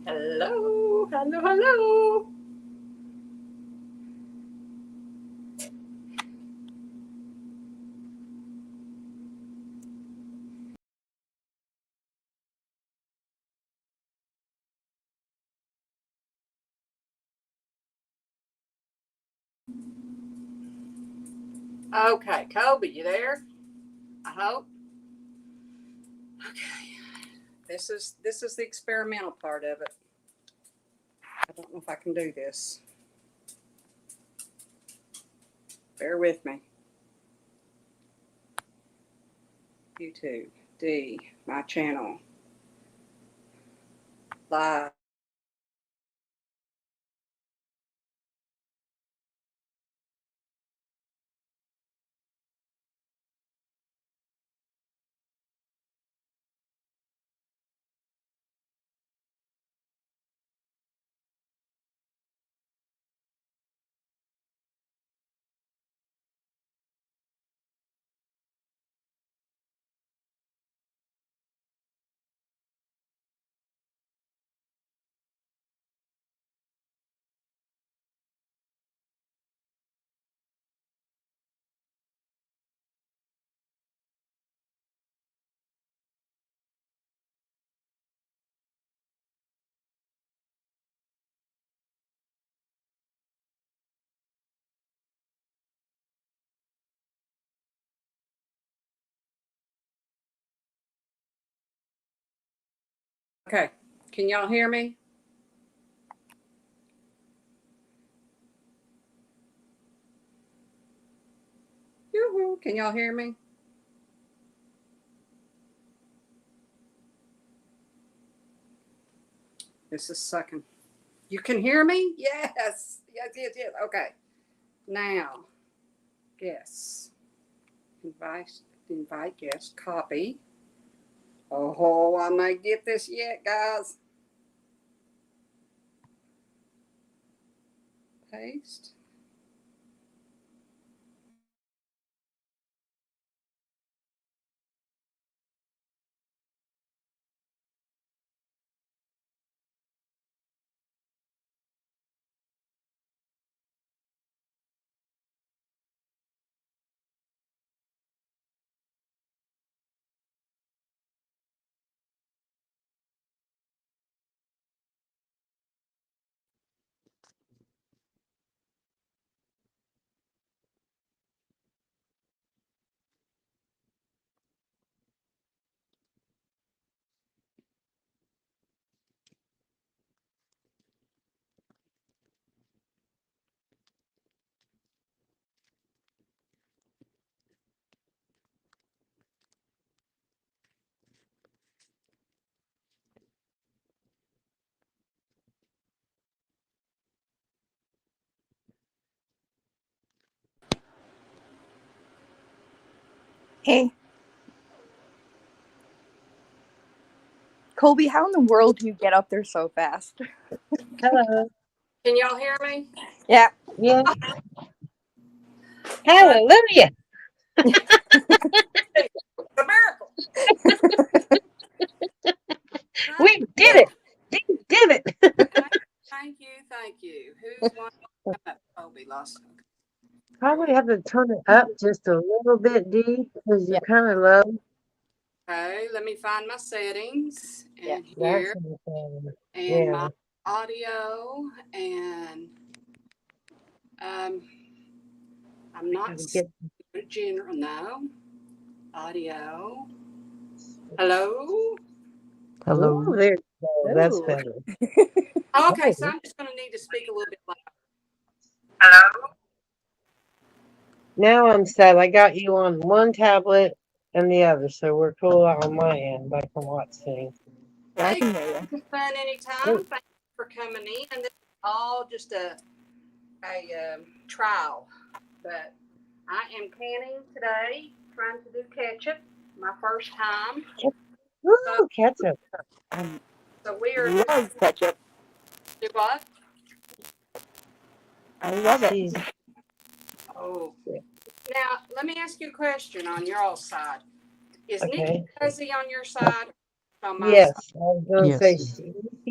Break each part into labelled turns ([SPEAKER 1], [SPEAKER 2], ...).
[SPEAKER 1] Hello, hello, hello. Okay, Kobe, you there? I hope. Okay, this is the experimental part of it. I don't know if I can do this. Bear with me. YouTube, D, my channel, live. Okay, can y'all hear me? Yoo-hoo. Can y'all hear me? This is sucking. You can hear me? Yes. Yes, yes, yes. Okay. Now, guests. Invite guests. Copy. Oh, I may get this yet, guys. Paste.
[SPEAKER 2] Hey, Colby, how in the world do you get up there so fast?
[SPEAKER 3] Hello.
[SPEAKER 1] Can y'all hear me?
[SPEAKER 2] Yeah.
[SPEAKER 3] Yes. Hallelujah.
[SPEAKER 1] It's a miracle.
[SPEAKER 3] We did it. We did it.
[SPEAKER 1] Thank you, thank you. Who's one? Kobe lost.
[SPEAKER 3] Probably have to turn it up just a little bit, D, because you're kind of low.
[SPEAKER 1] Okay, let me find my settings
[SPEAKER 2] Yeah.
[SPEAKER 1] and
[SPEAKER 3] That's
[SPEAKER 1] here
[SPEAKER 3] understandable.
[SPEAKER 1] and
[SPEAKER 3] Yeah.
[SPEAKER 1] my audio and um I'm
[SPEAKER 3] We
[SPEAKER 1] not
[SPEAKER 3] gotta get.
[SPEAKER 1] general no audio. Hello.
[SPEAKER 3] Hello. Oh, there you go. That's
[SPEAKER 2] Ooh.
[SPEAKER 3] better.
[SPEAKER 1] Okay, so
[SPEAKER 3] Oh,
[SPEAKER 1] I'm just going to need to speak a little bit louder.
[SPEAKER 3] now I'm set. I got you on one tablet and the other, so we're cool on my end. I can watch things.
[SPEAKER 2] Yeah, I
[SPEAKER 1] Hey,
[SPEAKER 2] can hear you.
[SPEAKER 1] fun anytime. Thank you for coming in. This is all just a trial, but I am canning today, trying to do ketchup, my first time.
[SPEAKER 3] Ooh, ketchup.
[SPEAKER 1] So we are
[SPEAKER 2] Love ketchup.
[SPEAKER 1] do what?
[SPEAKER 2] I love it.
[SPEAKER 3] Jeez.
[SPEAKER 1] Oh, now let me ask you a question on your all side. Is Nikki
[SPEAKER 3] Okay.
[SPEAKER 1] Fuzzy on your side? On my side?
[SPEAKER 3] Yes, I was gonna say
[SPEAKER 4] Yes.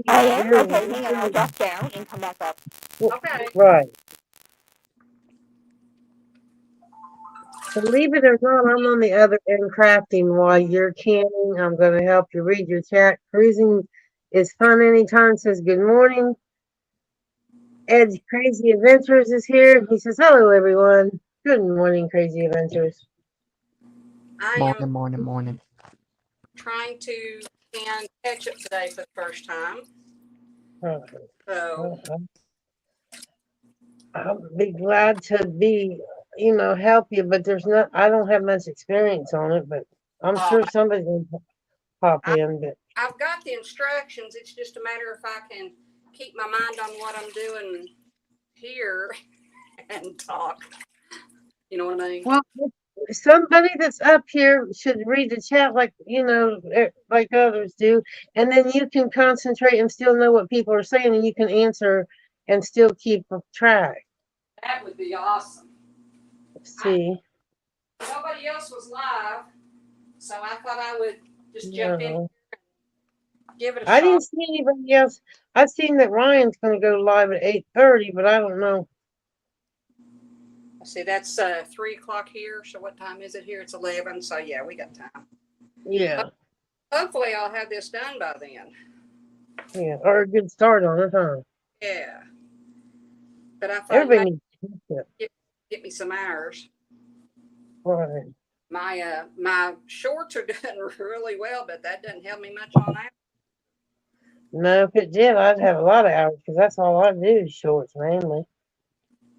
[SPEAKER 2] I am?
[SPEAKER 3] You're
[SPEAKER 2] Okay, hang on. I'll drop down and come back up.
[SPEAKER 1] Okay.
[SPEAKER 3] right. Believe it or not, I'm on the other end crafting while you're canning. I'm going to help you read your chat. Cruising is fun anytime. Says good morning. Ed's Crazy Adventures is here. He says hello, everyone. Good morning, Crazy Adventures.
[SPEAKER 1] I
[SPEAKER 4] Morning,
[SPEAKER 1] am
[SPEAKER 4] morning, morning.
[SPEAKER 1] trying to can ketchup today for the first time.
[SPEAKER 3] Oh,
[SPEAKER 1] So
[SPEAKER 3] I'll be glad to be, help you, but I don't have much experience on it, but I'm sure somebody's going to pop in. But
[SPEAKER 1] I've got the instructions. It's just a matter if I can keep my mind on what I'm doing here and talk. You know what I mean?
[SPEAKER 3] well, somebody that's up here should read the chat like like others do, and then you can concentrate and still know what people are saying, and you can answer and still keep track.
[SPEAKER 1] That would be awesome.
[SPEAKER 3] See,
[SPEAKER 1] Nobody else was live, so I thought I would just jump in,
[SPEAKER 3] no,
[SPEAKER 1] give it a
[SPEAKER 3] I
[SPEAKER 1] shot.
[SPEAKER 3] didn't see anybody else. I've seen that Ryan's going to go live at 8:30, but I don't know.
[SPEAKER 1] I see that's 3:00 here. So what time is it here? It's 11. So yeah, we got time.
[SPEAKER 3] Yeah,
[SPEAKER 1] Hopefully, I'll have this done by then.
[SPEAKER 3] yeah, or a good start on it, huh?
[SPEAKER 1] Yeah. But I thought
[SPEAKER 3] Everybody needs to do it.
[SPEAKER 1] get me some hours.
[SPEAKER 3] Right.
[SPEAKER 1] My shorts are doing really well, but that doesn't help me much on that.
[SPEAKER 3] No, if it did, I'd have a lot of hours because that's all I do is shorts mainly.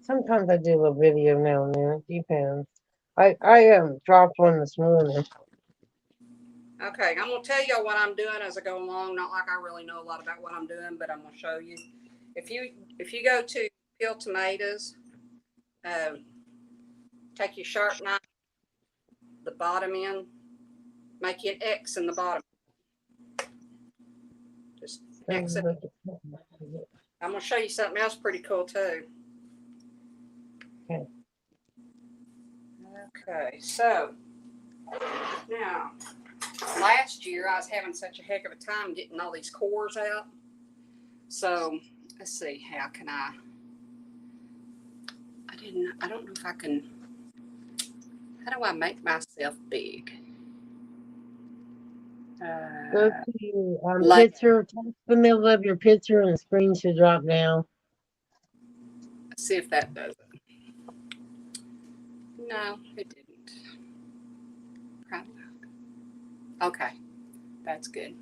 [SPEAKER 3] Sometimes I do a little video now and then. It depends. I dropped one this morning.
[SPEAKER 1] Okay, I'm gonna tell y'all what I'm doing as I go along. Not like I really know a lot about what I'm doing, but I'm gonna show you. If you go to peel tomatoes, take your sharp knife, the bottom end, make you an X in the bottom. Just X it. I'm gonna show you something else pretty cool too.
[SPEAKER 3] Okay.
[SPEAKER 1] Okay, so now last year I was having such a heck of a time getting all these cores out. So let's see, how can I don't know if I can, how do I make myself big?
[SPEAKER 3] Go to
[SPEAKER 1] Like-
[SPEAKER 3] picture, touch the middle of your picture and the screen should drop down.
[SPEAKER 1] Let's see if that does it. No, it didn't. Probably not. Okay, that's good.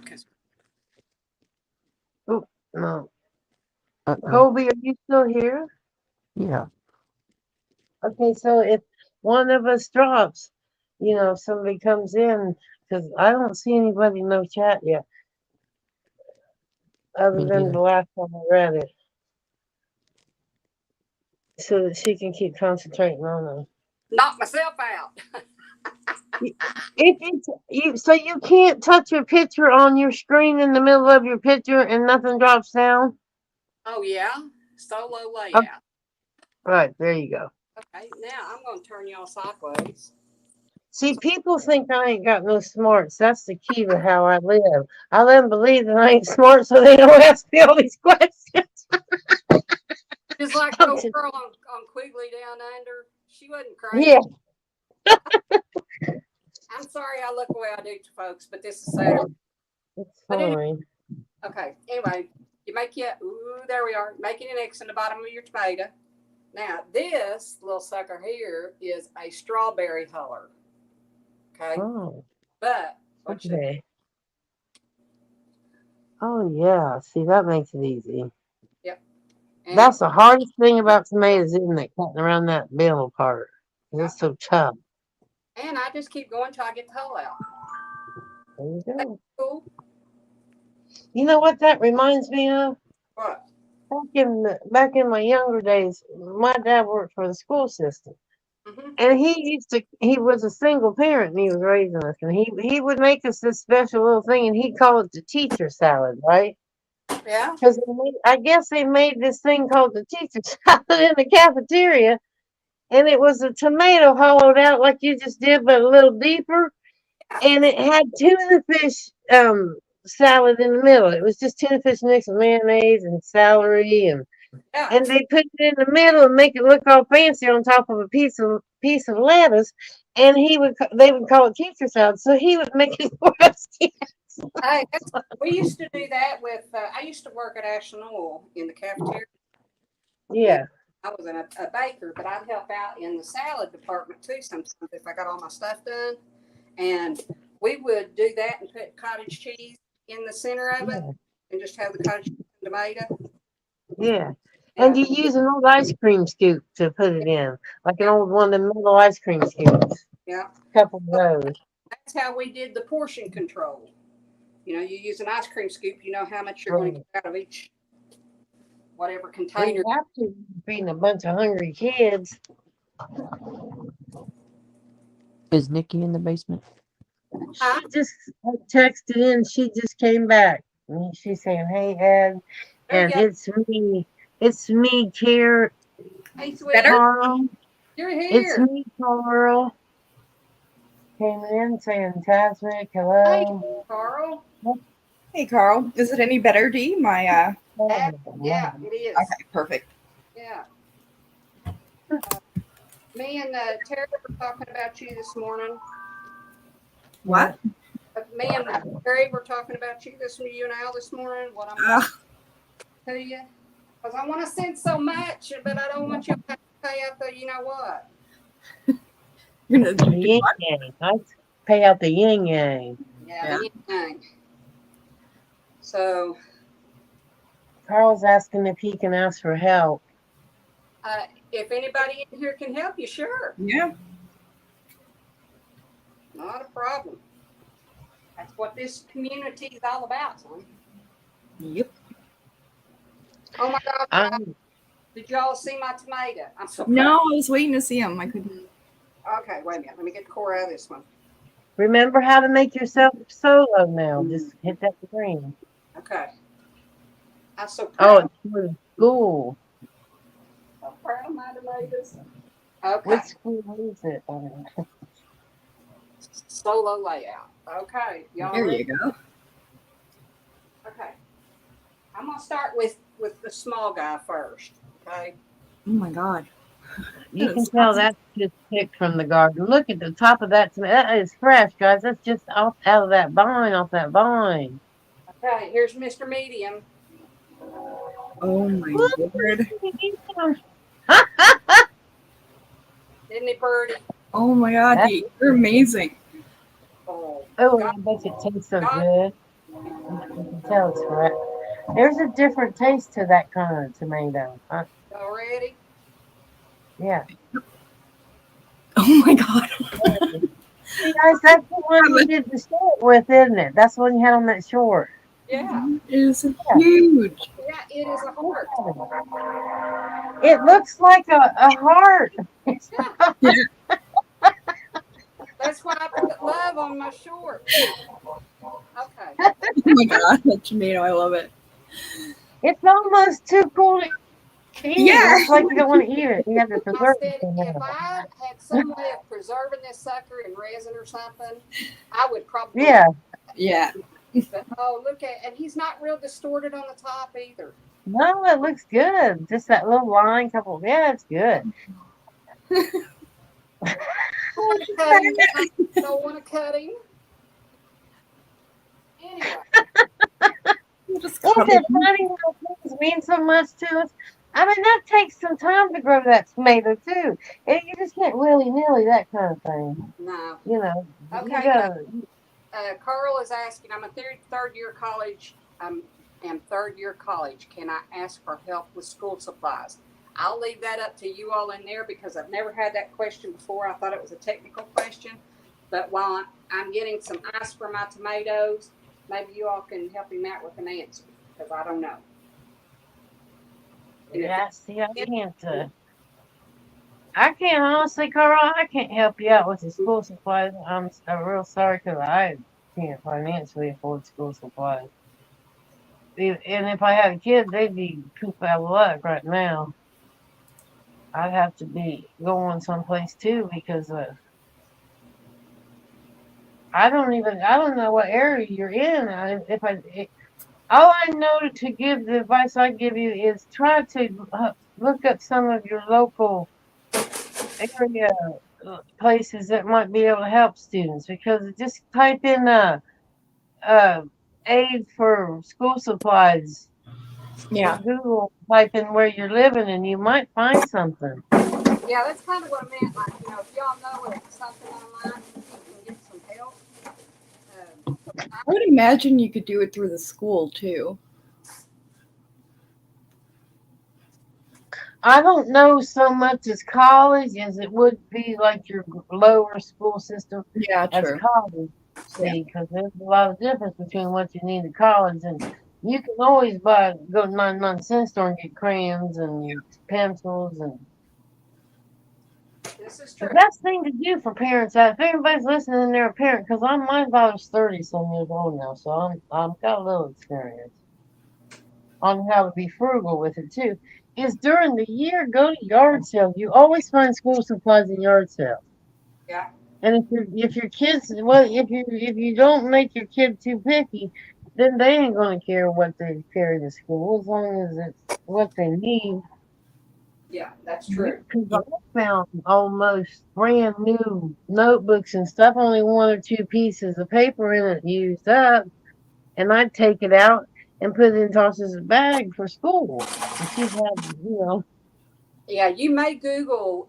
[SPEAKER 1] Because
[SPEAKER 3] No.
[SPEAKER 4] Uh-oh.
[SPEAKER 3] Colby, are you still here?
[SPEAKER 4] Yeah.
[SPEAKER 3] Okay, so if one of us drops, if somebody comes in, because I don't see anybody in no chat yet, other
[SPEAKER 4] Me
[SPEAKER 3] than
[SPEAKER 4] neither.
[SPEAKER 3] the last time I read it, so that she can keep concentrating on them.
[SPEAKER 1] knock myself out.
[SPEAKER 3] If it's you, so you can't touch your picture on your screen in the middle of your picture and nothing drops down.
[SPEAKER 1] Oh yeah, solo layout.
[SPEAKER 3] Right, there you go.
[SPEAKER 1] Okay, now I'm going to turn y'all sideways.
[SPEAKER 3] See, people think I ain't got no smarts. That's the key to how I live. I let them believe that I ain't smart so they don't ask me all these questions.
[SPEAKER 1] Just like the old girl on Quigley Down Under. She wasn't crazy.
[SPEAKER 3] Yeah.
[SPEAKER 1] I'm sorry I look the way I do to folks, but this is Saturday.
[SPEAKER 3] It's
[SPEAKER 1] But
[SPEAKER 3] fine.
[SPEAKER 1] Okay, anyway, there we are, making an X in the bottom of your tomato. Now, this little sucker here is a strawberry color. Okay,
[SPEAKER 3] Oh,
[SPEAKER 1] but watch this.
[SPEAKER 3] okay. Oh, yeah. See, that makes it easy.
[SPEAKER 1] And,
[SPEAKER 3] That's the hardest thing about tomatoes, isn't it? Cutting around that middle part. It's so tough.
[SPEAKER 1] and I just keep going till I get the hole out.
[SPEAKER 3] There you go.
[SPEAKER 1] Cool.
[SPEAKER 3] You know what that reminds me of?
[SPEAKER 1] What?
[SPEAKER 3] Back in my younger days, my dad worked for the school system.
[SPEAKER 1] Mm-hmm.
[SPEAKER 3] And he was a single parent and he was raising us. And he would make us this special little thing and he'd call it the teacher salad, right?
[SPEAKER 1] Yeah.
[SPEAKER 3] Because I guess they made this thing called the teacher salad in the cafeteria. And it was a tomato hollowed out like you just did, but a little deeper. And it had tuna fish salad in the middle. It was just tuna fish mixed with mayonnaise and celery, and
[SPEAKER 1] Yeah.
[SPEAKER 3] they put it in the middle and make it look all fancy on top of a piece of lettuce. And they would call it Caesar salad. So he would make it for us.
[SPEAKER 1] Hey, we used to do that with. I used to work at Ashland Oil in the cafeteria.
[SPEAKER 3] Yeah.
[SPEAKER 1] I was a baker, but I'd help out in the salad department too sometimes if I got all my stuff done. And we would do that and put cottage cheese in the center of it
[SPEAKER 3] Yeah.
[SPEAKER 1] and just have the cottage cheese and tomato.
[SPEAKER 3] Yeah. And
[SPEAKER 1] Yeah.
[SPEAKER 3] you use an old ice cream scoop to put it in, like an old one of the metal ice cream scoops.
[SPEAKER 1] Yeah.
[SPEAKER 3] Couple of those.
[SPEAKER 1] That's how we did the portion control. You know, you use an ice cream scoop, you know how much you're going to get out of each whatever
[SPEAKER 3] We
[SPEAKER 1] container.
[SPEAKER 3] have to feeding a bunch of hungry kids.
[SPEAKER 4] Is Nikki in the basement?
[SPEAKER 1] Huh?
[SPEAKER 3] She just texted in. She just came back. And she's saying, "Hey Ed,"
[SPEAKER 1] There
[SPEAKER 3] and
[SPEAKER 1] you go.
[SPEAKER 3] it's me,
[SPEAKER 1] Hey, sweet.
[SPEAKER 5] Better?
[SPEAKER 3] Carl.
[SPEAKER 1] You're
[SPEAKER 3] It's
[SPEAKER 1] here.
[SPEAKER 3] me, Carl. Came in saying, "Tasmic,
[SPEAKER 1] Hey,
[SPEAKER 3] hello."
[SPEAKER 1] Carl.
[SPEAKER 5] Hey, Carl. Is it any better, Dee? Yeah,
[SPEAKER 1] Yeah, it is.
[SPEAKER 5] okay, perfect.
[SPEAKER 1] Yeah. Me and Terry were talking about you this morning.
[SPEAKER 5] What?
[SPEAKER 1] Me and Terry were talking about you and Al this morning. What I'm
[SPEAKER 5] Uh,
[SPEAKER 1] to you, because I want to send so much, but I don't want you to have to pay out the, you know what?
[SPEAKER 5] you're gonna
[SPEAKER 3] The
[SPEAKER 5] do
[SPEAKER 3] yin
[SPEAKER 5] what?
[SPEAKER 3] yang. I pay out the yin yang.
[SPEAKER 1] Yeah. The thing. So,
[SPEAKER 3] Carl's asking if he can ask for help.
[SPEAKER 1] if anybody in here can help you, sure,
[SPEAKER 5] Yeah.
[SPEAKER 1] not a problem. That's what this community is all about, son.
[SPEAKER 5] Yep.
[SPEAKER 1] Oh my God! guys,
[SPEAKER 3] I'm
[SPEAKER 1] did y'all see my tomato? I'm so
[SPEAKER 5] No, I was waiting to see him. I couldn't.
[SPEAKER 1] Okay, wait a minute. Let me get the core out of this one.
[SPEAKER 3] remember how to make yourself solo now. Just hit that screen.
[SPEAKER 1] Okay. I'm so
[SPEAKER 3] Oh,
[SPEAKER 1] proud.
[SPEAKER 3] it's for school.
[SPEAKER 1] So proud of my tomatoes. Okay.
[SPEAKER 3] Which school is it?
[SPEAKER 1] Solo layout. Okay. Y'all
[SPEAKER 5] There
[SPEAKER 1] ready?
[SPEAKER 5] you go.
[SPEAKER 1] Okay. I'm gonna start with the small guy first. Okay.
[SPEAKER 5] Oh my God.
[SPEAKER 3] You can tell that's just picked from the garden. Look at the top of that tomato. That is fresh, guys. That's just out of that vine.
[SPEAKER 1] Okay. Here's Mr. Medium.
[SPEAKER 5] Oh my Lord.
[SPEAKER 1] Isn't he birdie?
[SPEAKER 5] Oh my God,
[SPEAKER 3] That's-
[SPEAKER 5] Dee, you're amazing.
[SPEAKER 1] Oh.
[SPEAKER 3] Oh, I bet it tastes so good. You can tell it's fresh. There's a different taste to that kind of tomato.
[SPEAKER 1] Y'all ready?
[SPEAKER 3] Yeah.
[SPEAKER 5] Oh my God.
[SPEAKER 3] See, guys, that's the one you did the short with, isn't it? That's the one you had on that short.
[SPEAKER 1] Yeah.
[SPEAKER 5] It is huge.
[SPEAKER 1] Yeah. It is a heart.
[SPEAKER 3] It looks like a heart.
[SPEAKER 1] That's why I put love on my short. Okay.
[SPEAKER 5] Oh my God, that tomato, I love it.
[SPEAKER 3] It's almost too cool to eat.
[SPEAKER 5] Yeah.
[SPEAKER 3] It's like you don't want to eat it. You have to
[SPEAKER 1] I
[SPEAKER 3] preserve
[SPEAKER 1] said,
[SPEAKER 3] it.
[SPEAKER 1] if I had some way of preserving this sucker in resin or something, I would probably.
[SPEAKER 3] Yeah.
[SPEAKER 5] Yeah.
[SPEAKER 1] But, oh, look at, and he's not real distorted on the top either.
[SPEAKER 3] No, it looks good. Just that little line, couple. Yeah, it's good.
[SPEAKER 1] Don't want to cut him. Anyway,
[SPEAKER 5] Just
[SPEAKER 3] Isn't
[SPEAKER 5] cut
[SPEAKER 3] it
[SPEAKER 5] it.
[SPEAKER 3] funny how things mean so much to us? I mean, that takes some time to grow that tomato too. And you just can't willy nilly that kind of thing.
[SPEAKER 1] no.
[SPEAKER 3] You know.
[SPEAKER 1] Okay,
[SPEAKER 3] You gotta,
[SPEAKER 1] Carl is asking, I'm a third year college. Am third year college. Can I ask for help with school supplies? I'll leave that up to you all in there because I've never had that question before. I thought it was a technical question. But while I'm getting some ice for my tomatoes, maybe you all can help him out with an answer because I don't know. And if
[SPEAKER 3] yeah, see, I can't honestly, Carl, I can't help you out with the school supplies. I'm real sorry because I can't financially afford school supplies. And if I had a kid, they'd be poop out of luck right now. I'd have to be going someplace too because I don't know what area you're in. All I know to give the advice I give you is try to look up some of your local area places that might be able to help students, because just type in aid for school supplies.
[SPEAKER 5] Yeah.
[SPEAKER 3] Google, type in where you're living, and you might find something.
[SPEAKER 1] Yeah, that's kind of what I meant. Like, if y'all know of something online, you can get some help.
[SPEAKER 5] I would imagine you could do it through the school too.
[SPEAKER 3] I don't know so much as college as it would be like your lower school system
[SPEAKER 5] Yeah,
[SPEAKER 3] as
[SPEAKER 5] true.
[SPEAKER 3] college. See, because there's a lot of difference between what you need at college, and you can always go to 99-cent store and get crayons and pencils. And
[SPEAKER 1] This is
[SPEAKER 3] the
[SPEAKER 1] true.
[SPEAKER 3] best thing to do for parents, if everybody's listening and they're a parent, because my daughter's 30-some years old now, so I'm got a little experience on how to be frugal with it too, is during the year, go to yard sales. You always find school supplies in yard sales.
[SPEAKER 1] Yeah.
[SPEAKER 3] And if your kids, well, if you don't make your kid too picky, then they ain't gonna care what they carry to school as long as it's what they need.
[SPEAKER 1] Yeah, that's true.
[SPEAKER 3] Because I found almost brand new notebooks and stuff, only one or two pieces of paper in it used up, and I'd take it out and put it in Toss's bag for school. And she'd have,
[SPEAKER 1] Yeah, you may Google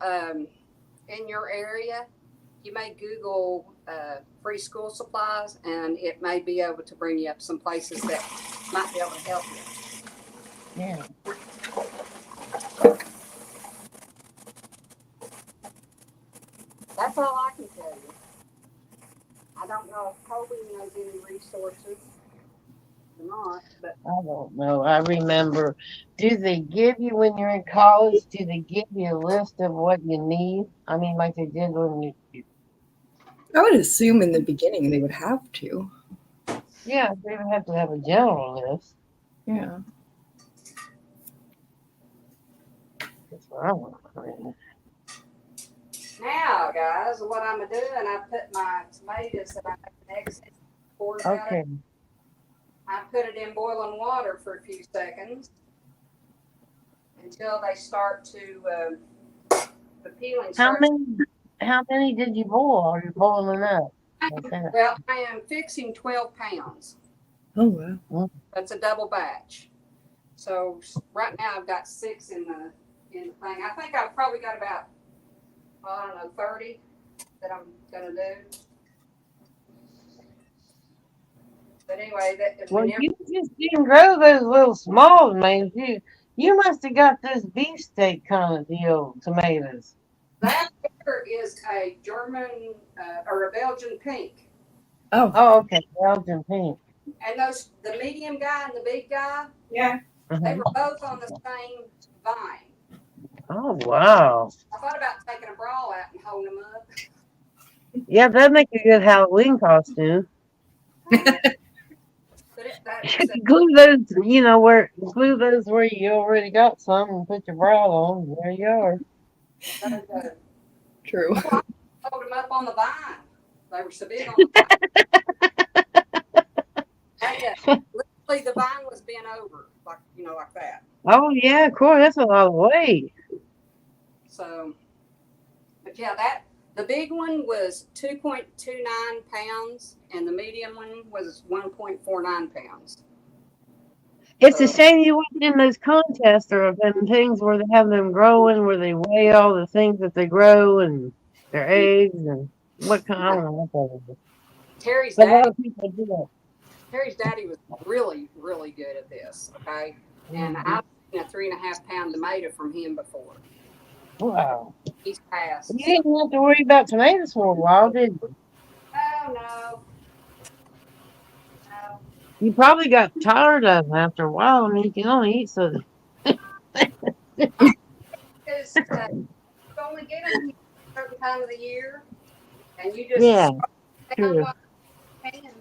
[SPEAKER 1] in your area. You may Google free school supplies, and it may be able to bring you up some places that might be able to help you.
[SPEAKER 3] yeah.
[SPEAKER 1] That's all I can tell you. I don't know if Colby knows any resources or not, but
[SPEAKER 3] I don't know. I remember. Do they give you when you're in college? Do they give you a list of what you need? I mean, like they did when you.
[SPEAKER 5] I would assume in the beginning they would have to.
[SPEAKER 3] Yeah, they would have to have a general list.
[SPEAKER 5] Yeah.
[SPEAKER 3] That's what I want.
[SPEAKER 1] now, guys, what I'm doing, I put my tomatoes that I have an excess poured out.
[SPEAKER 3] Okay.
[SPEAKER 1] I put it in boiling water for a few seconds until they start to the peeling.
[SPEAKER 3] How many did you boil? Are you boiling up?
[SPEAKER 1] Well, I am fixing 12 pounds.
[SPEAKER 5] Oh wow.
[SPEAKER 1] That's a double batch. So right now I've got 6 in the thing. I think I've probably got about, I don't know, 30 that I'm gonna do. But anyway,
[SPEAKER 3] Well, you just didn't grow those little small tomatoes. You must have got this beefsteak kind of deal tomatoes.
[SPEAKER 1] that here is a German or a Belgian pink.
[SPEAKER 3] Oh, okay, Belgian pink.
[SPEAKER 1] And the medium guy and the big guy,
[SPEAKER 5] Yeah.
[SPEAKER 1] they were both on the same vine.
[SPEAKER 3] Oh, wow.
[SPEAKER 1] I thought about taking a bra out and holding them up.
[SPEAKER 3] Yeah, that'd make a good Halloween costume. Glue those, glue those where you already got some and put your bra on. There you are.
[SPEAKER 5] True.
[SPEAKER 1] I hold them up on the vine. They were so big on the vine. Literally, the vine was bent over, like that.
[SPEAKER 3] Oh, yeah, of course. That's a lot of weight.
[SPEAKER 1] So, but yeah, the big one was 2.29 pounds, and the medium one was 1.49 pounds.
[SPEAKER 3] It's a shame you weren't in those contests or them things where they have them growing, where they weigh all the things that they grow and their eggs and what kind. I don't know what that is.
[SPEAKER 1] Terry's
[SPEAKER 3] But a lot
[SPEAKER 1] daddy,
[SPEAKER 3] of people do that.
[SPEAKER 1] Terry's daddy was really, really good at this. Okay, and I've seen a 3.5 pound tomato from him before.
[SPEAKER 3] Wow.
[SPEAKER 1] He's passed.
[SPEAKER 3] You didn't have to worry about tomatoes for a while, did you?
[SPEAKER 1] Oh no. No.
[SPEAKER 3] You probably got tired of them after a while, and you can only eat so.
[SPEAKER 1] Because you only get them a certain time of the year, and you just
[SPEAKER 3] True.
[SPEAKER 1] what you can.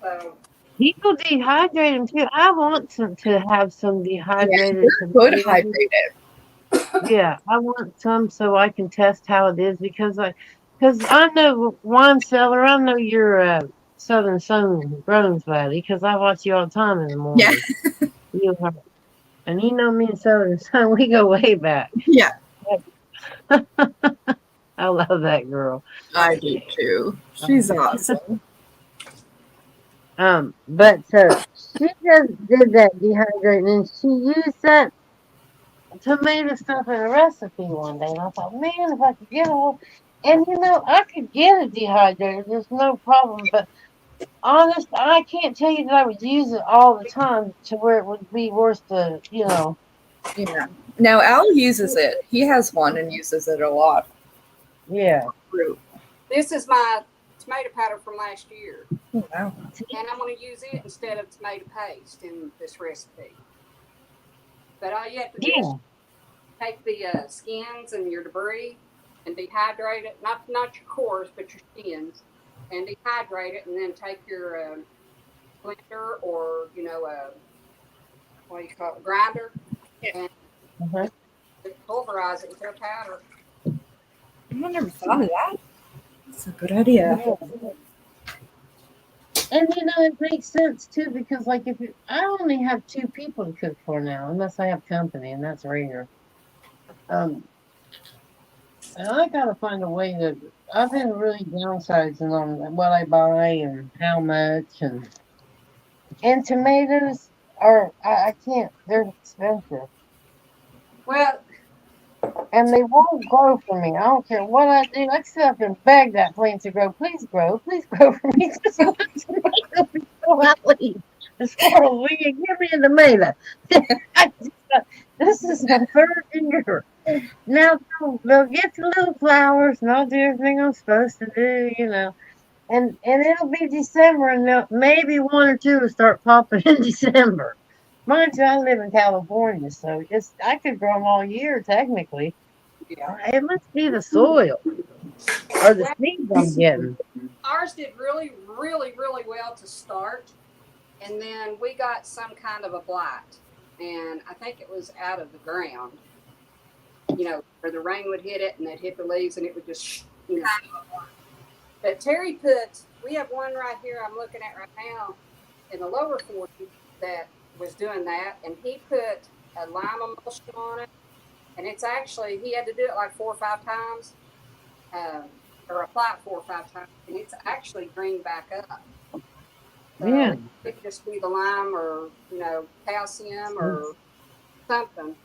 [SPEAKER 1] So
[SPEAKER 3] People dehydrate them too. I want to have some dehydrated.
[SPEAKER 5] Yeah, good hydrated.
[SPEAKER 3] Yeah, I want some so I can test how it is, because Because I know wine cellar. I know you're Southern Sun Grows buddy. Because I watch you all the time in the
[SPEAKER 5] Yeah.
[SPEAKER 3] morning. You are, and you know me and Southern Sun. We go way back.
[SPEAKER 5] Yeah,
[SPEAKER 3] I love that girl.
[SPEAKER 5] I do too. She's awesome.
[SPEAKER 3] But she just did that dehydrating, and she used that tomato stuff in a recipe one day, and I thought, man, if I could get a little, and I could get a dehydrator, there's no problem. But honest, I can't tell you that I would use it all the time to where it would be worth the.
[SPEAKER 5] Yeah. Now Al uses it. He has one and uses it a lot.
[SPEAKER 3] Yeah.
[SPEAKER 5] Fruit.
[SPEAKER 1] This is my tomato powder from last year,
[SPEAKER 5] Oh, wow.
[SPEAKER 1] and I'm going to use it instead of tomato paste in this recipe. But all you have to do is take the skins and your debris and dehydrate it. Not your cores, but your skins, and dehydrate it, and then take your blender or what do you call it, grinder, and pulverize it into a powder.
[SPEAKER 5] I never thought of that. That's a good idea.
[SPEAKER 3] And it makes sense too, because like I only have 2 people to cook for now, unless I have company, and that's rare. And I gotta find a way to. I've been really downsizing on what I buy and how much, and tomatoes are I can't. They're expensive,
[SPEAKER 1] Well,
[SPEAKER 3] and they won't grow for me. I don't care what I do. I sit up and beg that plant to grow. Please grow for me. Just one tomato before I leave. The squirrel, will you give me a tomato? This is my 3rd year. Now they'll get the little flowers, and I'll do everything I'm supposed to do, and it'll be December, and maybe 1 or 2 will start popping in December. Mind you, I live in California, so I could grow them all year technically.
[SPEAKER 1] yeah.
[SPEAKER 3] It must be the soil or the seeds I'm getting.
[SPEAKER 1] Ours did really, really, really well to start, and then we got some kind of a blight, and I think it was out of the ground. Where the rain would hit it and it'd hit the leaves and it would just, But Terry we have one right here I'm looking at right now in the lower 40 that was doing that, and he put a lime emulsion on it, and it's actually, he had to do it like 4 or 5 times, or apply it 4 or 5 times, and it's actually greened back up.
[SPEAKER 3] Yeah.
[SPEAKER 1] It could just be the lime or, calcium or something.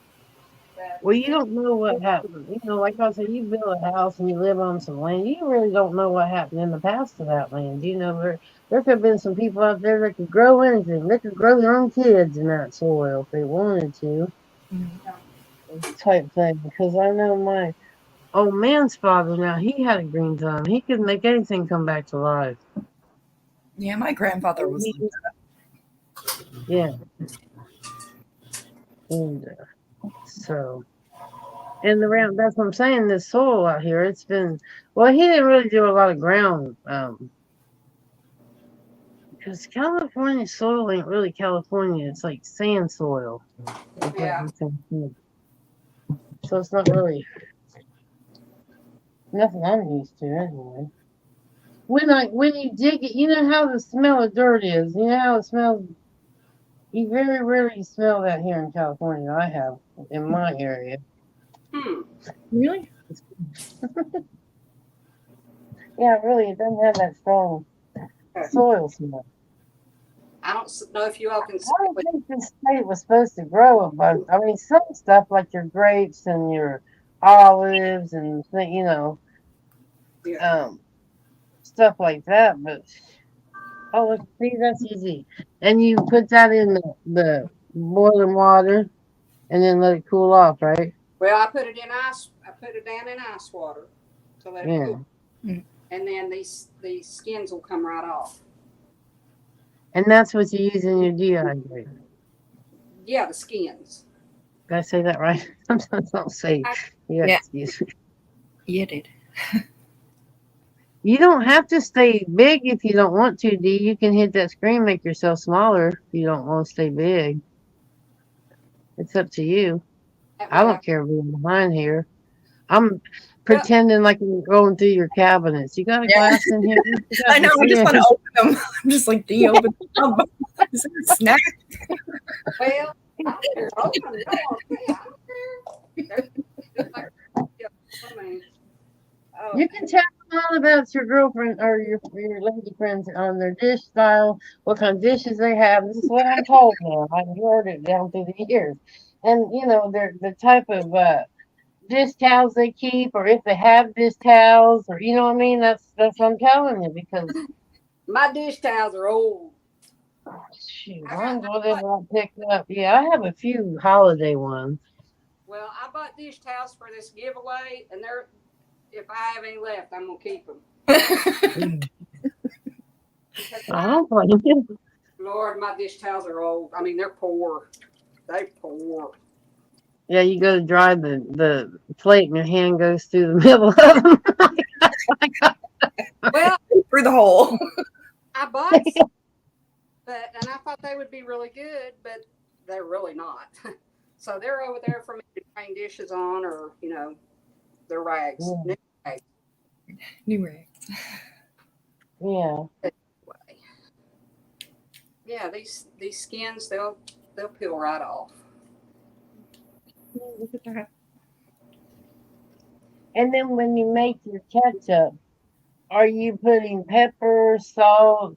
[SPEAKER 3] Well, you don't know what happened. Like I said, you build a house and you live on some land. You really don't know what happened in the past to that land. There could have been some people out there that could grow anything. They could grow their own kids in that soil if they wanted to. Type thing. Because I know my old man's father now, he had a green thumb. He could make anything come back to life.
[SPEAKER 5] Yeah, my grandfather was like that.
[SPEAKER 3] Yeah. And that's what I'm saying, this soil out here, it's been, well, he didn't really do a lot of ground, because California soil ain't really California, it's like sand soil.
[SPEAKER 1] Yeah.
[SPEAKER 3] So it's not really nothing I'm used to anyway. When you dig it, you know how the smell of dirt is, you know how it smells. You very rarely smell that here in California. I have in my area.
[SPEAKER 5] Really?
[SPEAKER 3] Yeah, really, it doesn't have that strong soil smell.
[SPEAKER 1] I don't know if you all can see
[SPEAKER 3] I don't think this state was supposed to grow a bunch. I mean, some stuff like your grapes and your olives and stuff like that. But look, see, that's easy. And you put that in the boiling water, and then let it cool off, right?
[SPEAKER 1] Well, I put it in ice. I put it down in ice water to let it cool, and then these skins will come right off.
[SPEAKER 3] And that's what you use in your dehydrator.
[SPEAKER 1] Yeah, the skins.
[SPEAKER 3] Did I say that right? Sometimes I'll say, excuse me.
[SPEAKER 5] You did.
[SPEAKER 3] You don't have to stay big if you don't want to, D. You can hit that screen, make yourself smaller if you don't want to stay big. It's up to you. I don't care being behind here. I'm pretending like I'm going through your cabinets. You got a
[SPEAKER 5] Yeah.
[SPEAKER 3] glass in here? You got
[SPEAKER 5] I know. I just want
[SPEAKER 3] yeah.
[SPEAKER 5] to open them. I'm just like, do you open them? Is there a snack?
[SPEAKER 1] Well, I don't care. Open them. Don't want to see. I don't care. They're like, yeah, I mean, oh,
[SPEAKER 3] You can tell them all about your girlfriend or your lady friends on their dish style, what kind of dishes they have. This is what I'm told now. I've heard it down through the years. And, you know, they're the type of dish towels they keep, or if they have dish towels, or, you know what I mean? That's what I'm telling you because,
[SPEAKER 1] my dish towels are old.
[SPEAKER 3] shoot,
[SPEAKER 1] I
[SPEAKER 3] mine's
[SPEAKER 1] got,
[SPEAKER 3] whatever I picked up. Yeah, I have a few holiday ones.
[SPEAKER 1] well, I bought dish towels for this giveaway, and they're, if I have any left, I'm gonna keep them.
[SPEAKER 3] I don't blame you.
[SPEAKER 1] Lord, my dish towels are old. I mean, they're poor. They poor.
[SPEAKER 3] Yeah, you go to dry the plate and your hand goes through the middle of them.
[SPEAKER 1] Well,
[SPEAKER 5] Through the hole.
[SPEAKER 1] I bought some, and I thought they would be really good, but they're really not. So they're over there for me to drain dishes on, or you know, they're rags.
[SPEAKER 3] Yeah.
[SPEAKER 1] New rags.
[SPEAKER 5] New Ray.
[SPEAKER 3] Yeah.
[SPEAKER 1] Yeah, these skins they'll peel right off.
[SPEAKER 5] Look at that.
[SPEAKER 3] And then when you make your ketchup, are you putting pepper, salt,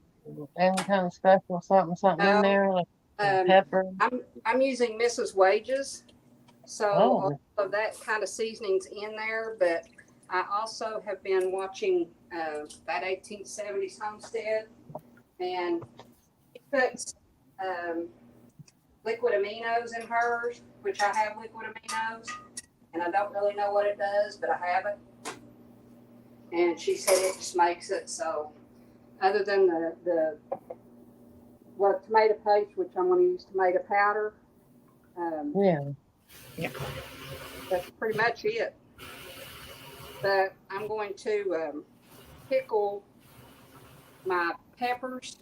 [SPEAKER 3] any kind of special something in there, like pepper?
[SPEAKER 1] I'm using Mrs. Wages, so
[SPEAKER 3] Oh.
[SPEAKER 1] all of that kind of seasonings in there. But I also have been watching that 1870s Homestead, and it puts liquid aminos in hers, which I have liquid aminos, and I don't really know what it does, but I have it. And she said it just makes it so. Other than the tomato paste, which I'm going to use tomato powder.
[SPEAKER 3] Yeah.
[SPEAKER 1] That's pretty much it. But I'm going to pickle my peppers,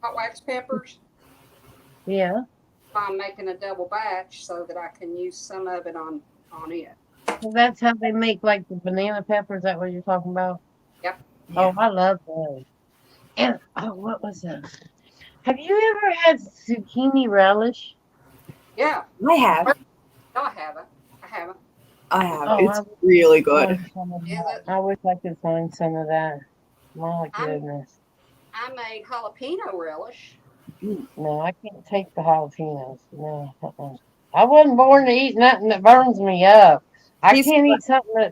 [SPEAKER 1] hot wax peppers.
[SPEAKER 3] Yeah.
[SPEAKER 1] I'm making a double batch so that I can use some of it on it.
[SPEAKER 3] So that's how they make like the banana peppers. Is that what you're talking about?
[SPEAKER 1] Yep.
[SPEAKER 3] Oh, I love those. And what was that? Have you ever had zucchini relish?
[SPEAKER 1] Yeah.
[SPEAKER 5] I have.
[SPEAKER 1] No, I haven't. I haven't.
[SPEAKER 5] I have.
[SPEAKER 3] Oh,
[SPEAKER 5] It's really good.
[SPEAKER 3] Find some of
[SPEAKER 1] Is
[SPEAKER 3] that.
[SPEAKER 1] it?
[SPEAKER 3] I wish I could find some of that. My
[SPEAKER 1] I'm-
[SPEAKER 3] goodness.
[SPEAKER 1] I made jalapeno relish.
[SPEAKER 3] No, I can't take the jalapenos. No. I wasn't born to eat nothing that burns me up. I
[SPEAKER 5] He's-
[SPEAKER 3] can't eat something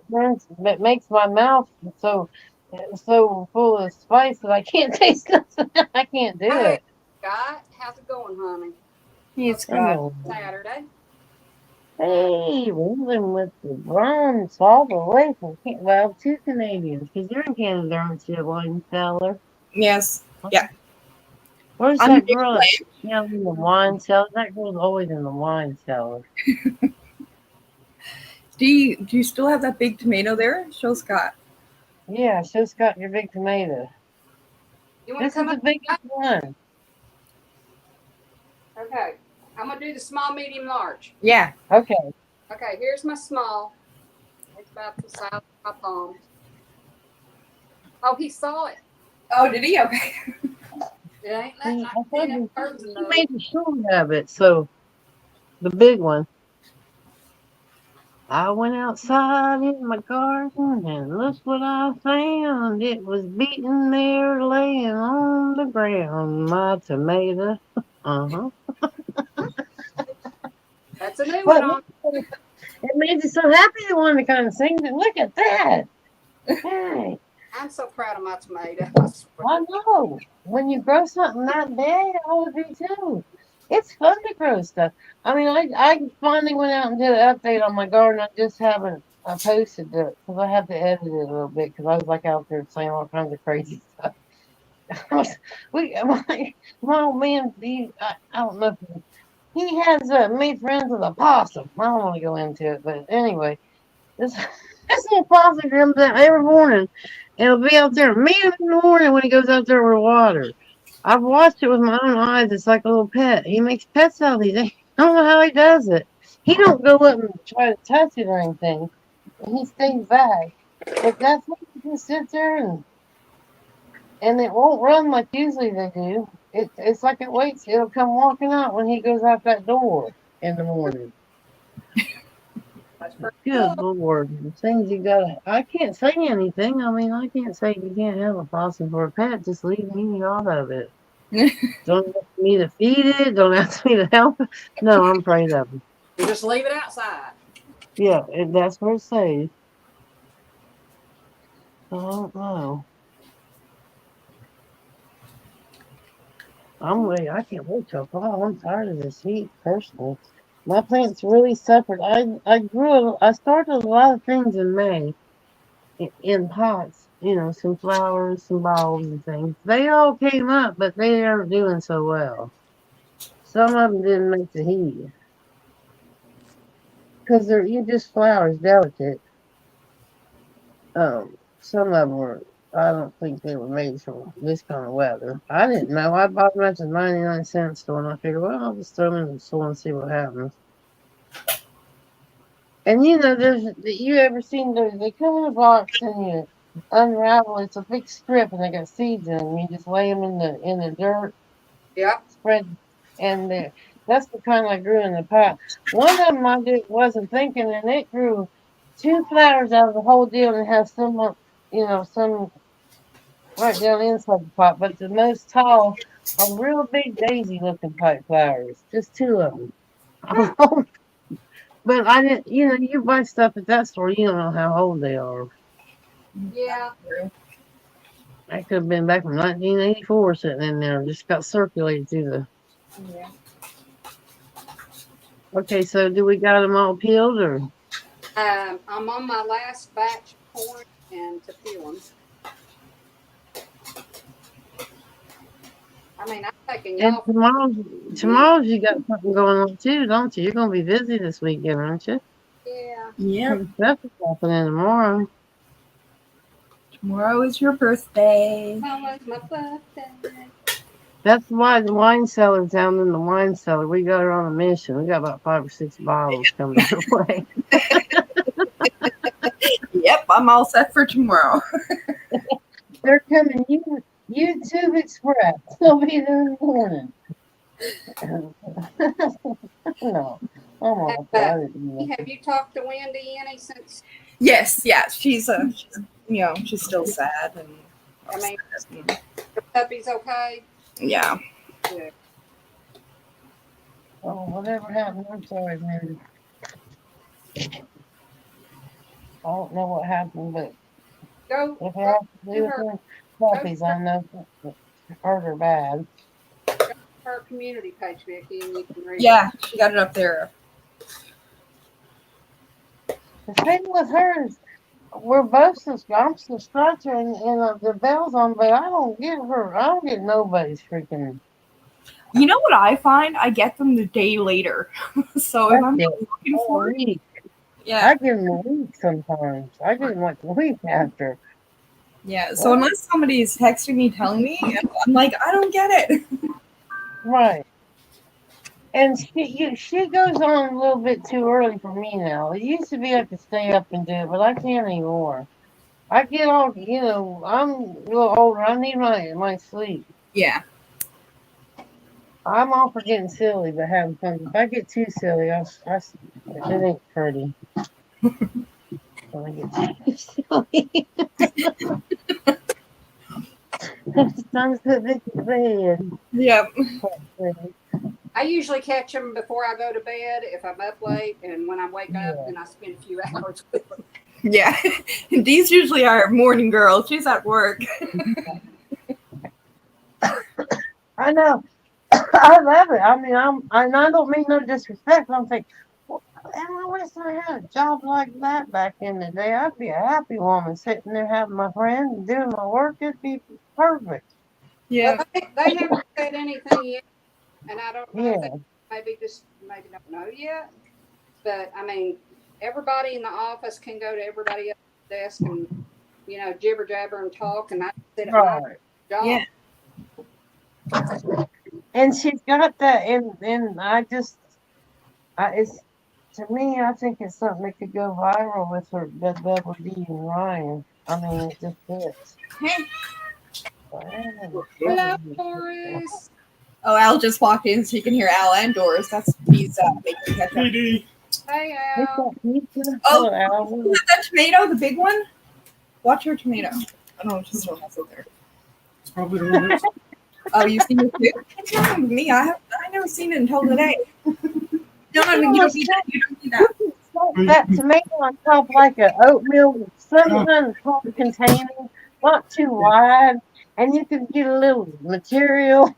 [SPEAKER 3] that makes my mouth so full of spice that I can't taste nothing. I can't do
[SPEAKER 1] Hey,
[SPEAKER 3] it.
[SPEAKER 1] Scott, how's it going, honey?
[SPEAKER 5] It's
[SPEAKER 3] I
[SPEAKER 5] got.
[SPEAKER 3] know.
[SPEAKER 1] Saturday.
[SPEAKER 3] Hey, rolling with the bronze all the way from well, two Canadians, because you're in Canada, aren't you, wine cellar?
[SPEAKER 5] Yes. Yeah.
[SPEAKER 3] Where's
[SPEAKER 5] I'm
[SPEAKER 3] that
[SPEAKER 5] big
[SPEAKER 3] girl
[SPEAKER 5] fan.
[SPEAKER 3] in the wine cellar? That girl's always in the wine cellar.
[SPEAKER 5] Do you still have that big tomato there? Show Scott.
[SPEAKER 3] Yeah, she's got your big tomato.
[SPEAKER 1] You want to
[SPEAKER 3] This is
[SPEAKER 1] come
[SPEAKER 3] the
[SPEAKER 1] up?
[SPEAKER 3] biggest one.
[SPEAKER 1] Okay. I'm going to do the small, medium, large.
[SPEAKER 5] Yeah.
[SPEAKER 3] Okay.
[SPEAKER 1] Okay, here's my small. It's about the size of my palm. Oh, he saw it.
[SPEAKER 5] Oh, did he? Okay.
[SPEAKER 1] It ain't
[SPEAKER 3] See,
[SPEAKER 1] nothing
[SPEAKER 3] I
[SPEAKER 1] I
[SPEAKER 3] told
[SPEAKER 1] can
[SPEAKER 3] you,
[SPEAKER 1] person
[SPEAKER 3] she
[SPEAKER 1] though.
[SPEAKER 3] made a short of it, so the big one. I went outside in my garden and look what I found. It was beaten there, laying on the ground. My tomato. Uh-huh.
[SPEAKER 1] That's a new
[SPEAKER 3] But
[SPEAKER 1] one on.
[SPEAKER 3] it made you so happy you wanted to kind of sing it. Look at that. Hey,
[SPEAKER 1] I'm so proud of my tomato. I swear.
[SPEAKER 3] I know. When you grow something that big, I would be too. It's fun to grow stuff. I mean, I finally went out and did an update on my garden. I just haven't posted it because I had to edit it a little bit because I was like out there saying all kinds of crazy stuff. My old man, I don't know if he has made friends with a possum. I don't want to go into it, but anyway, this little possum comes out every morning and it'll be out there at me in the morning when he goes out there with water. I've watched it with my own eyes. It's like a little pet. He makes pets out of these. I don't know how he does it. He don't go up and try to touch it or anything. he stays back. But that's what you just sit there and it won't run like usually they do. It's like it waits. It'll come walking out when he goes out that door in the morning.
[SPEAKER 1] That's pretty
[SPEAKER 3] Good
[SPEAKER 1] cool.
[SPEAKER 3] Lord. The things you gotta. I can't say anything. I mean, I can't say you can't have a possum for a pet. Just leave me out of it. Don't ask me to feed it. Don't ask me to help it. No, I'm afraid of it.
[SPEAKER 1] You just leave it outside.
[SPEAKER 3] Yeah, that's where it's safe. I don't know. I can't wait till fall. I'm tired of this heat, personally. My plants really suffered. I started a lot of things in May in pots, some flowers, some bulbs and things. They all came up, but they aren't doing so well. Some of them didn't make the heat because you just flowers delicate. Some of them were. I don't think they were made for this kind of weather. I didn't know. I bought them at the 99-cent store, and I figured, well, I'll just throw them in the store and see what happens. And you ever seen those? They come in a box and you unravel. It's a big strip, and they got seeds in them. You just lay them in the dirt,
[SPEAKER 1] Yep.
[SPEAKER 3] spread, and that's the kind I grew in the pot. One of them wasn't thinking, and it grew 2 flowers out of the whole deal, and has some right down inside the pot. But the most tall are real big daisy-looking type flowers. Just 2 of them. But I didn't, you buy stuff at that store, you don't know how old they are.
[SPEAKER 1] Yeah.
[SPEAKER 3] That could have been back from 1984 sitting in there, just got circulated through the.
[SPEAKER 1] Yeah.
[SPEAKER 3] Okay, so do we got them all peeled or?
[SPEAKER 1] I'm on my last batch of corn and to peel them. I mean, I'm taking
[SPEAKER 3] And
[SPEAKER 1] y'all.
[SPEAKER 3] tomorrow's you got something going on too, don't you? You're gonna be busy this weekend, aren't you?
[SPEAKER 1] Yeah.
[SPEAKER 5] Yep.
[SPEAKER 3] That's what's happening tomorrow.
[SPEAKER 5] Tomorrow is your birthday.
[SPEAKER 1] Always my birthday.
[SPEAKER 3] That's why the wine cellar's down in the wine cellar. We got her on a mission. We got about 5 or 6 bottles coming our way.
[SPEAKER 5] Yep, I'm all set for tomorrow.
[SPEAKER 3] They're coming. YouTube Express. They'll be there in the morning. No, I'm all tired.
[SPEAKER 1] Have you talked to Wendy any since?
[SPEAKER 5] Yes, yeah, she's still sad and
[SPEAKER 1] I mean, the puppy's okay.
[SPEAKER 5] yeah.
[SPEAKER 1] Good.
[SPEAKER 3] Oh, whatever happened, I'm sorry, man. I don't know what happened, but
[SPEAKER 1] Go.
[SPEAKER 3] if it has to do with them puppies, I know it hurt her bad.
[SPEAKER 1] Her community page, Vicky, and you can read.
[SPEAKER 5] Yeah, she got it up there.
[SPEAKER 3] The thing with hers, we're both I'm subscribed to her and the bell's on, but I don't get her. I don't get nobody's freaking.
[SPEAKER 5] You know what I find? I get them the day later. So if I'm
[SPEAKER 3] That's
[SPEAKER 5] looking for it,
[SPEAKER 3] week.
[SPEAKER 5] yeah.
[SPEAKER 3] I give them a week sometimes. I give them like a week after.
[SPEAKER 5] Yeah. So unless somebody's texting me telling me, I'm like, I don't get it.
[SPEAKER 3] Right. And she goes on a little bit too early for me now. It used to be I could stay up and do it, but I can't anymore. I get all, I'm a little older. I need my sleep.
[SPEAKER 5] Yeah.
[SPEAKER 3] I'm all for getting silly, but having fun. If I get too silly, it ain't pretty. When I get too silly. It's time to put Vicky to bed.
[SPEAKER 5] Yep.
[SPEAKER 1] I usually catch them before I go to bed if I'm up late, and when I wake up, then I spend a few hours with them.
[SPEAKER 5] Yeah. Dee's usually our morning girl. She's at work.
[SPEAKER 3] I know. I love it. I mean, I don't mean no disrespect. I'm thinking, well, I wish I had a job like that back in the day. I'd be a happy woman sitting there having my friends and doing my work. It'd be perfect.
[SPEAKER 5] Yeah.
[SPEAKER 1] Well, they haven't said anything yet, and I don't know.
[SPEAKER 3] Yeah.
[SPEAKER 1] Maybe don't know yet. But I mean, everybody in the office can go to everybody else's desk and jibber jabber and talk, and I sit at my job.
[SPEAKER 5] Yeah.
[SPEAKER 3] And she's got that, and To me, I think it's something that could go viral with her, that Double D and Ryan. I mean, it just fits.
[SPEAKER 5] Hey.
[SPEAKER 1] Hello, Doris.
[SPEAKER 5] Oh, Al just walked in, so you can hear Al and Doris. He's making ketchup.
[SPEAKER 1] Hey,
[SPEAKER 3] It's
[SPEAKER 1] Al.
[SPEAKER 3] that pizza.
[SPEAKER 5] Oh,
[SPEAKER 3] Al.
[SPEAKER 5] that tomato, the big one. Watch your tomato. I don't know, just don't have it there.
[SPEAKER 6] It's probably the one that's
[SPEAKER 5] Oh, you've seen it too? It's not with me. I never seen it until today. No, you don't need that. You don't need that.
[SPEAKER 3] That tomato on top like a oatmeal with some kind of top container, not too wide, and you can get a little material.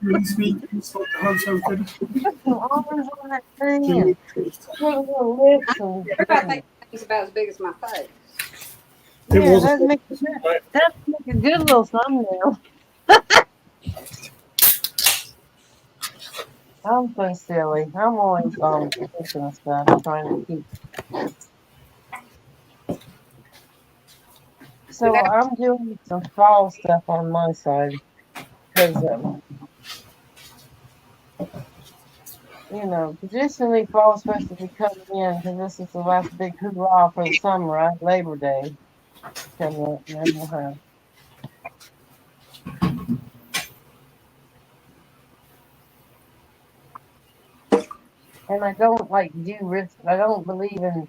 [SPEAKER 6] really sweet. It's like the hand something.
[SPEAKER 3] Put some almonds on that thing and put a little lips and
[SPEAKER 1] Everybody thinks it's about as big as my face.
[SPEAKER 6] It
[SPEAKER 3] yeah,
[SPEAKER 6] was
[SPEAKER 3] that'd make a good little thumbnail. I'm so silly. I'm always thinking of stuff, trying to keep. So I'm doing some fall stuff on my side because, you know, traditionally fall's supposed to be coming in because this is the last big hoorah for the summer, right? Labor Day coming up, and then we'll have. And I don't like do risk. I don't believe in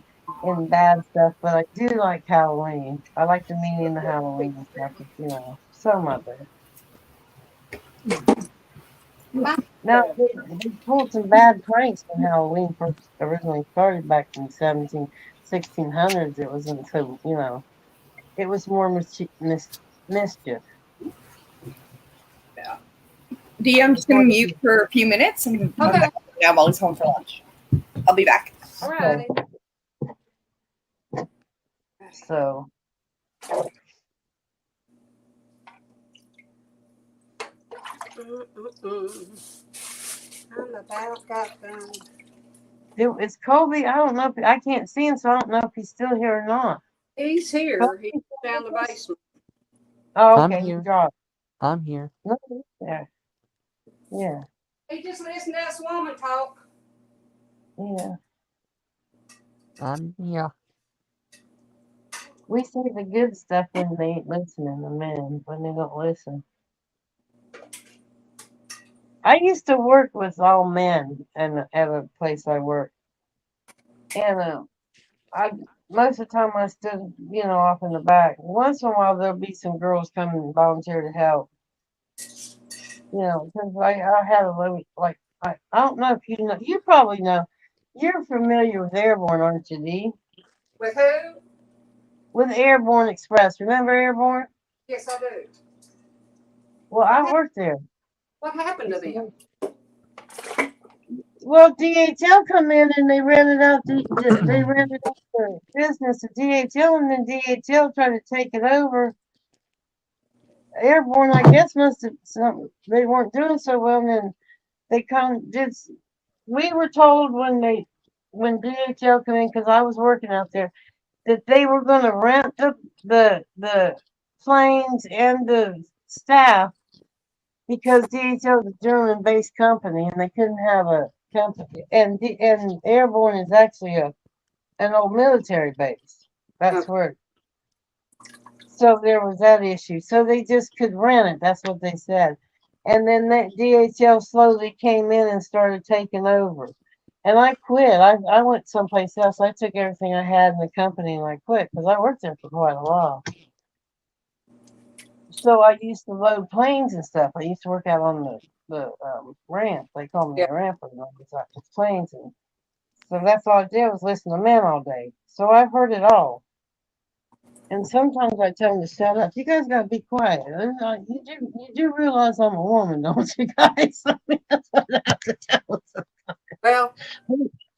[SPEAKER 3] bad stuff, but I do like Halloween. I like the meaning in the Halloween stuff. You know, some of it. Now they pulled some bad pranks when Halloween first originally started back in 1600s. It wasn't so, you know, it was more mischief.
[SPEAKER 5] Dee, I'm just gonna mute for a few minutes and come
[SPEAKER 1] Okay.
[SPEAKER 5] back now while he's home for lunch. I'll be back.
[SPEAKER 1] All righty.
[SPEAKER 3] So
[SPEAKER 1] I'm about got done.
[SPEAKER 3] it's Colby. I don't know if I can't see him, so I don't know if he's still here or not.
[SPEAKER 1] He's here. He's down the basement.
[SPEAKER 3] Oh,
[SPEAKER 4] I'm
[SPEAKER 3] okay, he
[SPEAKER 4] here.
[SPEAKER 3] dropped.
[SPEAKER 4] I'm here.
[SPEAKER 3] No, he's there. Yeah,
[SPEAKER 1] He just listened to this woman talk.
[SPEAKER 3] yeah.
[SPEAKER 4] I'm here.
[SPEAKER 3] We say the good stuff when they ain't listening, the men, when they don't listen. I used to work with all men and at a place I worked. And I most of the time I stood, you know, off in the back. Once in a while there'll be some girls come and volunteer to help. You know, because I had a little like I don't know if you know, you probably know. You're familiar with Airborne, aren't you, Dee?
[SPEAKER 1] With who?
[SPEAKER 3] With Airborne Express. Remember Airborne?
[SPEAKER 1] Yes, I do.
[SPEAKER 3] Well, I worked there.
[SPEAKER 1] What happened to them?
[SPEAKER 3] Well, DHL come in and they rented out the business to DHL, and then DHL tried to take it over. Airborne, I guess, must have they weren't doing so well, and then they did. We were told when DHL came in, because I was working out there, that they were going to rent the planes and the staff because DHL is a German-based company and they couldn't have a company. And Airborne is actually an old military base. That's where. So there was that issue. So they just could rent it. That's what they said. And then that DHL slowly came in and started taking over. And I quit. I went someplace else. I took everything I had in the company and I quit because I worked there for quite a while. So I used to load planes and stuff. I used to work out on the ramp. They call me the ramper. It's planes, and so that's all I did was listen to men all day. So I've heard it all. And sometimes I tell them to shut up. You guys gotta be quiet. You do realize I'm a woman, don't you guys? I mean, that's what I have to tell them.
[SPEAKER 1] Well,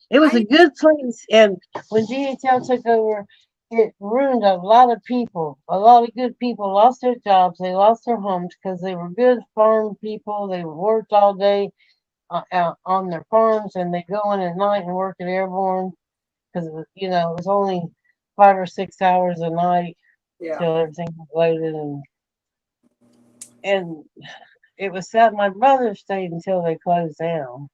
[SPEAKER 3] it was a good place, and when DHL took over, it ruined a lot of people. A lot of good people lost their jobs. They lost their homes because they were good farm people. They worked all day out on their farms, and they go in at night and work at Airborne because it was only 5 or 6 hours a night till everything was loaded, and it was sad. My brother stayed until they closed down.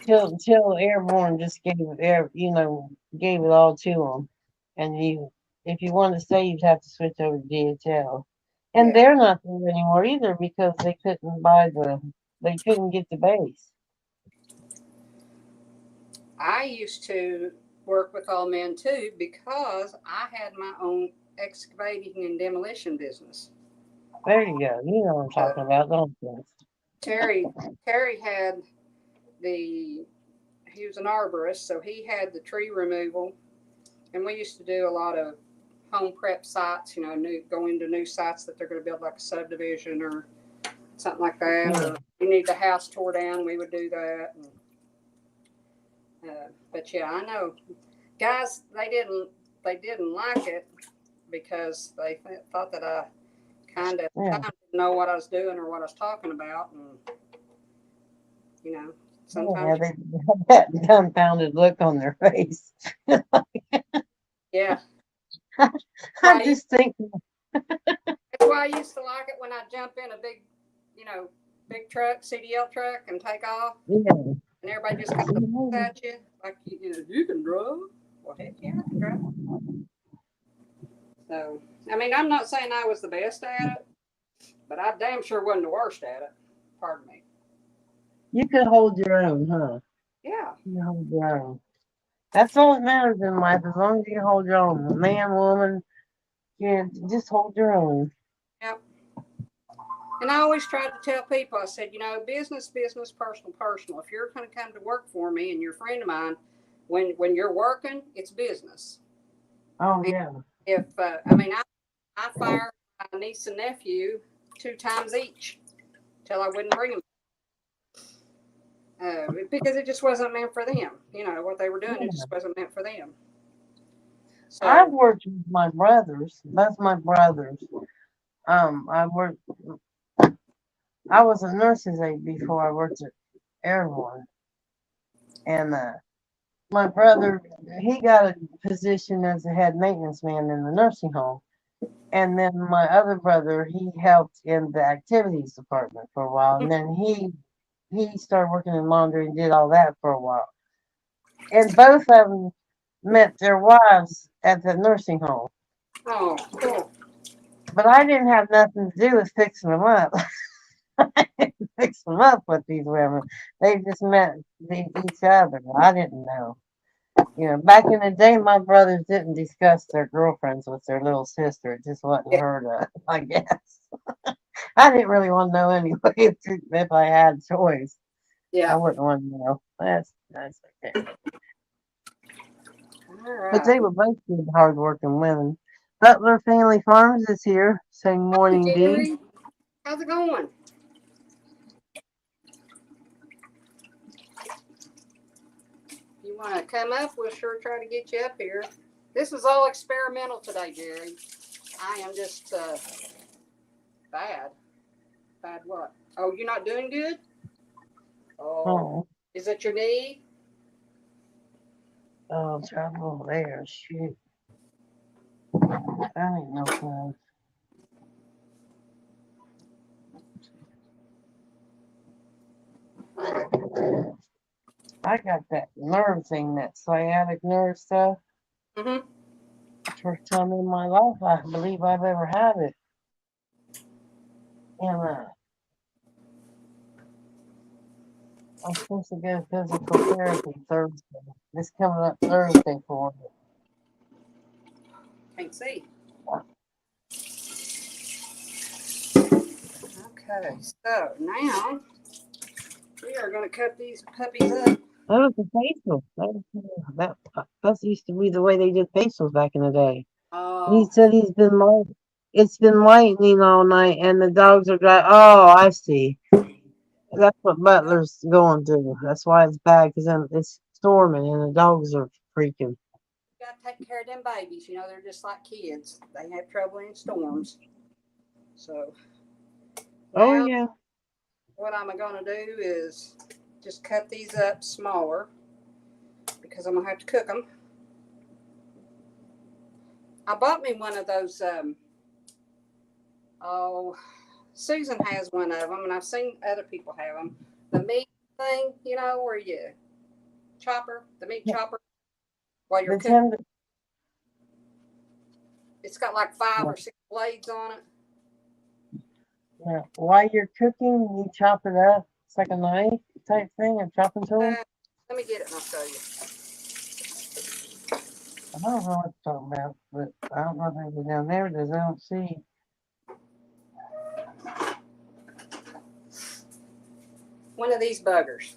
[SPEAKER 3] till Airborne just gave gave it all to them, and if you wanted to stay, you'd have to switch over to DHL, and
[SPEAKER 1] Yeah.
[SPEAKER 3] they're not there anymore either because they couldn't get the base.
[SPEAKER 1] I used to work with all men too because I had my own excavating and demolition business.
[SPEAKER 3] There you go. You know what I'm talking about, don't you?
[SPEAKER 1] Terry had he was an arborist, so he had the tree removal, and we used to do a lot of home prep sites, go into new sites that they're going to build like a subdivision or something like that,
[SPEAKER 3] Yeah.
[SPEAKER 1] or you need the house tore down, we would do that. But yeah, I know guys, they didn't like it because they thought that I kind of
[SPEAKER 3] Yeah.
[SPEAKER 1] didn't know what I was doing or what I was talking about, and sometimes
[SPEAKER 3] they have that dumbfounded look on their face.
[SPEAKER 1] yeah.
[SPEAKER 3] I just think,
[SPEAKER 1] That's why I used to like it when I jump in a big truck, CDL truck, and take off,
[SPEAKER 3] yeah.
[SPEAKER 1] and everybody just kind of looks at you like you can drive. Well, heck yeah, I can drive. So, I mean, I'm not saying I was the best at it, but I damn sure wasn't the worst at it. Pardon me.
[SPEAKER 3] You could hold your own, huh?
[SPEAKER 1] Yeah.
[SPEAKER 3] You can hold your own. That's all that matters in life, as long as you can hold your own. Man, woman, just hold your own.
[SPEAKER 1] Yep. And I always try to tell people, I said, business, personal, personal. If you're going to come to work for me and you're a friend of mine, when you're working, it's business.
[SPEAKER 3] Oh, yeah.
[SPEAKER 1] If I fired my niece and nephew 2 times each till I wouldn't bring them. Because it just wasn't meant for them. What they were doing, it just wasn't meant for them. So
[SPEAKER 3] I've worked with my brothers. That's my brothers. I was a nurse's aide before I worked at Airborne. And my brother, he got a position as a head maintenance man in the nursing home. And then my other brother, he helped in the activities department for a while. And then he started working in laundry and did all that for a while. And both of them met their wives at the nursing home.
[SPEAKER 1] oh, cool.
[SPEAKER 3] But I didn't have nothing to do with fixing them up. I didn't fix them up with these women. They just met each other. I didn't know. Back in the day, my brothers didn't discuss their girlfriends with their little sister. It just wasn't heard of, I guess. I didn't really want to know anyway if I had choice.
[SPEAKER 1] Yeah.
[SPEAKER 3] I wouldn't want to know. That's okay.
[SPEAKER 1] All right.
[SPEAKER 3] But they were both good, hard-working women. Butler Family Farms is here. Saying morning, Dee.
[SPEAKER 1] Jerry, how's it going? You want to come up? We'll sure try to get you up here. This is all experimental today, Jerry. I am just bad. Bad what? Oh, you're not doing good? Oh. Is it your knee?
[SPEAKER 3] Oh, trouble there. Shoot. I ain't no fun. I got that nerve thing, that sciatic nerve stuff.
[SPEAKER 1] Mm-hmm.
[SPEAKER 3] First time in my life I believe I've ever had it. And I'm supposed to go to physical therapy Thursday. This coming up Thursday for me.
[SPEAKER 1] Can't see. Okay, so now we are going to cut these puppies up.
[SPEAKER 3] Oh, the facial. That used to be the way they did facials back in the day. He said it's been lightning all night and the dogs are dry. Oh, I see. That's what Butler's going through. That's why it's bad, because it's storming and the dogs are freaking.
[SPEAKER 1] You got to take care of them babies. They're just like kids. They have trouble in storms. So,
[SPEAKER 3] Oh,
[SPEAKER 1] now,
[SPEAKER 3] yeah.
[SPEAKER 1] what I'm going to do is just cut these up smaller because I'm going to have to cook them. I bought me one of those, Susan has one of them, and I've seen other people have them. The meat thing, you know, where you chopper, the meat
[SPEAKER 3] Yeah.
[SPEAKER 1] chopper, while you're
[SPEAKER 3] The
[SPEAKER 1] cooking.
[SPEAKER 3] tender,
[SPEAKER 1] It's got like 5 or 6 blades on it.
[SPEAKER 3] yeah. While you're cooking, you chop it up. It's like a knife type thing, a chopping tool.
[SPEAKER 1] Let me get it and I'll show you.
[SPEAKER 3] I don't know what you're talking about, but I don't know if it's down there. Does I don't see.
[SPEAKER 1] One of these buggers.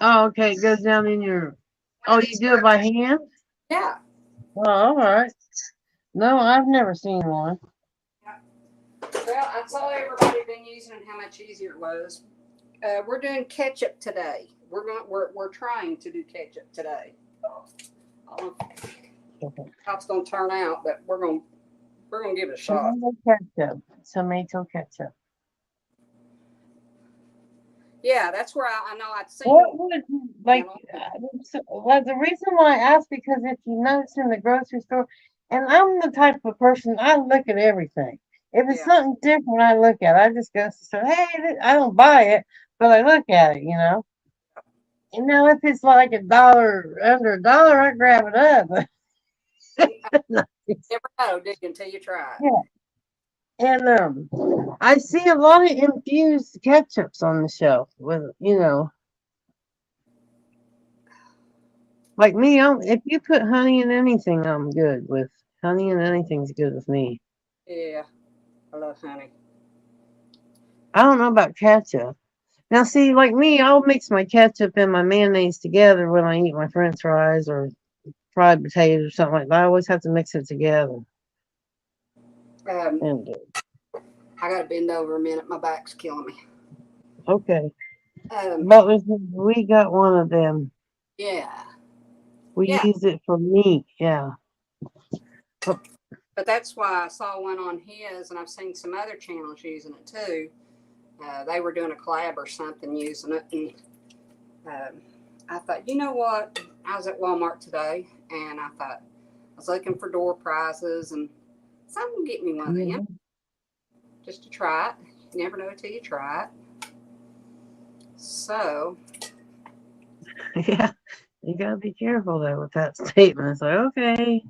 [SPEAKER 3] Oh, okay. It goes down in your. Oh, you do it by hand?
[SPEAKER 1] Yeah.
[SPEAKER 3] Oh, all right. No, I've never seen one.
[SPEAKER 1] Well, I saw everybody been using it, how much easier it was. We're doing ketchup today. We're trying to do ketchup today. I don't know how it's gonna turn out, but we're gonna give it a shot.
[SPEAKER 3] Tomato ketchup. Tomato ketchup.
[SPEAKER 1] Yeah, that's where I know I'd seen.
[SPEAKER 3] What would like? Well, the reason why I asked because if you notice in the grocery store, and I'm the type of person I look at everything. If it's
[SPEAKER 1] Yeah.
[SPEAKER 3] something different, I look at it. I just go say, hey, I don't buy it, but I look at it. You know. And now if it's like $1 under $1, I grab it up.
[SPEAKER 1] Never know, dig until you try it.
[SPEAKER 3] Yeah. And I see a lot of infused ketchups on the shelf with, you know, like me, if you put honey in anything, I'm good with honey and anything's good with me.
[SPEAKER 1] Yeah, I love honey.
[SPEAKER 3] I don't know about ketchup. Now, see, like me, I'll mix my ketchup and my mayonnaise together when I eat my French fries or fried potatoes or something like that. I always have to mix it together. And
[SPEAKER 1] I gotta bend over a minute. My back's killing me.
[SPEAKER 3] okay,
[SPEAKER 1] Um,
[SPEAKER 3] but we got one of them.
[SPEAKER 1] yeah,
[SPEAKER 3] We
[SPEAKER 1] Yeah.
[SPEAKER 3] use it for meat. Yeah.
[SPEAKER 1] but that's why I saw one on his, and I've seen some other channels using it too. They were doing a collab or something using it, and I thought, you know what? I was at Walmart today, and I thought I was looking for door prizes, and someone get me one of them just to try it. You never know until you try it. So
[SPEAKER 3] Yeah. You gotta be careful though with that statement. It's like, okay,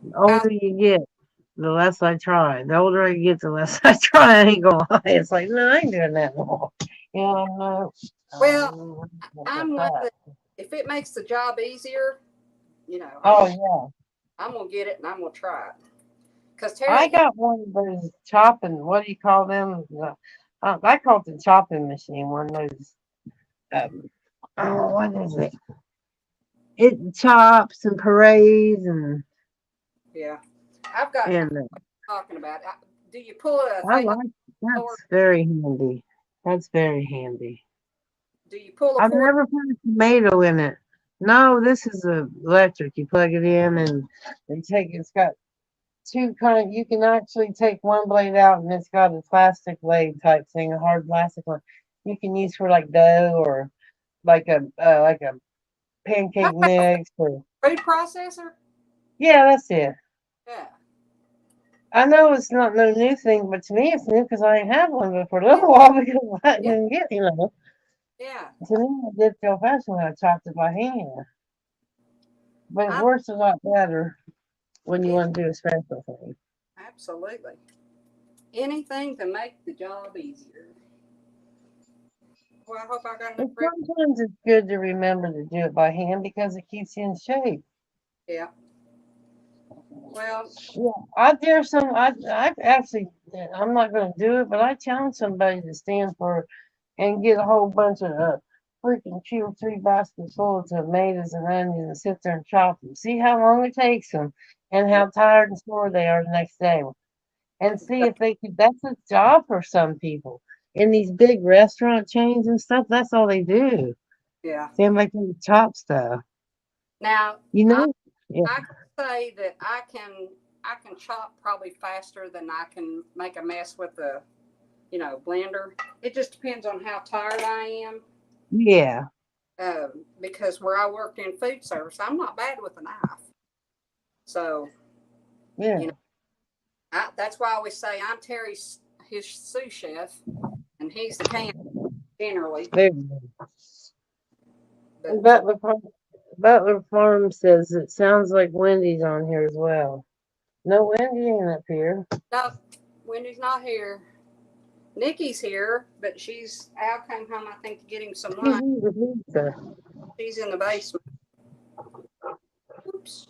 [SPEAKER 3] the older you get, the less I try. The older I get, the less I try. I ain't gonna lie. It's like, no, I ain't doing that no more. You know,
[SPEAKER 1] Well, I'm one that if it makes the job easier, you know,
[SPEAKER 3] oh yeah.
[SPEAKER 1] I'm gonna get it and I'm gonna try it. Cause
[SPEAKER 3] I
[SPEAKER 1] Terry,
[SPEAKER 3] got one of those chopping. What do you call them? I call it the chopping machine. One of those. Oh, what is it? It chops and parades and
[SPEAKER 1] yeah, I've got talking about. Do you pull a
[SPEAKER 3] I
[SPEAKER 1] thing?
[SPEAKER 3] like that's very handy. That's very handy.
[SPEAKER 1] Do you pull a
[SPEAKER 3] I've
[SPEAKER 1] cord?
[SPEAKER 3] never put a tomato in it. No, this is electric. You plug it in and it's got two kind of, you can actually take one blade out and it's got a plastic blade type thing, a hard plastic one. You can use for like dough or like a pancake mix or
[SPEAKER 1] Food processor?
[SPEAKER 3] yeah, that's it.
[SPEAKER 1] Yeah.
[SPEAKER 3] I know it's not no new thing, but to me it's new because I ain't had one for a little while because I didn't get, you know.
[SPEAKER 1] Yeah.
[SPEAKER 3] To me, I did feel fashion when I chopped it by hand. But it works a lot better when you want to do a special thing.
[SPEAKER 1] Absolutely. Anything to make the job easier. Well, I hope I got enough.
[SPEAKER 3] Sometimes it's good to remember to do it by hand because it keeps you in shape.
[SPEAKER 1] Yeah. Well,
[SPEAKER 3] yeah, I dare some. I actually, I'm not going to do it, but I challenge somebody to stand for and get a whole bunch of freaking 2 or 3 baskets full of tomatoes and onions and sit there and chop them. See how long it takes them and how tired and sore they are the next day. And see if they could. That's a job for some people. In these big restaurant chains and stuff, that's all they do.
[SPEAKER 1] Yeah.
[SPEAKER 3] They make them chop stuff.
[SPEAKER 1] Now,
[SPEAKER 3] you know,
[SPEAKER 1] I can say that I can chop probably faster than I can make a mess with the, blender. It just depends on how tired I am.
[SPEAKER 3] Yeah.
[SPEAKER 1] Because where I worked in food service, I'm not bad with a knife. So,
[SPEAKER 3] yeah.
[SPEAKER 1] That's why I always say I'm Terry's his sous chef, and he's the can generally.
[SPEAKER 3] There you go.
[SPEAKER 1] But
[SPEAKER 3] Butler Farm says it sounds like Wendy's on here as well. No, Wendy ain't up here.
[SPEAKER 1] no, Wendy's not here. Nikki's here, but she's Al came home, I think, to get him some
[SPEAKER 3] She's
[SPEAKER 1] lunch.
[SPEAKER 3] eating pizza.
[SPEAKER 1] She's in the basement. Oops.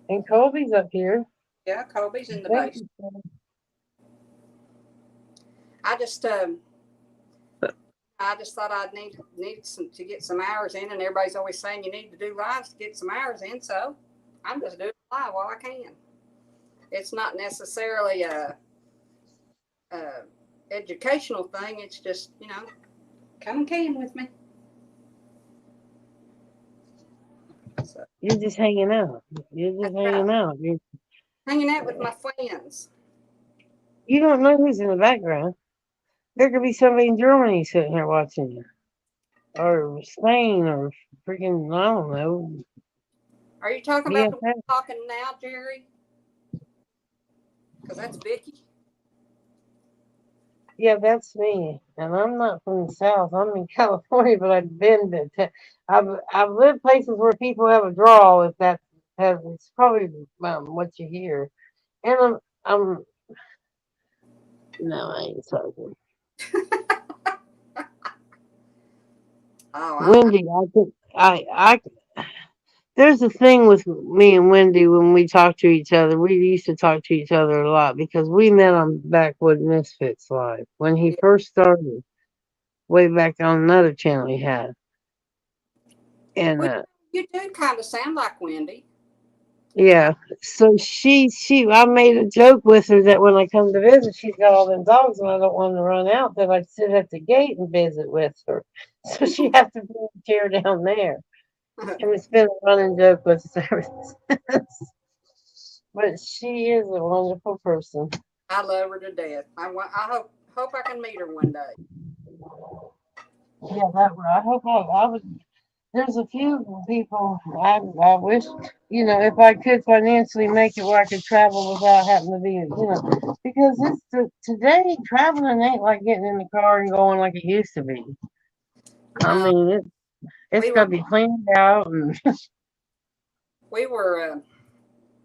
[SPEAKER 3] And Colby's up here.
[SPEAKER 1] Yeah, Colby's in the
[SPEAKER 3] Thank
[SPEAKER 1] basement.
[SPEAKER 3] you.
[SPEAKER 1] I just thought I'd need some to get some hours in, and everybody's always saying you need to do lives to get some hours in, so I'm just doing live while I can. It's not necessarily a educational thing. It's just, come and can with me. So,
[SPEAKER 3] You're just hanging out.
[SPEAKER 1] That's right.
[SPEAKER 3] You
[SPEAKER 1] hanging out with my friends.
[SPEAKER 3] don't know who's in the background. There could be somebody in Germany sitting here watching you. Or Spain or freaking, I don't know.
[SPEAKER 1] Are you talking about the
[SPEAKER 3] Yeah.
[SPEAKER 1] one talking now, Jerry? Because that's Vicky.
[SPEAKER 3] Yeah, that's me. And I'm not from the South. I'm in California, but I've been to, I've lived places where people have a drawl, if that has, it's probably what you hear. And no, I ain't talking.
[SPEAKER 1] Oh,
[SPEAKER 3] Wendy, there's a thing with me and Wendy when we talk to each other. We used to talk to each other a lot because we met on Backwood Misfits Live when he first started, way back on another channel he had. And
[SPEAKER 1] you do kind of sound like Wendy.
[SPEAKER 3] yeah, so I made a joke with her that when I come to visit, she's got all them dogs and I don't want to run out, that I'd sit at the gate and visit with her. So she has to bring a chair down there. And it's been a running joke with us ever since. But she is a wonderful person.
[SPEAKER 1] I love her to death. I hope I can meet her one day.
[SPEAKER 3] Yeah, I hope I would. There's a few people I wish, if I could financially make it where I could travel without having to be, because today traveling ain't like getting in the car and going like it used to be. I mean, it's got to be planned out. And
[SPEAKER 1] we were,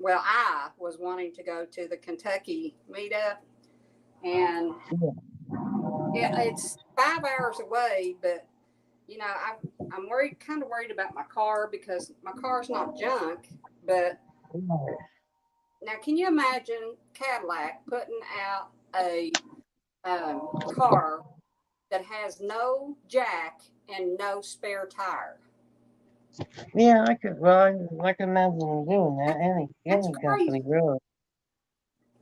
[SPEAKER 1] I was wanting to go to the Kentucky meetup, and it's 5 hours away, but I'm kind of worried about my car because my car's not junk. But now, can you imagine Cadillac putting out a car that has no jack and no spare tire?
[SPEAKER 3] Yeah, I could. Well, I can imagine them doing that.
[SPEAKER 1] That's
[SPEAKER 3] Any company, really.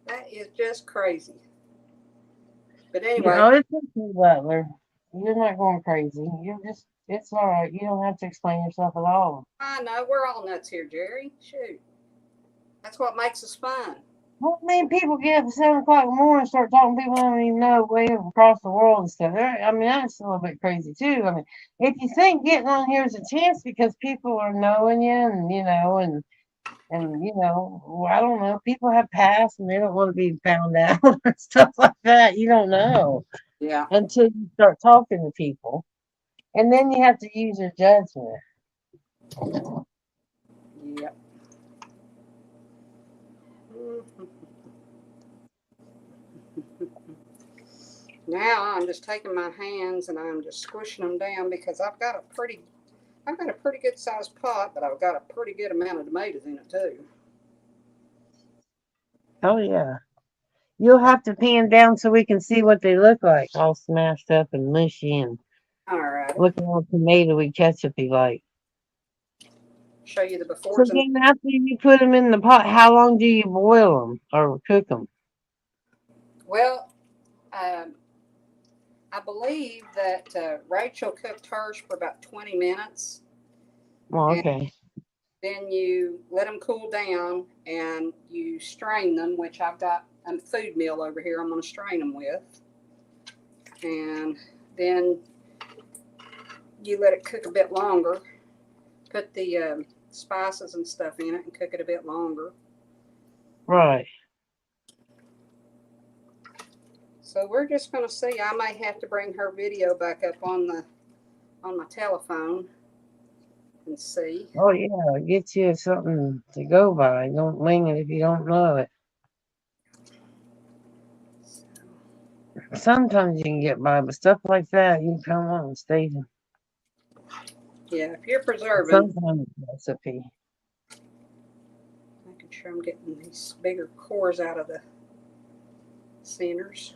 [SPEAKER 1] That is just crazy. But anyway,
[SPEAKER 3] It's okay, Butler. You're not going crazy. It's all right. You don't have to explain yourself at all.
[SPEAKER 1] I know we're all nuts here, Jerry. Shoot, that's what makes us fun.
[SPEAKER 3] Well, I mean, people get up at 7 o'clock in the morning and start talking to people I don't even know way across the world and stuff. I mean, that's a little bit crazy too. I mean, if you think getting on here is a chance because people are knowing you and I don't know, people have passed and they don't want to be found out and stuff like that. You don't know.
[SPEAKER 1] Yeah.
[SPEAKER 3] Until you start talking to people. And then you have to use your judgment.
[SPEAKER 1] Yep. Now I'm just taking my hands and I'm just squishing them down because I've got a pretty good sized pot, but I've got a pretty good amount of tomatoes in it too.
[SPEAKER 3] Oh yeah. You'll have to pan down so we can see what they look like, all smashed up and mushy and
[SPEAKER 1] All right.
[SPEAKER 3] looking all tomatoey ketchupy like.
[SPEAKER 1] Show you the befores.
[SPEAKER 3] So then after you put them in the pot, how long do you boil them or cook them?
[SPEAKER 1] Well, I believe that Rachel cooked hers for about 20 minutes.
[SPEAKER 3] Oh, okay.
[SPEAKER 1] Then you let them cool down and you strain them, which I've got a food mill over here I'm going to strain them with. And then you let it cook a bit longer. Put the spices and stuff in it and cook it a bit longer.
[SPEAKER 3] Right.
[SPEAKER 1] So we're just gonna see. I may have to bring her video back up on my telephone and see.
[SPEAKER 3] Oh yeah, get you something to go by. Don't wing it if you don't know it. Sometimes you can get by, but stuff like that, you come on stage.
[SPEAKER 1] Yeah, if you're preserving,
[SPEAKER 3] Sometimes it's a recipe.
[SPEAKER 1] making sure I'm getting these bigger cores out of the centers.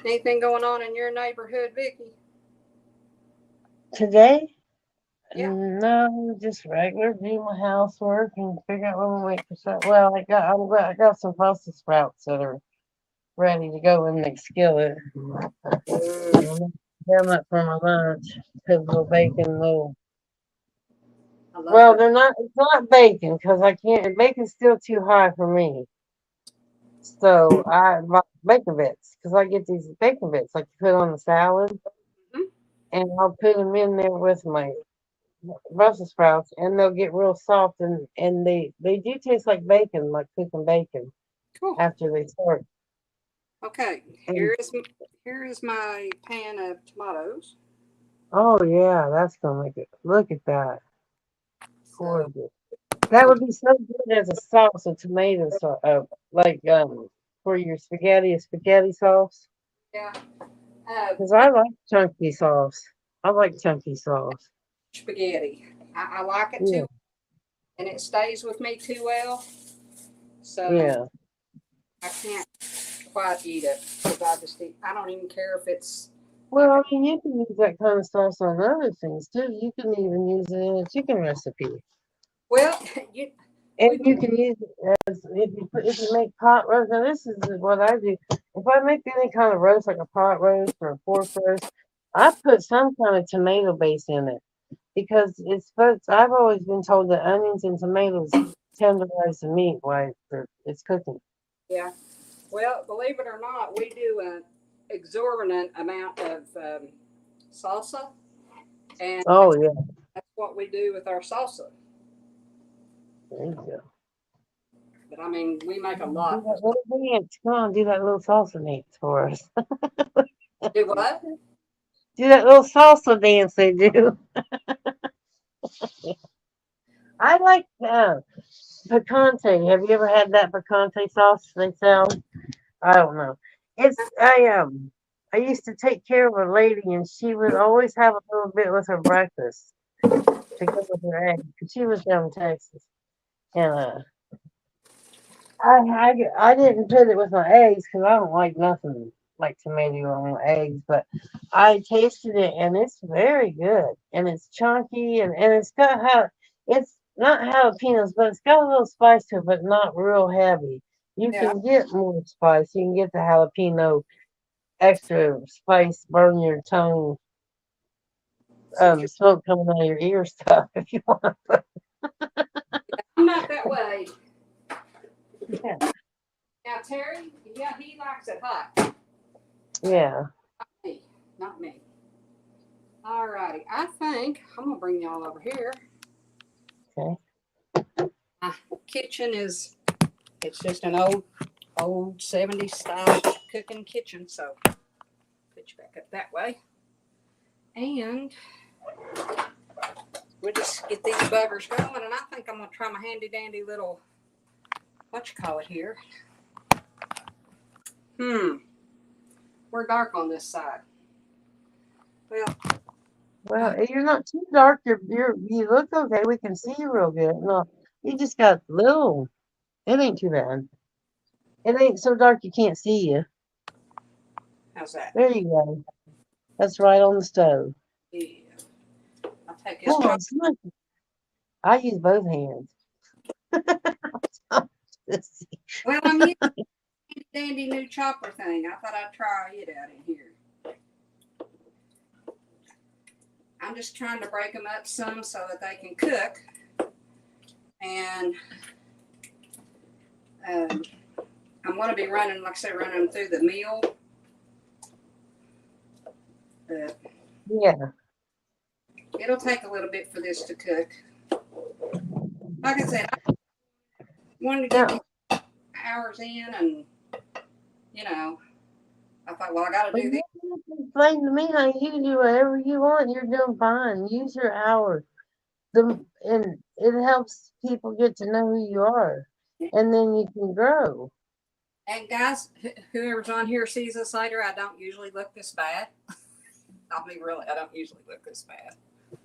[SPEAKER 1] Anything going on in your neighborhood, Vicky?
[SPEAKER 3] Today?
[SPEAKER 1] Yeah.
[SPEAKER 3] No, just regular. Do my housework and figure out when we wait for some. Well, I got some Brussels sprouts that are ready to go in the skillet. Them up for my lunch. Put a little bacon, little.
[SPEAKER 1] I love
[SPEAKER 3] Well,
[SPEAKER 1] that.
[SPEAKER 3] they're not. It's not bacon because I can't. Bacon's still too high for me. So I buy bacon bits because I get these bacon bits like you put on the salad,
[SPEAKER 1] Mhm.
[SPEAKER 3] and I'll put them in there with my Brussels sprouts, and they'll get real soft, and they do taste like bacon, like cooking bacon
[SPEAKER 1] Cool.
[SPEAKER 3] after they start.
[SPEAKER 1] Okay,
[SPEAKER 3] And
[SPEAKER 1] here is my pan of tomatoes.
[SPEAKER 3] oh yeah, that's gonna make it. Look at that,
[SPEAKER 1] So,
[SPEAKER 3] gorgeous. That would be so good as a sauce, a tomato sauce, like for your spaghetti sauce.
[SPEAKER 1] yeah,
[SPEAKER 3] Because I like chunky sauce. I like chunky sauce.
[SPEAKER 1] spaghetti. I like it
[SPEAKER 3] Yeah,
[SPEAKER 1] too, and it stays with me too well. So
[SPEAKER 3] yeah.
[SPEAKER 1] I can't quite eat it because I don't even care if it's
[SPEAKER 3] Well, I mean, you can use that kind of sauce on other things too. You can even use it in a chicken recipe.
[SPEAKER 1] well,
[SPEAKER 3] And you can use it as if you make pot roast. Now this is what I do. If I make any kind of roast, like a pot roast or a pork roast, I put some kind of tomato base in it because it's supposed. I've always been told that onions and tomatoes tenderize the meat while it's cooking.
[SPEAKER 1] yeah. Well, believe it or not, we do an exorbitant amount of salsa, and
[SPEAKER 3] Oh yeah,
[SPEAKER 1] that's what we do with our salsa.
[SPEAKER 3] there you go.
[SPEAKER 1] But I mean, we make a
[SPEAKER 3] Do
[SPEAKER 1] lot.
[SPEAKER 3] that little dance. Come on, do that little salsa dance for us.
[SPEAKER 1] Do what?
[SPEAKER 3] Do that little salsa dance they do. I like picante. Have you ever had that picante sauce they sell? I don't know. I used to take care of a lady and she would always have a little bit with her breakfast to go with her eggs. She was down in Texas. And I didn't put it with my eggs because I don't like nothing like tomato on my eggs, but I tasted it and it's very good. And it's chunky and it's got it's not jalapenos, but it's got a little spice to it, but not real heavy. You
[SPEAKER 1] Yeah.
[SPEAKER 3] can get more spice. You can get the jalapeno extra spice, burn your tongue, smoke coming out of your ear stuff if you want.
[SPEAKER 1] I'm not that way.
[SPEAKER 3] Yeah.
[SPEAKER 1] Now, Terry, yeah, he likes it hot.
[SPEAKER 3] Yeah.
[SPEAKER 1] Not me. All righty. I think I'm going to bring y'all over here.
[SPEAKER 3] Okay.
[SPEAKER 1] My kitchen it's just an old 70s style cooking kitchen. So, put you back up that way. And we'll just get these buggers going. And I think I'm going to try my handy dandy little, here. We're dark on this side.
[SPEAKER 3] Well, you're not too dark. You look okay. We can see you real good. No, you just got little. It ain't too bad. It ain't so dark you can't see you.
[SPEAKER 1] How's that?
[SPEAKER 3] There you go. That's right on the stove.
[SPEAKER 1] Yeah. I'll take this.
[SPEAKER 3] Oh, it's not. I use both hands.
[SPEAKER 1] Well, I'm using a dandy new chopper thing. I thought I'd try it out in here. I'm just trying to break them up some so that they can cook. And I'm going to be running, like I said, running them through the mill.
[SPEAKER 3] Yeah.
[SPEAKER 1] it'll take a little bit for this to cook. Like I said, I wanted to get these hours in, and you know, I thought, well, I got to
[SPEAKER 3] But
[SPEAKER 1] do
[SPEAKER 3] you
[SPEAKER 1] this.
[SPEAKER 3] don't have to explain to me how you can do whatever you want. You're doing fine. Use your hours. And it helps people get to know who you are. And then you can grow.
[SPEAKER 1] And guys, whoever's on here sees us later. I don't usually look this bad. I mean, really, I don't usually look this bad.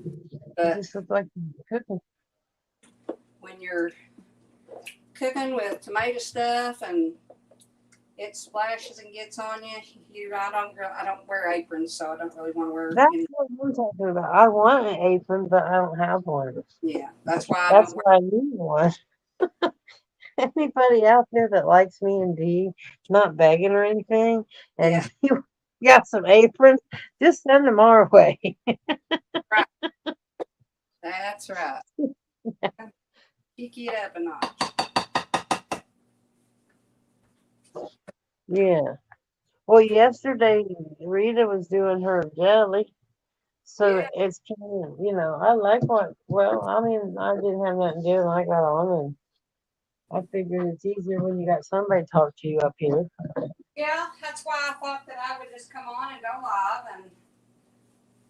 [SPEAKER 3] You
[SPEAKER 1] But
[SPEAKER 3] just look like you're cooking.
[SPEAKER 1] when you're cooking with tomato stuff and it splashes and gets on you, I don't wear aprons, so I don't really want to wear
[SPEAKER 3] That's
[SPEAKER 1] any.
[SPEAKER 3] what I'm talking about. I want an apron, but I don't have one.
[SPEAKER 1] Yeah, that's why I
[SPEAKER 3] That's
[SPEAKER 1] don't wear.
[SPEAKER 3] why I need one. Anybody out there that likes me and Dee, not begging or anything, and
[SPEAKER 1] Yeah,
[SPEAKER 3] you got some aprons, just send them our way.
[SPEAKER 1] that's right. Kick it up a notch.
[SPEAKER 3] Yeah. Well, yesterday Rita was doing her jelly, so
[SPEAKER 1] Yeah.
[SPEAKER 3] it's kind of, I like well, I mean, I didn't have nothing to do and I got on, and I figured it's easier when you got somebody to talk to you up here.
[SPEAKER 1] Yeah, that's why I thought that I would just come on and go live, and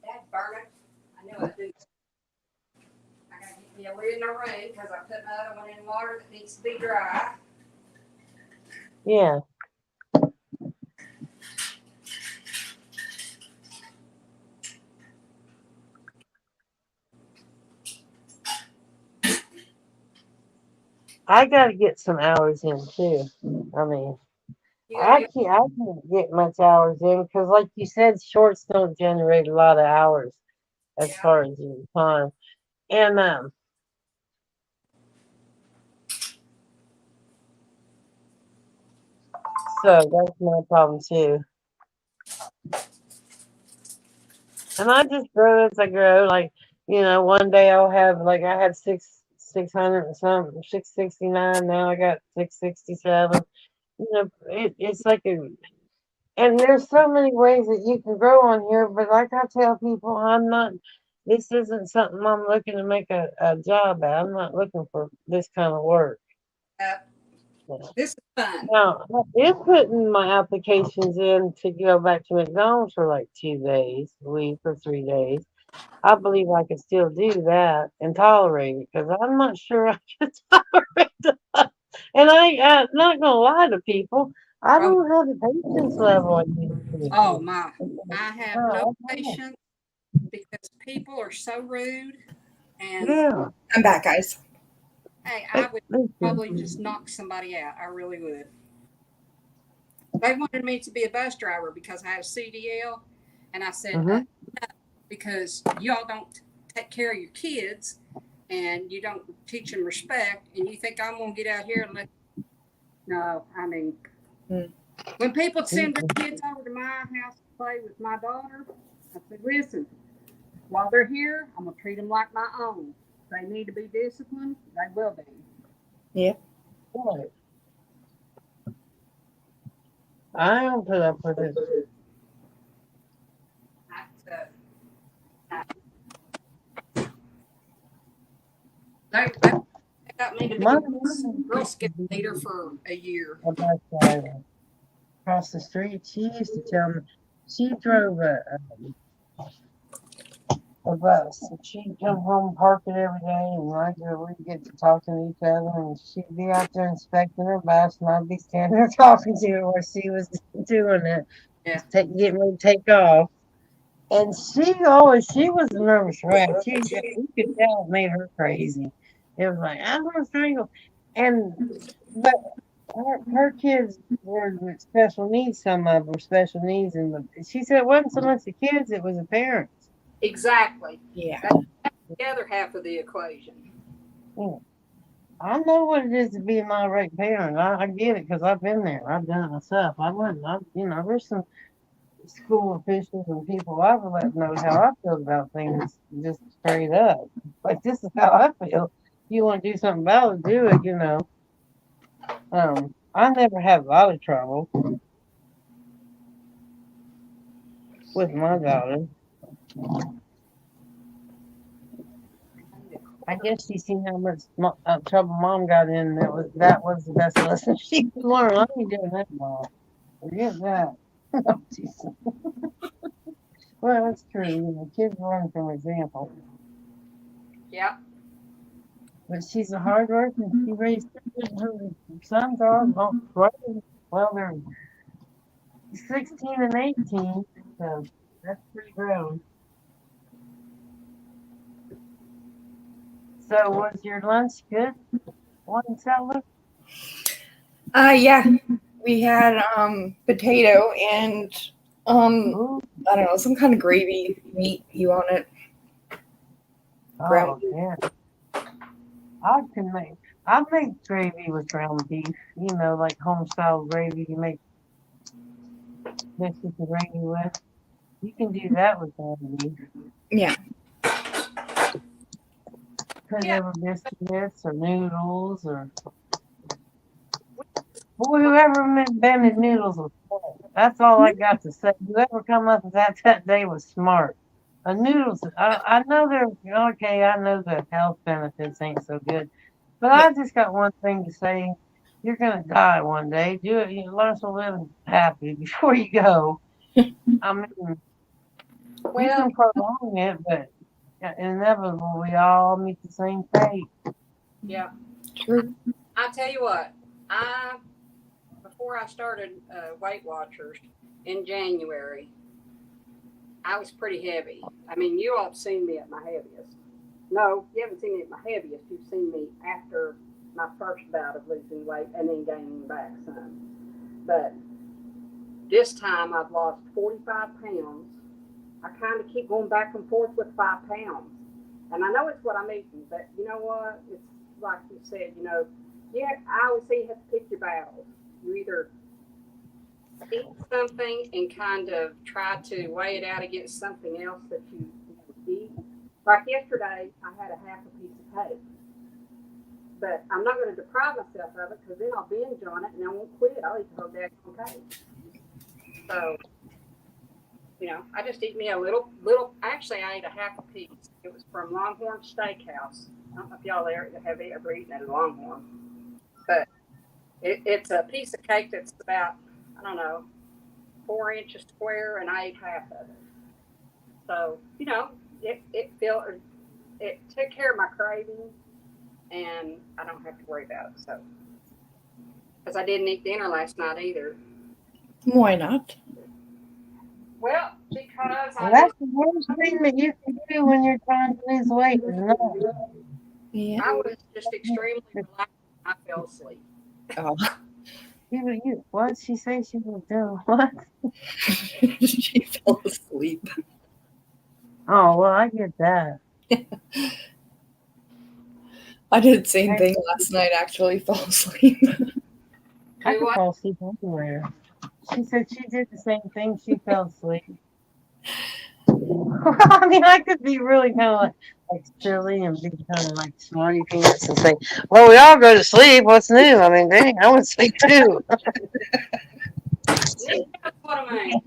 [SPEAKER 1] that burn it. I knew I'd do. I gotta get me a lid in the rain because I put my other one in water that needs to be dry.
[SPEAKER 3] Yeah. I got to get some hours in too. I mean,
[SPEAKER 1] You
[SPEAKER 3] I
[SPEAKER 1] gotta
[SPEAKER 3] can't get much hours in because, like you said, shorts don't generate a lot of hours as
[SPEAKER 1] yeah.
[SPEAKER 3] far as your time. And so that's my problem too. And I just grow as I grow. Like, one day I'll have, like, I had 600 and something, 669. Now I got 667. It's like and there's so many ways that you can grow on here. But like I tell people, this isn't something I'm looking to make a job at. I'm not looking for this kind of work.
[SPEAKER 1] This is fun.
[SPEAKER 3] Now, I've been putting my applications in to go back to McDonald's for like 2 days, a week or 3 days. I believe I could still do that and tolerate it because I'm not sure I can tolerate it. And I'm not going to lie to people. I don't have the patience level I used to.
[SPEAKER 1] Oh my! I have no
[SPEAKER 3] I don't.
[SPEAKER 1] patience because people are so rude, and
[SPEAKER 3] Yeah.
[SPEAKER 5] I'm back, guys.
[SPEAKER 1] hey, I would
[SPEAKER 3] Listen.
[SPEAKER 1] probably just knock somebody out. I really would. They wanted me to be a bus driver because I had a CDL, and I said,
[SPEAKER 3] Mhm.
[SPEAKER 1] no, because y'all don't take care of your kids, and you don't teach them respect, and you think I'm gonna get out here and let? No, I mean, when people send their kids over to my house to play with my daughter, I said, listen, while they're here, I'm gonna treat them like my own. If they need to be disciplined, they will be.
[SPEAKER 5] Yeah.
[SPEAKER 3] Right. I don't put up with it.
[SPEAKER 1] They got me to be
[SPEAKER 3] My
[SPEAKER 1] a Girl Scout leader for a year.
[SPEAKER 3] a bus driver across the street. She used to tell me she drove a bus. And she'd come home, park it every day, and we'd get to talking to each other. And she'd be out there inspecting her bus, and I'd be standing there talking to her while she was doing it,
[SPEAKER 1] Yeah.
[SPEAKER 3] getting ready to take off. And she was a nervous wreck. You could tell it made her crazy. It was like, I'm gonna strangle. But her kids were special needs. Some of them were special needs, and she said it wasn't so much the kids; it was the parents.
[SPEAKER 1] Exactly.
[SPEAKER 5] Yeah.
[SPEAKER 1] That's the other half of the equation.
[SPEAKER 3] Yeah. I know what it is to be an irate parent. I get it because I've been there. I've done it myself. There's some school officials and people I've let know how I feel about things just straight up. Like, this is how I feel. If you want to do something about it, do it. I never had a lot of trouble with my daughter. I guess she seen how much trouble mom got in. That was the best lesson she could learn. I ain't doing that, mom. Forget that. Oh, Jesus. Well, that's true. You know, kids learn from example.
[SPEAKER 1] Yeah.
[SPEAKER 3] But she's a hard worker. She raised her sons are well, they're 16 and 18, so that's pretty grown. So was your lunch good? One salad?
[SPEAKER 5] Yeah. We had potato and
[SPEAKER 3] Ooh,
[SPEAKER 5] I don't know, some kind of gravy meat you on it.
[SPEAKER 3] oh, yeah. I make gravy with ground beef. You know, like home style gravy. You make this with the gravy with. You can do that with ground beef.
[SPEAKER 5] Yeah.
[SPEAKER 3] Put
[SPEAKER 1] Yeah.
[SPEAKER 3] over biscuits or noodles or. Boy, whoever invented noodles was smart. That's all I got to say. Whoever come up with that day was smart. Noodles, I know they're okay. I know the health benefits ain't so good, but I just got one thing to say. You're gonna die one day. Do it. You learn to live happy before you go. I mean, you
[SPEAKER 1] Well,
[SPEAKER 3] can prolong it, but inevitably we all meet the same fate.
[SPEAKER 1] yeah.
[SPEAKER 5] True.
[SPEAKER 1] I tell you what, before I started Weight Watchers in January, I was pretty heavy. I mean, you all have seen me at my heaviest. No, you haven't seen me at my heaviest. You've seen me after my first bout of losing weight and then gaining back some. But this time I've lost 45 pounds. I kind of keep going back and forth with 5 pounds. And I know it's what I'm eating, but you know what? It's like you said, I always say you have to pick your battles. You either eat something and kind of try to weigh it out against something else that you eat. Like yesterday, I had a half a piece of cake. But I'm not going to deprive myself of it because then I'll binge on it and I won't quit. I'll eat the whole daggone cake. So, I just eat me a little, actually I ate a half a piece. It was from Longhorn Steakhouse. I don't know if y'all have ever eaten at a Longhorn. But it's a piece of cake that's about, 4 inches square, and I ate half of it. So, it took care of my craving, and I don't have to worry about it. So, because I didn't eat dinner last night either.
[SPEAKER 5] Why not?
[SPEAKER 1] Well, because
[SPEAKER 3] That's the worst thing that you can do when you're trying to lose weight.
[SPEAKER 5] Yeah.
[SPEAKER 1] I was just extremely relaxed. I fell asleep.
[SPEAKER 5] Oh.
[SPEAKER 3] What did she say she was doing? What?
[SPEAKER 5] She fell asleep.
[SPEAKER 3] Oh, well, I get that.
[SPEAKER 5] I did the same thing last night, actually fell asleep.
[SPEAKER 3] I could fall asleep anywhere. She said she did the same thing. She fell asleep. I mean, I could be really kind of like silly and be kind of like smarty pants and say, well, we all go to sleep. What's new? I mean, dang, I would sleep too.
[SPEAKER 1] That's what I mean.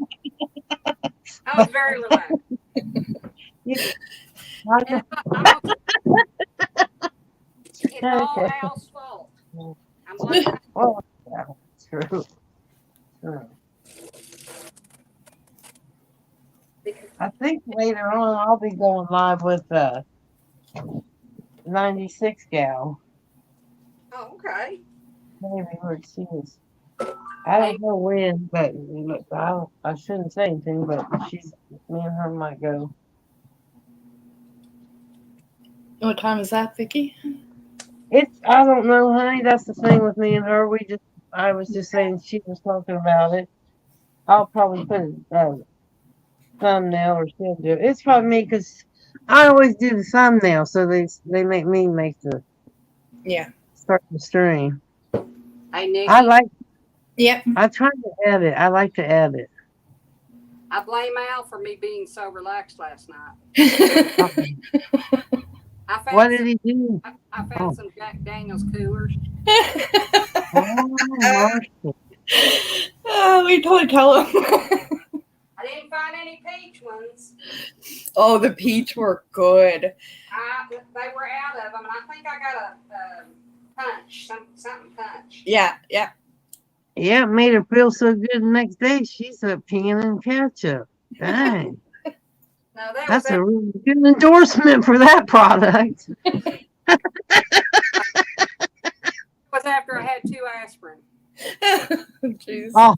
[SPEAKER 1] I was very relaxed.
[SPEAKER 3] Yeah.
[SPEAKER 1] It's all Al's fault. I'm blaming Al.
[SPEAKER 3] Oh, yeah, true. I think later on I'll be going live with 96 gal.
[SPEAKER 1] Oh, okay.
[SPEAKER 3] Maybe where she is. I don't know when, but I shouldn't say anything. But me and her might go.
[SPEAKER 5] What time is that, Vicky?
[SPEAKER 3] I don't know, honey. That's the thing with me and her. I was just saying she was talking about it. I'll probably put a thumbnail or she'll do it. It's probably me because I always do the thumbnail, so they make me make start the stream.
[SPEAKER 1] Hey, Nikki,
[SPEAKER 5] Yep.
[SPEAKER 3] I try to edit. I like to edit.
[SPEAKER 1] I blame Al for me being so relaxed last night.
[SPEAKER 3] What did he do?
[SPEAKER 1] I found some Jack Daniels coolers.
[SPEAKER 3] Oh,
[SPEAKER 5] Oh, we totally tell him.
[SPEAKER 1] I didn't find find any peach ones.
[SPEAKER 5] Oh, the peach were good.
[SPEAKER 1] They were out of them, and I think I got a punch, something punch.
[SPEAKER 5] Yeah.
[SPEAKER 3] Yeah, it made her feel so good the next day. She's up peeing in ketchup. Dang.
[SPEAKER 1] No, that
[SPEAKER 3] That's
[SPEAKER 1] was
[SPEAKER 3] a really good endorsement for that product.
[SPEAKER 1] after I had 2 aspirin.
[SPEAKER 5] Jeez.
[SPEAKER 3] Oh,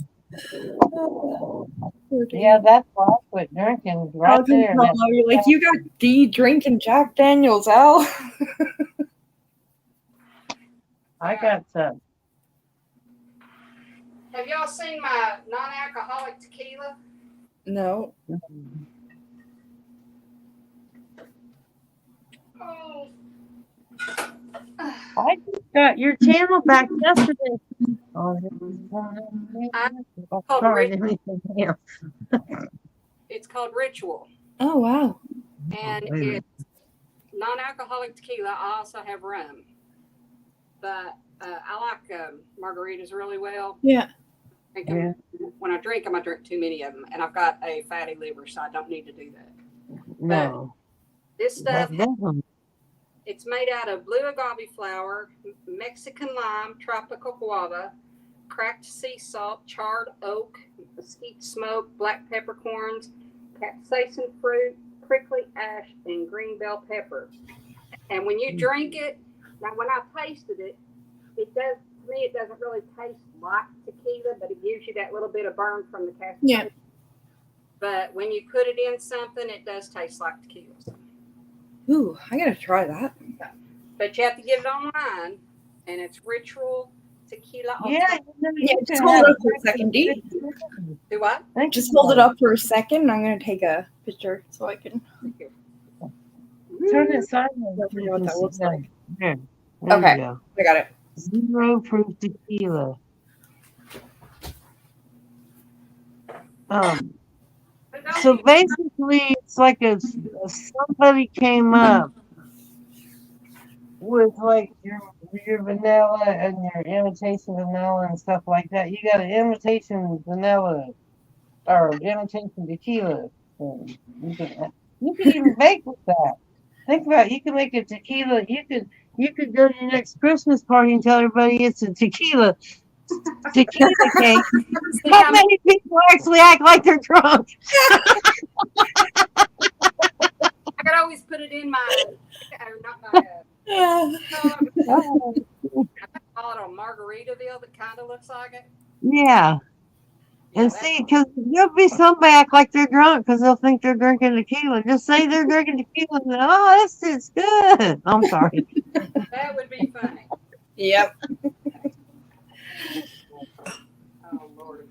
[SPEAKER 5] Poor
[SPEAKER 3] yeah,
[SPEAKER 5] thing.
[SPEAKER 3] that's why I quit drinking right
[SPEAKER 5] How can
[SPEAKER 3] there.
[SPEAKER 5] you tell? You're like, you got D drinking Jack Daniels, Al.
[SPEAKER 3] I got some.
[SPEAKER 1] Have y'all seen my non-alcoholic tequila?
[SPEAKER 5] No.
[SPEAKER 1] Oh.
[SPEAKER 3] I just got your channel back yesterday. Oh, sorry, anything else.
[SPEAKER 1] It's called Ritual,
[SPEAKER 5] Oh, wow.
[SPEAKER 1] and
[SPEAKER 3] Wait a minute.
[SPEAKER 1] it's non-alcoholic tequila. I also have rum, but I like margaritas really well.
[SPEAKER 5] Yeah.
[SPEAKER 3] Yeah.
[SPEAKER 1] When I drink them, I drink too many of them, and I've got a fatty liver, so I don't need to do that.
[SPEAKER 3] No.
[SPEAKER 1] This stuff,
[SPEAKER 3] That doesn't.
[SPEAKER 1] it's made out of blue agave flour, Mexican lime, tropical guava, cracked sea salt, charred oak, mesquite smoke, black peppercorns, capsaicin fruit, prickly ash, and green bell pepper. And when you drink it, now when I tasted it, it does, to me, it doesn't really taste like tequila, but it gives you that little bit of burn from the caffeine.
[SPEAKER 5] Yeah.
[SPEAKER 1] But when you put it in something, it does taste like tequila.
[SPEAKER 5] Ooh, I gotta try that.
[SPEAKER 1] But you have to get it online, and it's Ritual Tequila.
[SPEAKER 3] Yeah,
[SPEAKER 5] Yeah, just hold it up for a second, D.
[SPEAKER 1] Do what?
[SPEAKER 5] Just hold it up for a second. I'm gonna take a picture so I can.
[SPEAKER 3] Turn it sideways.
[SPEAKER 5] I forget what that looks like.
[SPEAKER 3] There. There
[SPEAKER 5] Okay.
[SPEAKER 3] you go.
[SPEAKER 5] I got it.
[SPEAKER 3] 0 proof tequila. So basically, it's like somebody came up with like your vanilla and your imitation vanilla and stuff like that. You got an imitation vanilla or imitation tequila. thing. You can even bake with that. Think about it. You can make a tequila. You could go to your next Christmas party and tell everybody it's a tequila cake. How many people actually act like they're drunk?
[SPEAKER 1] I could always put it in my, not my,
[SPEAKER 5] Yeah.
[SPEAKER 1] I call it a Margaritaville that kind of looks like it.
[SPEAKER 3] Yeah.
[SPEAKER 1] Yeah,
[SPEAKER 3] And
[SPEAKER 1] that's-
[SPEAKER 3] see, because there'll be somebody act like they're drunk because they'll think they're drinking tequila. Just say they're drinking tequila and oh, it's good. I'm sorry.
[SPEAKER 1] that would be funny.
[SPEAKER 5] Yep.
[SPEAKER 1] Oh, Lord.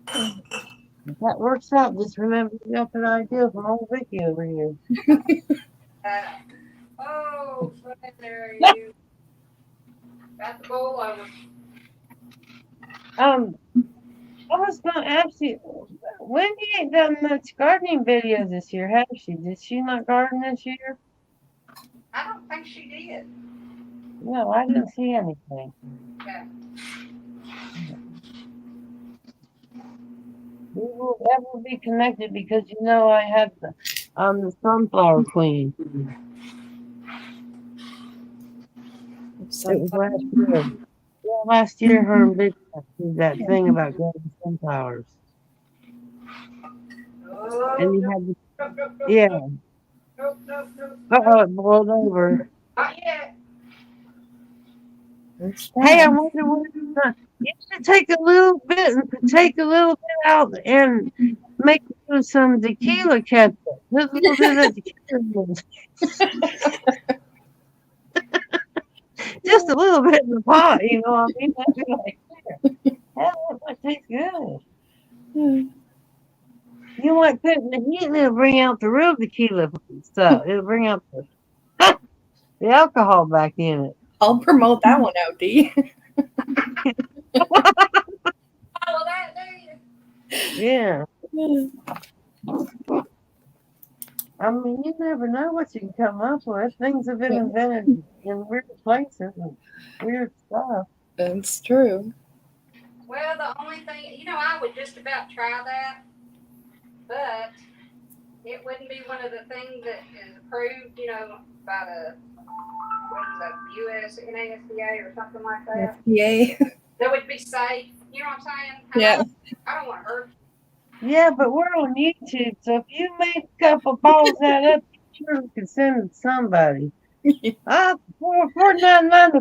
[SPEAKER 3] If that works out, just remember you got an idea from old Vicky over here.
[SPEAKER 1] Oh, there you got the bowl over.
[SPEAKER 3] I was gonna ask you, Wendy ain't done much gardening videos this year, has she? Did she not garden this year?
[SPEAKER 1] I don't think she did.
[SPEAKER 3] No, I didn't see anything.
[SPEAKER 1] Okay.
[SPEAKER 3] We will ever be connected because you know I had the sunflower queen. It was last year. Yeah, last year her and Big did that thing about growing sunflowers.
[SPEAKER 1] Oh,
[SPEAKER 3] And you
[SPEAKER 1] no,
[SPEAKER 3] had
[SPEAKER 1] no, no, no,
[SPEAKER 3] yeah.
[SPEAKER 1] no, no, no,
[SPEAKER 3] Uh-oh, it boiled over.
[SPEAKER 1] Not yet.
[SPEAKER 3] Hey, I wonder what it's done. You should take a little bit out and make some tequila ketchup. Just a little bit of that tequila. Just a little bit in the pot, you know what I mean? That'd be like, hell, that might taste good. You might put it in the heat and it'll bring out the real tequila stuff. It'll bring out the alcohol back in it.
[SPEAKER 5] I'll promote that one out, D.
[SPEAKER 1] Oh, well, that there you
[SPEAKER 3] Yeah. I mean, you never know what you can come up with. Things have been invented in weird places and weird stuff.
[SPEAKER 5] That's true.
[SPEAKER 1] Well, the only thing, I would just about try that, but it wouldn't be one of the things that is approved, by the, what is that, US NASDA or something like that.
[SPEAKER 5] Yeah.
[SPEAKER 1] That would be safe. You know what I'm saying?
[SPEAKER 5] Yeah.
[SPEAKER 1] I don't want to hurt.
[SPEAKER 3] Yeah, but we're on YouTube, so if you make a couple balls that up, you sure can send it to somebody. For $4.95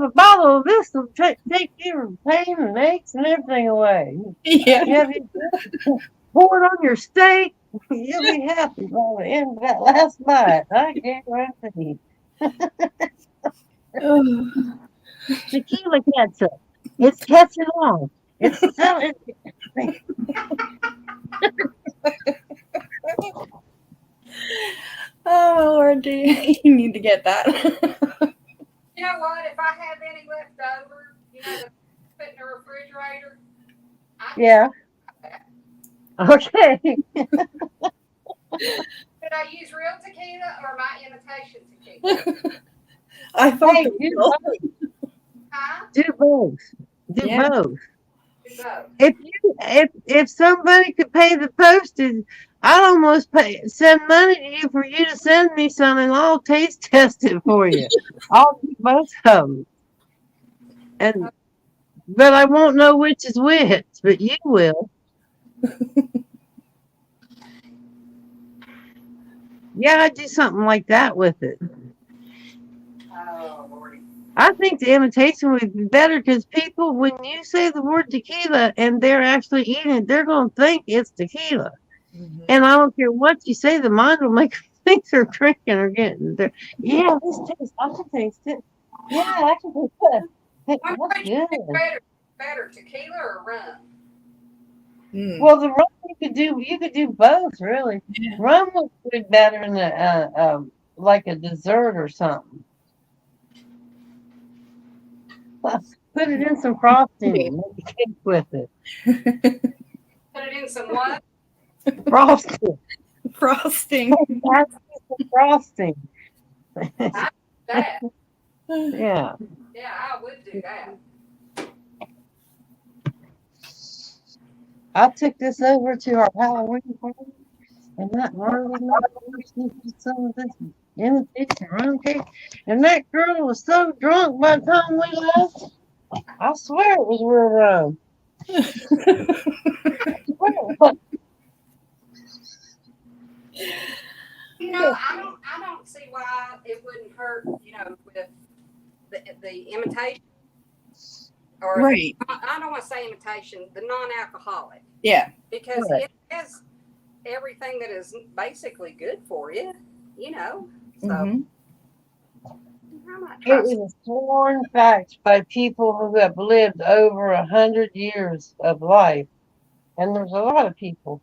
[SPEAKER 3] a bottle of this will take your pain and aches and everything away.
[SPEAKER 5] Yeah.
[SPEAKER 3] You have it pour it on your steak, you'll be happy by the end of that last bite. I guarantee.
[SPEAKER 5] Oh.
[SPEAKER 3] Tequila ketchup. It's catching on. It's selling.
[SPEAKER 5] Oh, Lord, do you need to get that?
[SPEAKER 1] You know what? If I have any left over, to put in the refrigerator,
[SPEAKER 3] Yeah. Okay.
[SPEAKER 1] Should I use real tequila or my imitation tequila?
[SPEAKER 5] I thought
[SPEAKER 3] Hey,
[SPEAKER 5] they
[SPEAKER 3] do
[SPEAKER 5] will.
[SPEAKER 3] both.
[SPEAKER 1] Huh?
[SPEAKER 3] Do both. Do
[SPEAKER 5] Yeah.
[SPEAKER 3] both.
[SPEAKER 1] Do both.
[SPEAKER 3] If somebody could pay the postage, I'd almost send money to you for you to send me some, and I'll taste test it for you. I'll do both of them, but I won't know which is which. But you will. Yeah, I'd do something like that with it.
[SPEAKER 1] Oh, Lordy.
[SPEAKER 3] I think the imitation would be better because people, when you say the word tequila and they're actually eating it, they're going to think it's tequila. And I don't care what you say, the mind will make them think they're drinking or getting there. Yeah, this tastes, I can taste it. Yeah, I can taste it. Hey,
[SPEAKER 1] Which
[SPEAKER 3] that's
[SPEAKER 1] do you think
[SPEAKER 3] good.
[SPEAKER 1] better, tequila or rum?
[SPEAKER 5] Mm.
[SPEAKER 3] Well, the rum you could do both, really.
[SPEAKER 5] Yeah.
[SPEAKER 3] Rum would be better in like a dessert or something. Put it in some frosting and make a cake with it.
[SPEAKER 1] Put it in some what?
[SPEAKER 3] Frosting.
[SPEAKER 5] Frosting.
[SPEAKER 3] That's some frosting.
[SPEAKER 1] That.
[SPEAKER 3] Yeah.
[SPEAKER 1] Yeah, I would do that.
[SPEAKER 3] I took this over to our Halloween party, and that girl was not some of this imitation rum cake, and that girl was so drunk by the time we left. I swear it was real rum.
[SPEAKER 1] I don't see why it wouldn't hurt, with the imitation. Or
[SPEAKER 5] Right.
[SPEAKER 1] I don't want to say imitation, the non-alcoholic.
[SPEAKER 5] Yeah.
[SPEAKER 1] Because
[SPEAKER 3] Right.
[SPEAKER 1] it has everything that is basically good for you, So
[SPEAKER 5] Mhm.
[SPEAKER 1] I might
[SPEAKER 3] It
[SPEAKER 1] try
[SPEAKER 3] is a sworn fact by people who have lived over 100 years of life, and there's a lot of people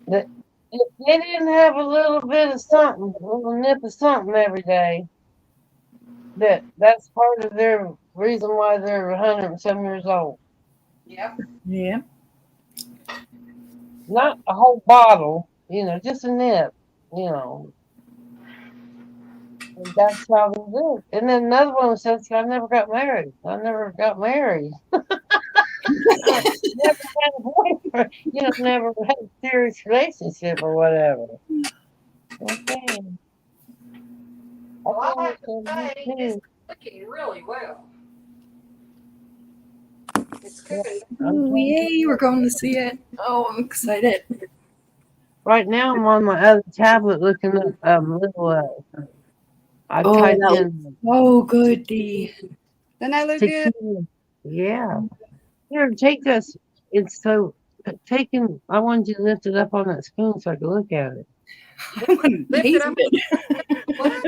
[SPEAKER 3] that if they didn't have a little bit of something, a little nip of something every day, that's part of their reason why they're 100 and some years old.
[SPEAKER 1] Yep.
[SPEAKER 5] Yeah.
[SPEAKER 3] Not a whole bottle, just a nip, And that's how they do it. And then another one says, I never got married. I never got married. I never had a boyfriend. Never had a serious relationship or whatever. Okay.
[SPEAKER 1] Well, I have to
[SPEAKER 3] Oh,
[SPEAKER 1] say,
[SPEAKER 3] me
[SPEAKER 1] it's
[SPEAKER 3] too.
[SPEAKER 1] cooking really well. It's cooking.
[SPEAKER 5] Oh, yay, we're going to see it. Oh, I'm excited.
[SPEAKER 3] Right now, I'm on my other tablet looking up little. I
[SPEAKER 5] Oh,
[SPEAKER 3] typed
[SPEAKER 5] that
[SPEAKER 3] in
[SPEAKER 5] Oh, good, Dee.
[SPEAKER 1] Doesn't that look good?
[SPEAKER 3] tequila. Yeah. Here, take this. It's so taken. I wanted you to lift it up on that spoon so I could look at it.
[SPEAKER 5] I want to
[SPEAKER 1] Lift it
[SPEAKER 5] taste
[SPEAKER 1] up.
[SPEAKER 5] it.
[SPEAKER 1] What?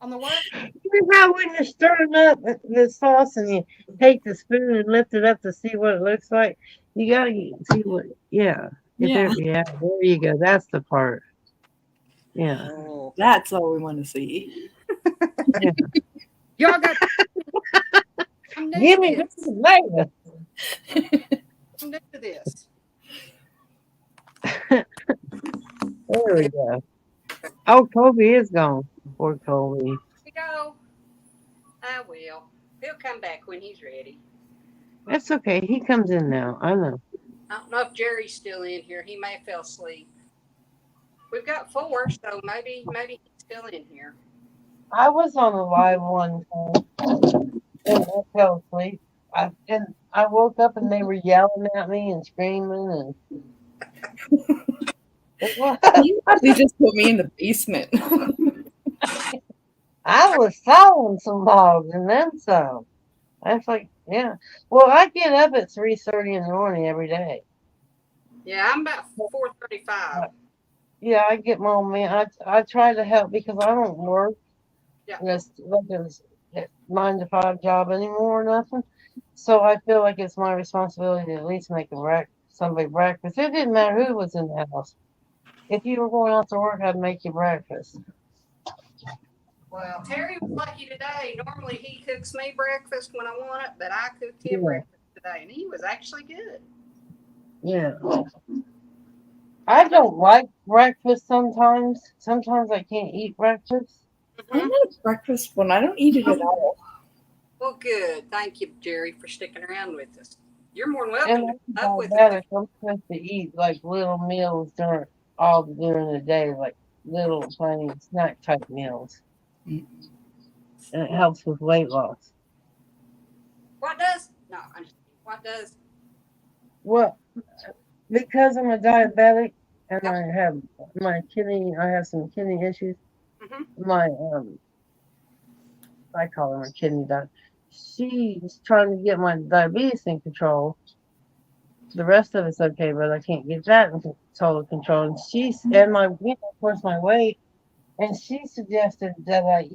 [SPEAKER 1] On the what?
[SPEAKER 3] You know how when you're stirring up the sauce and you take the spoon and lift it up to see what it looks like? You gotta see what. Yeah.
[SPEAKER 5] Yeah.
[SPEAKER 3] Yeah. There you go. That's the part. Yeah.
[SPEAKER 5] Oh, that's all we want to see.
[SPEAKER 1] Y'all got. I'm new
[SPEAKER 3] Give
[SPEAKER 1] to
[SPEAKER 3] me
[SPEAKER 1] this.
[SPEAKER 3] this later.
[SPEAKER 1] I'm new to this.
[SPEAKER 3] There we go. Oh, Kobe is gone. Poor Kobe.
[SPEAKER 1] Here we go. I will. He'll come back when he's ready.
[SPEAKER 3] That's okay. He comes in now. I know.
[SPEAKER 1] I don't know if Jerry's still in here. He may have fell asleep. We've got 4, so maybe he's still in here.
[SPEAKER 3] I was on a live one time and I fell asleep. I woke up and they were yelling at me and screaming and it was,
[SPEAKER 5] You probably just put me in the basement.
[SPEAKER 3] I was sawing some logs and then some. I was like, yeah. Well, I get up at 3:30 in the morning every day.
[SPEAKER 1] Yeah, I'm about 4:35.
[SPEAKER 3] Yeah, I get my own man. I try to help because I don't work.
[SPEAKER 1] Yeah.
[SPEAKER 3] Just like a 9 to 5 job anymore or nothing. So I feel like it's my responsibility to at least make somebody breakfast. It didn't matter who was in the house. If you were going out to work, I'd make you breakfast.
[SPEAKER 1] Well, Terry was lucky today. Normally he cooks me breakfast when I want it, but I cooked him
[SPEAKER 3] Yeah.
[SPEAKER 1] breakfast today, and he was actually good.
[SPEAKER 3] Yeah. I don't like breakfast sometimes. Sometimes I can't eat breakfast.
[SPEAKER 5] I like breakfast when I don't eat it at all.
[SPEAKER 1] Well, good. Thank you, Jerry, for sticking around with us. You're more than
[SPEAKER 3] And
[SPEAKER 1] welcome
[SPEAKER 3] I'm
[SPEAKER 1] to up with us.
[SPEAKER 3] diabetic. I'm supposed to eat like little meals during the day, like little tiny snack type meals. And it helps with weight loss.
[SPEAKER 1] What does? No, I'm just kidding. What does?
[SPEAKER 3] Well, because I'm a diabetic and I have I have some kidney issues.
[SPEAKER 1] Mhm.
[SPEAKER 3] My I call her a kidney doctor. She's trying to get my diabetes in control. The rest of it's okay, but I can't get that in total control. And of course, my weight. And she suggested that that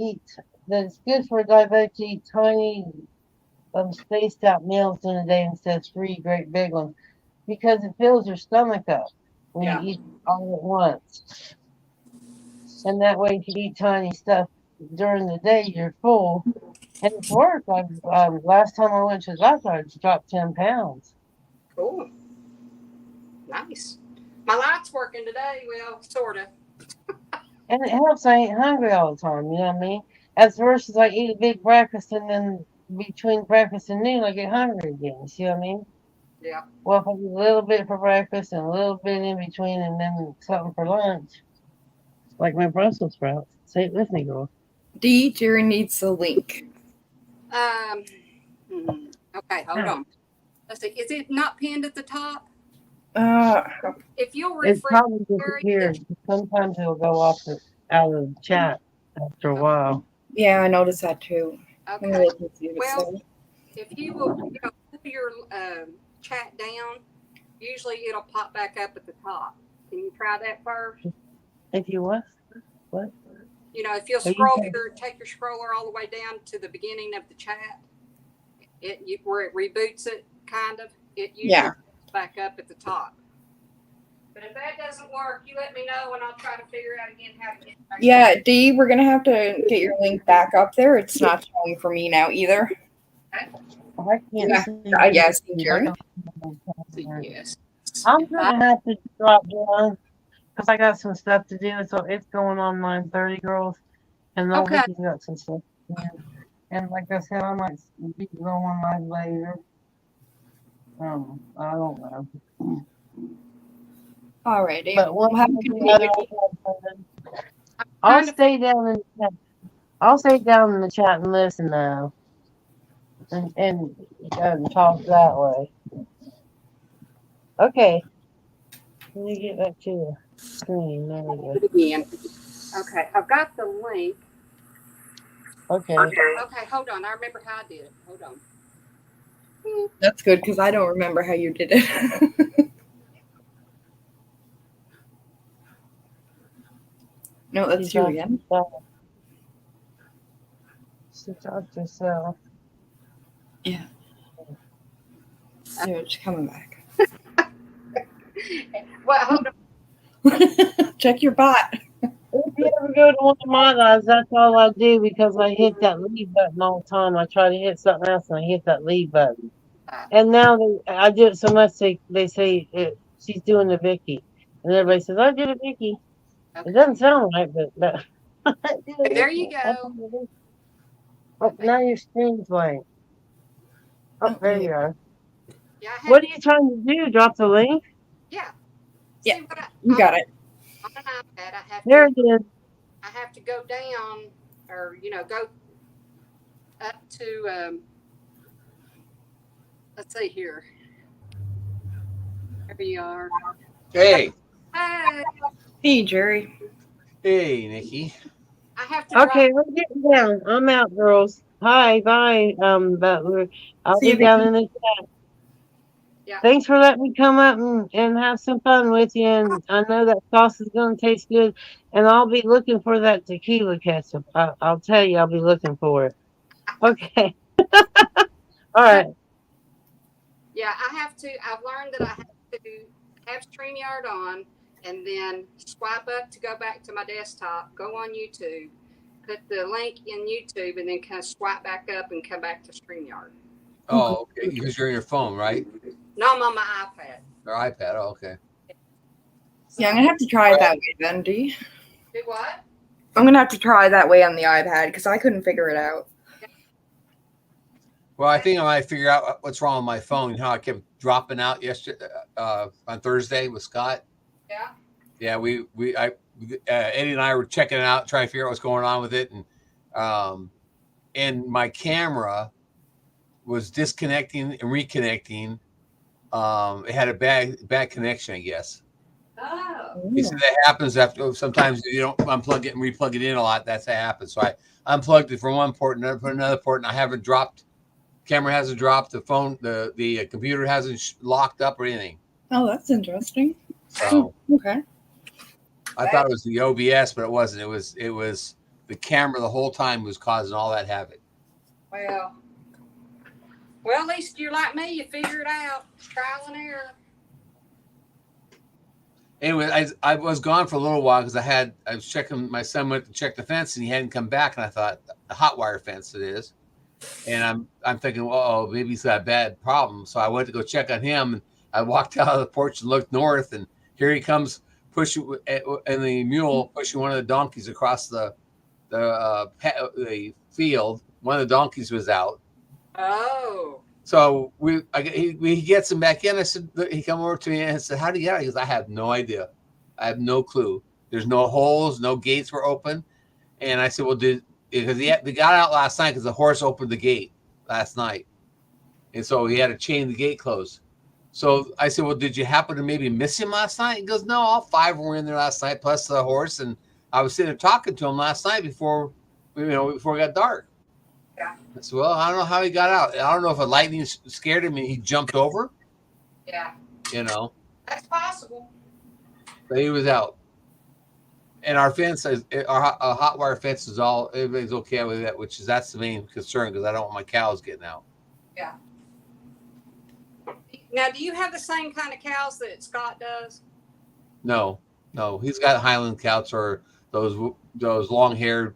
[SPEAKER 3] it's good for a diabetic to eat tiny, spaced out meals in a day instead of 3 great big ones, because it fills your stomach up when
[SPEAKER 1] Yeah.
[SPEAKER 3] you eat all at once. And that way, if you eat tiny stuff during the day, you're full. And it's worked. Last time I went to the doctor, I dropped 10 pounds.
[SPEAKER 1] Cool. Nice. My light's working today. Well, sort of.
[SPEAKER 3] And it helps I ain't hungry all the time, you know what I mean? As versus I eat a big breakfast and then between breakfast and noon I get hungry again. You see what I mean?
[SPEAKER 1] Yeah.
[SPEAKER 3] Well, if I eat a little bit for breakfast and a little bit in between and then something for lunch, like my Brussels sprouts. Say it with me, girl.
[SPEAKER 5] D, Jerry needs the link.
[SPEAKER 1] Okay, hold on. Let's see. Is it not pinned at the top? If you'll
[SPEAKER 3] It's
[SPEAKER 1] refresh,
[SPEAKER 3] probably disappeared. Sometimes it'll go out of the chat after a while.
[SPEAKER 5] Yeah, I noticed that too. Let me
[SPEAKER 1] okay.
[SPEAKER 5] look and see what it
[SPEAKER 1] Well,
[SPEAKER 5] says.
[SPEAKER 1] If you will, pull your chat down, usually it'll pop back up at the top. Can you try that first?
[SPEAKER 3] If you what? What?
[SPEAKER 1] You know, if you'll
[SPEAKER 3] Are you
[SPEAKER 1] scroll
[SPEAKER 3] saying-
[SPEAKER 1] take your scroller all the way down to the beginning of the chat, where it reboots it, kind of, it usually pops back up at the top. But if that doesn't work, you let me know and I'll try to figure out again how to get it back.
[SPEAKER 5] Yeah, D, we're gonna have to get your link back up there. It's not showing for me now either.
[SPEAKER 3] I can't
[SPEAKER 5] Yeah,
[SPEAKER 3] see.
[SPEAKER 5] yes, Jerry.
[SPEAKER 1] Yes.
[SPEAKER 3] I'm gonna have to drop down because I got some stuff to do. So it's going on 9:30, girls, and then
[SPEAKER 1] Okay.
[SPEAKER 3] Vicky's got some stuff to do. And like I said, I might be going live later. I don't know.
[SPEAKER 5] Alrighty.
[SPEAKER 3] But we'll
[SPEAKER 5] have
[SPEAKER 3] have
[SPEAKER 5] a good
[SPEAKER 3] the
[SPEAKER 5] day,
[SPEAKER 3] other
[SPEAKER 5] Vicky.
[SPEAKER 3] one. I'll stay down in the chat. I'll stay down in the chat and listen now, and talk that way. Okay. Let me get back to the screen. There we go.
[SPEAKER 1] Again. Okay, I've got the link.
[SPEAKER 3] Okay.
[SPEAKER 1] Okay, hold on. I remember how I did it. Hold on.
[SPEAKER 5] That's good because I don't remember how you did it. No, that's you again.
[SPEAKER 3] Sit out yourself.
[SPEAKER 5] Yeah. So it's coming back.
[SPEAKER 1] Well, hold on.
[SPEAKER 5] Check your bot.
[SPEAKER 3] If you ever go to one of my lives, that's all I do because I hit that leave button all the time. I try to hit something else and I hit that leave button. And now I do it so much they say she's doing the Vicky. And everybody says, I did a Vicky.
[SPEAKER 1] Okay.
[SPEAKER 3] It doesn't sound right, but
[SPEAKER 1] There you go.
[SPEAKER 3] Oh, now your screen's blank. Oh, there you are.
[SPEAKER 1] Yeah,
[SPEAKER 3] What are you trying to do? Drop the link?
[SPEAKER 1] Yeah.
[SPEAKER 5] Yeah,
[SPEAKER 1] See what
[SPEAKER 5] You got it.
[SPEAKER 1] on an iPad.
[SPEAKER 3] There it is.
[SPEAKER 1] I have to go down, or go up to. Let's see here. There you are.
[SPEAKER 7] Hey.
[SPEAKER 1] Hey,
[SPEAKER 5] Hey, Jerry.
[SPEAKER 7] Hey, Nikki.
[SPEAKER 1] I have to.
[SPEAKER 3] Okay, we're getting down. I'm out, girls. Hi, bye. But I'll
[SPEAKER 5] See
[SPEAKER 3] be
[SPEAKER 5] you,
[SPEAKER 3] down
[SPEAKER 5] Vicky.
[SPEAKER 3] in the chat.
[SPEAKER 1] Yeah.
[SPEAKER 3] Thanks for letting me come up and have some fun with you. And I know that sauce is going to taste good. And I'll be looking for that tequila ketchup. I'll tell you, I'll be looking for it. Okay. All right.
[SPEAKER 1] Yeah, I have to. I've learned that I have to have StreamYard on and then swipe up to go back to my desktop, go on YouTube, put the link in YouTube, and then kind of swipe back up and come back to StreamYard.
[SPEAKER 7] Oh, okay. Because you're on your phone, right?
[SPEAKER 1] No, I'm on my iPad.
[SPEAKER 7] Or iPad. Oh, okay.
[SPEAKER 5] Yeah, I'm gonna have to try it that way then, do you?
[SPEAKER 1] Do what?
[SPEAKER 5] I'm gonna have to try that way on the iPad because I couldn't figure it out.
[SPEAKER 7] Well, I think I might figure out what's wrong with my phone. How I kept dropping out yesterday on Thursday with Scott.
[SPEAKER 1] Yeah.
[SPEAKER 7] Yeah, Eddie and I were checking it out, trying to figure out what's going on with it, and my camera was disconnecting and reconnecting. It had a bad connection, I guess.
[SPEAKER 1] Oh.
[SPEAKER 7] He said that happens after sometimes you don't unplug it and replug it in a lot. That's what happens. So I unplugged it from one port and put another port, and I haven't dropped. Camera hasn't dropped. The phone, the computer hasn't locked up or anything.
[SPEAKER 5] Oh, that's interesting.
[SPEAKER 7] So
[SPEAKER 5] Okay.
[SPEAKER 7] I thought it was the OBS, but it wasn't. It was the camera the whole time was causing all that havoc.
[SPEAKER 1] Well, at least you're like me. You figure it out. Trial and error.
[SPEAKER 7] Anyway, I was gone for a little while because I was checking. My son went to check the fence and he hadn't come back, and I thought the hot wire fence it is. And I'm thinking, well, maybe he's got a bad problem. So I went to go check on him, and I walked out of the porch and looked north, and here he comes pushing, and the mule pushing one of the donkeys across the field. One of the donkeys was out.
[SPEAKER 1] Oh.
[SPEAKER 7] So he gets him back in. I said, he come over to me and said, "How do you get out?" He goes, "I have no idea. I have no clue. There's no holes, no gates were open." And I said, "Well, because they got out last night because the horse opened the gate last night, and so he had to chain the gate closed." So I said, "Well, did you happen to maybe miss him last night?" He goes, "No, all 5 were in there last night, plus the horse, and I was sitting there talking to him last night before it got dark."
[SPEAKER 1] Yeah.
[SPEAKER 7] I said, "Well, I don't know how he got out. I don't know if a lightning scared him and he jumped over.
[SPEAKER 1] Yeah. That's possible.
[SPEAKER 7] But he was out." And our fence, our hot wire fence is everybody's okay with that, that's the main concern because I don't want my cows getting out.
[SPEAKER 1] Yeah. Now, do you have the same kind of cows that Scott does?
[SPEAKER 7] No, he's got Highland cows or those long-haired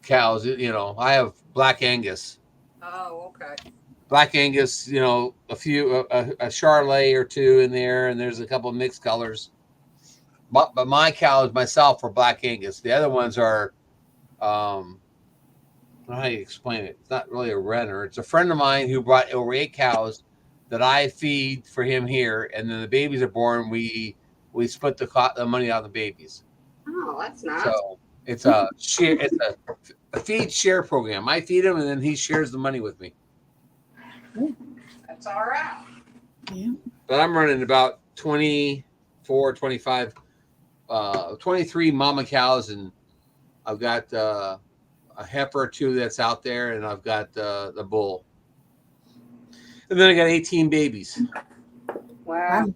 [SPEAKER 7] cows. I have Black Angus.
[SPEAKER 1] Oh, okay.
[SPEAKER 7] Black Angus, a few, a Charolais or two in there, and there's a couple of mixed colors. But my cows myself are Black Angus. The other ones are, I don't know how you explain it. It's not really a renter. It's a friend of mine who brought over 8 cows that I feed for him here, and then the babies are born. We split the money on the babies.
[SPEAKER 1] Oh, that's nice.
[SPEAKER 7] So it's a share. It's a feed share program. I feed him, and then he shares the money with me.
[SPEAKER 1] That's all right.
[SPEAKER 5] Yeah.
[SPEAKER 7] But I'm running about 24, 25, 23 mama cows, and I've got a heifer or 2 that's out there, and I've got the bull. And then I got 18 babies.
[SPEAKER 1] Wow.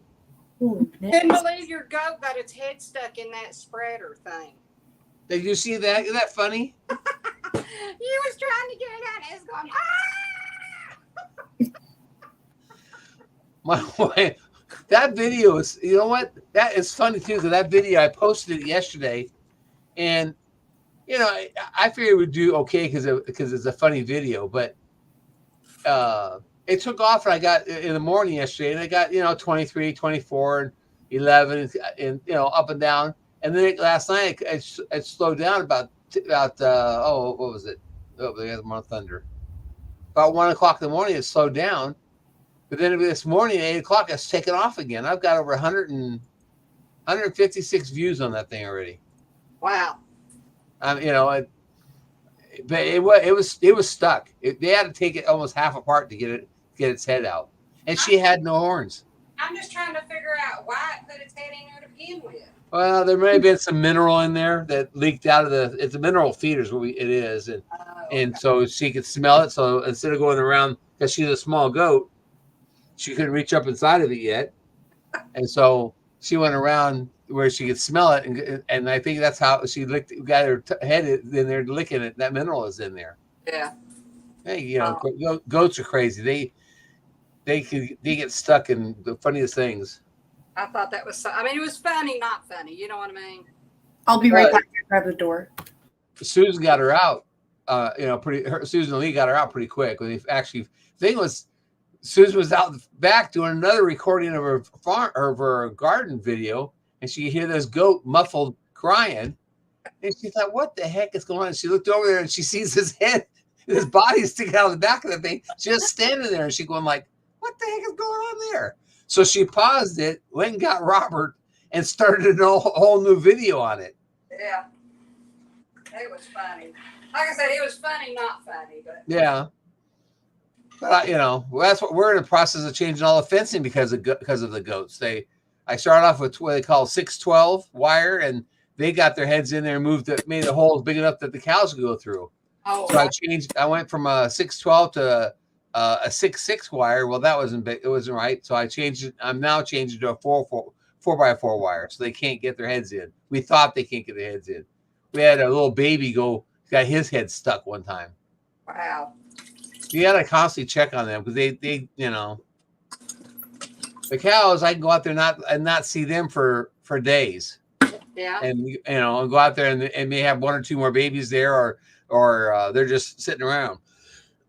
[SPEAKER 5] Ooh,
[SPEAKER 1] Couldn't believe your goat got its head stuck in that spreader thing.
[SPEAKER 7] Did you see that? Isn't that funny?
[SPEAKER 1] You was trying to get it out, and it's going,
[SPEAKER 7] That video is, you know what? That is funny too, because that video, I posted it yesterday, and I figured it would do okay because it's a funny video, but it took off, and I got in the morning yesterday, and I got 23, 24, and 11, and up and down, and then last night it slowed down about what was it? Oh, they had more thunder. About 1 o'clock in the morning, it slowed down. But then this morning at 8 o'clock, it's taken off again. I've got over 100 156 views on that thing already.
[SPEAKER 1] Wow.
[SPEAKER 7] You know, but it was stuck. They had to take it almost half apart to get its head out, and she had no horns.
[SPEAKER 1] I'm just trying to figure out why it put its head in there to begin with.
[SPEAKER 7] Well, there may have been some mineral in there that leaked out of the. It's a mineral feeder is what it is, and so she could smell it. So instead of going around, because she's a small goat, she couldn't reach up inside of it yet, and so she went around where she could smell it, and I think that's how she got her head in there licking it. That mineral is in there.
[SPEAKER 1] Yeah.
[SPEAKER 7] Hey, you know, goats are crazy. They get stuck in the funniest things.
[SPEAKER 1] I thought that was. I mean, it was funny, not funny. You know what I mean?
[SPEAKER 5] I'll be right back and grab the door.
[SPEAKER 7] Susan got her out. Susan Lee got her out pretty quick. When thing was, Susan was out back doing another recording of her garden video, and she could hear this goat muffled crying, and she thought, "What the heck is going on?" And she looked over there, and she sees his head, his body sticking out of the back of the thing, just standing there, and she going like, "What the heck is going on there?" So she paused it, went and got Robert, and started a whole new video on it.
[SPEAKER 1] Yeah. It was funny. Like I said, it was funny, not funny, but
[SPEAKER 7] yeah. But you know, that's what we're in the process of changing all the fencing because of the goats. I started off with what they call 612 wire, and they got their heads in there and made the holes big enough that the cows could go through.
[SPEAKER 1] Oh,
[SPEAKER 7] so I went from a 612 to a 6/6 wire. Well, that wasn't big. It wasn't right. So I changed it. I'm now changing to a 4x4 wire, so they can't get their heads in. We thought they can't get their heads in. We had a little baby got his head stuck one time.
[SPEAKER 1] wow.
[SPEAKER 7] You got to constantly check on them because they you know, the cows. I can go out there and not see them for days.
[SPEAKER 1] Yeah.
[SPEAKER 7] And you know, and go out there and may have one or two more babies there, or they're just sitting around.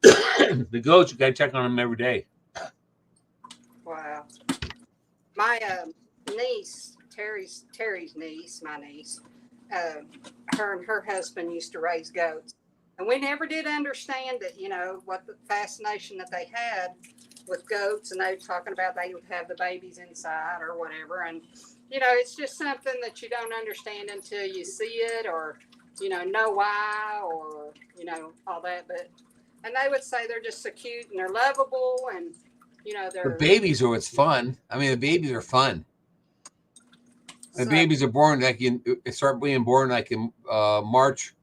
[SPEAKER 7] The goats, you got to check on them every day.
[SPEAKER 1] Wow. My niece, Terry's niece, my niece, her and her husband used to raise goats. And we never did understand it, you know, what the fascination that they had with goats. And they were talking about they would have the babies inside or whatever. And, you know, it's just something that you don't understand until you see it or, you know why or, you know, all that. And they would say they're just so cute and they're lovable and, you know,
[SPEAKER 7] The babies are what's fun. I mean, the babies are fun. The babies are born start being born like in March,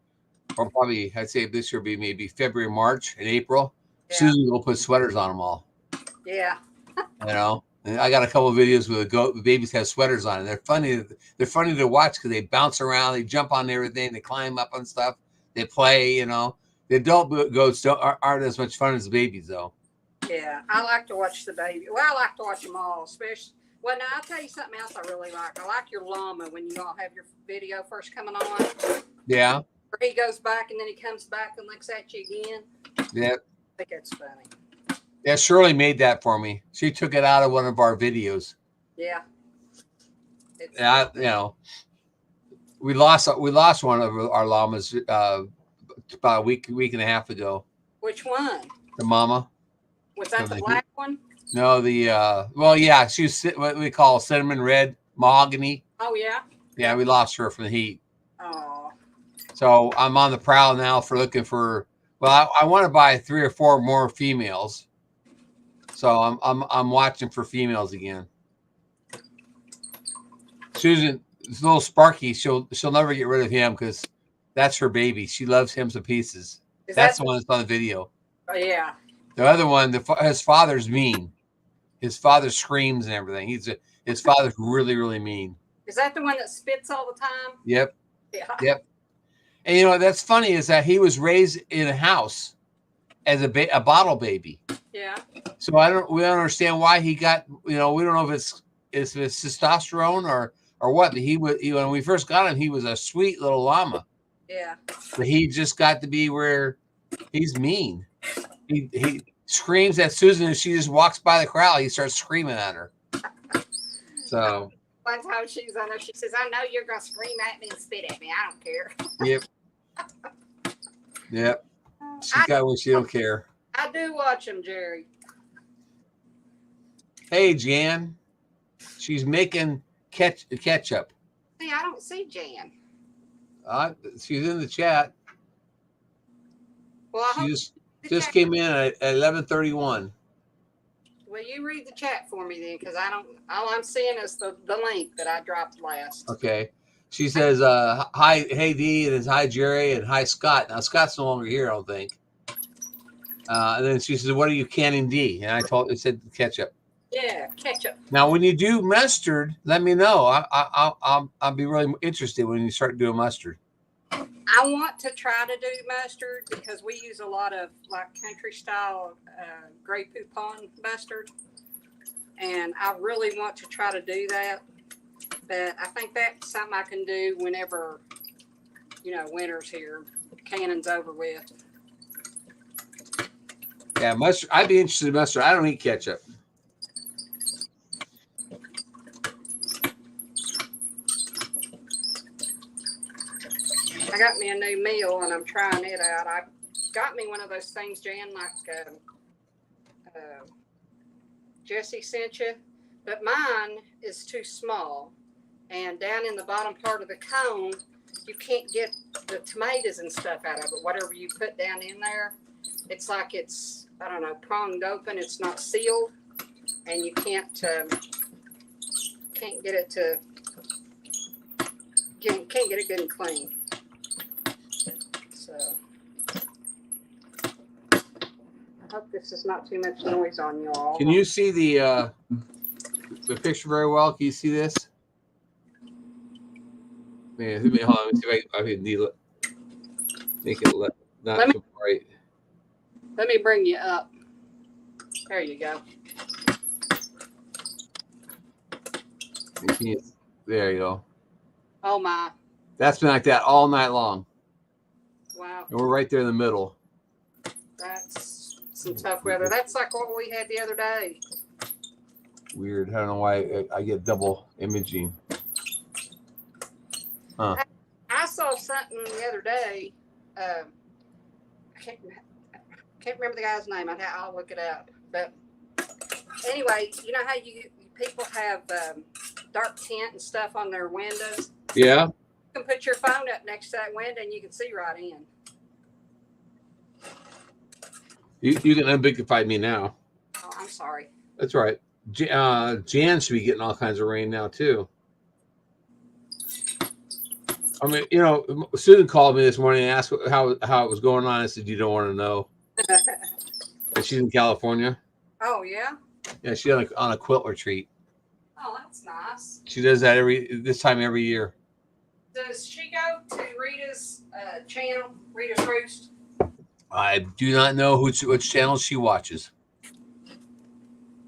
[SPEAKER 7] or probably I'd say this year will be maybe February, March, and April.
[SPEAKER 1] Yeah.
[SPEAKER 7] Susan will put sweaters on them all.
[SPEAKER 1] Yeah.
[SPEAKER 7] You know, and I got a couple of videos where the babies have sweaters on, and they're funny. They're funny to watch because they bounce around, they jump on everything, they climb up on stuff, they play. You know, the adult goats aren't as much fun as the babies, though.
[SPEAKER 1] Yeah, I like to watch the baby. Well, I like to watch them all, especially. Well, now I'll tell you something else I really like. I like your llama when you all have your video first coming on.
[SPEAKER 7] Yeah.
[SPEAKER 1] He goes back and then he comes back and looks at you again.
[SPEAKER 7] Yeah.
[SPEAKER 1] I think it's funny.
[SPEAKER 7] Yeah, Shirley made that for me. She took it out of one of our videos.
[SPEAKER 1] Yeah.
[SPEAKER 7] Yeah, you know, we lost one of our llamas about a week and a half ago.
[SPEAKER 1] Which one?
[SPEAKER 7] The mama.
[SPEAKER 1] Was that the black one?
[SPEAKER 7] No, she's what we call cinnamon red mahogany.
[SPEAKER 1] Oh yeah.
[SPEAKER 7] Yeah, we lost her from the heat.
[SPEAKER 1] Oh.
[SPEAKER 7] So I'm on the prowl now for looking for. Well, I want to buy 3 or 4 more females. So I'm watching for females again. Susan, this little Sparky, she'll never get rid of him because that's her baby. She loves him to pieces. That's the one that's on the video.
[SPEAKER 1] Oh yeah.
[SPEAKER 7] The other one, his father's mean. His father screams and everything. His father's really, really mean.
[SPEAKER 1] Is that the one that spits all the time?
[SPEAKER 7] Yep.
[SPEAKER 1] Yeah.
[SPEAKER 7] Yep. And you know that's funny is that he was raised in a house as a bottle baby.
[SPEAKER 1] Yeah.
[SPEAKER 7] So we don't understand why he got. You know, we don't know if it's testosterone or what. But when we first got him, he was a sweet little llama.
[SPEAKER 1] Yeah.
[SPEAKER 7] But he just got to be where he's mean. He screams at Susan and she just walks by the crowd. He starts screaming at her. So
[SPEAKER 1] one time she's on there, she says, "I know you're gonna scream at me and spit at me. I don't care."
[SPEAKER 7] Yep. Yep. She's got what she don't care.
[SPEAKER 1] I do watch them, Jerry.
[SPEAKER 7] Hey, Jan. She's making ketchup.
[SPEAKER 1] See, I don't see Jan.
[SPEAKER 7] She's in the chat.
[SPEAKER 1] Well, I
[SPEAKER 7] She
[SPEAKER 1] hope the
[SPEAKER 7] just
[SPEAKER 1] chat-
[SPEAKER 7] came in at 11:31.
[SPEAKER 1] Will you read the chat for me then? Because I don't. All I'm seeing is the link that I dropped last.
[SPEAKER 7] Okay. She says, hi, hey Dee, and it's hi Jerry, and hi Scott. Now Scott's no longer here, I don't think. And then she says, what are you canning, Dee? And it said ketchup.
[SPEAKER 1] Yeah, ketchup.
[SPEAKER 7] Now, when you do mustard, let me know. I'll be really interested when you start doing mustard.
[SPEAKER 1] I want to try to do mustard because we use a lot of like country style Grey Poupon mustard, and I really want to try to do that. But I think that's something I can do whenever, winter's here, cannon's over with.
[SPEAKER 7] Yeah, mustard. I'd be interested in mustard. I don't eat ketchup.
[SPEAKER 1] I got me a new meal and I'm trying it out. I got me one of those things, Jan, like Jesse sent you, but mine is too small. And down in the bottom part of the cone, you can't get the tomatoes and stuff out of it. Whatever you put down in there, it's like it's, I don't know, pronged open. It's not sealed, and you can't get it to can't get it good and clean. So I hope this is not too much noise on y'all.
[SPEAKER 7] Can you see the picture very well? Can you see this? Man, hold on. Let me see if I can make it not
[SPEAKER 1] Let me-
[SPEAKER 7] so bright.
[SPEAKER 1] Let me bring you up. There you go.
[SPEAKER 7] There you go.
[SPEAKER 1] Oh my.
[SPEAKER 7] That's been like that all night long.
[SPEAKER 1] Wow.
[SPEAKER 7] And we're right there in the middle.
[SPEAKER 1] That's some tough weather. That's like what we had the other day.
[SPEAKER 7] Weird. I don't know why I get double imaging. Huh.
[SPEAKER 1] I saw something the other day. I can't remember the guy's name. I'll look it up. But anyway, you know how people have dark tint and stuff on their windows?
[SPEAKER 7] Yeah.
[SPEAKER 1] You can put your phone up next to that window and you can see right in.
[SPEAKER 7] You can unbigify me now.
[SPEAKER 1] Oh, I'm sorry.
[SPEAKER 7] That's right. Jan should be getting all kinds of rain now too. I mean, Susan called me this morning and asked how it was going on. I said, you don't want to know. And she's in California.
[SPEAKER 1] Oh, yeah?
[SPEAKER 7] Yeah, she's on a quilt retreat.
[SPEAKER 1] Oh, that's nice.
[SPEAKER 7] She does that this time every year.
[SPEAKER 1] Does she go to Rita's channel, Rita's Roost?
[SPEAKER 7] I do not know which channel she watches.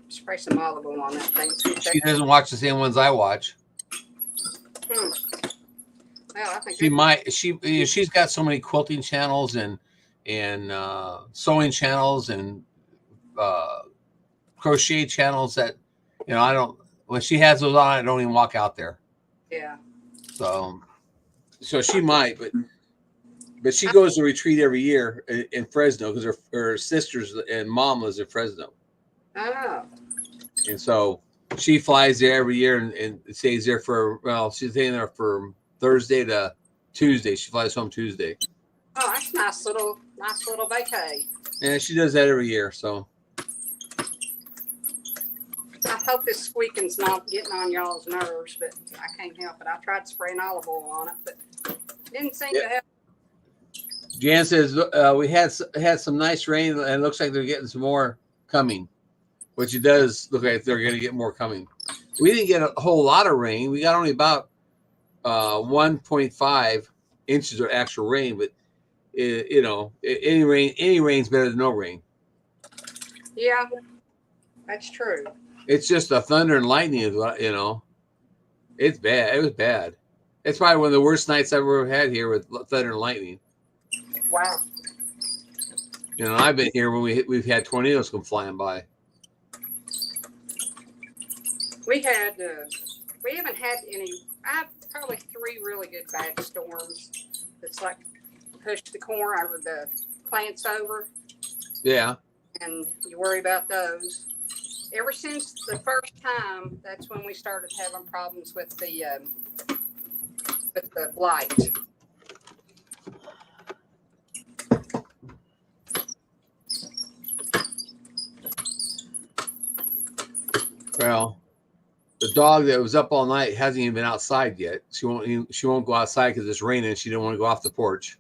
[SPEAKER 1] Spray some olive oil on that thing.
[SPEAKER 7] She doesn't watch the same ones I watch.
[SPEAKER 1] Well, I think
[SPEAKER 7] She might. She's got so many quilting channels and sewing channels and crochet channels that I don't. When she has those on, I don't even walk out there.
[SPEAKER 1] Yeah.
[SPEAKER 7] So she might, but she goes to retreat every year in Fresno because her sisters and mom lives in Fresno.
[SPEAKER 1] Oh.
[SPEAKER 7] And so she flies there every year and stays there she's staying there from Thursday to Tuesday. She flies home Tuesday.
[SPEAKER 1] Oh, that's nice little vacay.
[SPEAKER 7] And she does that every year. So
[SPEAKER 1] I hope this squeaking's not getting on y'all's nerves, but I can't help it. I tried spraying olive oil on it, but it didn't seem to help.
[SPEAKER 7] Jan says we had some nice rain and it looks like they're getting some more coming, which it does look like they're going to get more coming. We didn't get a whole lot of rain. We got only about 1.5 inches of actual rain, but any rain's better than no rain.
[SPEAKER 1] Yeah, that's true.
[SPEAKER 7] It's just the thunder and lightning, it's bad. It was bad. It's probably one of the worst nights I've ever had here with thunder and lightning.
[SPEAKER 1] Wow.
[SPEAKER 7] I've been here when we've had tornadoes come flying by.
[SPEAKER 1] We haven't had any. I have probably 3 really good bad storms. It's like push the corn or the plants over,
[SPEAKER 7] Yeah.
[SPEAKER 1] and you worry about those. ever since the first time, that's when we started having problems with the light.
[SPEAKER 7] Well, the dog that was up all night hasn't even been outside yet. She won't go outside because it's raining. She didn't want to go off the porch.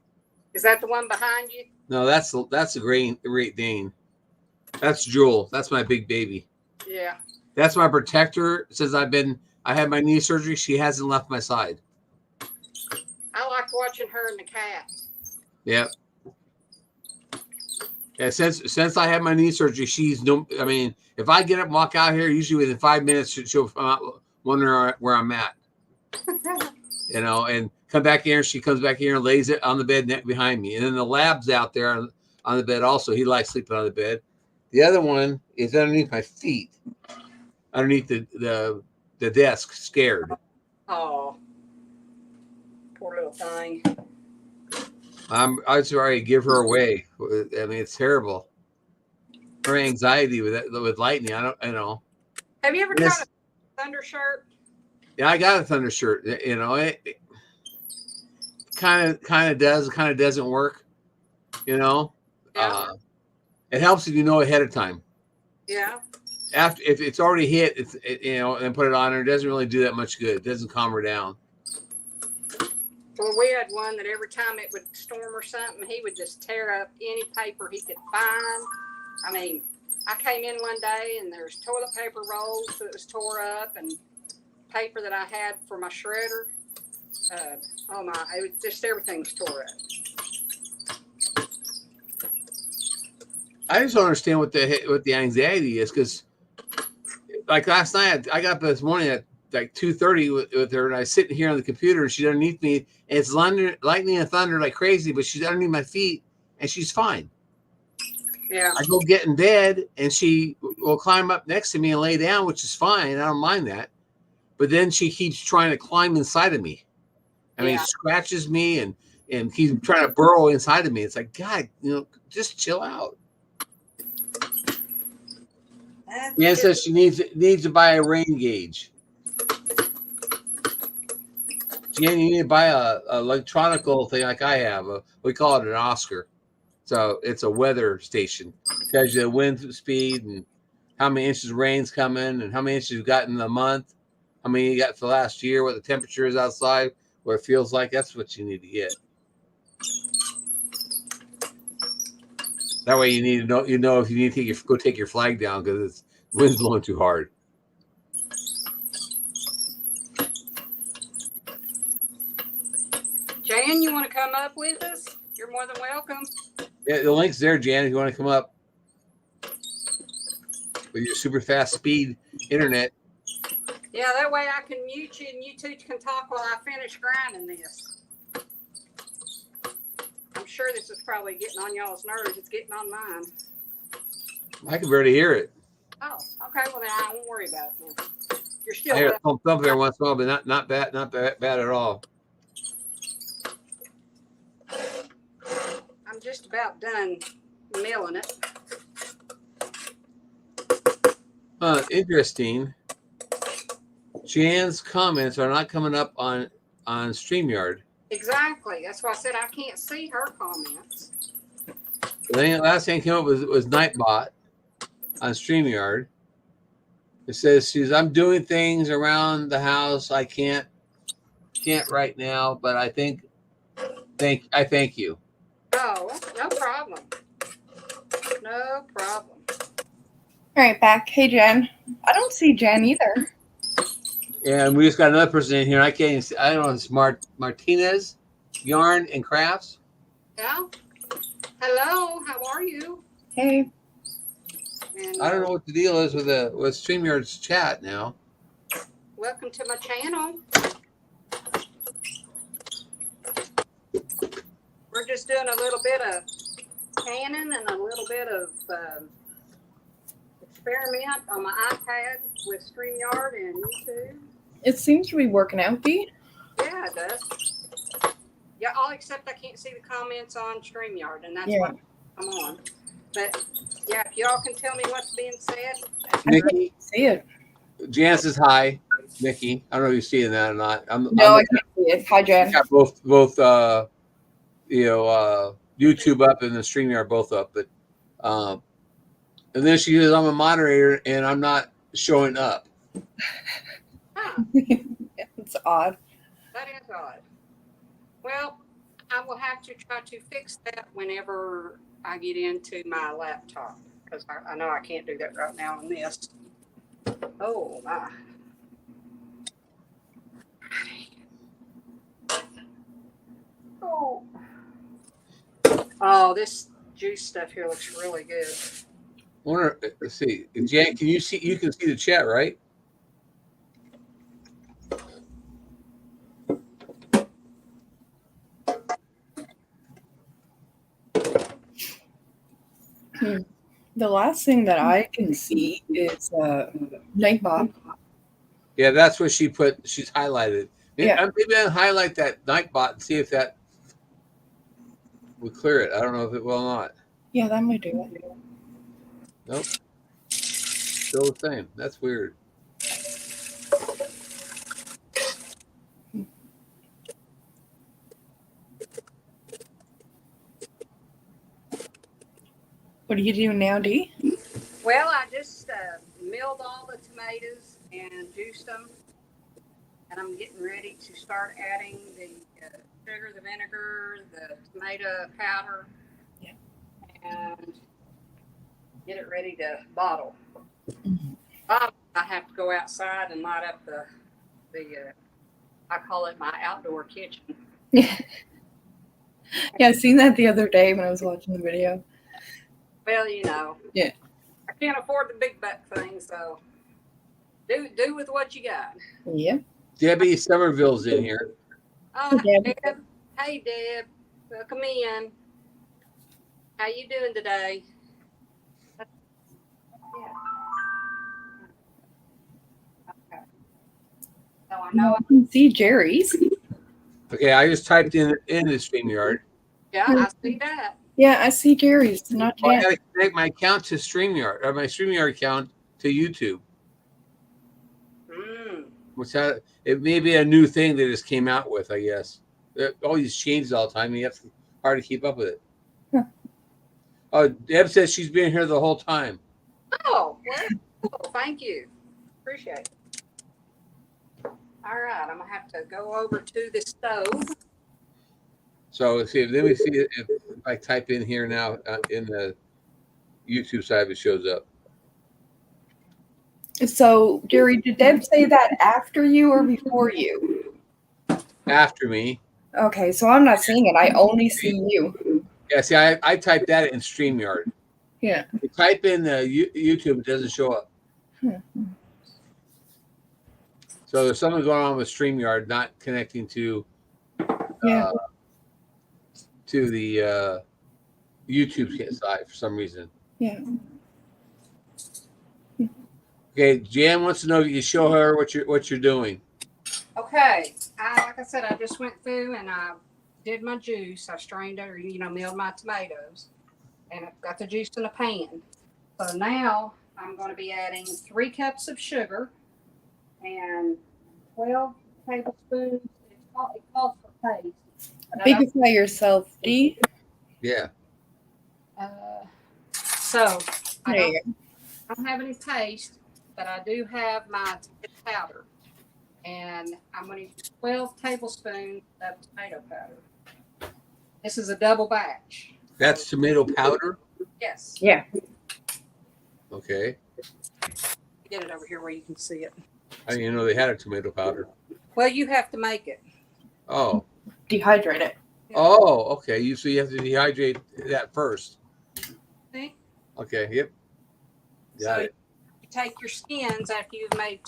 [SPEAKER 1] Is that the one behind you?
[SPEAKER 7] No, that's a Great Dane. That's Jewel. That's my big baby.
[SPEAKER 1] Yeah.
[SPEAKER 7] That's my protector. Since I had my knee surgery, she hasn't left my side.
[SPEAKER 1] I like watching her and the cat.
[SPEAKER 7] Yep. Yeah, since I had my knee surgery, she's no. I mean, if I get up and walk out here, usually within 5 minutes, she'll come out wondering where I'm at. You know, and come back here. She comes back here and lays it on the bed behind me. And then the lab's out there on the bed also. He likes sleeping on the bed. The other one is underneath my feet, underneath the desk, scared.
[SPEAKER 1] Oh, poor little thing.
[SPEAKER 7] I sorry to give her away. I mean, it's terrible. Her anxiety with lightning. I know.
[SPEAKER 1] Have you ever tried a thunder shirt?
[SPEAKER 7] Yeah, I got a thunder shirt. You know, it kind of does, kind of doesn't work. You know,
[SPEAKER 1] Yeah.
[SPEAKER 7] It helps if you know ahead of time.
[SPEAKER 1] Yeah.
[SPEAKER 7] After if it's already hit, and put it on her, it doesn't really do that much good. It doesn't calm her down.
[SPEAKER 1] Well, we had one that every time it would storm or something, he would just tear up any paper he could find. I mean, I came in one day and there's toilet paper rolls that was tore up and paper that I had for my shredder. Oh my, it was just everything's tore up.
[SPEAKER 7] I just don't understand what the anxiety is, because like last night, I got up this morning at like 2:30 with her, and I was sitting here on the computer, and she's underneath me, and it's lightning and thunder like crazy, but she's underneath my feet, and she's fine.
[SPEAKER 1] Yeah.
[SPEAKER 7] I go get in bed, and she will climb up next to me and lay down, which is fine. I don't mind that. But then she keeps trying to climb inside of me. I mean,
[SPEAKER 1] Yeah.
[SPEAKER 7] scratches me and keeps trying to burrow inside of me. It's like, God, just chill out. Nan says she needs to buy a rain gauge. Jan, you need to buy a electronical thing like I have. We call it an Oscar. So it's a weather station. It tells you the wind speed and how many inches of rain's coming and how many inches you've got in the month, how many you got for last year, what the temperature is outside, what it feels like. That's what you need to get. That way you need to know, if you need to go take your flag down because the wind's blowing too hard.
[SPEAKER 1] Jan, you want to come up with us? You're more than welcome.
[SPEAKER 7] Yeah, the link's there, Jan, if you want to come up with your super fast speed internet.
[SPEAKER 1] Yeah, that way I can mute you and you two can talk while I finish grinding this. I'm sure this is probably getting on y'all's nerves. It's getting on mine.
[SPEAKER 7] I can barely hear it.
[SPEAKER 1] Oh, okay. Well, then I won't worry about it then. You're still
[SPEAKER 7] I hear
[SPEAKER 1] up.
[SPEAKER 7] a thump there once in a while, but not bad at all.
[SPEAKER 1] I'm just about done milling it.
[SPEAKER 7] Interesting. Jan's comments are not coming up on StreamYard.
[SPEAKER 1] Exactly. That's why I said I can't see her comments.
[SPEAKER 7] The last thing came up was Nightbot on StreamYard. It says I'm doing things around the house. I can't right now, but I thank you.
[SPEAKER 1] Oh, no problem. No problem.
[SPEAKER 5] All right, back. Hey, Jen. I don't see Jen either.
[SPEAKER 7] And we just got another person in here. I can't even see. I don't know. It's Martinez, Yarn and Crafts.
[SPEAKER 1] Yeah. Hello. How are you?
[SPEAKER 5] Hey.
[SPEAKER 1] And,
[SPEAKER 7] I don't know what the deal is with StreamYard's chat now.
[SPEAKER 1] welcome to my channel. We're just doing a little bit of canning and a little bit of experiment on my iPad with StreamYard and YouTube.
[SPEAKER 5] It seems to be working out, Dee.
[SPEAKER 1] Yeah, it does. Yeah, all except I can't see the comments on StreamYard, and that's
[SPEAKER 5] Yeah.
[SPEAKER 1] what I'm on. But yeah, if y'all can tell me what's being said. that'd be great.
[SPEAKER 7] Nikki,
[SPEAKER 5] See it?
[SPEAKER 7] Janice is hi. Nikki, I don't know if you're seeing that or not.
[SPEAKER 5] No, I can't see it. Hi, Jen.
[SPEAKER 7] got both YouTube up and the StreamYard both up, but and then she says I'm a moderator and I'm not showing up.
[SPEAKER 1] Huh,
[SPEAKER 5] It's odd.
[SPEAKER 1] that is odd. Well, I will have to try to fix that whenever I get into my laptop, because I know I can't do that right now on this. Oh my. Oh. Oh, this juice stuff here looks really good.
[SPEAKER 7] Wonder, let's see, Jan, can you see? You can see the chat, right?
[SPEAKER 5] The last thing that I can see is Nightbot.
[SPEAKER 7] Yeah, that's what she put. She's highlighted.
[SPEAKER 5] Yeah.
[SPEAKER 7] Maybe I'll highlight that Nightbot and see if that will clear it. I don't know if it will or not.
[SPEAKER 5] Yeah, that might do it.
[SPEAKER 7] Nope. Still the same. That's weird.
[SPEAKER 5] What are you doing now, Dee?
[SPEAKER 1] Well, I just milled all the tomatoes and juiced them, and I'm getting ready to start adding the sugar, the vinegar, the tomato powder,
[SPEAKER 5] Yeah.
[SPEAKER 1] and get it ready to bottle.
[SPEAKER 5] Mhm.
[SPEAKER 1] I have to go outside and light up the I call it my outdoor kitchen.
[SPEAKER 5] Yeah, I seen that the other day when I was watching the video.
[SPEAKER 1] Well, you know.
[SPEAKER 5] Yeah.
[SPEAKER 1] I can't afford the big buck thing, so do with what you got.
[SPEAKER 5] Yeah.
[SPEAKER 7] Debbie Somerville's in here.
[SPEAKER 1] Oh,
[SPEAKER 5] Hey,
[SPEAKER 1] hey, Deb. Hey, Deb. Welcome in. How you doing today? Yeah. Okay. So I know.
[SPEAKER 5] I can see Jerry's.
[SPEAKER 7] Okay, I just typed in the StreamYard.
[SPEAKER 1] Yeah, I see that.
[SPEAKER 5] Yeah, I see Jerry's. Not
[SPEAKER 7] I
[SPEAKER 5] Jan.
[SPEAKER 7] got to connect my account to StreamYard, or my StreamYard account to YouTube. Which it may be a new thing they just came out with, I guess. All these changes all the time. You have to hard to keep up with it.
[SPEAKER 5] Huh.
[SPEAKER 7] Oh, Deb says she's been here the whole time.
[SPEAKER 1] Oh, well, cool. Thank you. Appreciate it. All right, I'm gonna have to go over to the stove.
[SPEAKER 7] So let me see if I type in here now in the YouTube side, if it shows up.
[SPEAKER 5] So, Jerry, did Deb say that after you or before you?
[SPEAKER 7] After me.
[SPEAKER 5] Okay, so I'm not seeing it. I only see you.
[SPEAKER 7] Yeah, see, I typed that in StreamYard.
[SPEAKER 5] Yeah.
[SPEAKER 7] You type in YouTube, it doesn't show up. So there's something going on with StreamYard not connecting to
[SPEAKER 5] Yeah.
[SPEAKER 7] to the YouTube side for some reason.
[SPEAKER 5] Yeah.
[SPEAKER 7] Okay, Jan wants to know if you show her what you're doing.
[SPEAKER 1] Okay, like I said, I just went through and I did my juice. I strained it, or milled my tomatoes, and I've got the juice in a pan. So now I'm going to be adding 3 cups of sugar and 12 tablespoons. It calls for paste. but I don't-
[SPEAKER 5] Bigify yourself, Dee.
[SPEAKER 7] Yeah.
[SPEAKER 1] So I
[SPEAKER 5] There you go.
[SPEAKER 1] don't have any paste, but I do have my tomato powder. And I'm going to use 12 tablespoons of tomato powder. This is a double batch.
[SPEAKER 7] That's tomato powder.
[SPEAKER 1] Yes.
[SPEAKER 5] Yeah.
[SPEAKER 7] Okay.
[SPEAKER 1] Get it over here where you can see it.
[SPEAKER 7] I didn't even know they had a tomato powder.
[SPEAKER 1] Well, you have to make it.
[SPEAKER 7] Oh.
[SPEAKER 5] Dehydrate it.
[SPEAKER 7] Oh, okay. So you have to dehydrate that first.
[SPEAKER 1] See?
[SPEAKER 7] Okay. Yep. Got
[SPEAKER 1] So
[SPEAKER 7] it.
[SPEAKER 1] you take your skins after you've made,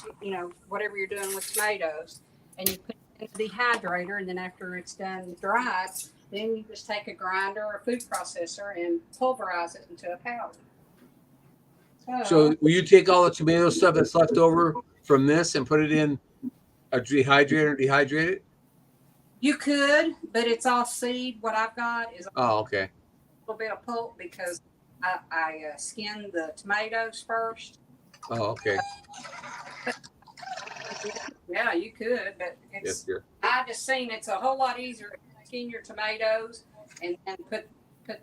[SPEAKER 1] whatever you're doing with tomatoes, and you put it in the dehydrator, and then after it's done dried, then you just take a grinder or a food processor and pulverize it into a powder.
[SPEAKER 7] So will you take all the tomato stuff that's left over from this and put it in a dehydrator and dehydrate it?
[SPEAKER 1] You could, but it's all seed. What I've got is a
[SPEAKER 7] Oh, okay.
[SPEAKER 1] little bit of pulp because I skin the tomatoes first.
[SPEAKER 7] Oh, okay.
[SPEAKER 1] Yeah, you could, but
[SPEAKER 7] Yes,
[SPEAKER 1] it's.
[SPEAKER 7] dear.
[SPEAKER 1] I just seen it's a whole lot easier to skin your tomatoes and put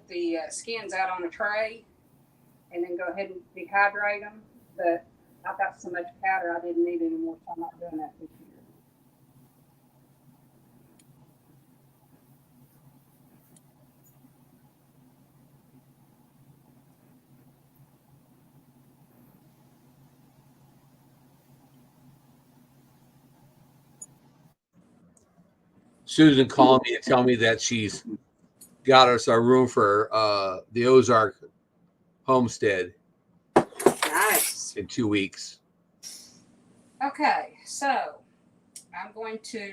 [SPEAKER 1] the skins out on a tray, and then go ahead and dehydrate them. But I've got so much powder I didn't need any more, so I'm not doing that this year.
[SPEAKER 7] Susan called me and tell me that she's got us our room for the Ozark homestead
[SPEAKER 1] Nice.
[SPEAKER 7] in 2 weeks.
[SPEAKER 1] Okay, so I'm going to.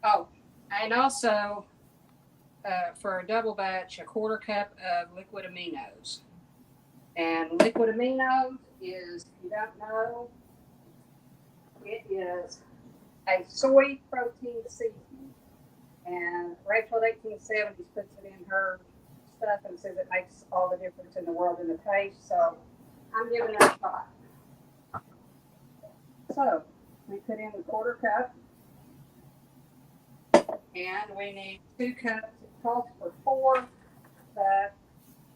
[SPEAKER 1] Oh, and also for a double batch, a 1/4 cup of liquid aminos. And liquid aminos is, if you don't know, it is a soy protein seasoning. And Rachel at 1870s puts it in her stuff and says it makes all the difference in the world in the taste. So I'm giving it a shot. So we put in the 1/4 cup. And we need 2 cups. It calls for 4, but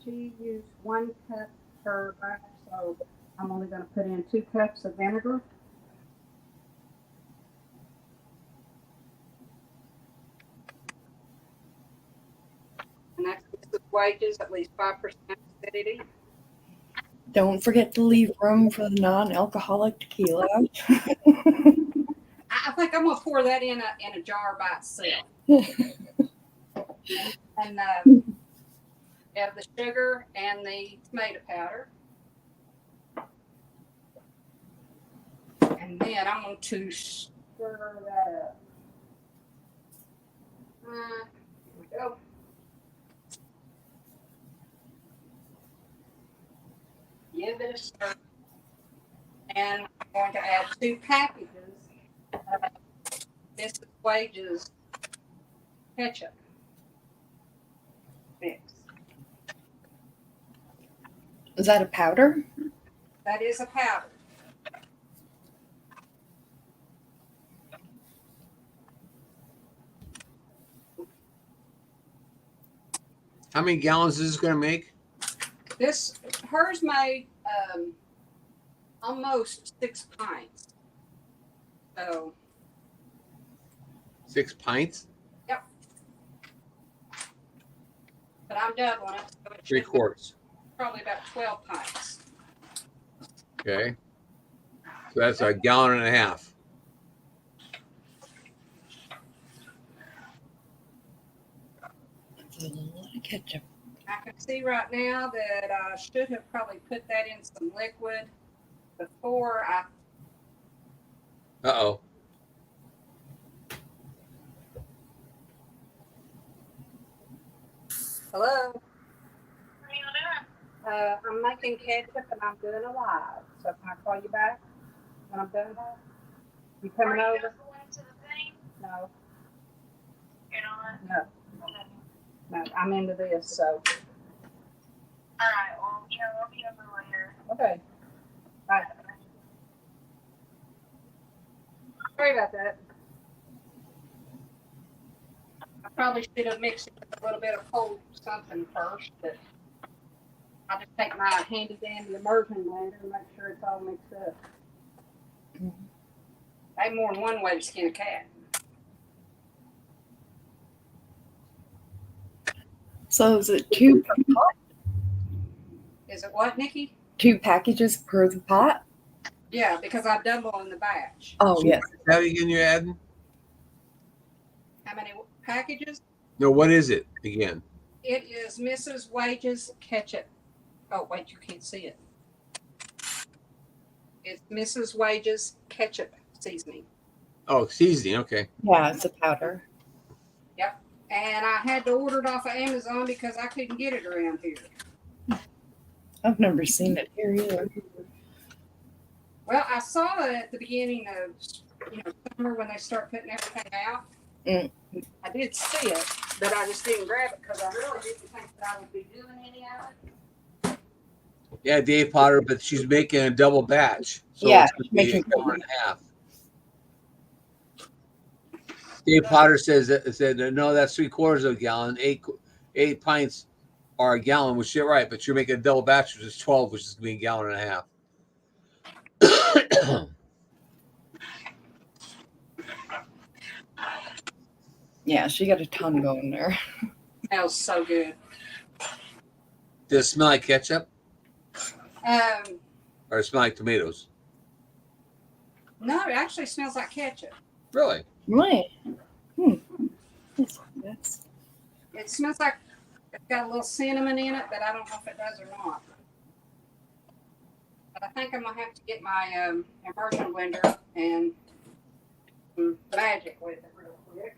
[SPEAKER 1] she used 1 cup per batch. So I'm only going to put in 2 cups of vinegar. And that's the wages, at least 5% acidity.
[SPEAKER 5] Don't forget to leave room for the non-alcoholic tequila.
[SPEAKER 1] I think I'm gonna pour that in a jar by itself. And have the sugar and the tomato powder. And then I'm going to stir that up. Here we go. Give it a stir. And I'm going to add 2 packages of Mrs. Wages ketchup mix.
[SPEAKER 5] Is that a powder?
[SPEAKER 1] That is a powder.
[SPEAKER 7] How many gallons is this going to make?
[SPEAKER 1] Hers made almost 6 pints. So
[SPEAKER 7] 6 pints?
[SPEAKER 1] but I'm doubling it. So it
[SPEAKER 7] 3
[SPEAKER 1] should be
[SPEAKER 7] quarts.
[SPEAKER 1] probably about 12 pints.
[SPEAKER 7] Okay. So that's a gallon and a half.
[SPEAKER 5] That's a lot of ketchup.
[SPEAKER 1] I can see right now that I should have probably put that in some liquid before I.
[SPEAKER 7] Uh-oh.
[SPEAKER 1] Hello? What are you doing? I'm making ketchup and I'm doing a live. So can I call you back when I'm done that? You coming over?
[SPEAKER 8] Going to the thing?
[SPEAKER 1] No,
[SPEAKER 8] You're not?
[SPEAKER 1] no,
[SPEAKER 8] Okay.
[SPEAKER 1] no. I'm into this, so.
[SPEAKER 8] All right. Well, I'll be over later.
[SPEAKER 1] Okay. Bye. Sorry about that. I probably should have mixed it with a little bit of cold something first, but I just take my handy dandy immersion blender and make sure it's all mixed up. Ain't more than one way to skin a cat.
[SPEAKER 5] So is it 2
[SPEAKER 1] Is it what, Nikki?
[SPEAKER 5] 2 packages per the pot?
[SPEAKER 1] Yeah, because I double in the batch.
[SPEAKER 5] Oh, yes.
[SPEAKER 7] How again you're adding?
[SPEAKER 1] How many packages?
[SPEAKER 7] No, what is it again?
[SPEAKER 1] It is Mrs. Wages ketchup. Oh, wait, you can't see it. It's Mrs. Wages ketchup seasoning.
[SPEAKER 7] Oh, seasoning. Okay.
[SPEAKER 5] Yeah, it's a powder.
[SPEAKER 1] And I had to order it off of Amazon because I couldn't get it around here.
[SPEAKER 5] I've never seen it here either.
[SPEAKER 1] Well, I saw it at the beginning of summer when they start putting everything out.
[SPEAKER 5] Mm.
[SPEAKER 1] I did see it, but I just didn't grab it because I really didn't think that I would be doing any of it.
[SPEAKER 7] Yeah, Dave Potter, but she's making a double batch. So
[SPEAKER 5] Yeah,
[SPEAKER 7] it's gonna be
[SPEAKER 5] making-
[SPEAKER 7] a gallon and a half. Dave Potter said that, no, that's 3/4 of a gallon. Eight pints are a gallon, which you're right, but you're making a double batch, which is 12, which is gonna be a gallon and a half.
[SPEAKER 5] Yeah, she got a ton going there.
[SPEAKER 1] Smells so good.
[SPEAKER 7] Does it smell like ketchup or smell like tomatoes?
[SPEAKER 1] No, it actually smells like ketchup.
[SPEAKER 7] Really?
[SPEAKER 5] Right. That's
[SPEAKER 1] It smells like it's got a little cinnamon in it, but I don't know if it does or not. But I think I'm gonna have to get my immersion blender and some magic with it real quick.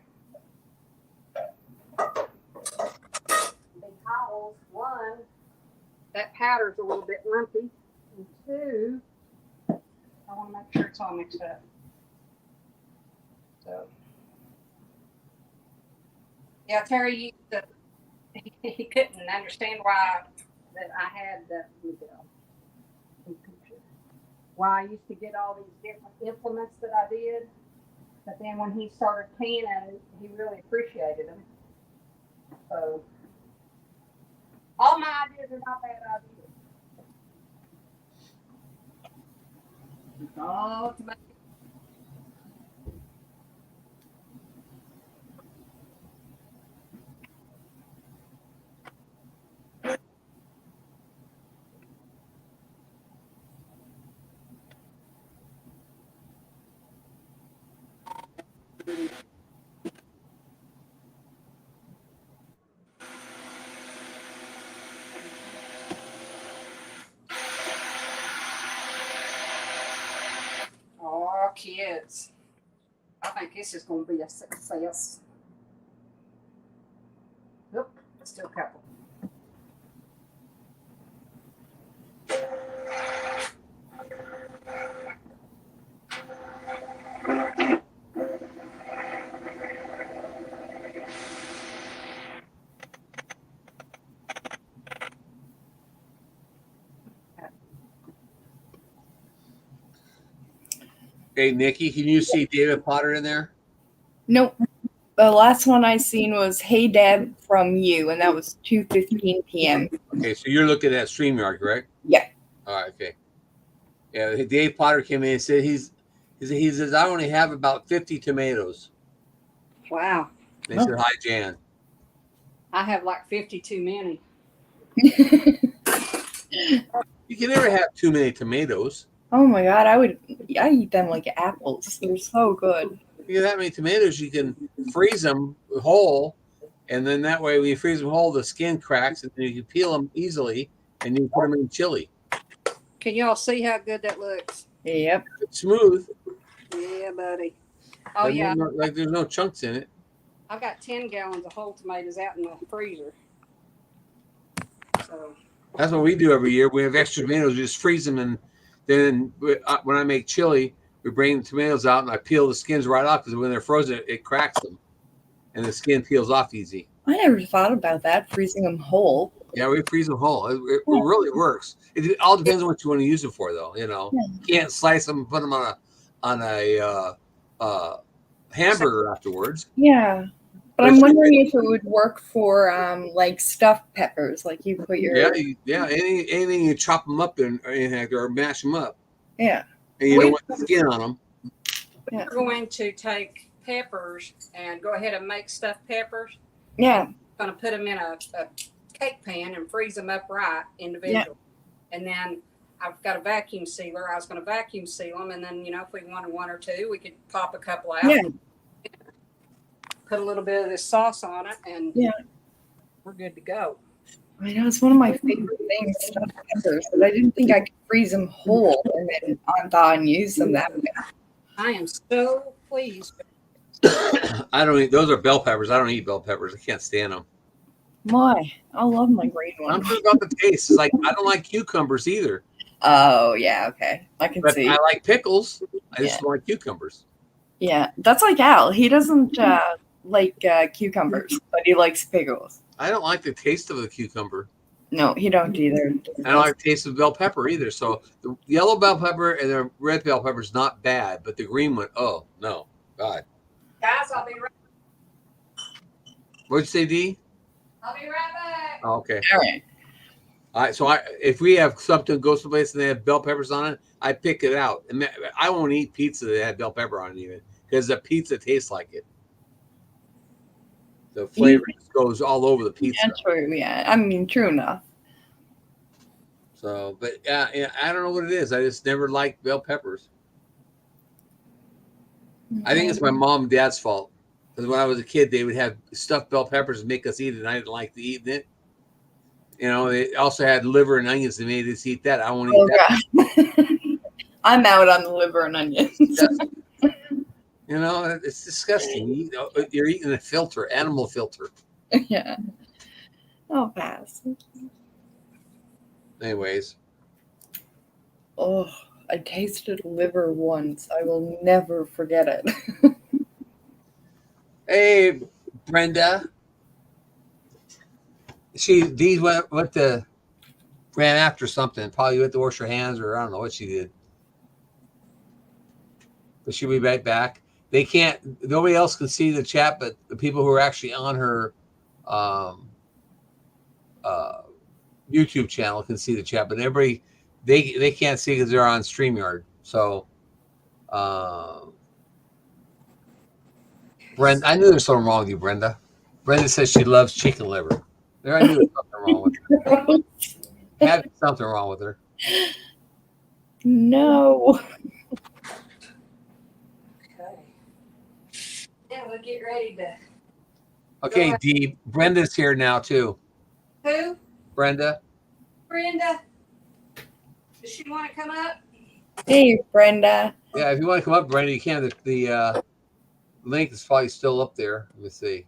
[SPEAKER 1] Because one, that powder's a little bit lumpy, and two, I want to make sure it's all mixed up. So, yeah, Terry, he couldn't understand why that I had why I used to get all these different implements that I did. But then when he started canning, he really appreciated them. So all my ideas are not bad ideas. It's all to make Oh, kids. I think this is going to be a success. Nope, still a couple.
[SPEAKER 7] Hey, Nikki, can you see David Potter in there?
[SPEAKER 5] nope. The last one I seen was "Hey Dad" from you, and that was 2:15 p.m.
[SPEAKER 7] Okay, so you're looking at StreamYard, correct?
[SPEAKER 5] Yeah.
[SPEAKER 7] All right, okay. Yeah, Dave Potter came in and said he says I only have about 50 tomatoes.
[SPEAKER 1] Wow.
[SPEAKER 7] They said, hi, Jan.
[SPEAKER 1] I have like 50 too many.
[SPEAKER 7] You can never have too many tomatoes.
[SPEAKER 5] Oh my god, I eat them like apples. They're so good.
[SPEAKER 7] If you have that many tomatoes, you can freeze them whole, and then that way, when you freeze them whole, the skin cracks, and then you can peel them easily, and you can put them in chili.
[SPEAKER 1] Can y'all see how good that looks?
[SPEAKER 5] Yep.
[SPEAKER 7] It's smooth.
[SPEAKER 1] Yeah, buddy. Oh,
[SPEAKER 7] Like,
[SPEAKER 1] yeah.
[SPEAKER 7] like there's no chunks in it.
[SPEAKER 1] I've got 10 gallons of whole tomatoes out in the freezer. So,
[SPEAKER 7] That's what we do every year. We have extra tomatoes. We just freeze them, and then when I make chili, we bring the tomatoes out, and I peel the skins right off because when they're frozen, it cracks them, and the skin peels off easy.
[SPEAKER 5] I never thought about that, freezing them whole.
[SPEAKER 7] Yeah, we freeze them whole. It really works. It all depends on what you want to use it for, though. You can't slice them and put them on a hamburger afterwards.
[SPEAKER 5] Yeah. But I'm wondering if it would work for like stuffed peppers, like you put your
[SPEAKER 7] Anything you chop them up in or anything like that, or mash them up,
[SPEAKER 5] yeah.
[SPEAKER 7] and you don't want the skin on them.
[SPEAKER 5] Yeah.
[SPEAKER 1] we're going to take peppers and go ahead and make stuffed peppers.
[SPEAKER 5] Yeah.
[SPEAKER 1] Going to put them in a cake pan and freeze them up right individually. And then I've got a vacuum sealer. I was going to vacuum seal them, and then if we wanted one or two, we could pop a couple out.
[SPEAKER 5] Yeah.
[SPEAKER 1] Put a little bit of this sauce on it, and we're good to go.
[SPEAKER 5] I know it's one of my favorite things, stuffed peppers, but I didn't think I could freeze them whole and then unthaw and use them that way.
[SPEAKER 1] I am so pleased.
[SPEAKER 7] I don't eat those. Are bell peppers. I don't eat bell peppers. I can't stand them.
[SPEAKER 5] Why? I love my green
[SPEAKER 7] I'm
[SPEAKER 5] ones.
[SPEAKER 7] sure about the taste. It's like I don't like cucumbers either,
[SPEAKER 5] Oh yeah, okay. I can
[SPEAKER 7] but
[SPEAKER 5] see.
[SPEAKER 7] I like pickles. I just don't like cucumbers.
[SPEAKER 5] Yeah, that's like Al. He doesn't like cucumbers, but he likes pickles.
[SPEAKER 7] I don't like the taste of the cucumber.
[SPEAKER 5] No, he don't either.
[SPEAKER 7] I don't like the taste of bell pepper either. So the yellow bell pepper and the red bell pepper is not bad, but the green one, oh no, God.
[SPEAKER 1] Guys, I'll be right.
[SPEAKER 7] What'd you say, D?
[SPEAKER 1] I'll be right back.
[SPEAKER 7] Oh, okay.
[SPEAKER 5] All right.
[SPEAKER 7] All right. So if we have something goes someplace and they have bell peppers on it, I pick it out. And I won't eat pizza that had bell pepper on it even because the pizza tastes like it. The flavor just goes all over the pizza.
[SPEAKER 5] Yeah, true. Yeah, I mean, true enough.
[SPEAKER 7] So, but yeah, I don't know what it is. I just never liked bell peppers. I think it's my mom and dad's fault. Because when I was a kid, they would have stuffed bell peppers and make us eat it, and I didn't like to eat it. You know, they also had liver and onions. They made us eat that. I won't eat that.
[SPEAKER 5] God. I'm out on the liver and onions.
[SPEAKER 7] You know, it's disgusting. You're eating a filter, animal filter.
[SPEAKER 5] Yeah. I'll pass.
[SPEAKER 7] Anyways.
[SPEAKER 5] Oh, I tasted liver once. I will never forget it.
[SPEAKER 7] Hey, Brenda. These went to ran after something. Probably went to wash her hands, or I don't know what she did. But she'll be right back. They can't. Nobody else can see the chat, but the people who are actually on her YouTube channel can see the chat. But everybody, they can't see because they're on StreamYard. So, Brenda, I knew there's something wrong with you, Brenda. Brenda says she loves chicken liver. There, I knew there was something wrong with her. Had something wrong with her.
[SPEAKER 5] No.
[SPEAKER 1] Okay. Now we'll get ready to.
[SPEAKER 7] Okay, Dee. Brenda's here now too.
[SPEAKER 1] Who?
[SPEAKER 7] Brenda.
[SPEAKER 1] Brenda. Does she want to come up?
[SPEAKER 5] Hey, Brenda.
[SPEAKER 7] Yeah, if you want to come up, Brenda, you can. The link is probably still up there. Let me see.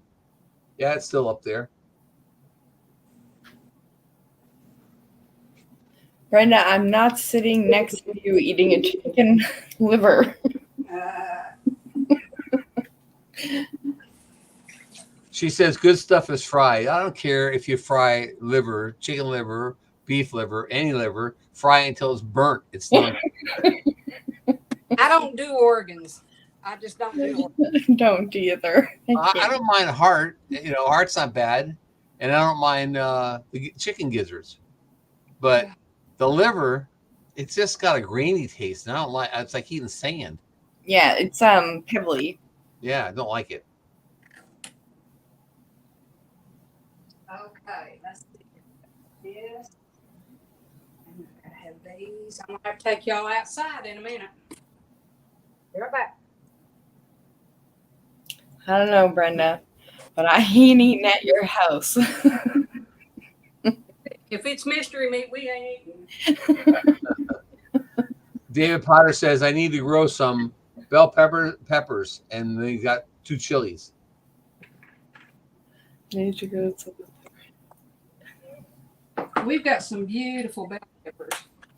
[SPEAKER 7] Yeah, it's still up there.
[SPEAKER 5] Brenda, I'm not sitting next to you eating a chicken liver.
[SPEAKER 7] She says good stuff is fried. I don't care if you fry liver, chicken liver, beef liver, any liver. Fry until it's burnt. It's done.
[SPEAKER 1] I don't do organs. I just don't do organs.
[SPEAKER 5] Don't either.
[SPEAKER 7] I don't mind heart. You know, heart's not bad, and I don't mind the chicken gizzards, but the liver, it's just got a grainy taste, and I don't like. It's like eating sand.
[SPEAKER 5] Yeah, it's pibbly.
[SPEAKER 7] Yeah, I don't like it.
[SPEAKER 1] Okay, let's see. This. I'm gonna have these. I'm gonna have to take y'all outside in a minute. Be right back.
[SPEAKER 5] I don't know, Brenda, but I ain't eating at your house.
[SPEAKER 1] If it's mystery meat, we ain't eating.
[SPEAKER 7] David Potter says I need to grow some bell peppers, and then you got 2 chilies.
[SPEAKER 5] Need to go to.
[SPEAKER 1] We've got some beautiful bell peppers.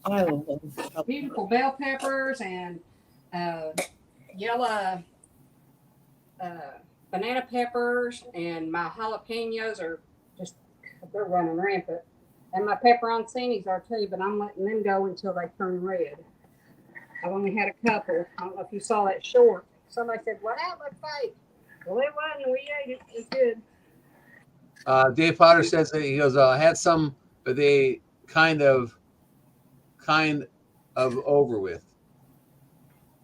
[SPEAKER 5] I love them.
[SPEAKER 1] Beautiful bell peppers and yellow banana peppers, and my jalapenos are just, they're running rampant. And my pepperoncinis are too, but I'm letting them go until they turn red. I've only had a couple. I don't know if you saw that short. Somebody said, well, that looked fake. Well, it wasn't. We ate it. It's good.
[SPEAKER 7] Dave Potter says that he goes, I had some, but they kind of over with.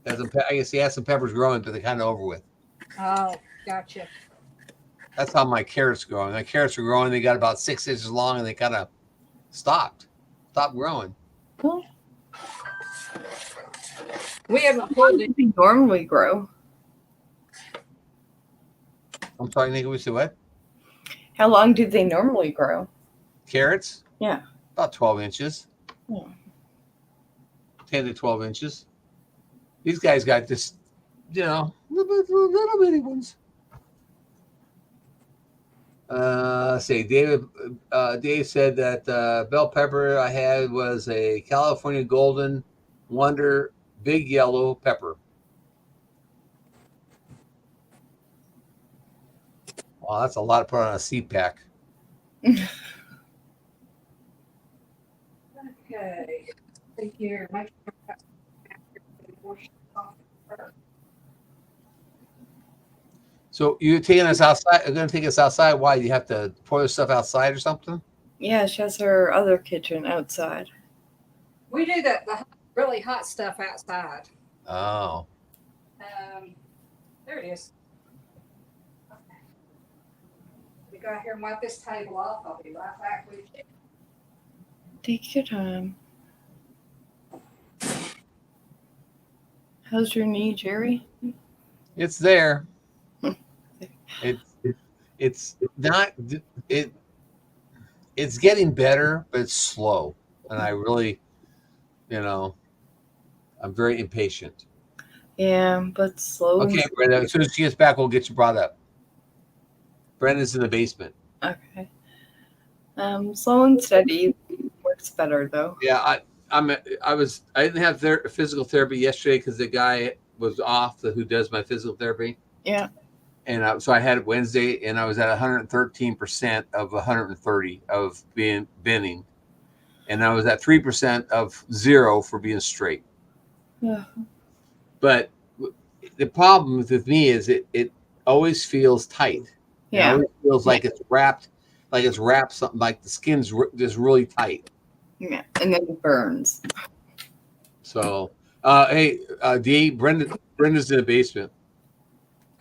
[SPEAKER 7] I guess he had some peppers growing, but they're kind of over with.
[SPEAKER 1] Oh, gotcha.
[SPEAKER 7] That's how my carrots are growing. My carrots are growing. They got about 6 inches long, and they kind of stopped growing.
[SPEAKER 1] We haven't
[SPEAKER 5] How
[SPEAKER 1] pulled
[SPEAKER 5] long
[SPEAKER 1] it.
[SPEAKER 5] do they normally grow?
[SPEAKER 7] I'm sorry, Nick, we said what?
[SPEAKER 5] How long do they normally grow?
[SPEAKER 7] Carrots?
[SPEAKER 5] Yeah.
[SPEAKER 7] About 12 inches.
[SPEAKER 5] Yeah.
[SPEAKER 7] 10 to 12 inches. These guys got this, little bitty ones. Say Dave said that bell pepper I had was a California Golden Wonder big yellow pepper. Oh, that's a lot to put on a seat pack.
[SPEAKER 1] Okay. See here. Make sure
[SPEAKER 7] So you taking us outside? You're going to take us outside? Why? You have to pour the stuff outside or something?
[SPEAKER 5] Yeah, she has her other kitchen outside.
[SPEAKER 1] we do the really hot stuff outside.
[SPEAKER 7] Oh.
[SPEAKER 1] There it is. Okay. We go out here and wipe this table off. I'll be right back with you.
[SPEAKER 5] Take your time. How's your knee, Jerry?
[SPEAKER 7] It's there. It's not it's getting better, but it's slow. And I really, I'm very impatient.
[SPEAKER 5] Yeah, but slow.
[SPEAKER 7] Okay, Brenda, as soon as she gets back, we'll get you brought up. Brenda's in the basement.
[SPEAKER 5] Okay. Slow and steady works better though.
[SPEAKER 7] Yeah, I didn't have physical therapy yesterday because the guy was off who does my physical therapy.
[SPEAKER 5] Yeah.
[SPEAKER 7] And so I had it Wednesday, and I was at 113% of 130 of being bending, and I was at 3% of 0 for being straight.
[SPEAKER 5] Yeah.
[SPEAKER 7] But the problem with me is it always feels tight.
[SPEAKER 5] Yeah.
[SPEAKER 7] It always feels like it's wrapped, something like the skin's just really tight.
[SPEAKER 5] Yeah, and then it burns.
[SPEAKER 7] So, hey, Dee, Brenda's in the basement.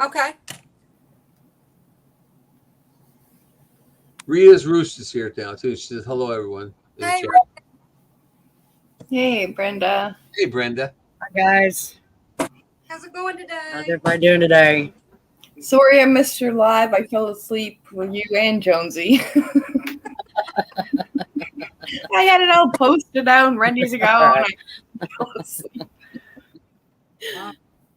[SPEAKER 1] Okay.
[SPEAKER 7] Rita's Roost is here now too. She says hello, everyone.
[SPEAKER 1] Hey,
[SPEAKER 5] Hey, Brenda.
[SPEAKER 7] Hey, Brenda.
[SPEAKER 9] Hi guys,
[SPEAKER 1] how's it going today?
[SPEAKER 9] how's everybody doing today?
[SPEAKER 5] Sorry I missed your live. I fell asleep with you and Jonesy. I had it all posted out and ready to go. And I fell asleep.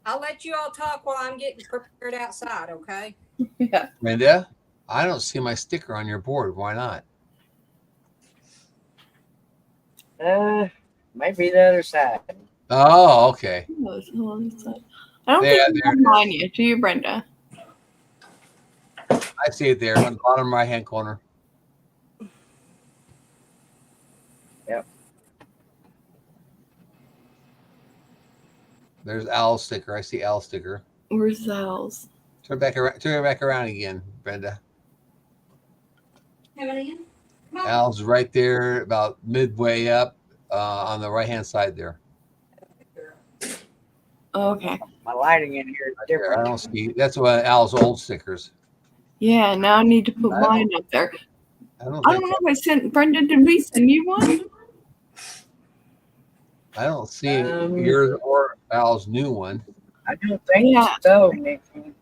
[SPEAKER 1] I'll let you all talk while I'm getting prepared outside, okay?
[SPEAKER 5] Yeah.
[SPEAKER 7] Brenda, I don't see my sticker on your board. Why not?
[SPEAKER 9] Maybe the other side.
[SPEAKER 7] Oh, okay.
[SPEAKER 5] I don't
[SPEAKER 7] There
[SPEAKER 5] think
[SPEAKER 7] it
[SPEAKER 5] you have mine yet, do you, Brenda?
[SPEAKER 7] I see it there on the bottom right-hand corner.
[SPEAKER 9] Yep.
[SPEAKER 7] There's Al's sticker. I see Al's sticker.
[SPEAKER 5] Where's Al's?
[SPEAKER 7] Turn her back around again, Brenda.
[SPEAKER 1] Come in. Come on.
[SPEAKER 7] Al's right there, about midway up on the right-hand side there.
[SPEAKER 5] Okay.
[SPEAKER 9] My lighting in here is
[SPEAKER 7] I
[SPEAKER 9] different.
[SPEAKER 7] don't see. That's one of Al's old stickers.
[SPEAKER 5] Yeah, now I need to put
[SPEAKER 7] I
[SPEAKER 5] mine up there.
[SPEAKER 7] I don't
[SPEAKER 5] I
[SPEAKER 7] think
[SPEAKER 5] don't know if I sent Brenda, did we send you one?
[SPEAKER 7] I don't see
[SPEAKER 9] Um,
[SPEAKER 7] yours or Al's new one.
[SPEAKER 9] I don't think
[SPEAKER 5] Yeah.
[SPEAKER 9] so, Nikki.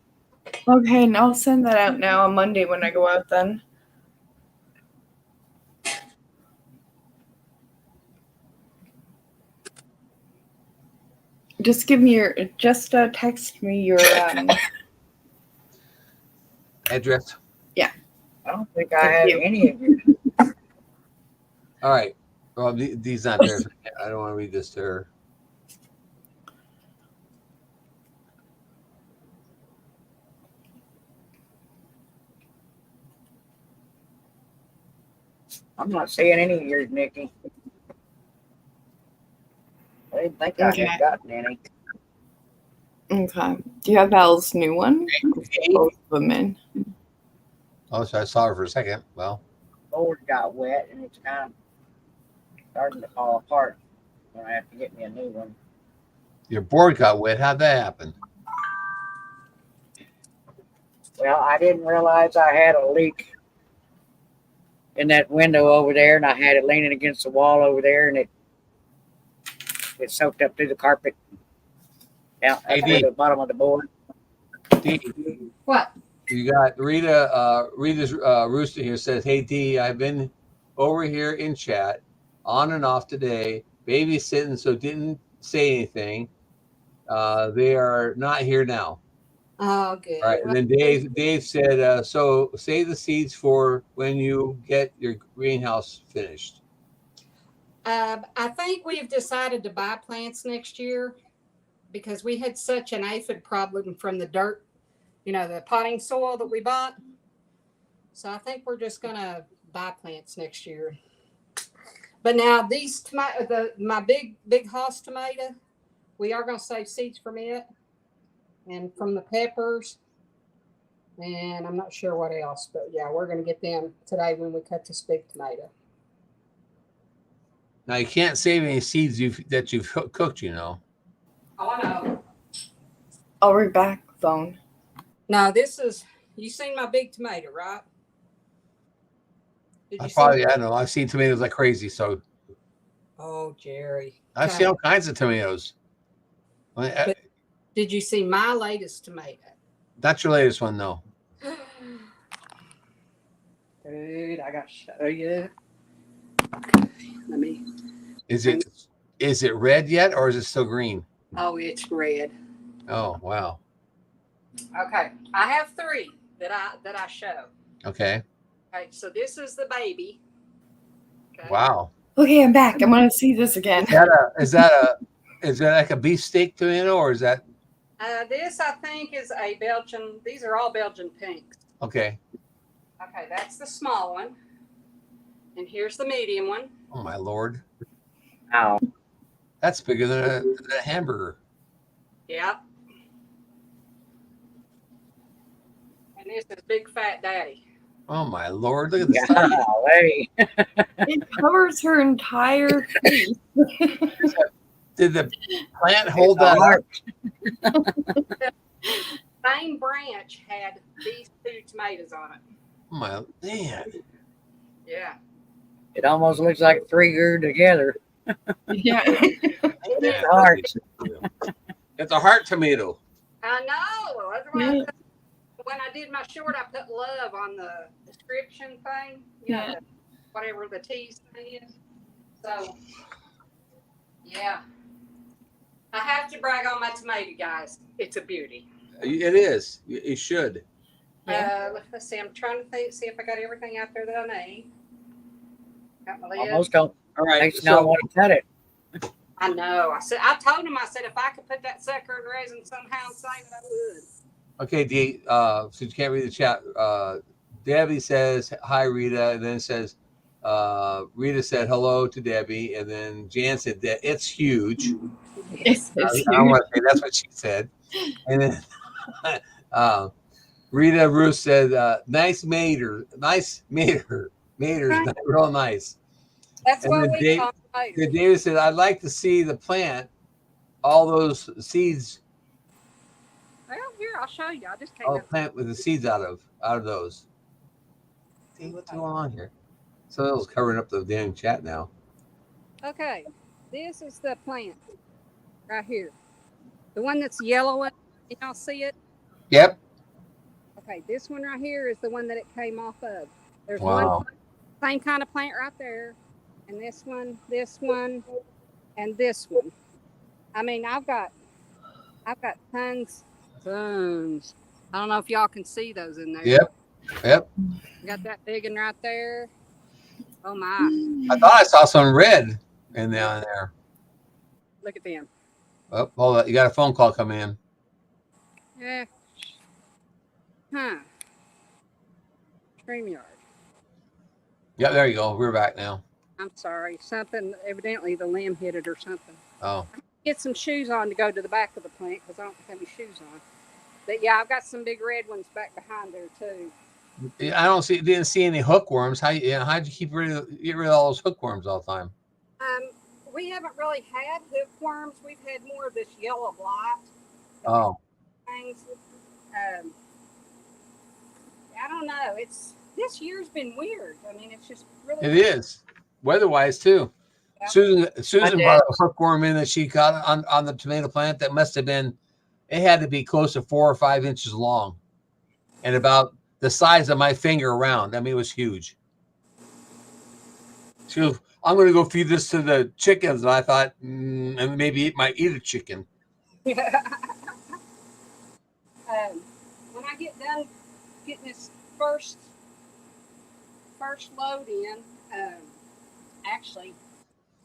[SPEAKER 5] Okay, and I'll send that out now on Monday when I go out then. Just text me your
[SPEAKER 7] Address.
[SPEAKER 9] I don't think I have any of you.
[SPEAKER 7] All right. Well, Dee's not there. So I don't want to read this to her.
[SPEAKER 9] I'm not seeing any of yours, Nikki. I didn't think I
[SPEAKER 5] Okay.
[SPEAKER 9] had gotten any.
[SPEAKER 5] Okay. Do you have Al's new one? Both of them in.
[SPEAKER 7] Oh, so I saw her for a second. Well,
[SPEAKER 9] Board got wet and it's kind of starting to fall apart. I'm gonna have to get me a new one.
[SPEAKER 7] your board got wet. How'd that happen?
[SPEAKER 9] Well, I didn't realize I had a leak in that window over there, and I had it leaning against the wall over there, and it soaked up through the carpet down
[SPEAKER 7] Hey,
[SPEAKER 9] up through
[SPEAKER 7] Dee.
[SPEAKER 9] the bottom of the board.
[SPEAKER 7] Dee,
[SPEAKER 1] What?
[SPEAKER 7] you got Rita. Rita's Rooster here says, "Hey Dee, I've been over here in chat on and off today, babysitting, so didn't say anything. They are not here now."
[SPEAKER 1] Oh, good.
[SPEAKER 7] All right, and then Dave said, "So save the seeds for when you get your greenhouse finished."
[SPEAKER 1] I think we've decided to buy plants next year because we had such an aphid problem from the dirt, the potting soil that we bought. So I think we're just gonna buy plants next year. But now these tomato, my big Haas tomato, we are gonna save seeds from it and from the peppers. And I'm not sure what else, but yeah, we're gonna get them today when we cut this big tomato.
[SPEAKER 7] Now you can't save any seeds that you've cooked, you know.
[SPEAKER 1] Oh, I know.
[SPEAKER 5] I'll be back, phone.
[SPEAKER 1] No, this is, you seen my big tomato, right? Did you see?
[SPEAKER 7] I know. I've seen tomatoes like crazy, so
[SPEAKER 1] Oh, Jerry.
[SPEAKER 7] I've seen all kinds of tomatoes.
[SPEAKER 1] But did you see my latest tomato?
[SPEAKER 7] Not your latest one, though.
[SPEAKER 1] Dude, I gotta show you. Let me.
[SPEAKER 7] Is it red yet, or is it still green?
[SPEAKER 1] Oh, it's red.
[SPEAKER 7] Oh, wow.
[SPEAKER 1] Okay, I have 3 that I show.
[SPEAKER 7] Okay.
[SPEAKER 1] Okay, so this is the baby. Okay.
[SPEAKER 7] Wow.
[SPEAKER 5] Okay, I'm back. I'm gonna see this again.
[SPEAKER 7] Is that like a beefsteak tomato, or is that
[SPEAKER 1] This I think is a Belgian. These are all Belgian pinks.
[SPEAKER 7] okay?
[SPEAKER 1] Okay, that's the small one, and here's the medium one.
[SPEAKER 7] Oh my lord,
[SPEAKER 9] Wow.
[SPEAKER 7] that's bigger than a hamburger.
[SPEAKER 1] Yep. And this is Big Fat Daddy.
[SPEAKER 7] Oh my lord, look at the size.
[SPEAKER 9] Golly.
[SPEAKER 5] It covers her entire face.
[SPEAKER 7] Did the plant hold
[SPEAKER 9] It's a
[SPEAKER 7] that
[SPEAKER 9] heart.
[SPEAKER 7] up?
[SPEAKER 1] Same branch had these 2 tomatoes on it.
[SPEAKER 7] Oh my man.
[SPEAKER 1] Yeah.
[SPEAKER 9] It almost looks like 3 grew together.
[SPEAKER 5] Yeah.
[SPEAKER 9] It's a heart.
[SPEAKER 7] It's a heart tomato.
[SPEAKER 1] I know. That's why when I did my short, I put love on the description thing. You know, whatever the tease thing is. So, yeah. I have to brag on my tomato, guys. It's a beauty.
[SPEAKER 7] It is. You should.
[SPEAKER 1] Let's see. I'm trying to see if I got everything out there that I need. Got my lid.
[SPEAKER 9] Almost don't
[SPEAKER 7] All right.
[SPEAKER 9] makes you not want to cut it.
[SPEAKER 1] I know. I told him. I said if I could put that sucker in resin somehow, inside it, I would.
[SPEAKER 7] Okay, Dee. Since you can't read the chat, Debbie says hi, Rita, and then it says Rita said hello to Debbie, and then Jan said that it's huge.
[SPEAKER 5] It's
[SPEAKER 7] I don't want to say that's what she said. And then Rita Ruth said, nice mater. Nice mater. Mater's real nice.
[SPEAKER 1] That's
[SPEAKER 7] And
[SPEAKER 1] what
[SPEAKER 7] then
[SPEAKER 1] we talk later.
[SPEAKER 7] Then David said, I'd like to see the plant, all those seeds,
[SPEAKER 1] Well, here I'll show you. I just came
[SPEAKER 7] all the
[SPEAKER 1] up.
[SPEAKER 7] plant with the seeds out of those. Dang, what's going on here? Someone's covering up the damn chat now.
[SPEAKER 1] Okay, this is the plant right here. The one that's yellow. Y'all see it?
[SPEAKER 7] Yep.
[SPEAKER 1] Okay, this one right here is the one that it came off of. There's
[SPEAKER 7] Wow.
[SPEAKER 1] one same kind of plant right there, and this one, and this one. I mean, I've got tons. I don't know if y'all can see those in there.
[SPEAKER 7] Yep.
[SPEAKER 1] Got that big one right there. Oh my!
[SPEAKER 7] I thought I saw some red in down there.
[SPEAKER 1] Look at them.
[SPEAKER 7] Oh, hold on. You got a phone call coming in.
[SPEAKER 1] Yeah. Huh. StreamYard.
[SPEAKER 7] Yep, there you go. We're back now.
[SPEAKER 1] I'm sorry. Something, evidently the limb hit it or something.
[SPEAKER 7] Oh.
[SPEAKER 1] Get some shoes on to go to the back of the plant because I don't have any shoes on. But yeah, I've got some big red ones back behind there too.
[SPEAKER 7] I didn't see any hookworms. How'd you get rid of all those hookworms all the time?
[SPEAKER 1] We haven't really had hookworms. We've had more of this yellow blight.
[SPEAKER 7] Oh.
[SPEAKER 1] Things. I don't know. This year's been weird. I mean, it's just really.
[SPEAKER 7] It is. Weather-wise too.
[SPEAKER 1] Yeah.
[SPEAKER 7] Susan brought a hookworm in that she caught on the tomato plant that must have been, it had to be close to 4 or 5 inches long and about the size of my finger around. I mean, it was huge. She goes, I'm going to go feed this to the chickens. And I thought, and maybe it might eat a chicken.
[SPEAKER 1] When I get done getting this first load in, actually,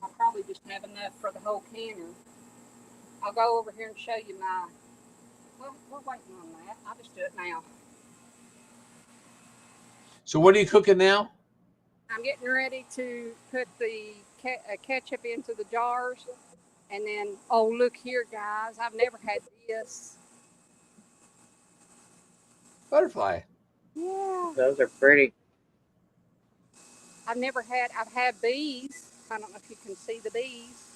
[SPEAKER 1] I'll probably just have enough for the whole canner. I'll go over here and show you my. Well, we're waiting on that. I'll just do it now.
[SPEAKER 7] So what are you cooking now?
[SPEAKER 1] I'm getting ready to put the ketchup into the jars. And then, oh, look here, guys. I've never had this.
[SPEAKER 7] Butterfly.
[SPEAKER 1] Yeah.
[SPEAKER 9] Those are pretty.
[SPEAKER 1] I've had bees. I don't know if you can see the bees.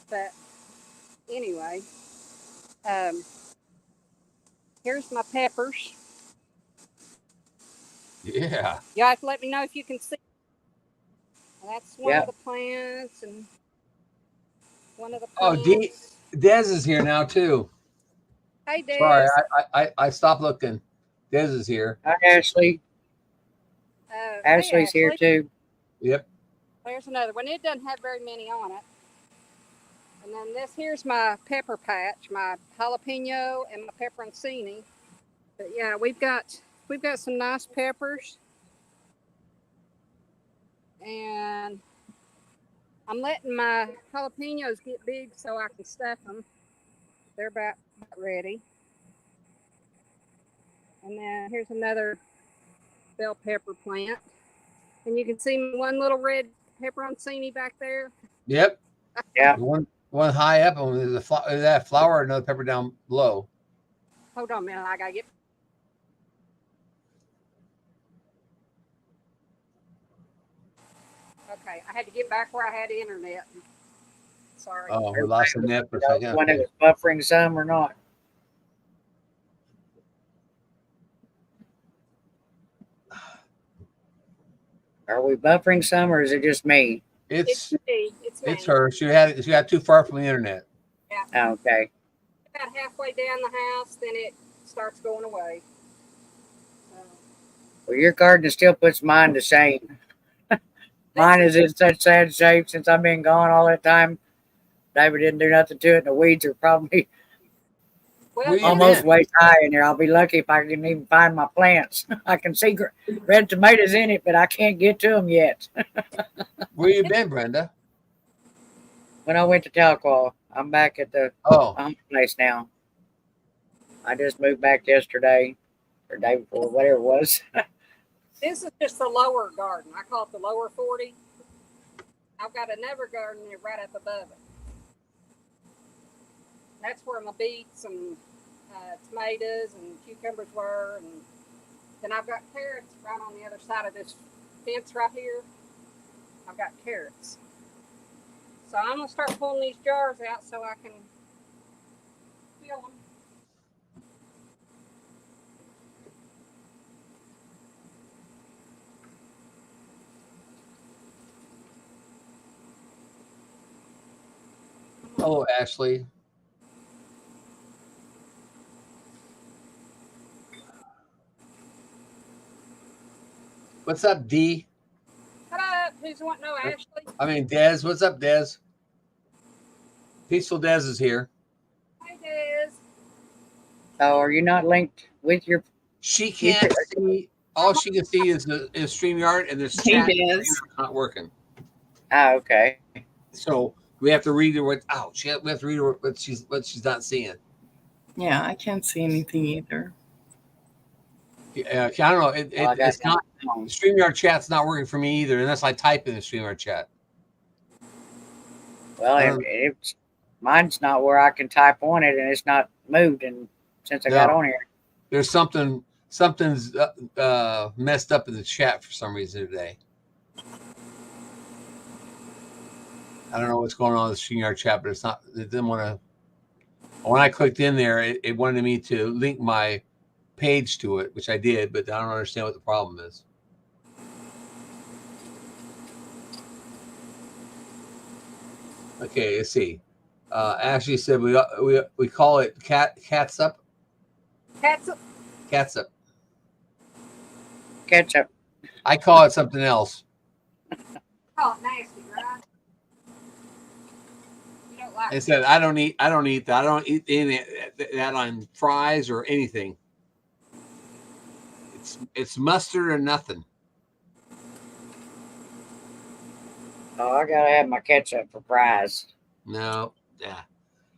[SPEAKER 1] But anyway, here's my peppers.
[SPEAKER 7] Yeah.
[SPEAKER 1] You have to let me know if you can see. That's one
[SPEAKER 9] Yeah.
[SPEAKER 1] of the plants and one of the
[SPEAKER 7] Oh,
[SPEAKER 1] plants.
[SPEAKER 7] Dez is here now too.
[SPEAKER 1] Hey, Des.
[SPEAKER 7] Sorry, I stopped looking. Dez is here.
[SPEAKER 9] Hi, Ashley.
[SPEAKER 1] Hey,
[SPEAKER 9] Ashley's here
[SPEAKER 1] Ashley.
[SPEAKER 9] too.
[SPEAKER 7] Yep.
[SPEAKER 1] There's another one. It doesn't have very many on it. And then here's my pepper patch, my jalapeno and my pepperoncini. But yeah, we've got some nice peppers. And I'm letting my jalapenos get big so I can stuff them. They're about ready. And then here's another bell pepper plant. And you can see one little red pepperoncini back there.
[SPEAKER 7] Yep.
[SPEAKER 9] Yeah.
[SPEAKER 7] One high up, and there's that flower, another pepper down below.
[SPEAKER 1] Hold on a minute, I gotta get. Okay, I had to get back where I had internet. Sorry.
[SPEAKER 7] Oh, we lost the net for a second.
[SPEAKER 9] When it was buffering some or not. Are we buffering some or is it just me?
[SPEAKER 1] It's
[SPEAKER 7] It's
[SPEAKER 1] me. It's me.
[SPEAKER 7] her. She got too far from the internet.
[SPEAKER 9] Oh, okay.
[SPEAKER 1] About halfway down the house, then it starts going away. So,
[SPEAKER 9] Well, your garden still puts mine to shame. Mine is in such sad shape since I've been gone all that time. David didn't do nothing to it, and the weeds are probably
[SPEAKER 1] well,
[SPEAKER 7] Where you
[SPEAKER 9] almost
[SPEAKER 7] been?
[SPEAKER 9] waist high in there. I'll be lucky if I can even find my plants. I can see red tomatoes in it, but I can't get to them yet.
[SPEAKER 7] Where you been, Brenda?
[SPEAKER 9] When I went to Tahlequah, I'm back at the
[SPEAKER 7] Oh,
[SPEAKER 9] home place now. I just moved back yesterday or day before, whatever it was.
[SPEAKER 1] this is just the lower garden. I call it the lower 40. I've got another garden right up above it. That's where my beets and tomatoes and cucumbers were. And then I've got carrots right on the other side of this fence right here. I've got carrots. So I'm going to start pulling these jars out so I can fill them.
[SPEAKER 7] hello, Ashley. What's up, D?
[SPEAKER 1] Hello, who's wanting to know, Ashley?
[SPEAKER 7] I mean, Dez. What's up, Dez? Peaceful Dez is here.
[SPEAKER 1] Hey, Des.
[SPEAKER 9] So are you not linked with your?
[SPEAKER 7] She can't see. All she can see is StreamYard, and there's
[SPEAKER 5] Hey,
[SPEAKER 7] chat
[SPEAKER 5] Des.
[SPEAKER 7] not working.
[SPEAKER 9] Oh, okay.
[SPEAKER 7] So we have to read her what. Oh, we have to read her what she's not seeing.
[SPEAKER 5] Yeah, I can't see anything either.
[SPEAKER 7] I don't know.
[SPEAKER 9] Well, I got
[SPEAKER 7] It's not. StreamYard chat's not working for me either, unless I type in the StreamYard chat.
[SPEAKER 9] Well, it's mine's not where I can type on it, and it's not moved. And since I got
[SPEAKER 7] No.
[SPEAKER 9] on here,
[SPEAKER 7] There's something's messed up in the chat for some reason today. I don't know what's going on with the StreamYard chat, but it's not. It didn't want to. When I clicked in there, it wanted me to link my page to it, which I did, but I don't understand what the problem is. Okay, let's see. Ashley said we call it catsup.
[SPEAKER 1] Catsup.
[SPEAKER 7] Catsup.
[SPEAKER 9] ketchup.
[SPEAKER 7] I call it something else.
[SPEAKER 1] Oh, nasty, right? You don't like
[SPEAKER 7] I said I don't eat that. I don't eat any that on fries or anything. It's mustard or nothing.
[SPEAKER 9] Oh, I gotta have my ketchup for fries.
[SPEAKER 7] No, yeah.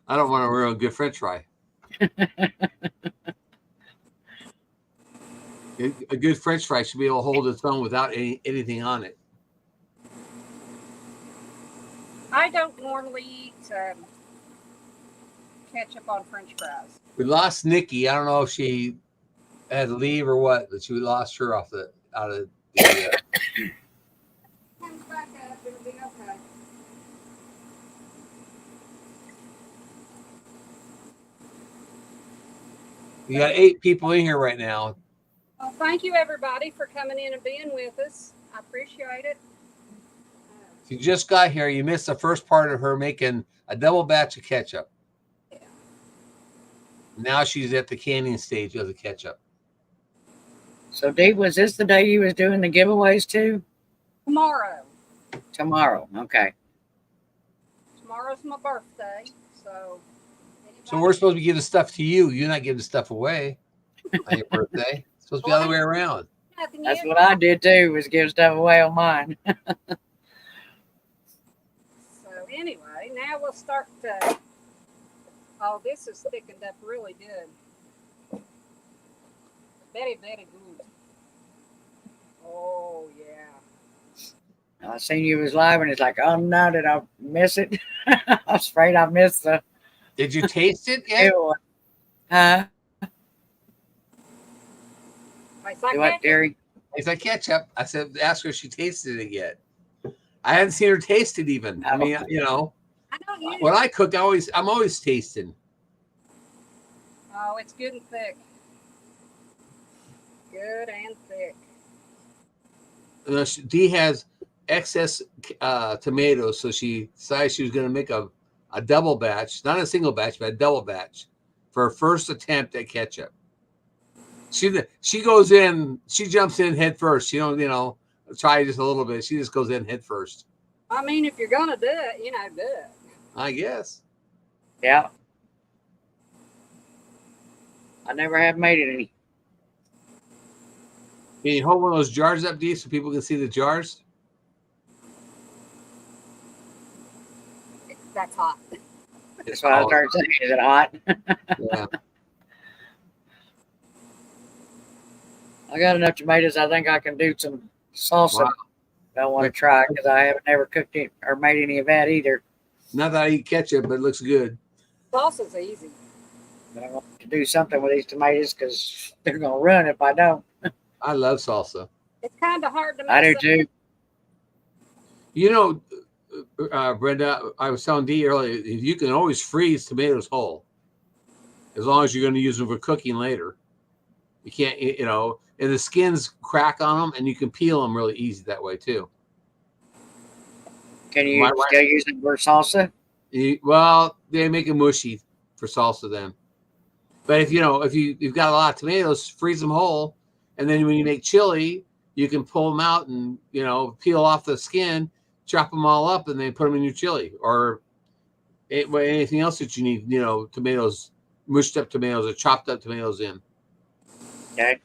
[SPEAKER 7] I don't want a real good French fry. A good French fry should be able to hold its own without anything on it.
[SPEAKER 1] I don't normally eat ketchup on French fries.
[SPEAKER 7] We lost Nikki. I don't know if she had to leave or what, but we lost her out of the.
[SPEAKER 1] Comes back up, it'll be okay.
[SPEAKER 7] We got 8 people in here right now.
[SPEAKER 1] Well, thank you everybody for coming in and being with us. I appreciate it.
[SPEAKER 7] If you just got here, you missed the first part of her making a double batch of ketchup.
[SPEAKER 1] Yeah.
[SPEAKER 7] Now she's at the canning stage of the ketchup.
[SPEAKER 9] So, Dee, was this the day you was doing the giveaways too?
[SPEAKER 1] Tomorrow.
[SPEAKER 9] Tomorrow. Okay.
[SPEAKER 1] Tomorrow's my birthday, so.
[SPEAKER 7] So we're supposed to give the stuff to you. You're not giving the stuff away on your birthday. It's supposed to be the other way around.
[SPEAKER 9] That's what I did too, was give stuff away on mine.
[SPEAKER 1] So anyway, now we'll start to. Oh, this is thickened up really good. Very, very good. Oh yeah.
[SPEAKER 9] I seen you was live and it's like, oh no, did I miss it? I was afraid I missed the
[SPEAKER 7] Did you taste it yet?
[SPEAKER 9] Huh?
[SPEAKER 1] It's like
[SPEAKER 9] Do what,
[SPEAKER 1] that.
[SPEAKER 9] Derry?
[SPEAKER 7] It's like ketchup. I said, ask her if she tasted it yet. I hadn't seen her taste it even. I mean, you know,
[SPEAKER 1] I don't use
[SPEAKER 7] when I cook, I'm always tasting.
[SPEAKER 1] Oh, it's good and thick. Good and thick.
[SPEAKER 7] Dee has excess tomatoes, so she decided she was going to make a double batch, not a single batch, but a double batch for her first attempt at ketchup. She goes in, she jumps in head first. She don't, try just a little bit. She just goes in head first.
[SPEAKER 1] I mean, if you're gonna do it, do it.
[SPEAKER 7] I guess.
[SPEAKER 9] Yeah. I never have made it any.
[SPEAKER 7] Can you hold one of those jars up, Dee, so people can see the jars?
[SPEAKER 1] That's hot.
[SPEAKER 9] That's what I started saying. Is it hot?
[SPEAKER 7] Yeah.
[SPEAKER 9] I got enough tomatoes. I think I can do some salsa.
[SPEAKER 7] Wow.
[SPEAKER 9] I want to try because I haven't never cooked it or made any of that either.
[SPEAKER 7] Not that I eat ketchup, but it looks good.
[SPEAKER 1] Salsa's easy.
[SPEAKER 9] But I want to do something with these tomatoes because they're going to run if I don't.
[SPEAKER 7] I love salsa.
[SPEAKER 1] It's kind of hard to make.
[SPEAKER 9] I do too.
[SPEAKER 7] You know, Brenda, I was telling Dee earlier, you can always freeze tomatoes whole as long as you're going to use them for cooking later. You can't, and the skins crack on them, and you can peel them really easy that way too.
[SPEAKER 9] Can you still use it for salsa?
[SPEAKER 7] Well, they make it mushy for salsa then. But if you've got a lot of tomatoes, freeze them whole, and then when you make chili, you can pull them out and peel off the skin, chop them all up, and then put them in your chili or anything else that you need. Tomatoes, mushed up tomatoes or chopped up tomatoes in.
[SPEAKER 9] Okay.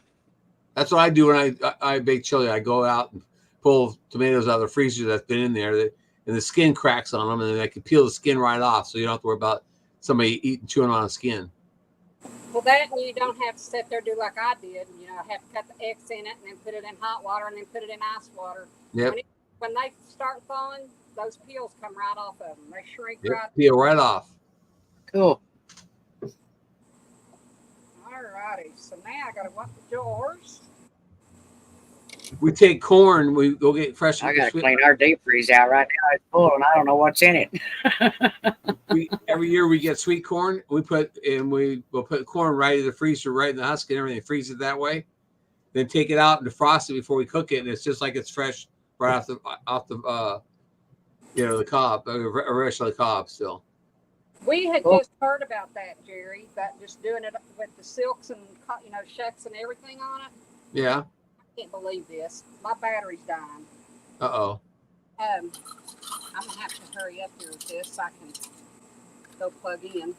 [SPEAKER 7] That's what I do when I bake chili. I go out and pull tomatoes out of the freezer that's been in there, and the skin cracks on them, and then I can peel the skin right off, so you don't have to worry about somebody chewing on the skin.
[SPEAKER 1] Well, that and you don't have to sit there and do like I did. Have to cut the eggs in it and then put it in hot water and then put it in ice water.
[SPEAKER 7] Yep.
[SPEAKER 1] When they start thawing, those peels come right off of them. They shrink right.
[SPEAKER 7] Peel right off.
[SPEAKER 9] Cool.
[SPEAKER 1] Alrighty. So now I gotta wipe the jars.
[SPEAKER 7] We take corn. We go get fresh.
[SPEAKER 9] I got to clean our deep freeze out right now. It's full, and I don't know what's in it.
[SPEAKER 7] Every year we get sweet corn. We'll put corn right in the freezer, right in the husk and everything. Freeze it that way. Then take it out and defrost it before we cook it, and it's just like it's fresh right off the the cob, original cob still.
[SPEAKER 1] We had just heard about that, Jerry. That just doing it with the silks and shucks and everything on it.
[SPEAKER 7] Yeah.
[SPEAKER 1] I can't believe this. My battery's dying.
[SPEAKER 7] Uh-oh.
[SPEAKER 1] I'm gonna have to hurry up here with this so I can go plug in.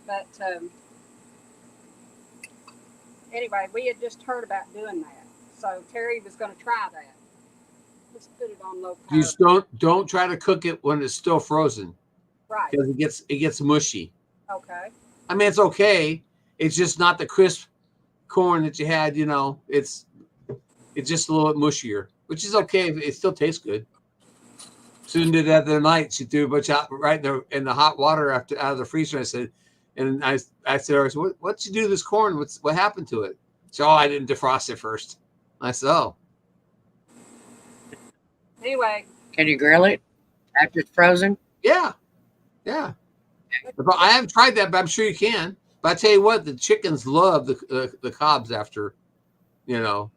[SPEAKER 1] But anyway, we had just heard about doing that, so Terry was going to try that. Let's put it on low power.
[SPEAKER 7] You just don't try to cook it when it's still frozen,
[SPEAKER 1] Right.
[SPEAKER 7] because it gets mushy.
[SPEAKER 1] Okay.
[SPEAKER 7] I mean, it's okay. It's just not the crisp corn that you had, you know, it's just a little bit mushier, which is okay. It still tastes good. Susan did that the other night. She threw a bunch out right in the hot water out of the freezer. I said, what'd you do to this corn? What happened to it? She said, oh, I didn't defrost it first. I said, oh.
[SPEAKER 1] Anyway,
[SPEAKER 9] Can you grill it after it's frozen?
[SPEAKER 7] Yeah. I haven't tried that, but I'm sure you can. But I tell you what, the chickens love the cobs after, you know,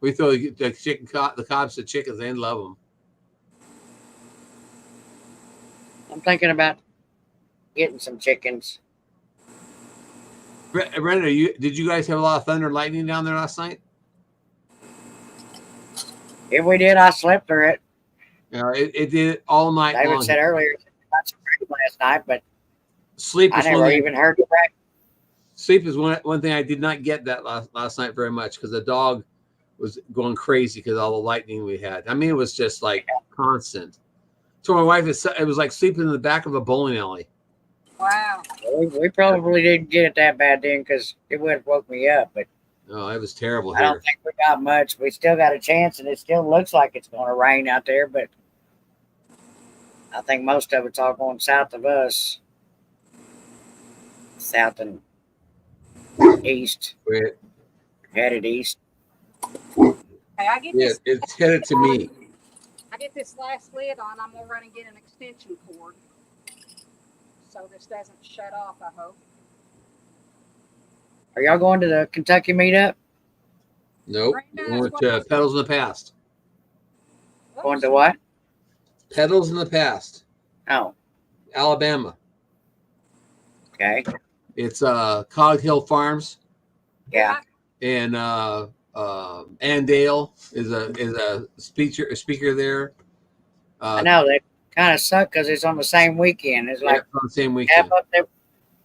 [SPEAKER 7] we throw the cobs to chickens. They love them.
[SPEAKER 9] I'm thinking about getting some chickens.
[SPEAKER 7] Brenda, did you guys have a lot of thunder and lightning down there last night?
[SPEAKER 9] If we did, I slept through it.
[SPEAKER 7] You know, it did all night
[SPEAKER 9] David
[SPEAKER 7] long.
[SPEAKER 9] said earlier about some rain last night, but
[SPEAKER 7] Sleep
[SPEAKER 9] I
[SPEAKER 7] is
[SPEAKER 9] never even heard the rain.
[SPEAKER 7] Sleep is one thing I did not get that last night very much because the dog was going crazy because all the lightning we had. I mean, it was just like constant. So my wife it was like sleeping in the back of a bowling alley.
[SPEAKER 1] wow.
[SPEAKER 9] We probably didn't get it that bad then because it would have woke me up, but
[SPEAKER 7] Oh, it was terrible
[SPEAKER 9] I
[SPEAKER 7] here.
[SPEAKER 9] don't think we got much. We still got a chance, and it still looks like it's going to rain out there, but I think most of it's all going south of us. South and east.
[SPEAKER 7] Wait,
[SPEAKER 9] Headed east.
[SPEAKER 1] Hey, I get
[SPEAKER 7] yeah,
[SPEAKER 1] this.
[SPEAKER 7] it's headed to me.
[SPEAKER 1] I get this last lid on. I'm gonna run and get an extension cord, so this doesn't shut off. I hope.
[SPEAKER 9] Are y'all going to the Kentucky meetup?
[SPEAKER 7] Nope. We went to Pedals in the Past.
[SPEAKER 9] Going to what?
[SPEAKER 7] Pedals in the Past,
[SPEAKER 9] Oh,
[SPEAKER 7] Alabama.
[SPEAKER 9] okay.
[SPEAKER 7] It's Cog Hill Farms,
[SPEAKER 9] Yeah.
[SPEAKER 7] and Ann Dale is a speaker there.
[SPEAKER 9] I know they kind of suck because it's on the same weekend. It's like
[SPEAKER 7] on the same
[SPEAKER 9] half
[SPEAKER 7] weekend.
[SPEAKER 9] of them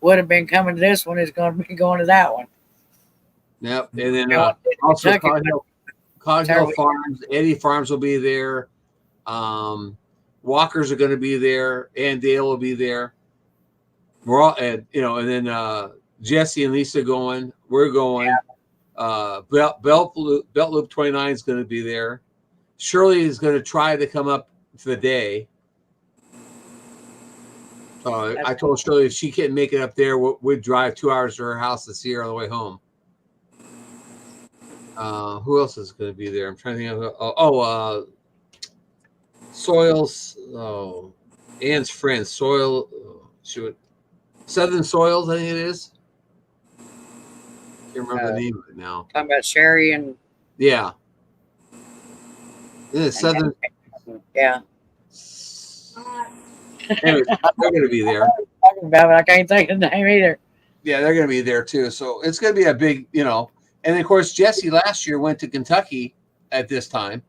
[SPEAKER 9] would have been coming to this one is going to be going to that one.
[SPEAKER 7] Yep. And then
[SPEAKER 9] You know,
[SPEAKER 7] also
[SPEAKER 9] Kentucky,
[SPEAKER 7] Cog Hill
[SPEAKER 9] Terrible.
[SPEAKER 7] Farms, Eddie Farms will be there. Walkers are going to be there. Ann Dale will be there. We're all, and then Jesse and Lisa going. We're going. Belt Loop 29 is going to be there. Shirley is going to try to come up for the day. I told Shirley if she can't make it up there, we'd drive 2 hours to her house to see her on the way home. Who else is going to be there? I'm trying to think of. Soils. Oh, Ann's friend, Soil. Southern Soils, I think it is. Can't remember the name of it now.
[SPEAKER 9] Talking about Sherry and
[SPEAKER 7] Yeah. Yeah, Southern.
[SPEAKER 9] yeah.
[SPEAKER 7] Anyways, they're going to be there.
[SPEAKER 9] Talking about it, I can't think of the name either.
[SPEAKER 7] Yeah, they're going to be there too. So it's going to be a big, And then, of course, Jesse last year went to Kentucky at this time.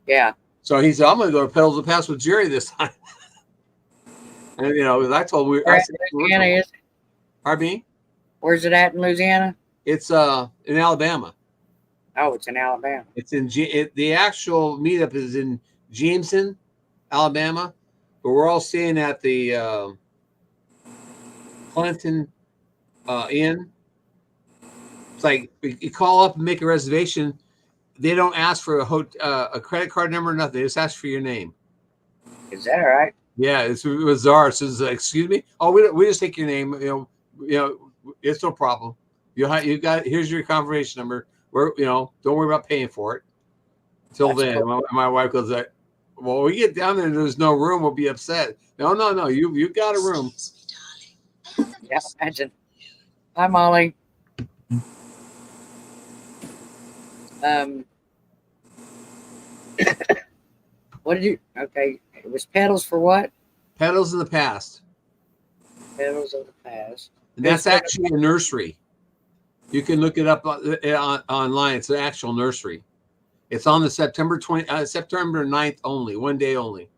[SPEAKER 9] Yeah.
[SPEAKER 7] So he said, I'm going to go to Pedals of the Past with Jerry this time. And, I told him,
[SPEAKER 9] Where Louisiana is it?
[SPEAKER 7] Pardon me?
[SPEAKER 9] Where's it at in Louisiana?
[SPEAKER 7] It's in Alabama.
[SPEAKER 9] Oh, it's in Alabama.
[SPEAKER 7] It's in the actual meetup is in Jameson, Alabama, but we're all staying at the Clinton Inn. It's like you call up and make a reservation. They don't ask for a credit card number or nothing. They just ask for your name.
[SPEAKER 9] Is that all right?
[SPEAKER 7] Yeah, it's bizarre. So it's like, excuse me. Oh, we just take your name. It's no problem. You got here's your confirmation number. Don't worry about paying for it. Until
[SPEAKER 9] That's
[SPEAKER 7] then,
[SPEAKER 9] cool.
[SPEAKER 7] my wife goes like, well, we get down there and there's no room. We'll be upset. No. You got a room.
[SPEAKER 9] Yeah, imagine. Hi, Molly. What did you? Okay, it was pedals for what?
[SPEAKER 7] Pedals in the Past.
[SPEAKER 9] Pedals of the past.
[SPEAKER 7] And that's actually a nursery. You can look it up online. It's an actual nursery. It's on the September 9th only, one day only.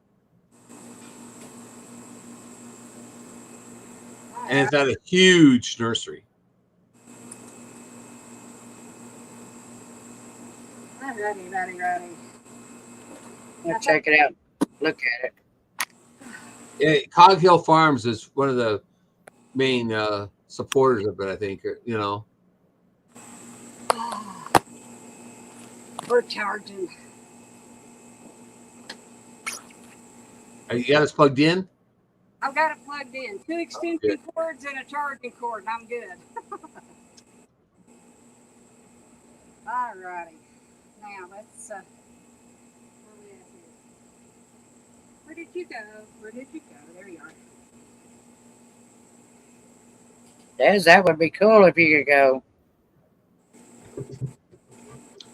[SPEAKER 7] And it's at a huge nursery.
[SPEAKER 1] Righty.
[SPEAKER 9] I'll check it out. Look at it.
[SPEAKER 7] Cog Hill Farms is one of the main supporters of it, I think.
[SPEAKER 1] We're charging.
[SPEAKER 7] You got us plugged in?
[SPEAKER 1] I've got it plugged in. 2 extension cords and a charging cord, and I'm good. All righty. Now let's. Where we at here? Where did you go? Where did you go? There you are.
[SPEAKER 9] Des, that would be cool if you could go.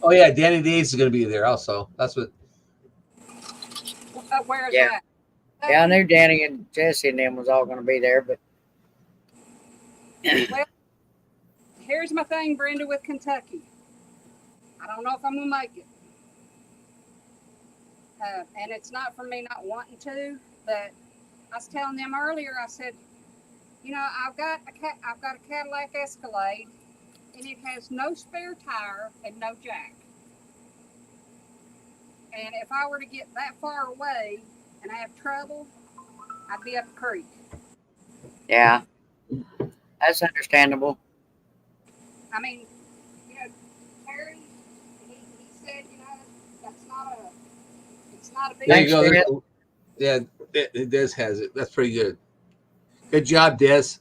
[SPEAKER 7] Oh yeah, Danny Days is going to be there also. That's what.
[SPEAKER 1] Where's
[SPEAKER 9] Yeah.
[SPEAKER 1] that?
[SPEAKER 9] Yeah, I knew Danny and Jesse and them was all going to be there, but
[SPEAKER 1] Well, here's my thing, Brenda, with Kentucky. I don't know if I'm gonna make it, and it's not from me not wanting to, but I was telling them earlier. I said, you know, I've got a Cadillac Escalade, and it has no spare tire and no jack. And if I were to get that far away and I have trouble, I'd be up the creek.
[SPEAKER 9] yeah, that's understandable.
[SPEAKER 1] I mean, you know, Terry, he said, you know, it's not a big.
[SPEAKER 7] There you
[SPEAKER 9] Thanks,
[SPEAKER 7] go. Yeah, Des has it. That's pretty good. Good job, Des.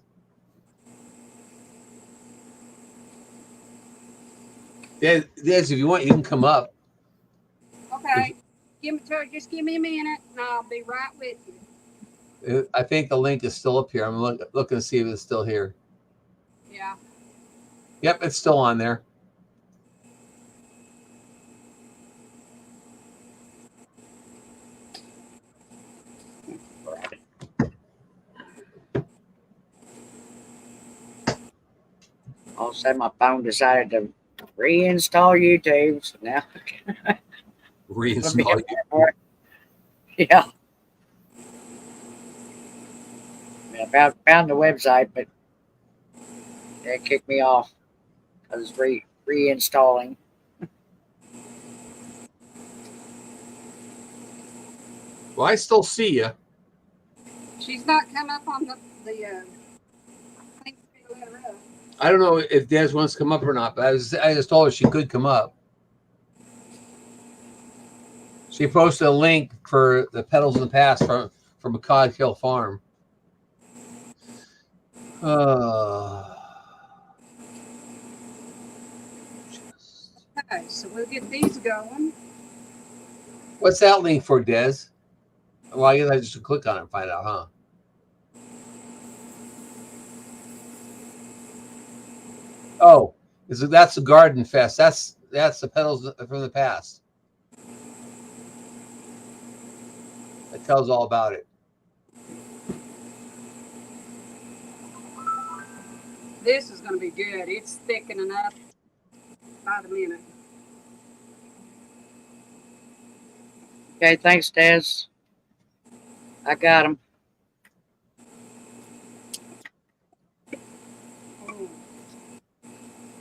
[SPEAKER 7] Des, if you want, you can come up.
[SPEAKER 1] Okay, just give me a minute, and I'll be right with you.
[SPEAKER 7] I think the link is still up here. I'm looking to see if it's still here.
[SPEAKER 1] Yeah.
[SPEAKER 7] Yep, it's still on there.
[SPEAKER 9] All of a sudden, my phone decided to reinstall YouTube. So now,
[SPEAKER 7] Reinstall you.
[SPEAKER 9] yeah. I found the website, but it kicked me off. I was reinstalling.
[SPEAKER 7] Well, I still see you.
[SPEAKER 1] She's not come up on the thing to let her up.
[SPEAKER 7] I don't know if Des wants to come up or not, but I just told her she could come up. She posted a link for the Petals in the Past from McCod Hill Farm.
[SPEAKER 1] Okay, so we'll get these going.
[SPEAKER 7] What's that link for, Des? Well, I guess I just should click on it and find out, huh? Oh, that's the Garden Fest. That's the Petals from the Past. It tells all about it.
[SPEAKER 1] This is going to be good. It's thickening up by the minute.
[SPEAKER 9] Okay, thanks, Des. I got him.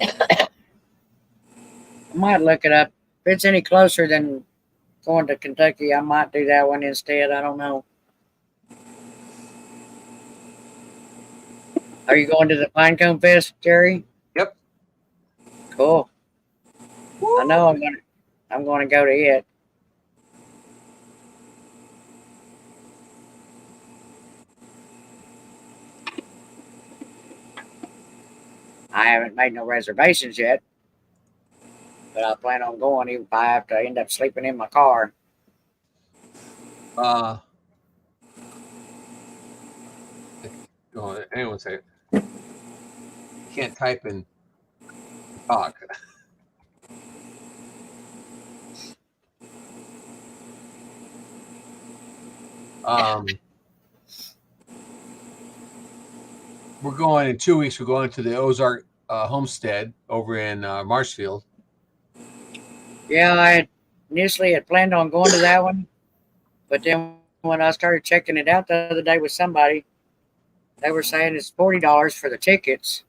[SPEAKER 9] I might look it up. If it's any closer than going to Kentucky, I might do that one instead. I don't know. Are you going to the Pinecone Fest, Jerry?
[SPEAKER 7] Yep.
[SPEAKER 9] Cool. I know I'm gonna go to it. I haven't made no reservations yet, but I plan on going even if I have to end up sleeping in my car.
[SPEAKER 7] Hang on one second. Can't type and talk. We're going in 2 weeks. We're going to the Ozark Homestead over in Marshfield.
[SPEAKER 9] Yeah, I initially had planned on going to that one, but then when I started checking it out the other day with somebody, they were saying it's $40 for the tickets.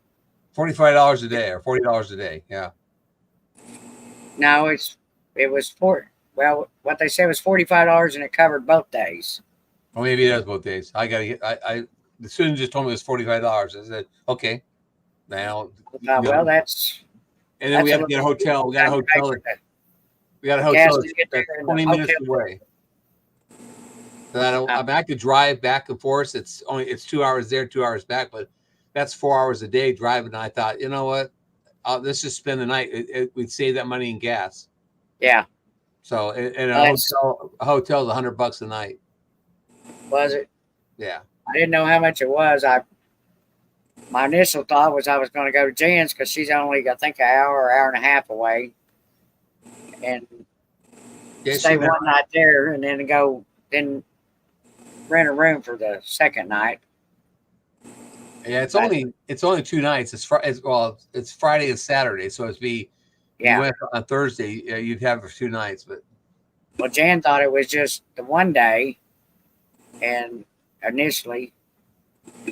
[SPEAKER 7] $45 a day or $40 a day. Yeah.
[SPEAKER 9] No, it was well, what they said was $45 and it covered both days.
[SPEAKER 7] Well, maybe it does both days. The student just told me it was $45. I said, okay. Now,
[SPEAKER 9] Well, that's.
[SPEAKER 7] and then we
[SPEAKER 9] that's
[SPEAKER 7] have to get a hotel. We got a hotel. We We got a
[SPEAKER 9] gas
[SPEAKER 7] hotel
[SPEAKER 9] to get there
[SPEAKER 7] that's
[SPEAKER 9] and the
[SPEAKER 7] 20 minutes
[SPEAKER 9] hotel.
[SPEAKER 7] away. So I mean, I could drive back and forth. It's 2 hours there, 2 hours back, but that's 4 hours a day driving. And I thought, you know what? Let's just spend the night. We'd save that money in gas.
[SPEAKER 9] Yeah,
[SPEAKER 7] So and
[SPEAKER 9] Nice.
[SPEAKER 7] a hotel's $100 a night.
[SPEAKER 9] was it?
[SPEAKER 7] Yeah.
[SPEAKER 9] I didn't know how much it was. My initial thought was I was going to go to Jan's because she's only, I think, an hour and a half away, and
[SPEAKER 7] Yeah,
[SPEAKER 9] stay
[SPEAKER 7] she-
[SPEAKER 9] one night there, and then rent a room for the second night.
[SPEAKER 7] Yeah, it's only 2 nights. It's Friday and Saturday, so it'd be you
[SPEAKER 9] Yeah.
[SPEAKER 7] went on Thursday, you'd have it for 2 nights. But
[SPEAKER 9] Well, Jan thought it was just the one day, and initially,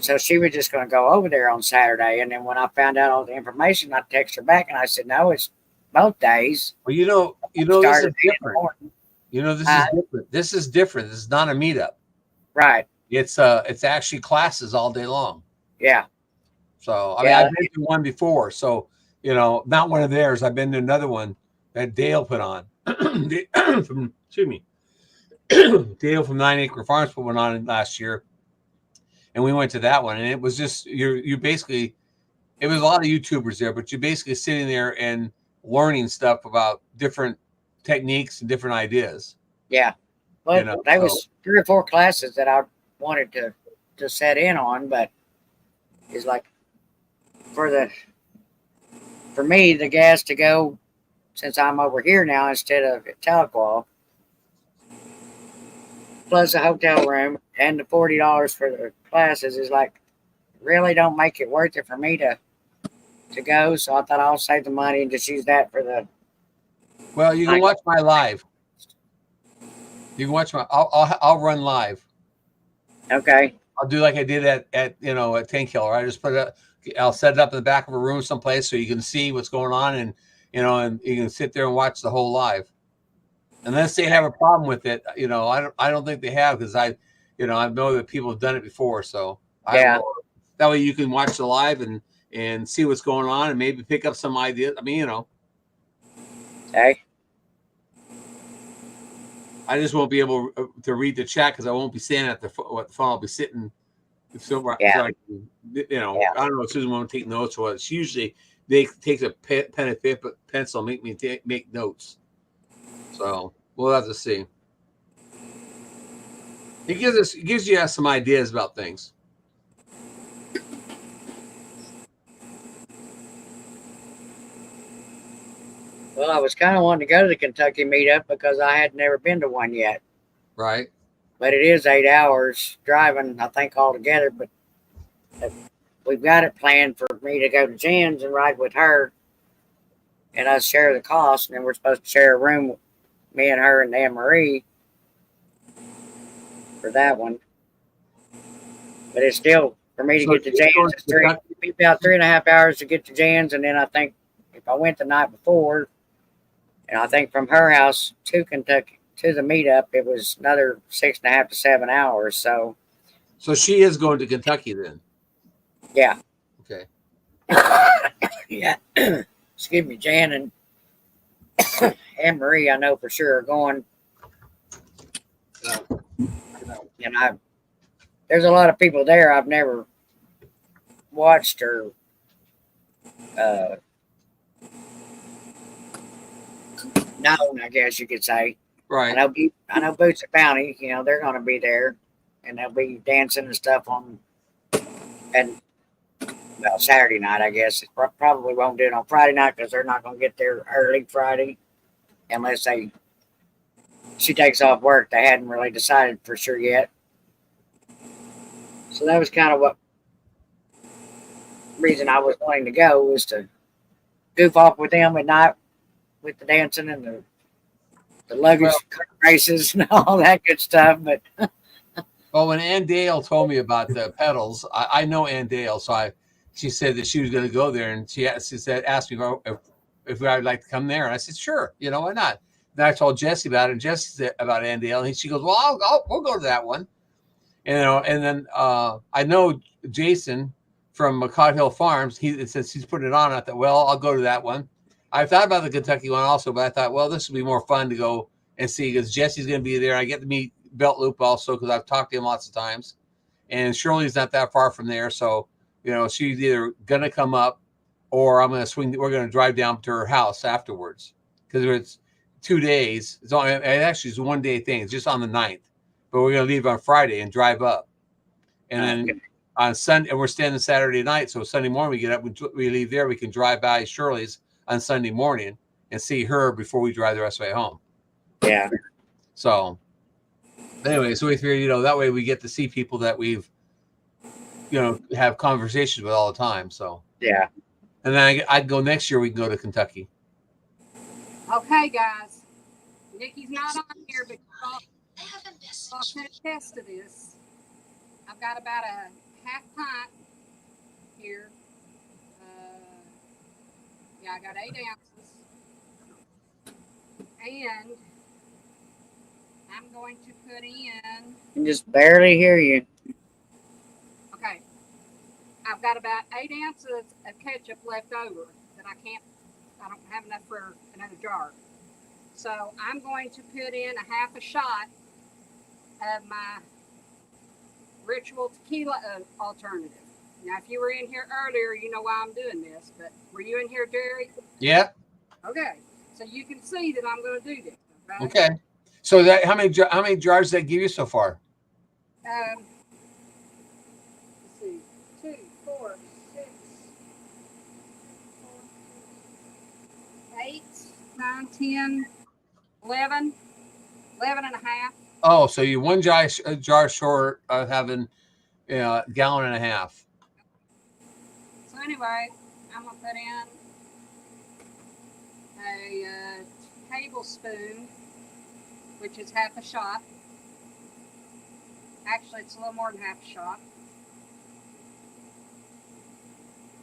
[SPEAKER 9] so she was just going to go over there on Saturday. And then when I found out all the information, I texted her back and I said, "No, it's both days."
[SPEAKER 7] well, you know, this is
[SPEAKER 9] Started in the
[SPEAKER 7] different.
[SPEAKER 9] morning.
[SPEAKER 7] You know, this
[SPEAKER 9] Uh,
[SPEAKER 7] is different. This is different. This is not a meetup.
[SPEAKER 9] Right?
[SPEAKER 7] It's actually classes all day long.
[SPEAKER 9] Yeah.
[SPEAKER 7] So I mean,
[SPEAKER 9] Yeah.
[SPEAKER 7] I've been to one before. So not one of theirs. I've been to another one that Dale put on. Excuse me, Dale from 9 Acre Farms put one on last year, and we went to that one, and it was just you basically, it was a lot of YouTubers there, but you're basically sitting there and learning stuff about different techniques and different ideas.
[SPEAKER 9] Yeah. Well,
[SPEAKER 7] You know,
[SPEAKER 9] there
[SPEAKER 7] so-
[SPEAKER 9] was 3 or 4 classes that I wanted to set in on, but it's like for me, the gas to go, since I'm over here now instead of at Tahlequah, plus a hotel room and the $40 for the classes is like really don't make it worth it for me to go. So I thought I'll save the money and just use that for the.
[SPEAKER 7] Well, you can watch my live. You can watch my. I'll run live.
[SPEAKER 9] Okay.
[SPEAKER 7] I'll do like I did at 10 Killer. I just I'll set it up in the back of a room someplace so you can see what's going on, and and you can sit there and watch the whole live. Unless they have a problem with it, I don't think they have, because I know that people have done it before. So
[SPEAKER 9] Yeah.
[SPEAKER 7] that way you can watch the live and see what's going on and maybe pick up some ideas. I mean,
[SPEAKER 9] Okay.
[SPEAKER 7] I just won't be able to read the chat because I won't be standing at the phone. I'll be sitting. So,
[SPEAKER 9] Yeah.
[SPEAKER 7] I don't know if Susan won't take notes or what. She usually takes a pen and pencil, make me make notes. So we'll have to see. It gives you some ideas about things.
[SPEAKER 9] Well, I was kind of wanting to go to the Kentucky meetup because I had never been to one yet.
[SPEAKER 7] Right.
[SPEAKER 9] But it is 8 hours driving, I think, altogether. But we've got it planned for me to go to Jan's and ride with her, and us share the cost. And then we're supposed to share a room, me and her and Anne Marie, for that one. But it's still, for me to get to Jan's, it'd be about 3.5 hours to get to Jan's. And then I think if I went the night before, and I think from her house to Kentucky to the meetup, it was another 6.5 to 7 hours. So
[SPEAKER 7] she is going to Kentucky then.
[SPEAKER 9] yeah.
[SPEAKER 7] Okay.
[SPEAKER 9] Yeah. Excuse me, Jan and Anne Marie, I know for sure are going. And there's a lot of people there I've never watched or known, I guess you could say.
[SPEAKER 7] Right.
[SPEAKER 9] I know Boots at Bounty, they're going to be there, and they'll be dancing and stuff Saturday night, I guess. It probably won't do it on Friday night because they're not going to get there early Friday unless she takes off work. They hadn't really decided for sure yet. So that was kind of what reason I was wanting to go, was to goof off with them at night with the dancing and the luggage races and all that good stuff. But
[SPEAKER 7] well, when Ann Dale told me about the pedals, I know Ann Dale, so she said that she was going to go there, and she asked me if I would like to come there, and I said sure, why not? Then I told Jesse about it, and Jesse said about Ann Dale, and she goes, well, we'll go to that one, and then I know Jason from McCod Hill Farms. Since he's putting it on, I thought, well, I'll go to that one. I thought about the Kentucky one also, but I thought, well, this would be more fun to go and see because Jesse's going to be there. I get to meet Belt Loop also because I've talked to him lots of times, and Shirley's not that far from there, so she's either going to come up or I'm going to swing. We're going to drive down to her house afterwards because it's 2 days. It actually is a 1 day thing. It's just on the 9th, but we're going to leave on Friday and drive up, and then on Sunday, and we're staying Saturday night. So Sunday morning we get up, we leave there. We can drive by Shirley's on Sunday morning and see her before we drive the rest of the way home.
[SPEAKER 9] Yeah.
[SPEAKER 7] So anyway, so we figured, that way we get to see people that we've, have conversations with all the time. So
[SPEAKER 9] yeah.
[SPEAKER 7] And then I'd go next year. We can go to Kentucky.
[SPEAKER 1] Okay, guys. Nikki's not on here, but I'll can attest to this. I've got about a half pint here. I got 8 ounces. And I'm going to put in.
[SPEAKER 9] I can just barely hear you.
[SPEAKER 1] Okay. I've got about 8 ounces of ketchup left over that I don't have enough for another jar. So I'm going to put in a half a shot of my Ritual tequila alternative. Now, if you were in here earlier, you know why I'm doing this, but were you in here, Jerry?
[SPEAKER 7] Yeah.
[SPEAKER 1] Okay. So you can see that I'm going to do this. Right?
[SPEAKER 7] Okay. So how many jars does that give you so far?
[SPEAKER 1] Let's see. 2, 4, 6, 8, 9, 10, 11 and a half.
[SPEAKER 7] Oh, so you're 1 jar short of having a gallon and a half.
[SPEAKER 1] So anyway, I'm going to put in a tablespoon, which is half a shot. Actually, it's a little more than half a shot.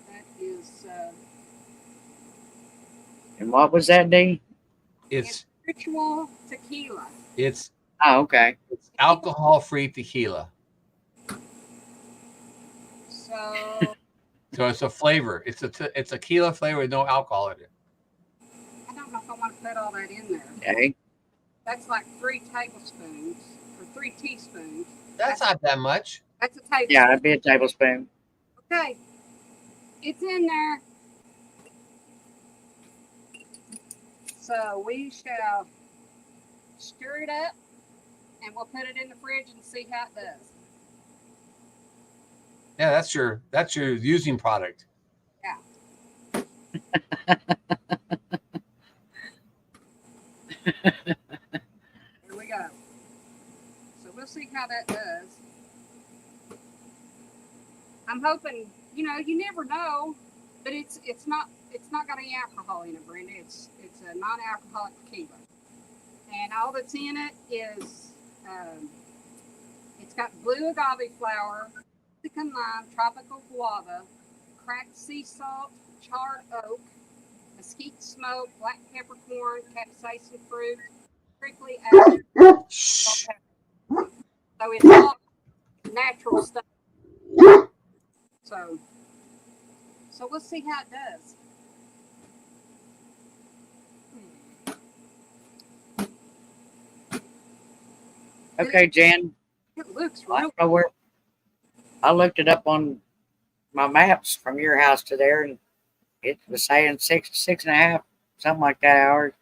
[SPEAKER 1] That is...
[SPEAKER 9] And what was that, Dee?
[SPEAKER 1] It's Ritual tequila.
[SPEAKER 7] It's
[SPEAKER 9] okay.
[SPEAKER 7] It's alcohol-free tequila.
[SPEAKER 1] So
[SPEAKER 7] it's a flavor. It's a tequila flavor with no alcohol in it.
[SPEAKER 1] I don't know if I want to put all that in there.
[SPEAKER 9] Okay.
[SPEAKER 1] That's like 3 tablespoons or 3 teaspoons.
[SPEAKER 7] That's not that much.
[SPEAKER 1] That's a tablespoon.
[SPEAKER 9] Yeah, it'd be a tablespoon.
[SPEAKER 1] Okay. It's in there. So we shall stir it up and we'll put it in the fridge and see how it does.
[SPEAKER 7] Yeah, that's your using product.
[SPEAKER 1] Yeah. Here we go. So we'll see how that does. I'm hoping, you never know, but it's not got any alcohol in it, Brenda. It's a non-alcoholic tequila. And all that's in it is it's got blue agave flower, Mexican lime, tropical guava, cracked sea salt, charred oak, mesquite smoke, black peppercorn, capsaicin fruit, prickly apple.
[SPEAKER 7] Shh.
[SPEAKER 1] So it's all natural stuff. So we'll see how it does.
[SPEAKER 9] Okay, Jan.
[SPEAKER 1] It looks
[SPEAKER 9] I
[SPEAKER 1] real.
[SPEAKER 9] don't know where. I looked it up on my maps from your house to there, and it was saying 6.5, something like that hours.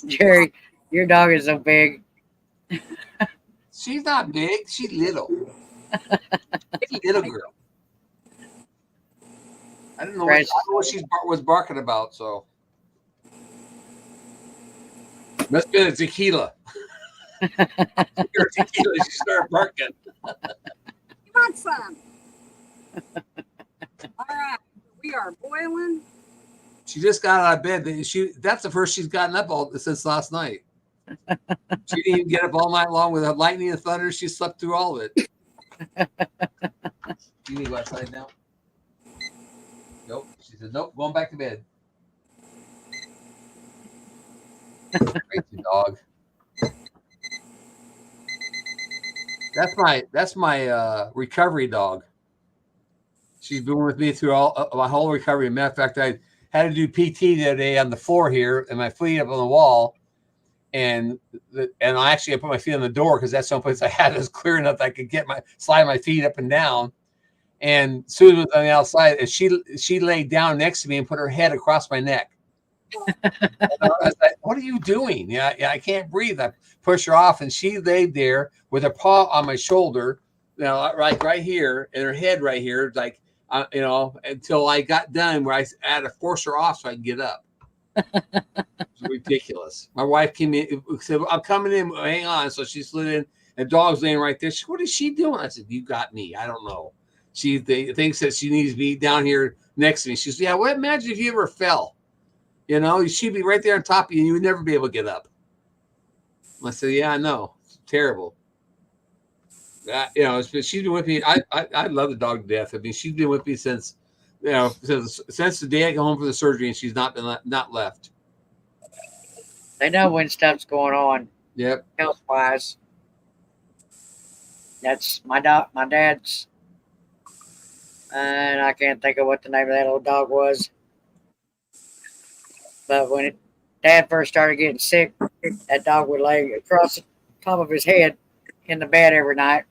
[SPEAKER 9] Jerry, your dog is so big.
[SPEAKER 7] She's not big. She's little. She's a little girl. I don't know what she was barking about. So must have been a tequila. Your tequila, she started barking.
[SPEAKER 1] You want some? All right, we are boiling.
[SPEAKER 7] She just got out of bed. That's the first she's gotten up since last night. She didn't even get up all night long with lightning and thunder. She slept through all of it. You need to go outside now? Nope. She said, nope, going back to bed. Crazy dog. That's my recovery dog. She's been with me through all my whole recovery. Matter of fact, I had to do PT the other day on the floor here, and my feet up on the wall, and I actually put my feet on the door because that's the only place I had is clear enough that I could slide my feet up and down. And Susan was on the outside, and she laid down next to me and put her head across my neck. I was like, "What are you doing?" Yeah, I can't breathe. I pushed her off, and she laid there with her paw on my shoulder, right here, and her head right here, like until I got done, where I had to force her off so I could get up. It's ridiculous. My wife came in, said, "I'm coming in. Hang on." So she slid in, and the dog's laying right there. She, "What is she doing?" I said, "You got me. I don't know." She thinks that she needs to be down here next to me. She says, "Yeah, well, imagine if you ever fell. She'd be right there on top of you, and you would never be able to get up." I said, "Yeah, I know. It's terrible." She's been with me. I love the dog to death. I mean, she's been with me since the day I got home from the surgery, and she's not left.
[SPEAKER 9] They know when stuff's going on.
[SPEAKER 7] Yep.
[SPEAKER 9] Health wise. That's my dad's, and I can't think of what the name of that little dog was. But when Dad first started getting sick, that dog would lay across the top of his head in the bed every night.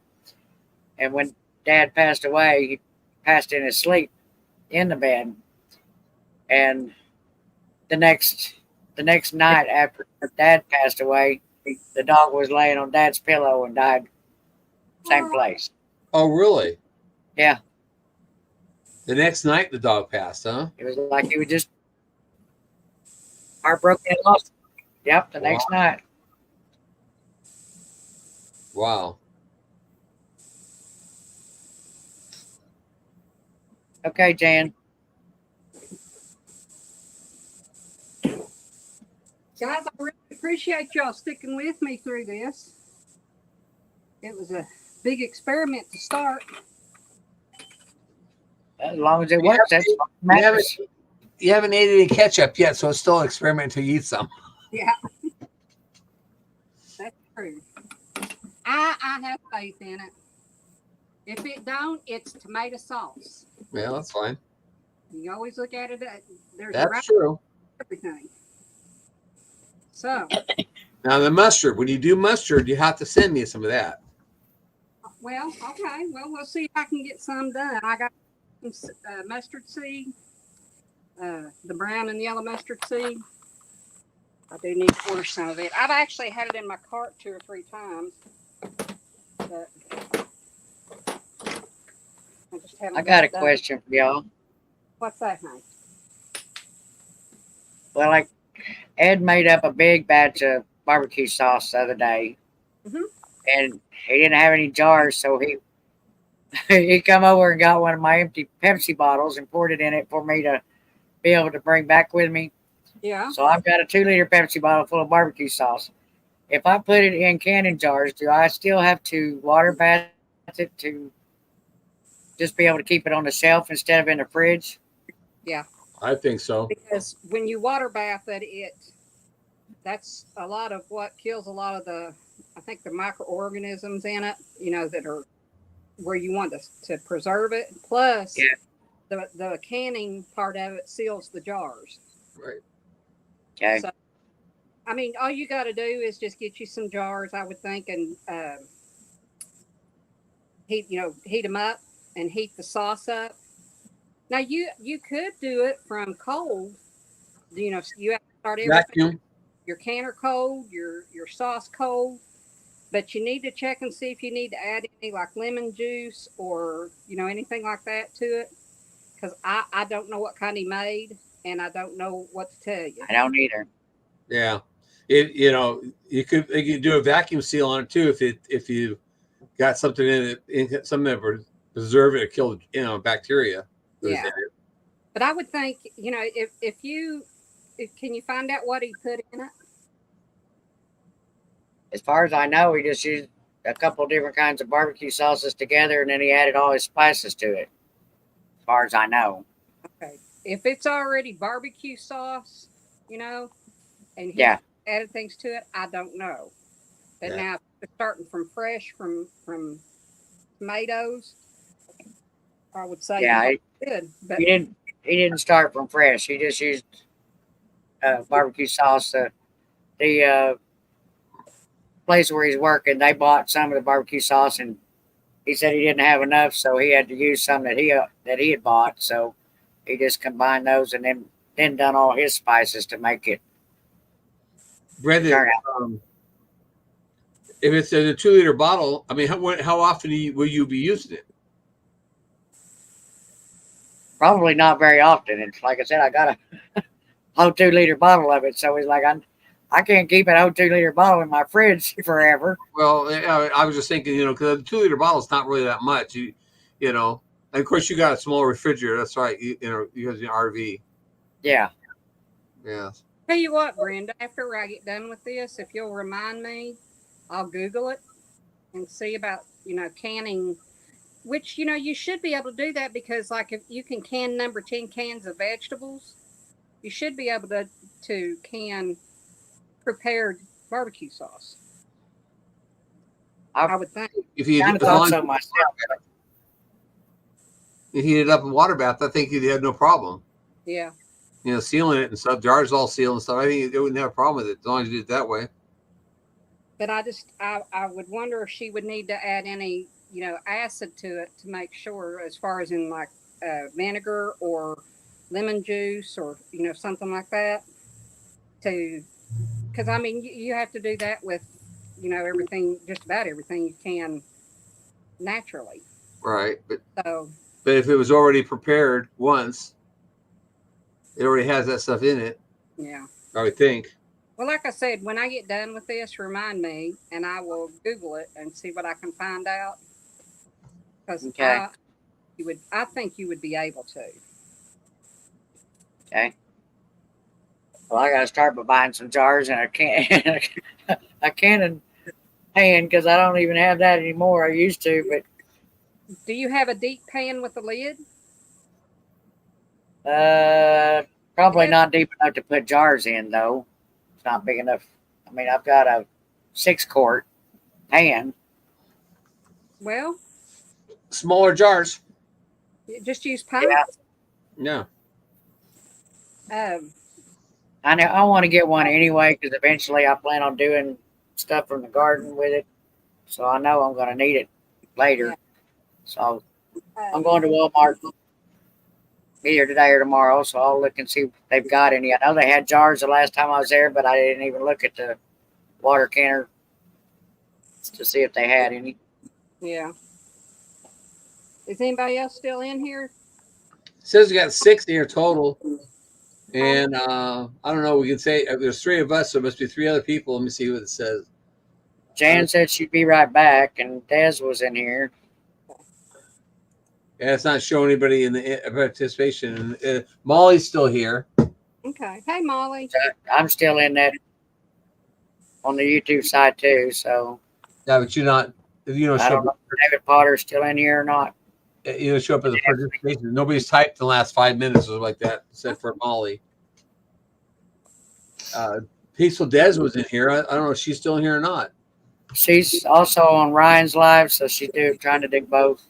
[SPEAKER 9] And when Dad passed away, he passed in his sleep in the bed. And the next night after Dad passed away, the dog was laying on Dad's pillow and died same place.
[SPEAKER 7] Oh, really?
[SPEAKER 9] Yeah.
[SPEAKER 7] The next night the dog passed, huh?
[SPEAKER 9] It was like he was just heartbroken and lost him. Yep, the next night.
[SPEAKER 7] Wow.
[SPEAKER 9] Okay, Jan.
[SPEAKER 1] Guys, I really appreciate y'all sticking with me through this. It was a big experiment to start.
[SPEAKER 9] As long as it works, that's what matters.
[SPEAKER 7] You haven't ate any ketchup yet, so it's still an experiment until you eat some.
[SPEAKER 1] Yeah. That's true. I have faith in it. If it don't, it's tomato sauce.
[SPEAKER 7] Yeah, that's fine.
[SPEAKER 1] You always look at it. There's
[SPEAKER 7] That's true.
[SPEAKER 1] everything. So.
[SPEAKER 7] Now the mustard. When you do mustard, you have to send me some of that.
[SPEAKER 1] Well, okay. Well, we'll see if I can get some done. I got some mustard seed, the brown and yellow mustard seed. I do need to order some of it. I've actually had it in my cart 2 or 3 times, but I just haven't.
[SPEAKER 9] I got a question for y'all.
[SPEAKER 1] What's that, honey?
[SPEAKER 9] Well, like Ed made up a big batch of barbecue sauce the other day, and he didn't have any jars, so he come over and got one of my empty Pepsi bottles and poured it in it for me to be able to bring back with me.
[SPEAKER 1] Yeah.
[SPEAKER 9] So I've got a 2-liter Pepsi bottle full of barbecue sauce. If I put it in canning jars, do I still have to water bath it to just be able to keep it on the shelf instead of in the fridge?
[SPEAKER 1] Yeah.
[SPEAKER 7] I think so.
[SPEAKER 1] Because when you water bath it, that's a lot of what kills a lot of the microorganisms in it, that are where you want to preserve it. Plus, the canning part of it seals the jars.
[SPEAKER 7] Right.
[SPEAKER 9] Okay.
[SPEAKER 1] So, I mean, all you got to do is just get you some jars, I would think, and heat them up and heat the sauce up. Now you could do it from cold. You have to start everything.
[SPEAKER 7] Vacuum.
[SPEAKER 1] Your canner cold, your sauce cold, but you need to check and see if you need to add any like lemon juice or anything like that to it, because I don't know what kind he made and I don't know what to tell you.
[SPEAKER 9] I don't either.
[SPEAKER 7] Yeah, you could do a vacuum seal on it too if you got something in it, something that preserve it or kill bacteria.
[SPEAKER 1] Yeah, but I would think if can you find out what he put in it?
[SPEAKER 9] As far as I know, he just used a couple of different kinds of barbecue sauces together, and then he added all his spices to it. As far as I know.
[SPEAKER 1] Okay, if it's already barbecue sauce, and he added things to it, I don't know. But now, starting from fresh from tomatoes, I would say
[SPEAKER 9] Yeah,
[SPEAKER 1] good, but
[SPEAKER 9] he didn't start from fresh. He just used barbecue sauce. The place where he's working, they bought some of the barbecue sauce, and he said he didn't have enough, so he had to use some that he had bought. So he just combined those and then done all his spices to make it
[SPEAKER 7] Brendan,
[SPEAKER 9] turn out.
[SPEAKER 7] if it's in a 2 liter bottle, I mean, how often will you be using it?
[SPEAKER 9] Probably not very often. It's like I said, I got a whole 2 liter bottle of it, so he's like, I can't keep a whole 2 liter bottle in my fridge forever.
[SPEAKER 7] Well, I was just thinking, because a 2 liter bottle is not really that much. You know, and of course you got a small refrigerator. That's right. You have the RV.
[SPEAKER 9] Yeah.
[SPEAKER 7] Yeah.
[SPEAKER 1] tell you what, Brenda, after I get done with this, if you'll remind me, I'll Google it and see about, canning, which, you should be able to do that because, like, if you can can number 10 cans of vegetables, you should be able to can prepared barbecue sauce. I would think.
[SPEAKER 7] If you
[SPEAKER 9] Kind of thought so myself.
[SPEAKER 7] you heat it up in water bath, I think you'd have no problem.
[SPEAKER 1] Yeah.
[SPEAKER 7] Sealing it and stuff, jars all sealed and stuff. I think they wouldn't have a problem with it as long as you did it that way.
[SPEAKER 1] But I would wonder if she would need to add any, acid to it to make sure, as far as in like vinegar or lemon juice or, something like that. Because I mean, you have to do that with, everything, just about everything you can naturally.
[SPEAKER 7] Right.
[SPEAKER 1] So.
[SPEAKER 7] But if it was already prepared once, it already has that stuff in it.
[SPEAKER 1] Yeah.
[SPEAKER 7] I would think.
[SPEAKER 1] Well, like I said, when I get done with this, remind me, and I will Google it and see what I can find out. Because
[SPEAKER 9] Okay.
[SPEAKER 1] I think you would be able to.
[SPEAKER 9] Okay. Well, I got to start by buying some jars and a can, a can and pan, because I don't even have that anymore. I used to, but
[SPEAKER 1] Do you have a deep pan with a lid?
[SPEAKER 9] probably not deep enough to put jars in, though. It's not big enough. I mean, I've got a 6-quart pan.
[SPEAKER 1] Well,
[SPEAKER 7] Smaller jars.
[SPEAKER 1] just use pints.
[SPEAKER 7] Yeah.
[SPEAKER 9] I know I want to get one anyway, because eventually I plan on doing stuff from the garden with it. So I know I'm going to need it later.
[SPEAKER 1] Yeah.
[SPEAKER 9] So I'm going to Walmart either today or tomorrow. So I'll look and see if they've got any. I know they had jars the last time I was there, but I didn't even look at the water canner to see if they had any.
[SPEAKER 1] Yeah. Is anybody else still in here?
[SPEAKER 7] It says we got 6 here total. And I don't know. We can say there's 3 of us, so it must be 3 other people. Let me see what it says.
[SPEAKER 9] Jan said she'd be right back, and Des was in here.
[SPEAKER 7] Yeah, it's not showing anybody in the participation. Molly's still here.
[SPEAKER 1] Okay. Hey, Molly.
[SPEAKER 9] I'm still in that on the YouTube side too. So
[SPEAKER 7] Yeah, but you're not. You don't
[SPEAKER 9] I
[SPEAKER 7] show
[SPEAKER 9] don't know if David Potter's still in here or not.
[SPEAKER 7] You don't show up as a participation. Nobody's typed in the last 5 minutes or like that, except for Molly. Peaceful Des was in here. I don't know if she's still in here or not.
[SPEAKER 9] She's also on Ryan's live, so she's trying to do both.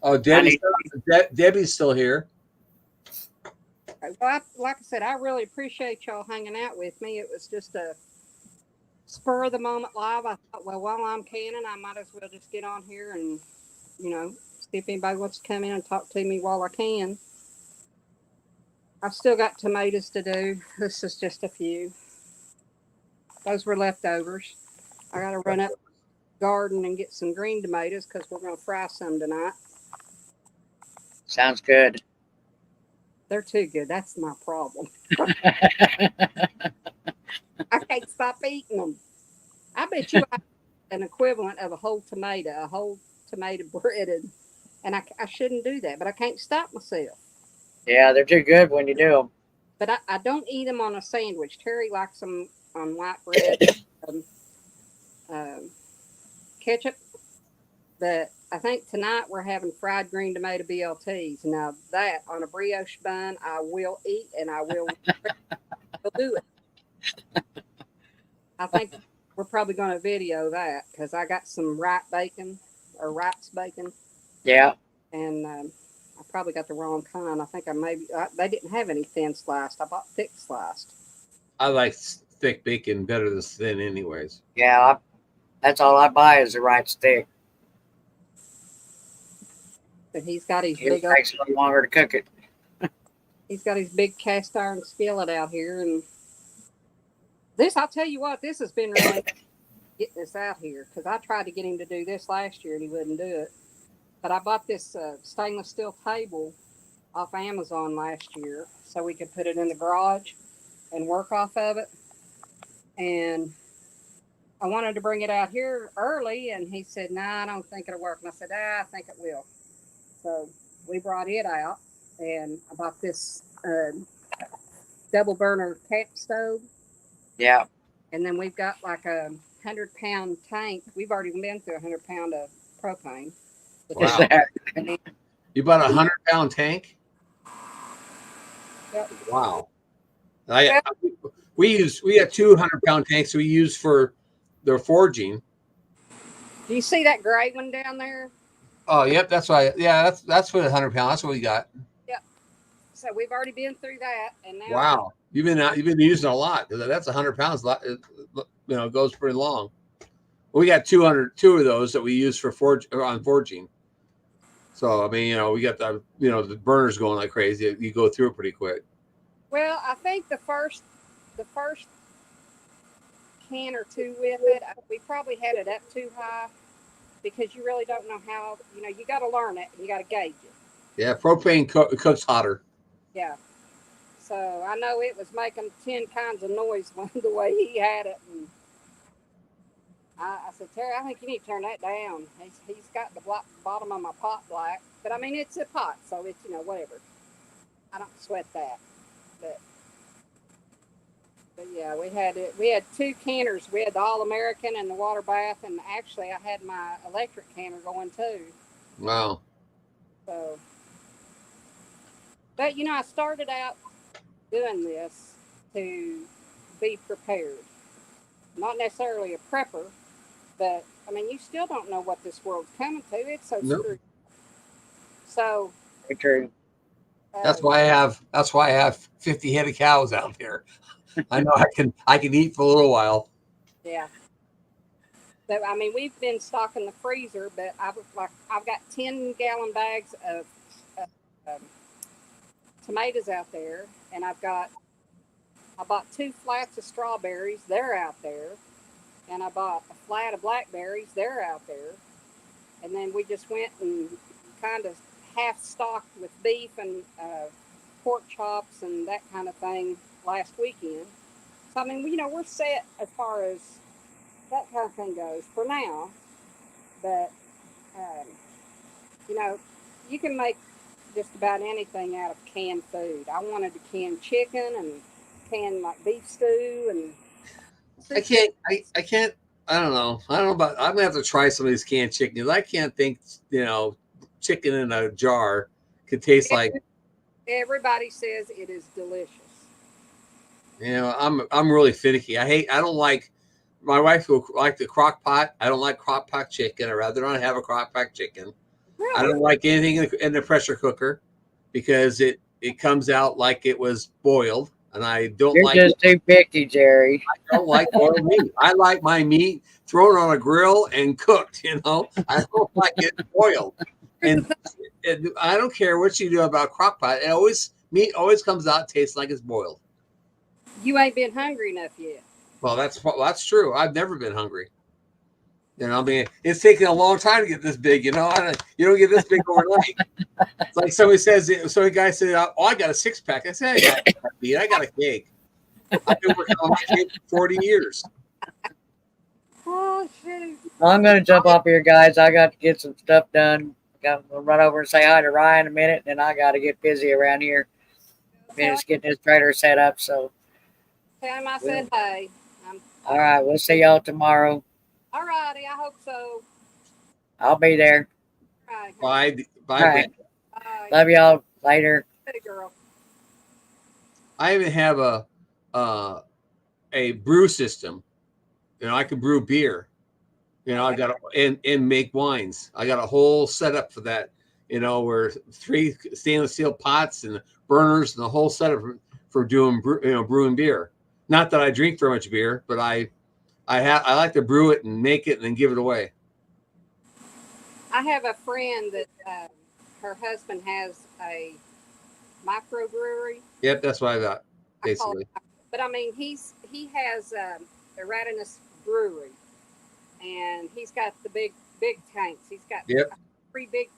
[SPEAKER 7] Oh, Debbie's still here.
[SPEAKER 1] Well, like I said, I really appreciate y'all hanging out with me. It was just a spur of the moment live. I thought, well, while I'm canning, I might as well just get on here and, see if anybody wants to come in and talk to me while I can. I've still got tomatoes to do. This is just a few. Those were leftovers. I got to run up the garden and get some green tomatoes because we're going to fry some tonight.
[SPEAKER 9] Sounds good.
[SPEAKER 1] They're too good. That's my problem. I can't stop eating them. I bet you I an equivalent of a whole tomato breaded. And I shouldn't do that, but I can't stop myself.
[SPEAKER 9] Yeah, they're too good when you do them.
[SPEAKER 1] But I don't eat them on a sandwich. Terry likes them on white bread, ketchup. But I think tonight we're having fried green tomato BLTs. Now that on a brioche bun, I will eat and I will do it. I think we're probably going to video that because I got some Wright's bacon.
[SPEAKER 9] Yeah.
[SPEAKER 1] And I probably got the wrong kind. I think they didn't have any thin sliced. I bought thick sliced.
[SPEAKER 7] I like thick bacon better than thin, anyways.
[SPEAKER 9] Yeah, that's all I buy is the right stick.
[SPEAKER 1] But he's got his
[SPEAKER 9] It
[SPEAKER 1] big
[SPEAKER 9] takes a little longer to cook it.
[SPEAKER 1] he's got his big cast iron skillet out here, and this, I'll tell you what, this has been really getting this out here, because I tried to get him to do this last year and he wouldn't do it. But I bought this stainless steel table off Amazon last year so we could put it in the garage and work off of it. And I wanted to bring it out here early, and he said, "Nah, I don't think it'll work." And I said, "I think it will." So we brought it out, and I bought this double burner cap stove.
[SPEAKER 9] Yeah.
[SPEAKER 1] And then we've got like a 100-pound tank. We've already been through 100 pound of propane.
[SPEAKER 7] Wow. You bought a 100-pound tank?
[SPEAKER 1] Yep.
[SPEAKER 7] Wow. We have 200-pound tanks we use for their forging.
[SPEAKER 1] Do you see that gray one down there?
[SPEAKER 7] Oh, yep, that's why. Yeah, that's for the 100-pound. That's what we got.
[SPEAKER 1] Yep. So we've already been through that, and now
[SPEAKER 7] Wow, you've been using a lot, because that's 100 pounds. It goes pretty long. We got 202 of those that we use for forging. So I mean, we got the burners going like crazy. You go through it pretty quick.
[SPEAKER 1] Well, I think the first can or two with it, we probably had it up too high, because you really don't know how. You got to learn it and you got to gauge it.
[SPEAKER 7] Yeah, propane cooks hotter.
[SPEAKER 1] Yeah. So I know it was making 10 kinds of noise the way he had it, and I said, "Terry, I think you need to turn that down." He's got the bottom of my pot black, but I mean, it's a pot, so it's, whatever. I don't sweat that. But yeah, we had 2 canners. We had the All-American and the water bath, and actually I had my electric canner going too.
[SPEAKER 7] Wow.
[SPEAKER 1] So, but I started out doing this to be prepared. Not necessarily a prepper, but I mean, you still don't know what this world's coming to. It's so screwed. So
[SPEAKER 9] Very true.
[SPEAKER 7] That's why I have 50 head of cows out there. I know I can eat for a little while.
[SPEAKER 1] Yeah. So I mean, we've been stocking the freezer, but I've got 10-gallon bags of tomatoes out there, and I bought 2 flats of strawberries. They're out there. And I bought a flat of blackberries. They're out there. And then we just went and kind of half stocked with beef and pork chops and that kind of thing last weekend. So, I mean, we're set as far as that kind of thing goes for now. But, you can make just about anything out of canned food. I wanted to can chicken and can like beef stew and
[SPEAKER 7] I can't. I don't know. I'm gonna have to try some of these canned chicken. I can't think. Chicken in a jar could taste like.
[SPEAKER 1] Everybody says it is delicious.
[SPEAKER 7] I'm really finicky. I don't like. My wife will like the crock pot. I don't like crock pot chicken. I'd rather not have a crock pot chicken.
[SPEAKER 1] Really?
[SPEAKER 7] I don't like anything in the pressure cooker because it comes out like it was boiled. And I don't
[SPEAKER 9] You're
[SPEAKER 7] like
[SPEAKER 9] just too picky, Jerry.
[SPEAKER 7] I don't like boiled meat. I like my meat thrown on a grill and cooked, I don't like it boiled. And I don't care what you do about crock pot. Meat always comes out tastes like it's boiled.
[SPEAKER 1] You ain't been hungry enough yet.
[SPEAKER 7] Well, that's true. I've never been hungry. I mean, it's taken a long time to get this big, you don't get this big overnight. It's like somebody says, a guy said, "Oh, I got a 6-pack." I said, I got a cake. I've been working on my cake for 40 years.
[SPEAKER 1] Oh, shoot.
[SPEAKER 9] I'm going to jump off here, guys. I got to get some stuff done. Got to run over and say hi to Ryan in a minute, and I got to get busy around here. Finish getting this trailer set up. So,
[SPEAKER 1] Tell him I said hey.
[SPEAKER 9] all right, we'll see y'all tomorrow.
[SPEAKER 1] All righty, I hope so.
[SPEAKER 9] I'll be there.
[SPEAKER 1] All right.
[SPEAKER 7] Bye.
[SPEAKER 9] All right.
[SPEAKER 1] Bye.
[SPEAKER 9] Love y'all. Later.
[SPEAKER 1] Hey, girl.
[SPEAKER 7] I even have a brew system. I can brew beer. I got and make wines. I got a whole setup for that. you know, were 3 stainless steel pots and burners and the whole setup for doing, brewing beer. Not that I drink very much beer, but I like to brew it and make it and then give it away.
[SPEAKER 1] I have a friend that her husband has a microbrewery.
[SPEAKER 7] Yep, that's what I thought,
[SPEAKER 1] I call
[SPEAKER 7] basically.
[SPEAKER 1] it, but I mean, he has Eratinus Brewery, and he's got the big tanks. He's got
[SPEAKER 7] Yep.
[SPEAKER 1] 3 big,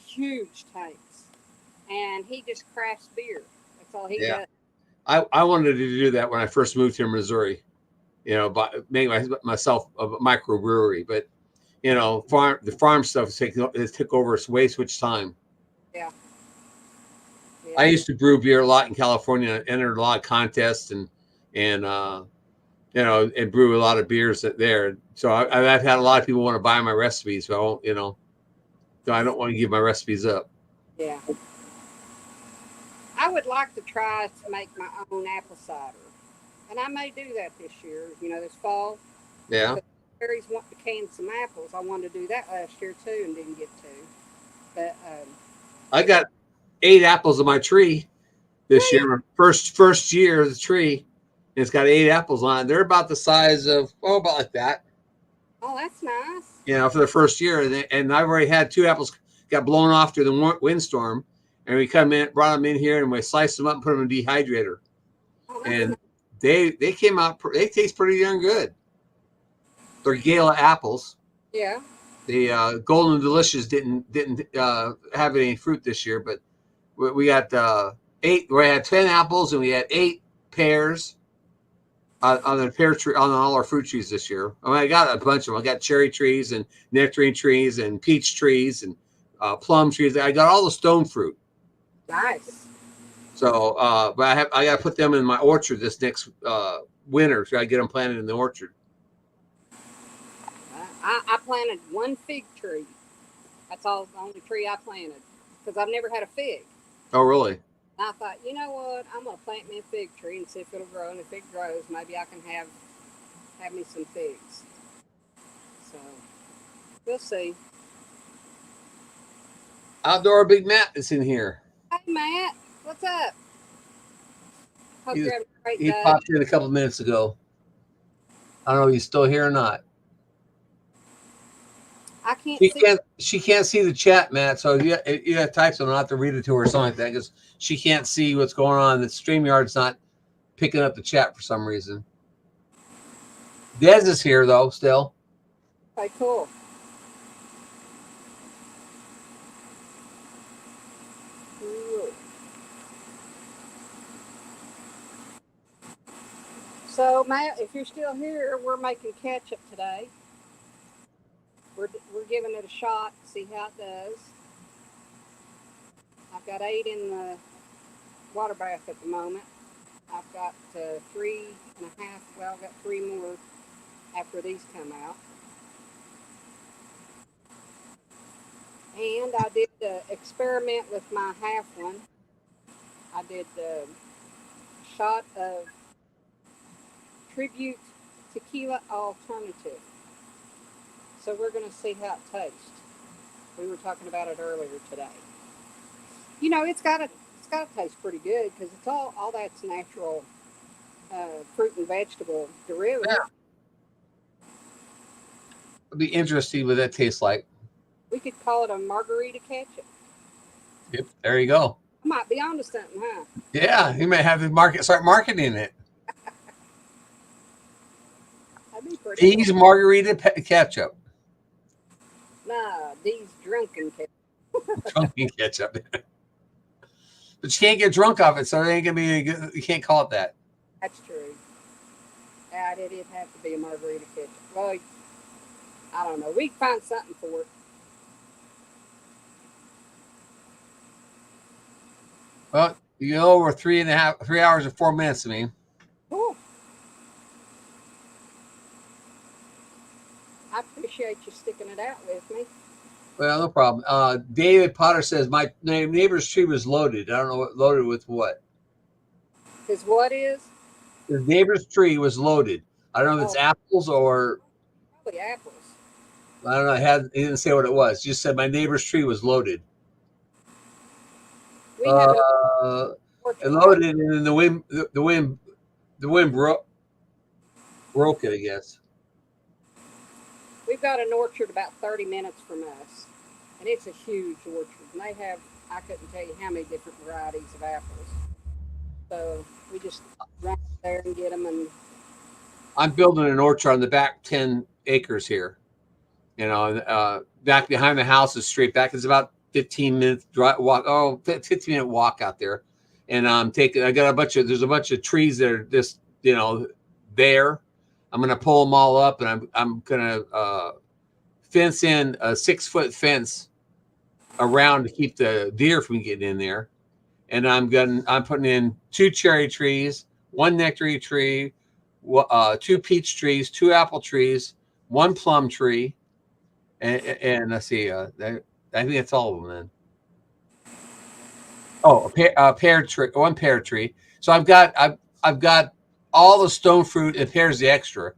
[SPEAKER 1] huge tanks, and he just crafts beer. That's all he
[SPEAKER 7] Yeah.
[SPEAKER 1] does.
[SPEAKER 7] I wanted to do that when I first moved to Missouri, you know, make myself a microbrewery, but you know, the farm stuff took over way too much time.
[SPEAKER 1] Yeah.
[SPEAKER 7] I used to brew beer a lot in California, entered a lot of contests and brew a lot of beers there. So I've had a lot of people want to buy my recipes, but I won't, so I don't want to give my recipes up.
[SPEAKER 1] Yeah. I would like to try to make my own apple cider, and I may do that this year. This fall.
[SPEAKER 7] Yeah.
[SPEAKER 1] Terry's wanting to can some apples. I wanted to do that last year too, and didn't get to. But
[SPEAKER 7] I got 8 apples on my tree this year. First year of the tree. It's got 8 apples on it. They're about the size of about like that.
[SPEAKER 1] Oh, that's nice.
[SPEAKER 7] For the first year, and I've already had 2 apples got blown off through the windstorm, and we brought them in here, and we sliced them up and put them in a dehydrator, and they came out. They taste pretty darn good. They're Gala apples.
[SPEAKER 1] Yeah.
[SPEAKER 7] The Golden Delicious didn't have any fruit this year, but we got 8. We had 10 apples and we had 8 pears on the pear tree on all our fruit trees this year. I mean, I got a bunch of them. I got cherry trees and nectarine trees and peach trees and plum trees. I got all the stone fruit.
[SPEAKER 1] Nice.
[SPEAKER 7] So, but I got to put them in my orchard this next winter. So I get them planted in the orchard.
[SPEAKER 1] I planted 1 fig tree. That's all the only tree I planted because I've never had a fig.
[SPEAKER 7] Oh, really?
[SPEAKER 1] And I thought, you know what? I'm gonna plant me a fig tree and see if it'll grow. And if it grows, maybe I can have me some figs. So we'll see.
[SPEAKER 7] Outdoor Big Matt is in here.
[SPEAKER 1] Hey Matt, what's up? Hope you're having a great
[SPEAKER 7] He
[SPEAKER 1] day.
[SPEAKER 7] popped in a couple minutes ago. I don't know if he's still here or not.
[SPEAKER 1] I can't see.
[SPEAKER 7] She can't see the chat, Matt. So you have type something, I'll have to read it to her or something like that because she can't see what's going on. The StreamYard's not picking up the chat for some reason. Dez is here though, still.
[SPEAKER 1] Okay, cool. Ooh. So Matt, if you're still here, we're making ketchup today. We're giving it a shot to see how it does. I've got 8 in the water bath at the moment. I've got 3.5. Well, I've got 3 more after these come out. And I did experiment with my half one. I did a shot of Tribute Tequila Alternative. So we're going to see how it tastes. We were talking about it earlier today. It's got to taste pretty good because it's all that's natural fruit and vegetable derivative.
[SPEAKER 7] Yeah. It'll be interesting what that tastes like.
[SPEAKER 1] We could call it a margarita ketchup.
[SPEAKER 7] Yep, there you go.
[SPEAKER 1] I might be onto something, huh?
[SPEAKER 7] Yeah, you may have to start marketing it.
[SPEAKER 1] That'd be pretty.
[SPEAKER 7] These margarita ketchup.
[SPEAKER 1] Nah, these drunken ketchup.
[SPEAKER 7] Drunken ketchup. But you can't get drunk off it, so it ain't gonna be good. You can't call it that.
[SPEAKER 1] That's true. Yeah, it'd have to be a margarita ketchup. Well, I don't know. We can find something for it.
[SPEAKER 7] Well, we're 3 hours and 4 minutes. I mean,
[SPEAKER 1] Cool. I appreciate you sticking it out with me.
[SPEAKER 7] well, no problem. David Potter says my neighbor's tree was loaded. I don't know what loaded with what.
[SPEAKER 1] Because what is?
[SPEAKER 7] The neighbor's tree was loaded. I don't know if it's apples or
[SPEAKER 1] Probably apples.
[SPEAKER 7] I don't know. He didn't say what it was. He just said my neighbor's tree was loaded.
[SPEAKER 1] We have an
[SPEAKER 7] It loaded and then the wind broke it, I guess.
[SPEAKER 1] We've got an orchard about 30 minutes from us, and it's a huge orchard. And they have, I couldn't tell you how many different varieties of apples. So we just run there and get them. And
[SPEAKER 7] I'm building an orchard on the back 10 acres here. You know, back behind the house is straight back. It's about 15 minutes drive, walk. Oh, 15-minute walk out there. And I got there's a bunch of trees that are just, you know, there. I'm going to pull them all up, and I'm going to fence in a 6-foot fence around to keep the deer from getting in there. And I'm putting in 2 cherry trees, 1 nectarine tree, 2 peach trees, 2 apple trees, 1 plum tree, and let's see, I think that's all of them then. Oh, a pear tree, 1 pear tree. So I've got all the stone fruit, and pear's the extra,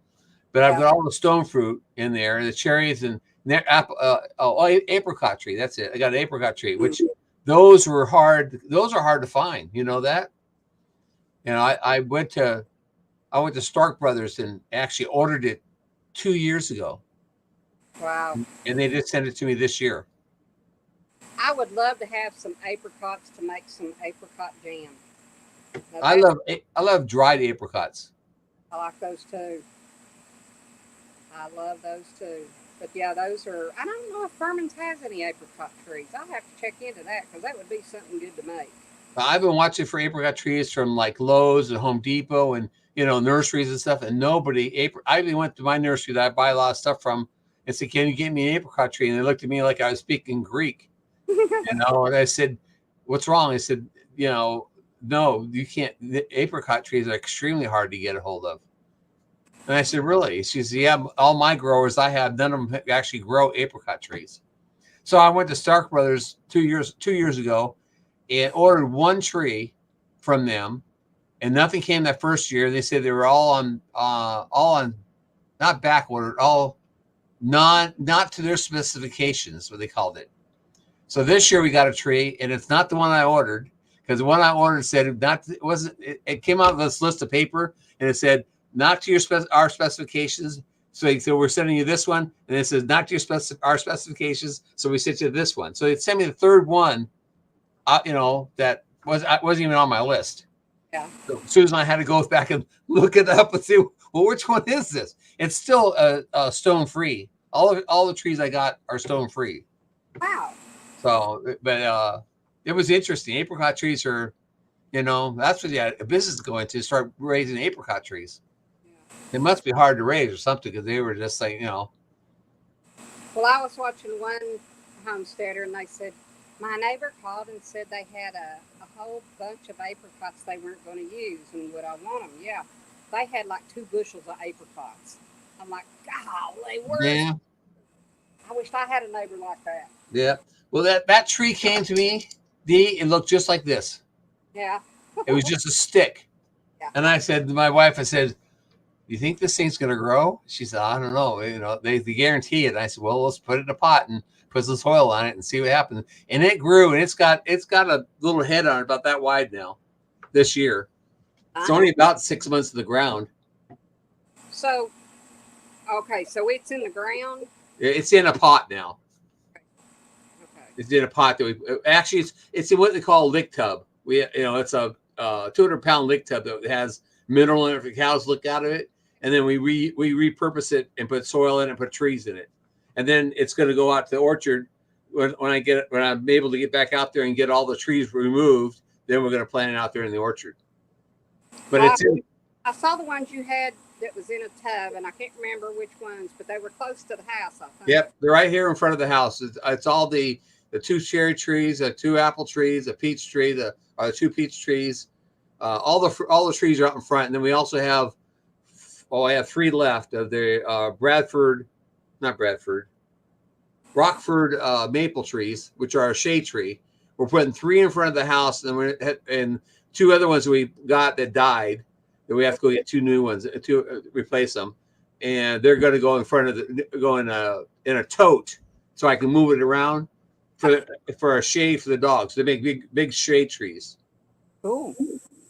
[SPEAKER 7] but I've got all the stone fruit in there, the cherries and apricot tree. That's it. I got an apricot tree, which those are hard to find. You know that? You know, I went to Stark Brothers and actually ordered it 2 years ago.
[SPEAKER 1] wow.
[SPEAKER 7] And they just sent it to me this year.
[SPEAKER 1] I would love to have some apricots to make some apricot jam. Now
[SPEAKER 7] I love dried apricots.
[SPEAKER 1] I like those too. I love those too. But yeah, those are, I don't know if Furman's has any apricot trees. I'll have to check into that because that would be something good to make.
[SPEAKER 7] I've been watching for apricot trees from like Lowe's and Home Depot and, you know, nurseries and stuff. And I even went to my nursery that I buy a lot of stuff from and said, "Can you get me an apricot tree?" And they looked at me like I was speaking Greek. You know, and I said, "What's wrong?" I said, "You know, no, you can't. The apricot trees are extremely hard to get a hold of." And I said, "Really?" She said, "Yeah, all my growers I have, none of them actually grow apricot trees." So I went to Stark Brothers 2 years ago and ordered 1 tree from them, and nothing came that first year. They said they were all on not back ordered, all not to their specifications, what they called it. So this year we got a tree, and it's not the one I ordered, because the one I ordered said it came out of this list of paper, and it said not to our specifications. So we're sending you this one, and it says not to our specifications. So we sent you this one. So it sent me the 3rd one, you know, that wasn't even on my list.
[SPEAKER 1] Yeah.
[SPEAKER 7] So Susan and I had to go back and look it up and see, well, which one is this? It's still stone free. All the trees I got are stone free.
[SPEAKER 1] Wow.
[SPEAKER 7] So, but it was interesting. Apricot trees are, you know, that's what a business is going to start raising apricot trees. Yeah. They must be hard to raise or something, because they were just like, you know.
[SPEAKER 1] Well, I was watching one homesteader, and they said, my neighbor called and said they had a whole bunch of apricots they weren't going to use, and would I want them? Yeah. They had like 2 bushels of apricots. I'm like, golly,
[SPEAKER 7] yeah.
[SPEAKER 1] I wish I had a neighbor like that.
[SPEAKER 7] Yeah. Well, that tree came to me, it looked just like this.
[SPEAKER 1] Yeah.
[SPEAKER 7] It was just a stick.
[SPEAKER 1] Yeah.
[SPEAKER 7] And I said to my wife, I said, "You think this thing's going to grow?" She said, "I don't know. You know, they guarantee it." And I said, "Well, let's put it in a pot and put some soil on it and see what happens." And it grew, and it's got a little head on it about that wide now this year. It's only about 6 months to the ground.
[SPEAKER 1] So, okay, so it's in the ground?
[SPEAKER 7] It's in a pot now.
[SPEAKER 1] Okay.
[SPEAKER 7] It's in a pot it's in what they call a lick tub. It's a 200-pound lick tub that has mineral in it for cows look out of it, and then we repurpose it and put soil in it and put trees in it, and then it's going to go out to the orchard when I'm able to get back out there and get all the trees removed. Then we're going to plant it out there in the orchard. But
[SPEAKER 1] I saw the ones you had that was in a tub, and I can't remember which ones, but they were close to the house, I think.
[SPEAKER 7] Yep, they're right here in front of the house. It's all the 2 cherry trees, the 2 apple trees, a peach tree, the 2 peach trees. All the trees are out in front, and then we also have I have 3 left of the Rockford maple trees, which are a shade tree. We're putting 3 in front of the house, and 2 other ones we got that died. That we have to go get 2 new ones to replace them, and they're going to go in front of in a tote, so I can move it around. for a shade for the dogs. They make big shade trees.
[SPEAKER 1] Cool.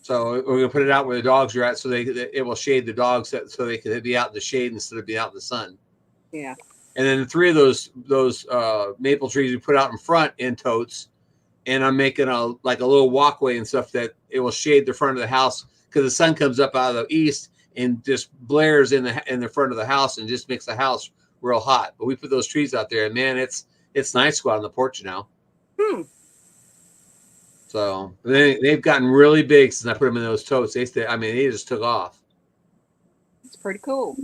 [SPEAKER 7] So we're gonna put it out where the dogs are at, so it will shade the dogs so they can be out in the shade instead of being out in the sun.
[SPEAKER 1] Yeah.
[SPEAKER 7] And then 3 of those maple trees we put out in front in totes, and I'm making a little walkway and stuff that it will shade the front of the house because the sun comes up out of the east and just blares in the front of the house and just makes the house real hot. But we put those trees out there, and man, it's nice to go out on the porch now. So they've gotten really big since I put them in those totes. They just took off.
[SPEAKER 1] It's pretty cool.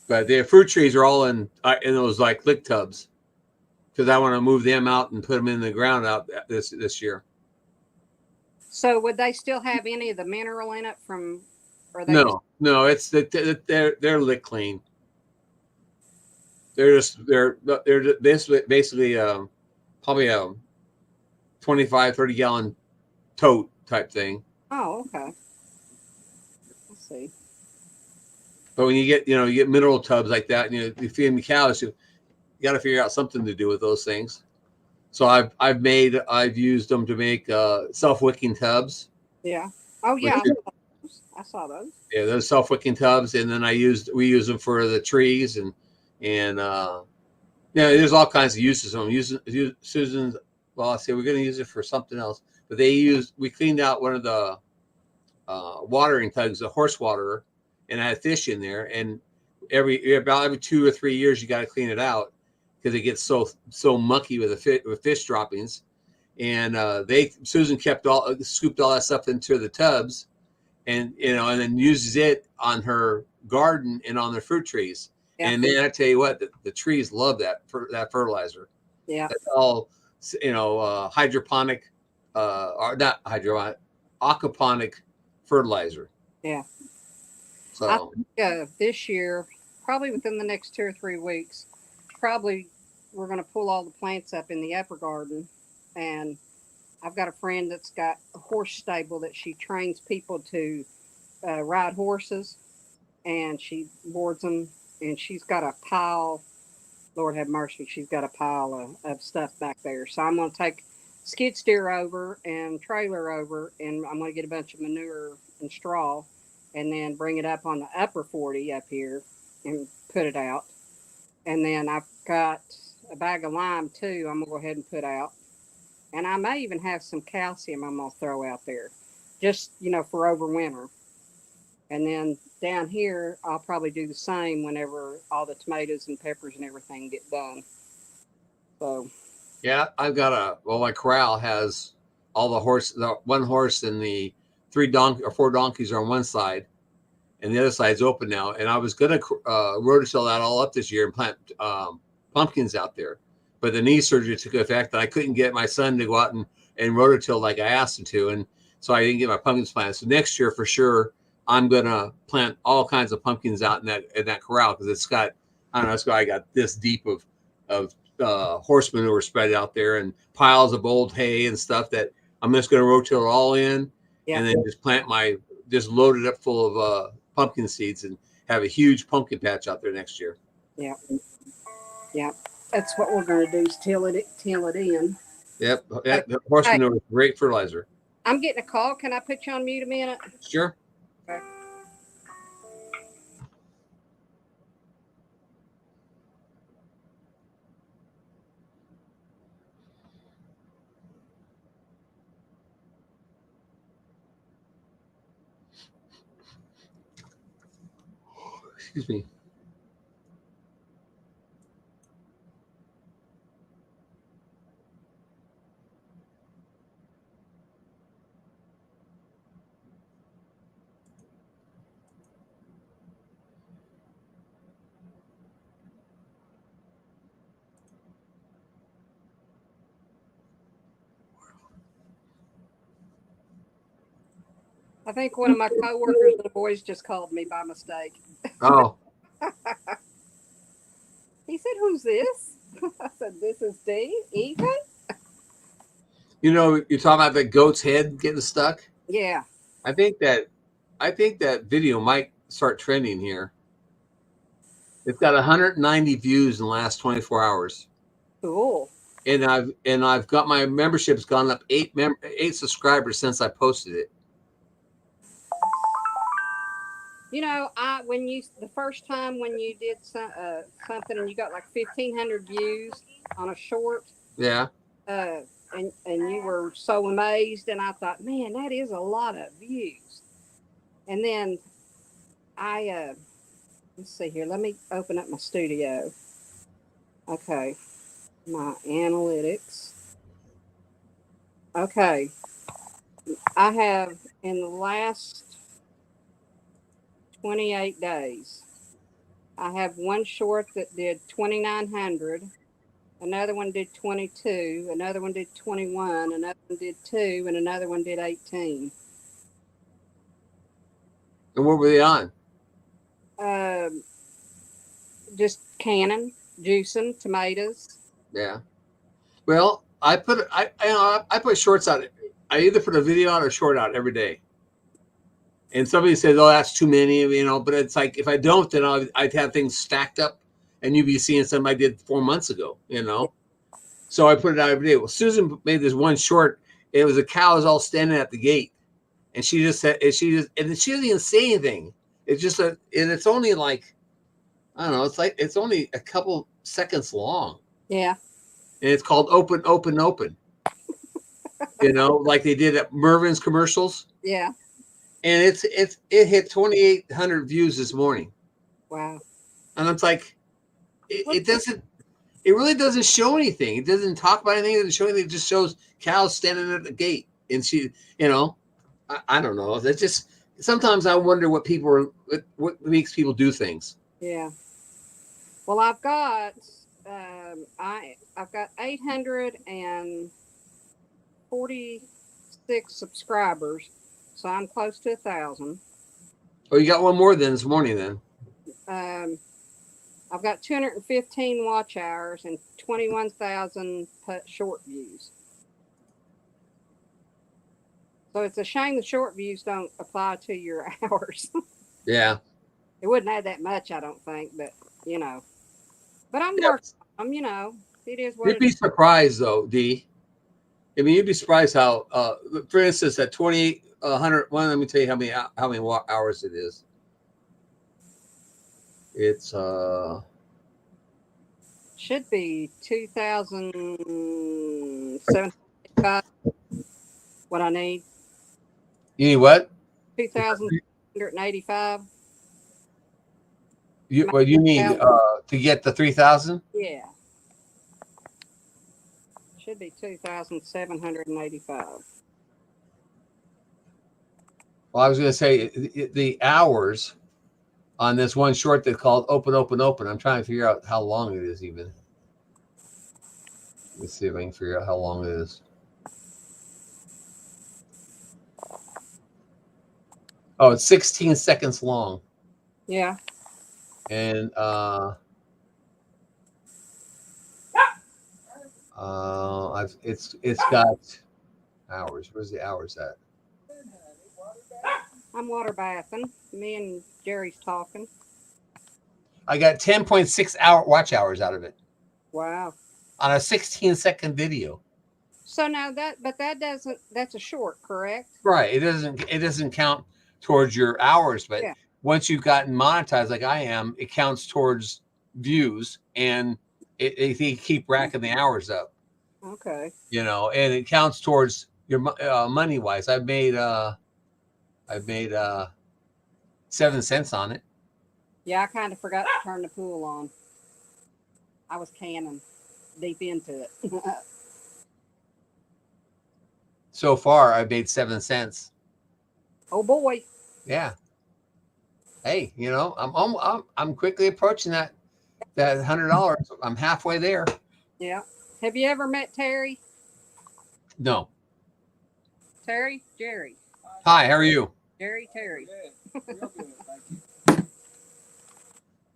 [SPEAKER 7] But the fruit trees are all in those like lick tubs because I want to move them out and put them in the ground out this year.
[SPEAKER 1] So would they still have any of the mineral in it from? Or they
[SPEAKER 7] No, it's they're lick clean. They're basically probably a 25-30 gallon tote type thing.
[SPEAKER 1] Oh, okay. Let's see.
[SPEAKER 7] But when you get mineral tubs like that, and you feed them cows, you got to figure out something to do with those things. So I've used them to make self-wicking tubs.
[SPEAKER 1] Yeah. Oh yeah. I saw those.
[SPEAKER 7] Yeah, those self-wicking tubs, and then we use them for the trees and there's all kinds of uses. I'm using Susan's. Well, I say we're going to use it for something else, but we cleaned out one of the watering tugs, the horse waterer, and I had fish in there. And about every 2 or 3 years, you got to clean it out because it gets so mucky with fish droppings. And Susan scooped all that stuff into the tubs, and then uses it on her garden and on the fruit trees. Yeah. And man, I tell you what, the trees love that fertilizer.
[SPEAKER 1] Yeah,
[SPEAKER 7] it's all hydroponic, or not hydroponic, aquaponic fertilizer.
[SPEAKER 1] Yeah.
[SPEAKER 7] So
[SPEAKER 1] I think, this year, probably within the next 2 or 3 weeks, we're going to pull all the plants up in the upper garden, and I've got a friend that's got a horse stable that she trains people to ride horses, and she boards them, and she's got a pile. Lord have mercy, she's got a pile of stuff back there. So I'm going to take skid steer over and trailer over, and I'm going to get a bunch of manure and straw, and then bring it up on the upper 40 up here and put it out. And then I've got a bag of lime too. I'm going to go ahead and put out. And I may even have some calcium I'm going to throw out there just, for over winter. And then down here, I'll probably do the same whenever all the tomatoes and peppers and everything get done. So.
[SPEAKER 7] Yeah, I've got my corral has all the one horse and the 4 donkeys are on one side, and the other side's open now. And I was going to rototill that all up this year and plant pumpkins out there. But the knee surgery took effect, and I couldn't get my son to go out and rototill like I asked him to. And so I didn't get my pumpkins planted. So next year, for sure, I'm going to plant all kinds of pumpkins out in that corral because it's got, I got this deep of horse manure spread out there and piles of old hay and stuff that I'm just going to rototill it all in. Yeah. And then just load it up full of pumpkin seeds and have a huge pumpkin patch out there next year.
[SPEAKER 1] Yeah. Yeah. That's what we're going to do is till it in.
[SPEAKER 7] Yep. The horse manure is great fertilizer.
[SPEAKER 1] I'm getting a call. Can I put you on mute a minute?
[SPEAKER 7] Sure.
[SPEAKER 1] Okay.
[SPEAKER 7] Excuse me.
[SPEAKER 1] I think one of my coworkers and the boys just called me by mistake.
[SPEAKER 7] Oh.
[SPEAKER 1] He said, "Who's this?" I said, "This is Ethan."
[SPEAKER 7] You're talking about the goat's head getting stuck?
[SPEAKER 1] Yeah.
[SPEAKER 7] I think that video might start trending here. It's got 190 views in the last 24 hours.
[SPEAKER 1] Cool.
[SPEAKER 7] and I've got my membership's gone up 8 subscribers since I posted it.
[SPEAKER 1] You know, the first time when you did something and you got like 1,500 views on a short,
[SPEAKER 7] Yeah.
[SPEAKER 1] and you were so amazed, and I thought, man, that is a lot of views. And then let's see here. Let me open up my studio. Okay, my analytics. Okay, I have in the last 28 days, I have one short that did 2,900, another one did 22, another one did 21, another one did 2, and another one did 18.
[SPEAKER 7] And what were they on?
[SPEAKER 1] Just canning, juicing, tomatoes.
[SPEAKER 7] Yeah. Well, I put shorts out. I either put a video out or short out every day. And somebody says, "Oh, that's too many," you know. But it's like if I don't, then I'd have things stacked up, and you'd be seeing something I did 4 months ago, you know. So I put it out every day. Well, Susan made this one short. It was the cows all standing at the gate, and she just said, and she doesn't even say anything. It's just and it's only like, I don't know. It's only a couple seconds long.
[SPEAKER 1] Yeah.
[SPEAKER 7] And it's called Open, Open, Open. You know, like they did at Mervin's commercials.
[SPEAKER 1] Yeah.
[SPEAKER 7] And it hit 2,800 views this morning.
[SPEAKER 1] Wow.
[SPEAKER 7] And it's like, it really doesn't show anything. It doesn't talk about anything. It doesn't show anything. It just shows cows standing at the gate. And she, you know, I don't know. That's just, sometimes I wonder what makes people do things.
[SPEAKER 1] Yeah. Well, I've got 846 subscribers, so I'm close to 1,000.
[SPEAKER 7] Oh, you got one more than this morning then.
[SPEAKER 1] I've got 215 watch hours and 21,000 short views. So it's a shame the short views don't apply to your hours.
[SPEAKER 7] Yeah.
[SPEAKER 1] It wouldn't add that much, I don't think, but you know. But I'm working on them, you know. It is what
[SPEAKER 7] You'd be surprised though, Dee. I mean, you'd be surprised how, for instance, at 2,800. Well, let me tell you how many hours it is. It's
[SPEAKER 1] should be 2,785. What I need?
[SPEAKER 7] You need what?
[SPEAKER 1] 2,185.
[SPEAKER 7] What you need to get the 3,000?
[SPEAKER 1] Yeah. Should be 2,785.
[SPEAKER 7] Well, I was going to say the hours on this one short that's called Open, Open, Open. I'm trying to figure out how long it is even. Let me see if I can figure out how long it is. Oh, it's 16 seconds long.
[SPEAKER 1] Yeah.
[SPEAKER 7] And it's got hours. Where's the hours at?
[SPEAKER 1] I'm water bathing. Me and Jerry's talking.
[SPEAKER 7] I got 10.6 watch hours out of it
[SPEAKER 1] Wow.
[SPEAKER 7] on a 16-second video.
[SPEAKER 1] So now that's a short, correct?
[SPEAKER 7] Right. It doesn't count towards your hours, but
[SPEAKER 1] Yeah.
[SPEAKER 7] once you've gotten monetized like I am, it counts towards views, and they keep racking the hours up.
[SPEAKER 1] Okay.
[SPEAKER 7] You know, and it counts towards your money wise. I've made 7 cents on it.
[SPEAKER 1] Yeah, I kind of forgot to turn the pool on. I was canning deep into it.
[SPEAKER 7] So far, I've made 7 cents.
[SPEAKER 1] Oh boy.
[SPEAKER 7] Yeah. Hey, you know, I'm quickly approaching that $100. I'm halfway there.
[SPEAKER 1] Yeah. Have you ever met Terry?
[SPEAKER 7] No.
[SPEAKER 1] Terry? Jerry.
[SPEAKER 7] Hi, how are you?
[SPEAKER 1] Terry.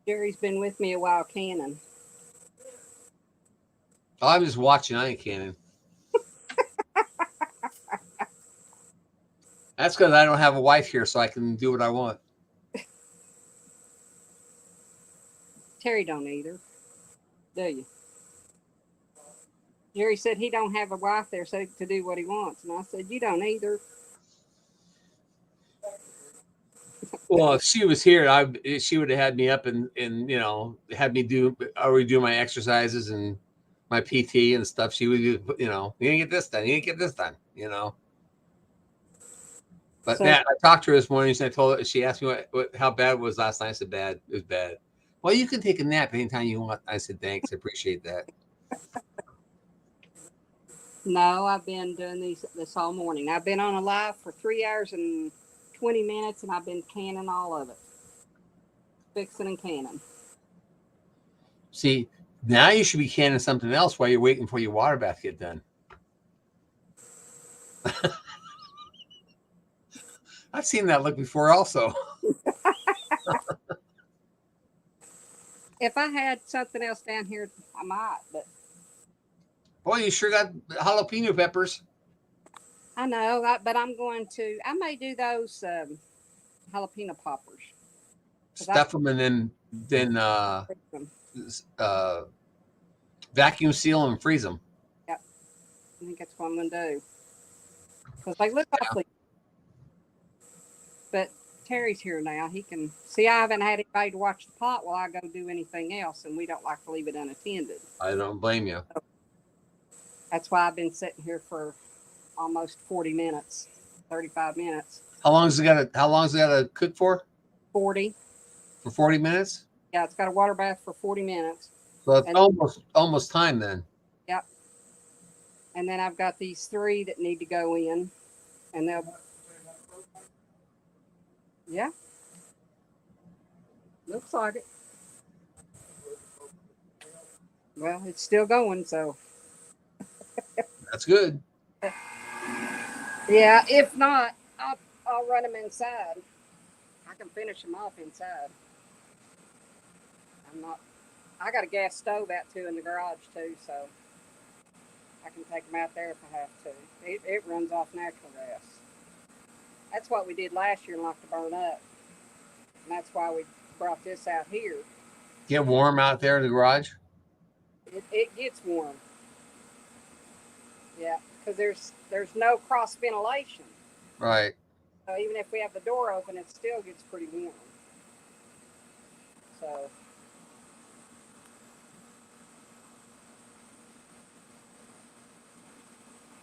[SPEAKER 1] Jerry's been with me a while canning.
[SPEAKER 7] Oh, I'm just watching. I ain't canning. That's because I don't have a wife here, so I can do what I want.
[SPEAKER 1] Terry don't either. Do you? Jerry said he don't have a wife there so to do what he wants, and I said you don't either.
[SPEAKER 7] Well, if she was here, she would have had me up and had me already do my exercises and my PT and stuff. She would do, you didn't get this done, you didn't get this done, But
[SPEAKER 1] So-
[SPEAKER 7] Matt, I talked to her this morning and I told her, she asked me how bad it was last night. I said bad. It was bad. Well, you can take a nap anytime you want. I said thanks, I appreciate that.
[SPEAKER 1] No, I've been doing this all morning. I've been on a live for 3 hours and 20 minutes, and I've been canning all of it, fixing and canning.
[SPEAKER 7] See, now you should be canning something else while you're waiting for your water bath to get done. I've seen that look before also.
[SPEAKER 1] If I had something else down here, I might, but
[SPEAKER 7] Boy, you sure got jalapeno peppers.
[SPEAKER 1] I know, but I may do those jalapeno poppers.
[SPEAKER 7] Stuff them and then vacuum seal them and freeze them.
[SPEAKER 1] Yep. I think that's what I'm going to do. Because they look awfully. But Terry's here now. He can see. I haven't had anybody to watch the pot while I go do anything else, and we don't like to leave it unattended.
[SPEAKER 7] I don't blame you.
[SPEAKER 1] That's why I've been sitting here for almost 40 minutes, 35 minutes.
[SPEAKER 7] How long has it got to cook for?
[SPEAKER 1] 40.
[SPEAKER 7] For 40 minutes?
[SPEAKER 1] Yeah, it's got a water bath for 40 minutes.
[SPEAKER 7] So it's almost time then.
[SPEAKER 1] Yep. And then I've got these 3 that need to go in, and they'll. Yeah. Looks like it. Well, it's still going, so.
[SPEAKER 7] That's good.
[SPEAKER 1] Yeah, if not, I'll run them inside. I can finish them off inside. I got a gas stove out too in the garage too, so I can take them out there if I have to. It runs off natural gas. That's what we did last year and locked to burn up. And that's why we brought this out here.
[SPEAKER 7] Get warm out there in the garage?
[SPEAKER 1] It gets warm. Yeah, because there's no cross ventilation.
[SPEAKER 7] Right.
[SPEAKER 1] So even if we have the door open, it still gets pretty warm. So.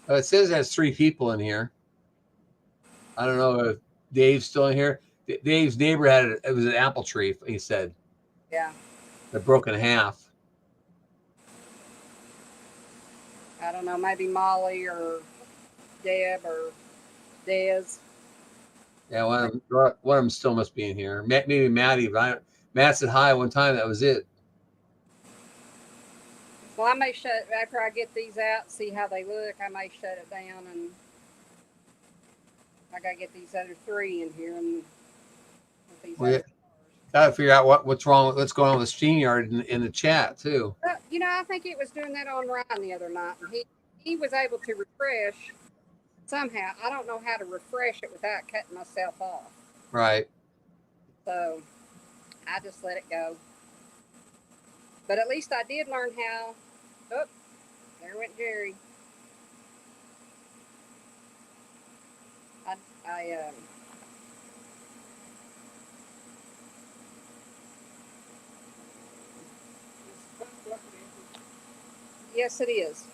[SPEAKER 7] It says there's 3 people in here. I don't know if Dave's still in here. Dave's neighbor it was an apple tree, he said.
[SPEAKER 1] Yeah.
[SPEAKER 7] That broke in half.
[SPEAKER 1] I don't know, maybe Molly or Deb or Dez.
[SPEAKER 7] Yeah, one of them still must be in here. Maybe Maddie, but Matt said hi one time. That was it.
[SPEAKER 1] Well, I may after I get these out, see how they look. I may shut it down, and I gotta get these other 3 in here and with these.
[SPEAKER 7] Gotta figure out what's wrong. What's going on with StreamYard in the chat too.
[SPEAKER 1] I think it was doing that on Ryan the other night, and he was able to refresh somehow. I don't know how to refresh it without cutting myself off.
[SPEAKER 7] Right.
[SPEAKER 1] So I just let it go. But at least I did learn how. Oh, there went Jerry. Yes, it is.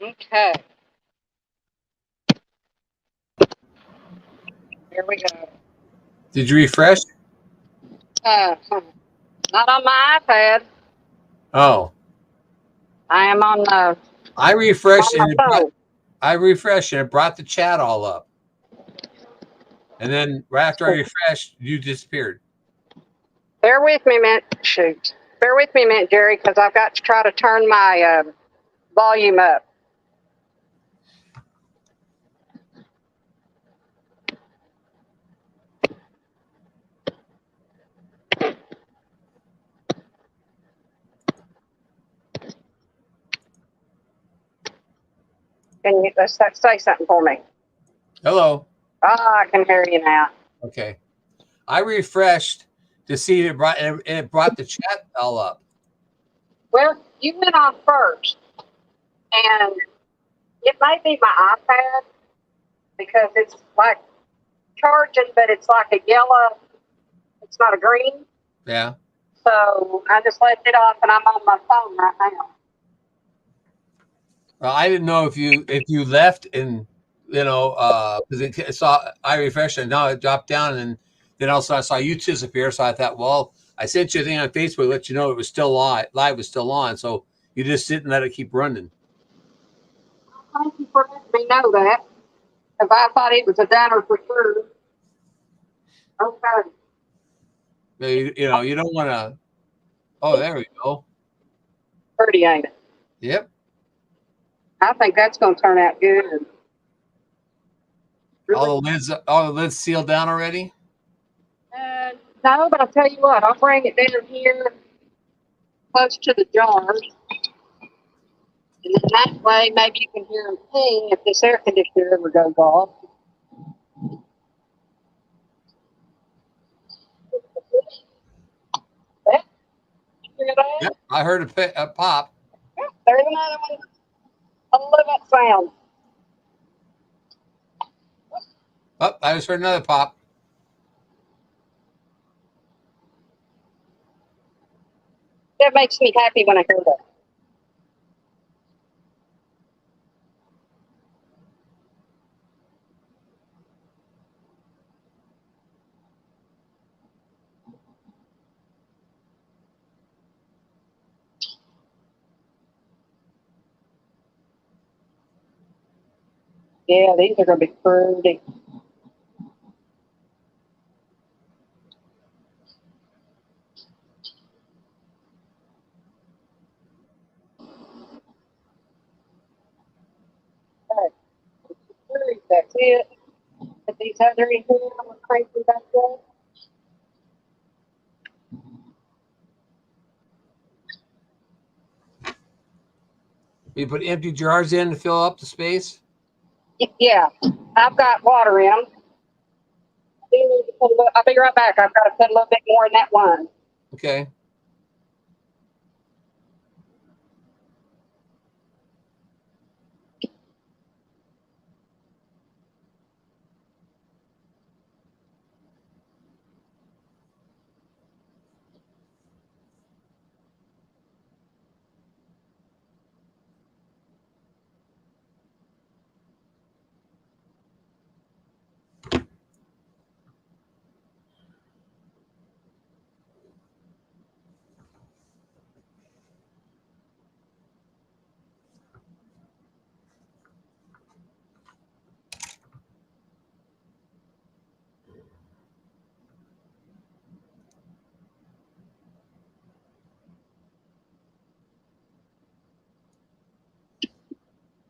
[SPEAKER 1] Okay. Here we go.
[SPEAKER 7] Did you refresh?
[SPEAKER 1] Not on my iPad.
[SPEAKER 7] Oh,
[SPEAKER 1] I am on the
[SPEAKER 7] I refreshed
[SPEAKER 1] on
[SPEAKER 7] and
[SPEAKER 1] my phone.
[SPEAKER 7] it brought the chat all up. And then right after I refreshed, you disappeared.
[SPEAKER 1] Bear with me a minute. Shoot. Bear with me a minute, Jerry, because I've got to try to turn my volume up. Can you say something for me?
[SPEAKER 7] Hello.
[SPEAKER 1] Ah, I can hear you now.
[SPEAKER 7] Okay. I refreshed to see it brought the chat all up.
[SPEAKER 1] Well, you went on first, and it may be my iPad because it's like charging, but it's like a yellow. It's not a green.
[SPEAKER 7] Yeah.
[SPEAKER 1] So I just left it off, and I'm on my phone right now.
[SPEAKER 7] Well, I didn't know if you left and because I refreshed and now it dropped down and then also I saw you disappear. So I thought, well, I sent you a thing on Facebook to let you know it was still live was still on. So you just didn't let it keep running.
[SPEAKER 1] Thank you for letting me know that, because I thought it was a downer for sure. Okay.
[SPEAKER 7] You don't want to. Oh, there we go.
[SPEAKER 1] Pretty, ain't it?
[SPEAKER 7] Yep.
[SPEAKER 1] I think that's going to turn out good.
[SPEAKER 7] All the lids sealed down already.
[SPEAKER 1] No, but I'll tell you what, I'll bring it down here close to the jars. And then that way, maybe you can hear them ping if this air conditioner ever goes off. Yeah, you hear that?
[SPEAKER 7] Yep. I heard a pop.
[SPEAKER 1] There's another one. I love that sound.
[SPEAKER 7] Oh, I just heard another pop.
[SPEAKER 1] That makes me happy when I hear that. Yeah, these are going to be pretty. Okay, that's it. Put these other in here. I'm going to crank them back up.
[SPEAKER 7] You put empty jars in to fill up the space.
[SPEAKER 1] Yeah, I've got water in them. I'll be right back. I've got to put a little bit more in that one.
[SPEAKER 7] Okay.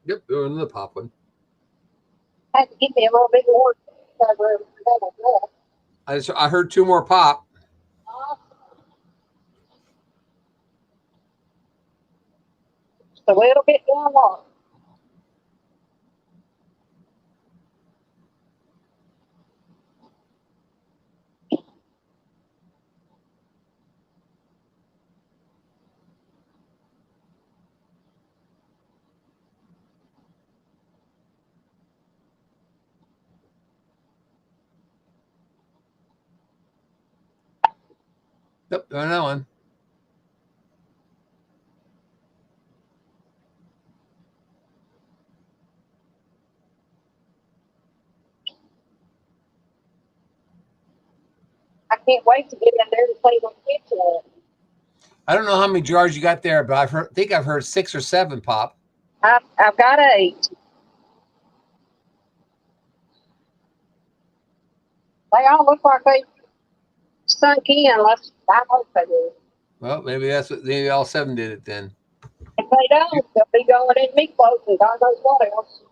[SPEAKER 7] Yep. Another pop one.
[SPEAKER 1] I had to give me a little bit more.
[SPEAKER 7] I heard two more pop.
[SPEAKER 1] Just a little bit more water.
[SPEAKER 7] Yep. Another one.
[SPEAKER 1] can't wait to get in there and clean the kitchen up.
[SPEAKER 7] I don't know how many jars you got there, but think I've heard 6 or 7 pop.
[SPEAKER 1] I've got 8. They all look like they sunk in. I hope they do.
[SPEAKER 7] Well, maybe all 7 did it then.
[SPEAKER 1] If they don't, they'll be going in meatloaf and God knows what else.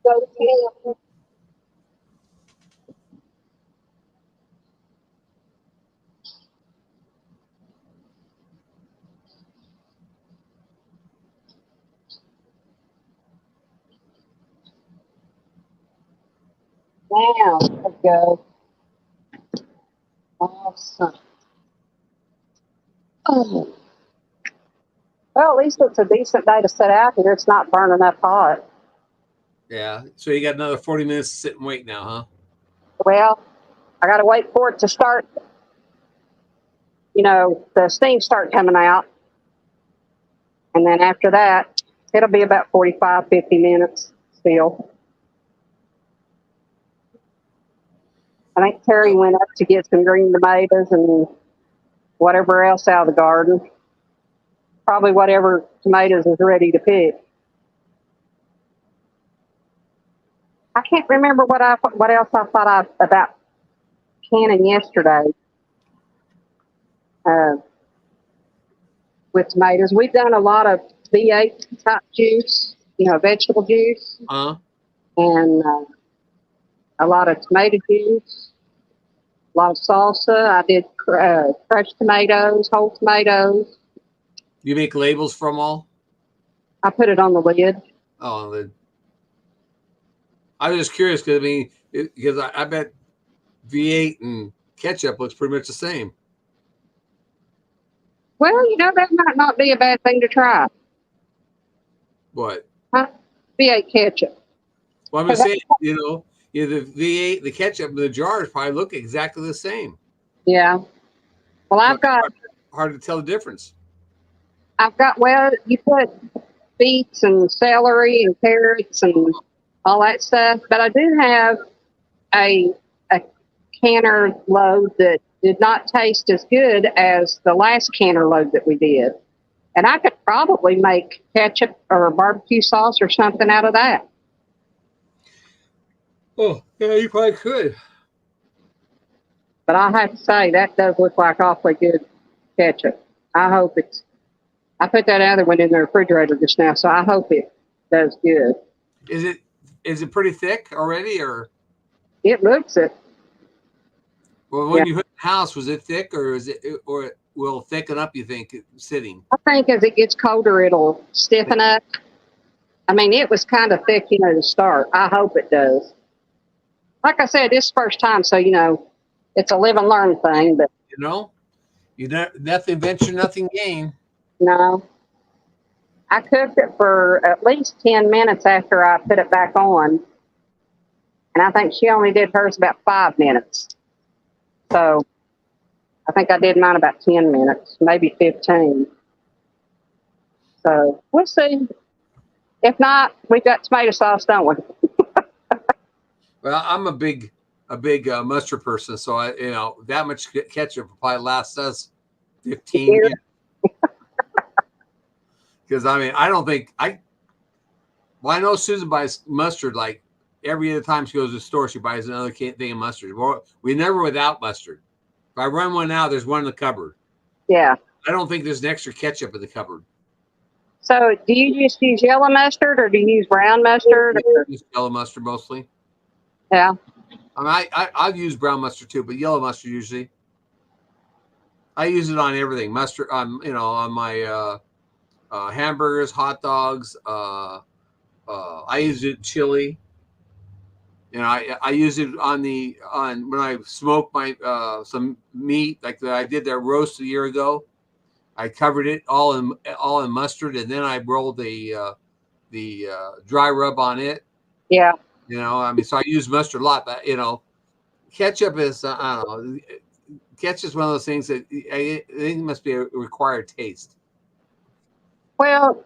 [SPEAKER 1] Go to him. Now, let's go. Awesome. Oh. Well, at least it's a decent day to sit out here. It's not burning up hot.
[SPEAKER 7] Yeah. So you got another 40 minutes to sit and wait now, huh?
[SPEAKER 1] Well, I got to wait for it to start, the steam start coming out. And then after that, it'll be about 45, 50 minutes still. I think Terry went up to get some green tomatoes and whatever else out of the garden. Probably whatever tomatoes is ready to pick. I can't remember what else I thought about canning yesterday with tomatoes. We've done a lot of V8 type juice, vegetable juice, and a lot of tomato juice, a lot of salsa. I did crushed tomatoes, whole tomatoes.
[SPEAKER 7] You make labels from all?
[SPEAKER 1] I put it on the lid.
[SPEAKER 7] Oh, I was just curious because I bet V8 and ketchup looks pretty much the same.
[SPEAKER 1] Well, that might not be a bad thing to try.
[SPEAKER 7] What?
[SPEAKER 1] Huh? V8 ketchup.
[SPEAKER 7] Well, I'm just saying, the V8, the ketchup, and the jars probably look exactly the same.
[SPEAKER 1] Yeah. Well, I've got
[SPEAKER 7] hard to tell the difference.
[SPEAKER 1] You put beets and celery and carrots and all that stuff, but I do have a canner load that did not taste as good as the last canner load that we did. And I could probably make ketchup or barbecue sauce or something out of that.
[SPEAKER 7] Oh, yeah, you probably could.
[SPEAKER 1] But I have to say, that does look like awfully good ketchup. I put that other one in the refrigerator just now, so I hope it does good.
[SPEAKER 7] Is it pretty thick already, or?
[SPEAKER 1] It looks it.
[SPEAKER 7] Well, when you put it in the house, was it thick, or it will thicken up? You think sitting?
[SPEAKER 1] I think as it gets colder, it'll stiffen up. I mean, it was kind of thick, to start. I hope it does. Like I said, this is the first time, so it's a live and learn thing. But
[SPEAKER 7] nothing venture, nothing gain.
[SPEAKER 1] No. I cooked it for at least 10 minutes after I put it back on. And I think she only did hers about 5 minutes. So I think I did mine about 10 minutes, maybe 15. So we'll see. If not, we've got tomato sauce, don't we?
[SPEAKER 7] Well, I'm a big mustard person, so that much ketchup will probably last us 15 years. Because I don't think I know Susan buys mustard like every other time she goes to the store. She buys another thing of mustard. We never without mustard. If I run one out, there's one in the cupboard.
[SPEAKER 1] Yeah.
[SPEAKER 7] I don't think there's an extra ketchup in the cupboard.
[SPEAKER 1] So, do you just use yellow mustard, or do you use brown mustard?
[SPEAKER 7] I use yellow mustard mostly.
[SPEAKER 1] Yeah.
[SPEAKER 7] I've used brown mustard too, but yellow mustard usually. I use it on everything. Mustard on my hamburgers, hot dogs. I use it in chili. I use it on when I smoke my some meat like that I did that roast a year ago. I covered it all in mustard, and then I rolled dry rub on it.
[SPEAKER 2] Yeah.
[SPEAKER 7] You know, I mean, so I use mustard a lot, but you know, ketchup is I don't know. Ketchup is one of those things that I think must be a required taste.
[SPEAKER 2] Well,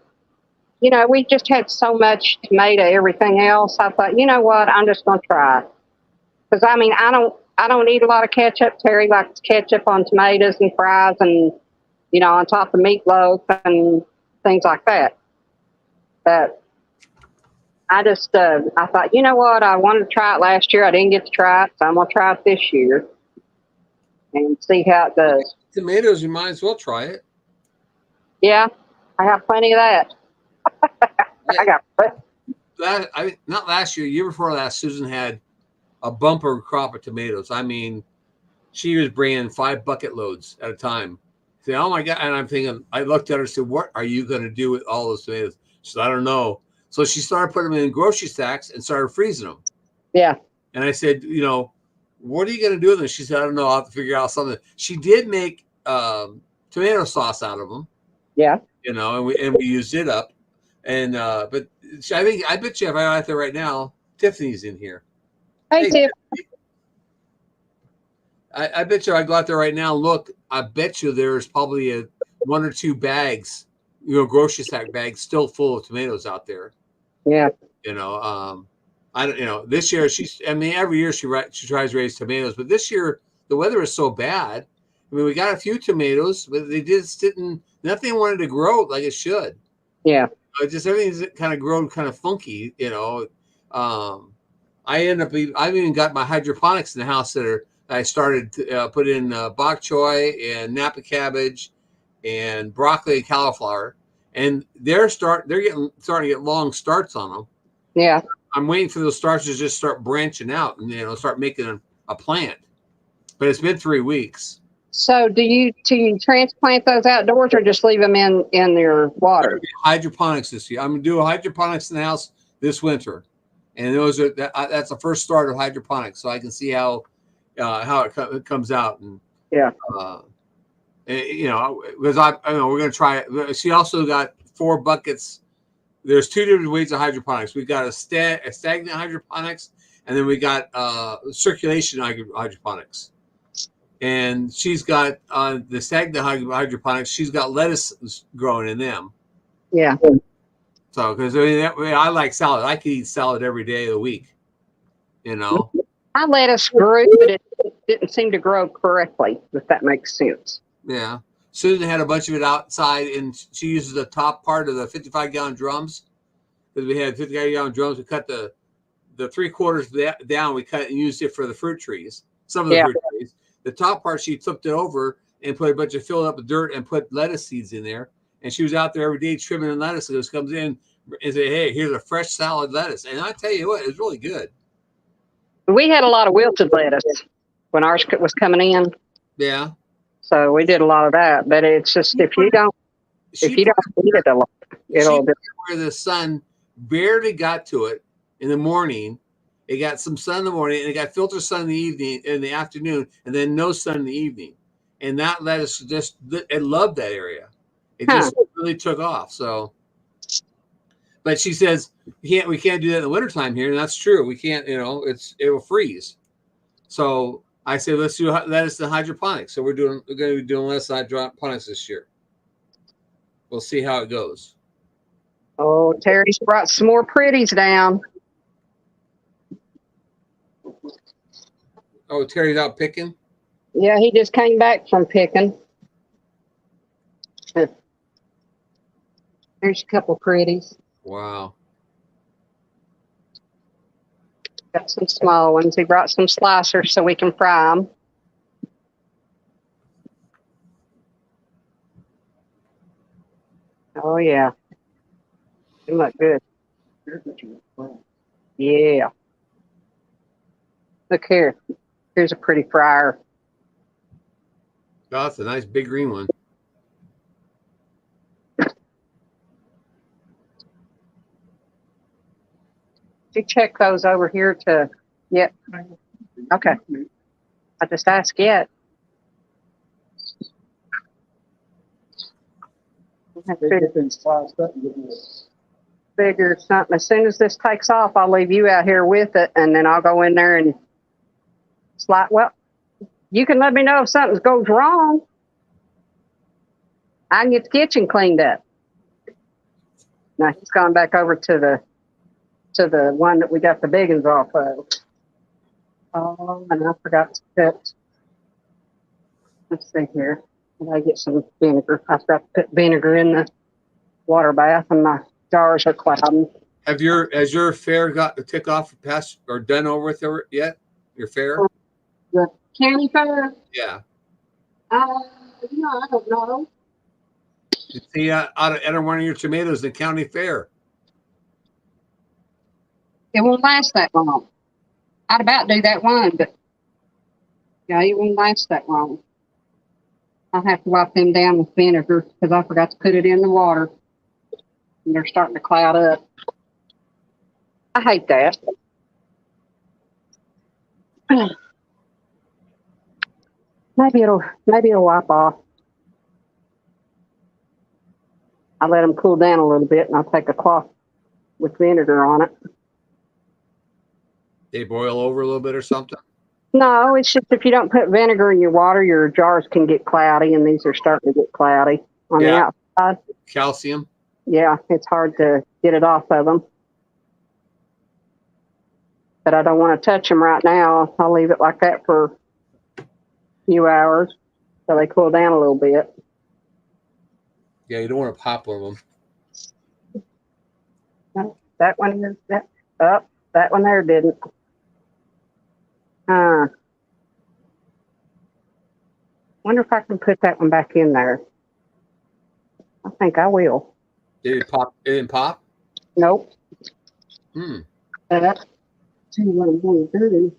[SPEAKER 2] you know, we just had so much tomato, everything else. I thought, you know what? I'm just going to try it. Because I mean, I don't eat a lot of ketchup. Terry likes ketchup on tomatoes and fries, and you know, on top of meatloaf and things like that. But I just, I thought, you know what? I wanted to try it last year. I didn't get to try it, so I'm going to try it this year and see how it does.
[SPEAKER 7] Tomatoes, you might as well try it.
[SPEAKER 2] Yeah, I got plenty of that. I got.
[SPEAKER 7] Not last year, year before last, Susan had a bumper crop of tomatoes. I mean, she was bringing 5 bucket loads at a time. Say, oh my God. And I'm thinking, I looked at her and said, what are you going to do with all those tomatoes? She said, I don't know. So she started putting them in grocery sacks and started freezing them.
[SPEAKER 2] Yeah.
[SPEAKER 7] And I said, you know, what are you going to do with them? She said, I don't know. I'll have to figure out something. She did make tomato sauce out of them.
[SPEAKER 2] Yeah.
[SPEAKER 7] You know, and we used it up. And but I bet you if I out there right now, Tiffany's in here.
[SPEAKER 2] Hey, Tiff.
[SPEAKER 7] I bet you I go out there right now. Look, I bet you there's probably 1 or 2 bags, you know, grocery sack bags still full of tomatoes out there.
[SPEAKER 2] Yeah.
[SPEAKER 7] You know, I don't. You know, this year every year she tries to raise tomatoes, but this year the weather is so bad. I mean, we got a few tomatoes, but they just didn't. Nothing wanted to grow like it should.
[SPEAKER 2] Yeah.
[SPEAKER 7] Just everything's kind of grown kind of funky. You know, I've even got my hydroponics in the house that I started to put in bok choy and Napa cabbage and broccoli and cauliflower, and they're starting to get long starts on them.
[SPEAKER 2] Yeah.
[SPEAKER 7] I'm waiting for those starts to just start branching out and, you know, start making a plant. But it's been 3 weeks.
[SPEAKER 2] So do you transplant those outdoors or just leave them in their water?
[SPEAKER 7] Hydroponics this year. I'm gonna do hydroponics in the house this winter, and that's the first start of hydroponics, so I can see how it comes out. And
[SPEAKER 2] yeah,
[SPEAKER 7] you know, because I know we're gonna try it. She also got 4 buckets. There's 2 different ways of hydroponics. We've got a stagnant hydroponics, and then we got circulation hydroponics. And she's got the stagnant hydroponics. She's got lettuce growing in them.
[SPEAKER 2] Yeah.
[SPEAKER 7] So, because I like salad. I could eat salad every day of the week. You know.
[SPEAKER 2] I lettuce grew, but it didn't seem to grow correctly. If that makes sense.
[SPEAKER 7] Yeah. Susan had a bunch of it outside, and she uses the top part of the 55-gallon drums. Because we had 55-gallon drums, we cut the 3/4 down. We cut and used it for the fruit trees. Some of the fruit trees. The top part, she flipped it over and put a bunch of filled up with dirt and put lettuce seeds in there. And she was out there every day trimming the lettuce. And comes in and say, "Hey, here's a fresh salad lettuce." And I tell you what, it's really good.
[SPEAKER 2] We had a lot of wilted lettuce when ours was coming in.
[SPEAKER 7] Yeah.
[SPEAKER 2] So we did a lot of that. But it's just if you don't eat it a lot,
[SPEAKER 7] where the sun barely got to it in the morning. It got some sun in the morning, and it got filtered sun in the evening, in the afternoon, and then no sun in the evening. And that lettuce it loved that area. It just really took off. So, but she says we can't do that in the wintertime here, and that's true. We can't. You know, it will freeze. So I said, let's do lettuce and hydroponics. So we're going to be doing lettuce and hydroponics this year. We'll see how it goes.
[SPEAKER 2] Oh, Terry's brought some more pretties down.
[SPEAKER 7] Oh, Terry's out picking?
[SPEAKER 2] Yeah, he just came back from picking. There's a couple pretties.
[SPEAKER 7] Wow.
[SPEAKER 2] Got some small ones. He brought some slicers so we can fry them. Oh, yeah. They look good. Yeah. Look here. Here's a pretty fryer.
[SPEAKER 7] Oh, that's a nice big green one.
[SPEAKER 2] Did you check those over here to, yeah. Okay. I just asked yet. figure something. As soon as this takes off, I'll leave you out here with it, and then I'll go in there and it's like, well, you can let me know if something goes wrong. I can get the kitchen cleaned up. Now he's gone back over to the one that we got the big ones off of. Oh, and I forgot to put. Let's see here. I get some vinegar. I forgot to put vinegar in the water bath, and my jars are clouding.
[SPEAKER 7] Has your fair got the tick off past or done over with yet? Your fair?
[SPEAKER 2] The county fair?
[SPEAKER 7] Yeah.
[SPEAKER 2] I don't know.
[SPEAKER 7] You see, enter one of your tomatoes in the county fair.
[SPEAKER 2] It won't last that long. I'd about do that one, but yeah, it won't last that long. I'll have to wipe them down with vinegar because I forgot to put it in the water. And they're starting to cloud up. I hate that. Maybe it'll wipe off. I let them cool down a little bit, and I'll take a cloth with vinegar on it.
[SPEAKER 7] They boil over a little bit or something.
[SPEAKER 2] No, it's just if you don't put vinegar in your water, your jars can get cloudy, and these are starting to get cloudy on the outside.
[SPEAKER 7] Calcium.
[SPEAKER 2] Yeah, it's hard to get it off of them. But I don't want to touch them right now. I'll leave it like that for a few hours so they cool down a little bit.
[SPEAKER 7] Yeah, you don't want to pop one of them.
[SPEAKER 2] That one is that. Oh, that one there didn't. Wonder if I can put that one back in there. I think I will.
[SPEAKER 7] Did it pop? It didn't pop?
[SPEAKER 2] Nope.
[SPEAKER 7] That.
[SPEAKER 2] See what I'm going to do.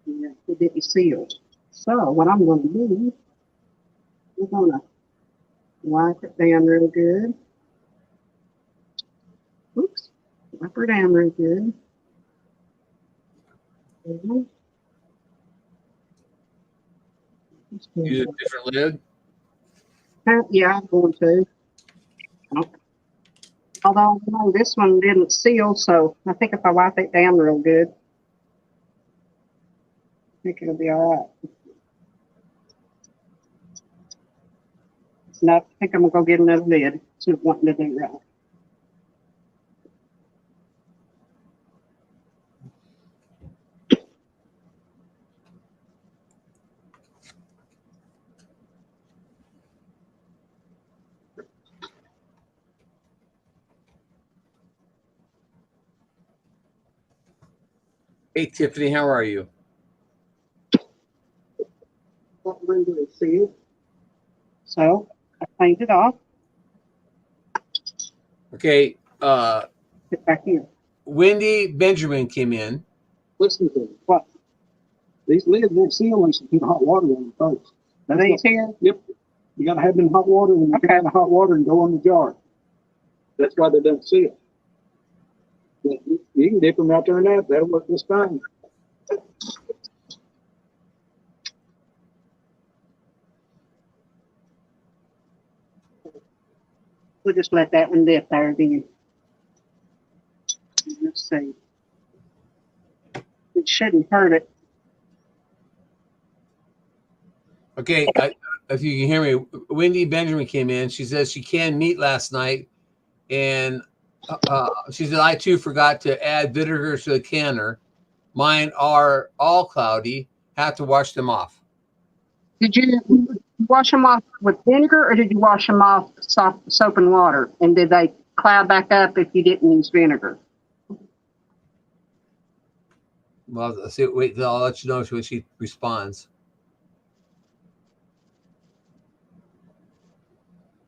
[SPEAKER 2] Yeah, it didn't seal. So what I'm going to do, we're going to wipe it down real good. Oops. Wipe her down real good.
[SPEAKER 7] Use a different lid.
[SPEAKER 2] Yeah, I'm going to. Although no, this one didn't seal, so I think if I wipe it down real good, I think it'll be all right. No, I think I'm gonna go get another lid. It's not wanting to do right.
[SPEAKER 7] Hey, Tiffany, how are you?
[SPEAKER 2] What window is sealed? So I cleaned it off.
[SPEAKER 7] Okay.
[SPEAKER 2] Get back here.
[SPEAKER 7] Wendy Benjamin came in.
[SPEAKER 6] Listen to me.
[SPEAKER 2] What?
[SPEAKER 6] These lids won't seal unless you put hot water on them first.
[SPEAKER 2] These here?
[SPEAKER 6] Yep. You gotta have them in hot water, and you
[SPEAKER 2] Okay.
[SPEAKER 6] can have the hot water and go in the jar. That's why they don't seal. But you can dip them out there in that. That'll work just fine.
[SPEAKER 2] We'll just let that one dip there then. Let's see. It shouldn't hurt it.
[SPEAKER 7] Okay, if you can hear me, Wendy Benjamin came in. She says she canned meat last night, and she said I too forgot to add vinegar to the canner. Mine are all cloudy. Have to wash them off.
[SPEAKER 2] Did you wash them off with vinegar or did you wash them off soap and water? And did they cloud back up if you didn't use vinegar?
[SPEAKER 7] Well, wait, I'll let you know when she responds.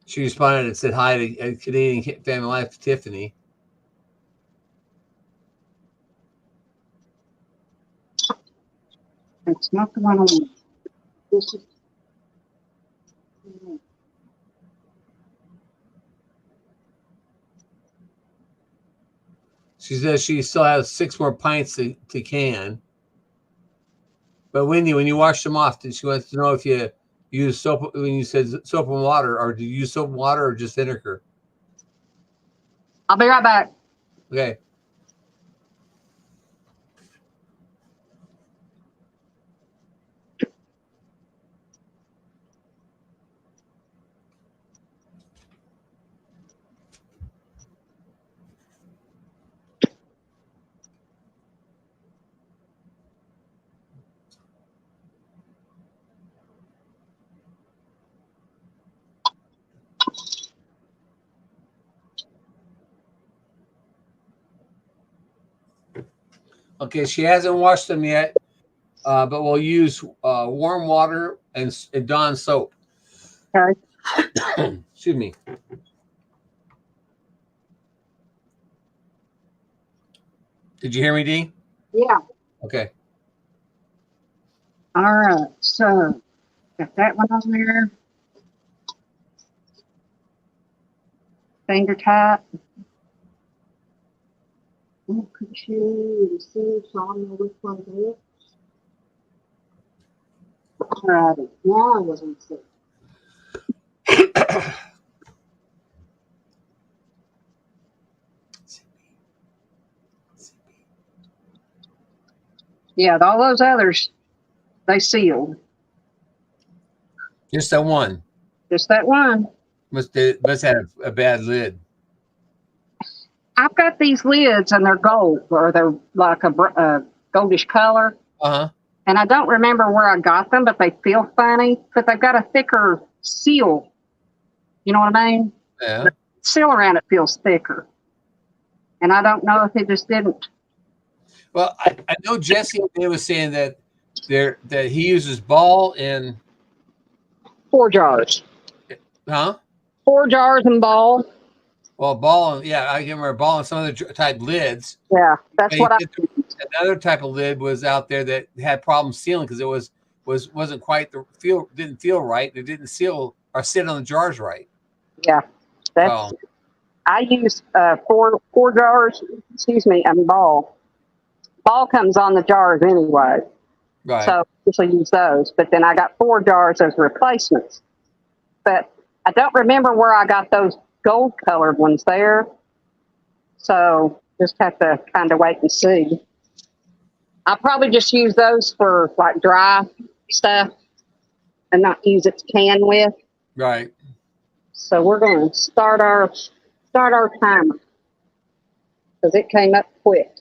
[SPEAKER 7] She responded and said hi to Canadian Family Life, Tiffany.
[SPEAKER 2] That's not the one I want. This is.
[SPEAKER 7] She says she still has 6 more pints to can. But Wendy, when you washed them off, did she want to know if you use soap when you said soap and water, or do you use soap and water or just vinegar?
[SPEAKER 2] I'll be right back.
[SPEAKER 7] Okay. Okay, she hasn't washed them yet, but we'll use warm water and Dawn soap.
[SPEAKER 2] Okay.
[SPEAKER 7] Excuse me. Did you hear me, Dee?
[SPEAKER 2] Yeah.
[SPEAKER 7] Okay.
[SPEAKER 2] All right. So got that one on there. Finger tight. Oh, could you see so I know which one's it? All right. Now I wasn't sick. Yeah, all those others, they sealed.
[SPEAKER 7] Just that one.
[SPEAKER 2] Just that one.
[SPEAKER 7] Must have a bad lid.
[SPEAKER 2] I've got these lids and they're gold, or they're like a goldish color.
[SPEAKER 7] Uh-huh.
[SPEAKER 2] And I don't remember where I got them, but they feel funny. But they've got a thicker seal. You know what I mean?
[SPEAKER 7] Yeah.
[SPEAKER 2] The seal around it feels thicker. And I don't know if it just didn't.
[SPEAKER 7] Well, I know Jesse was saying that he uses ball and
[SPEAKER 2] 4 jars. 4 jars and ball.
[SPEAKER 7] Well, ball, yeah, I can remember ball and some other type lids.
[SPEAKER 2] Yeah, that's what I.
[SPEAKER 7] Another type of lid was out there that had problems sealing because it wasn't quite didn't feel right. It didn't seal or sit on the jars right.
[SPEAKER 2] Yeah, that's. I use 4 jars. Excuse me, and ball. Ball comes on the jars anyway.
[SPEAKER 7] Right.
[SPEAKER 2] So I usually use those, but then I got 4 jars as replacements. But I don't remember where I got those gold colored ones there. So just have to kind of wait and see. I'll probably just use those for like dry stuff and not use it to can with.
[SPEAKER 7] Right.
[SPEAKER 2] So we're going to start our timer because it came up quick.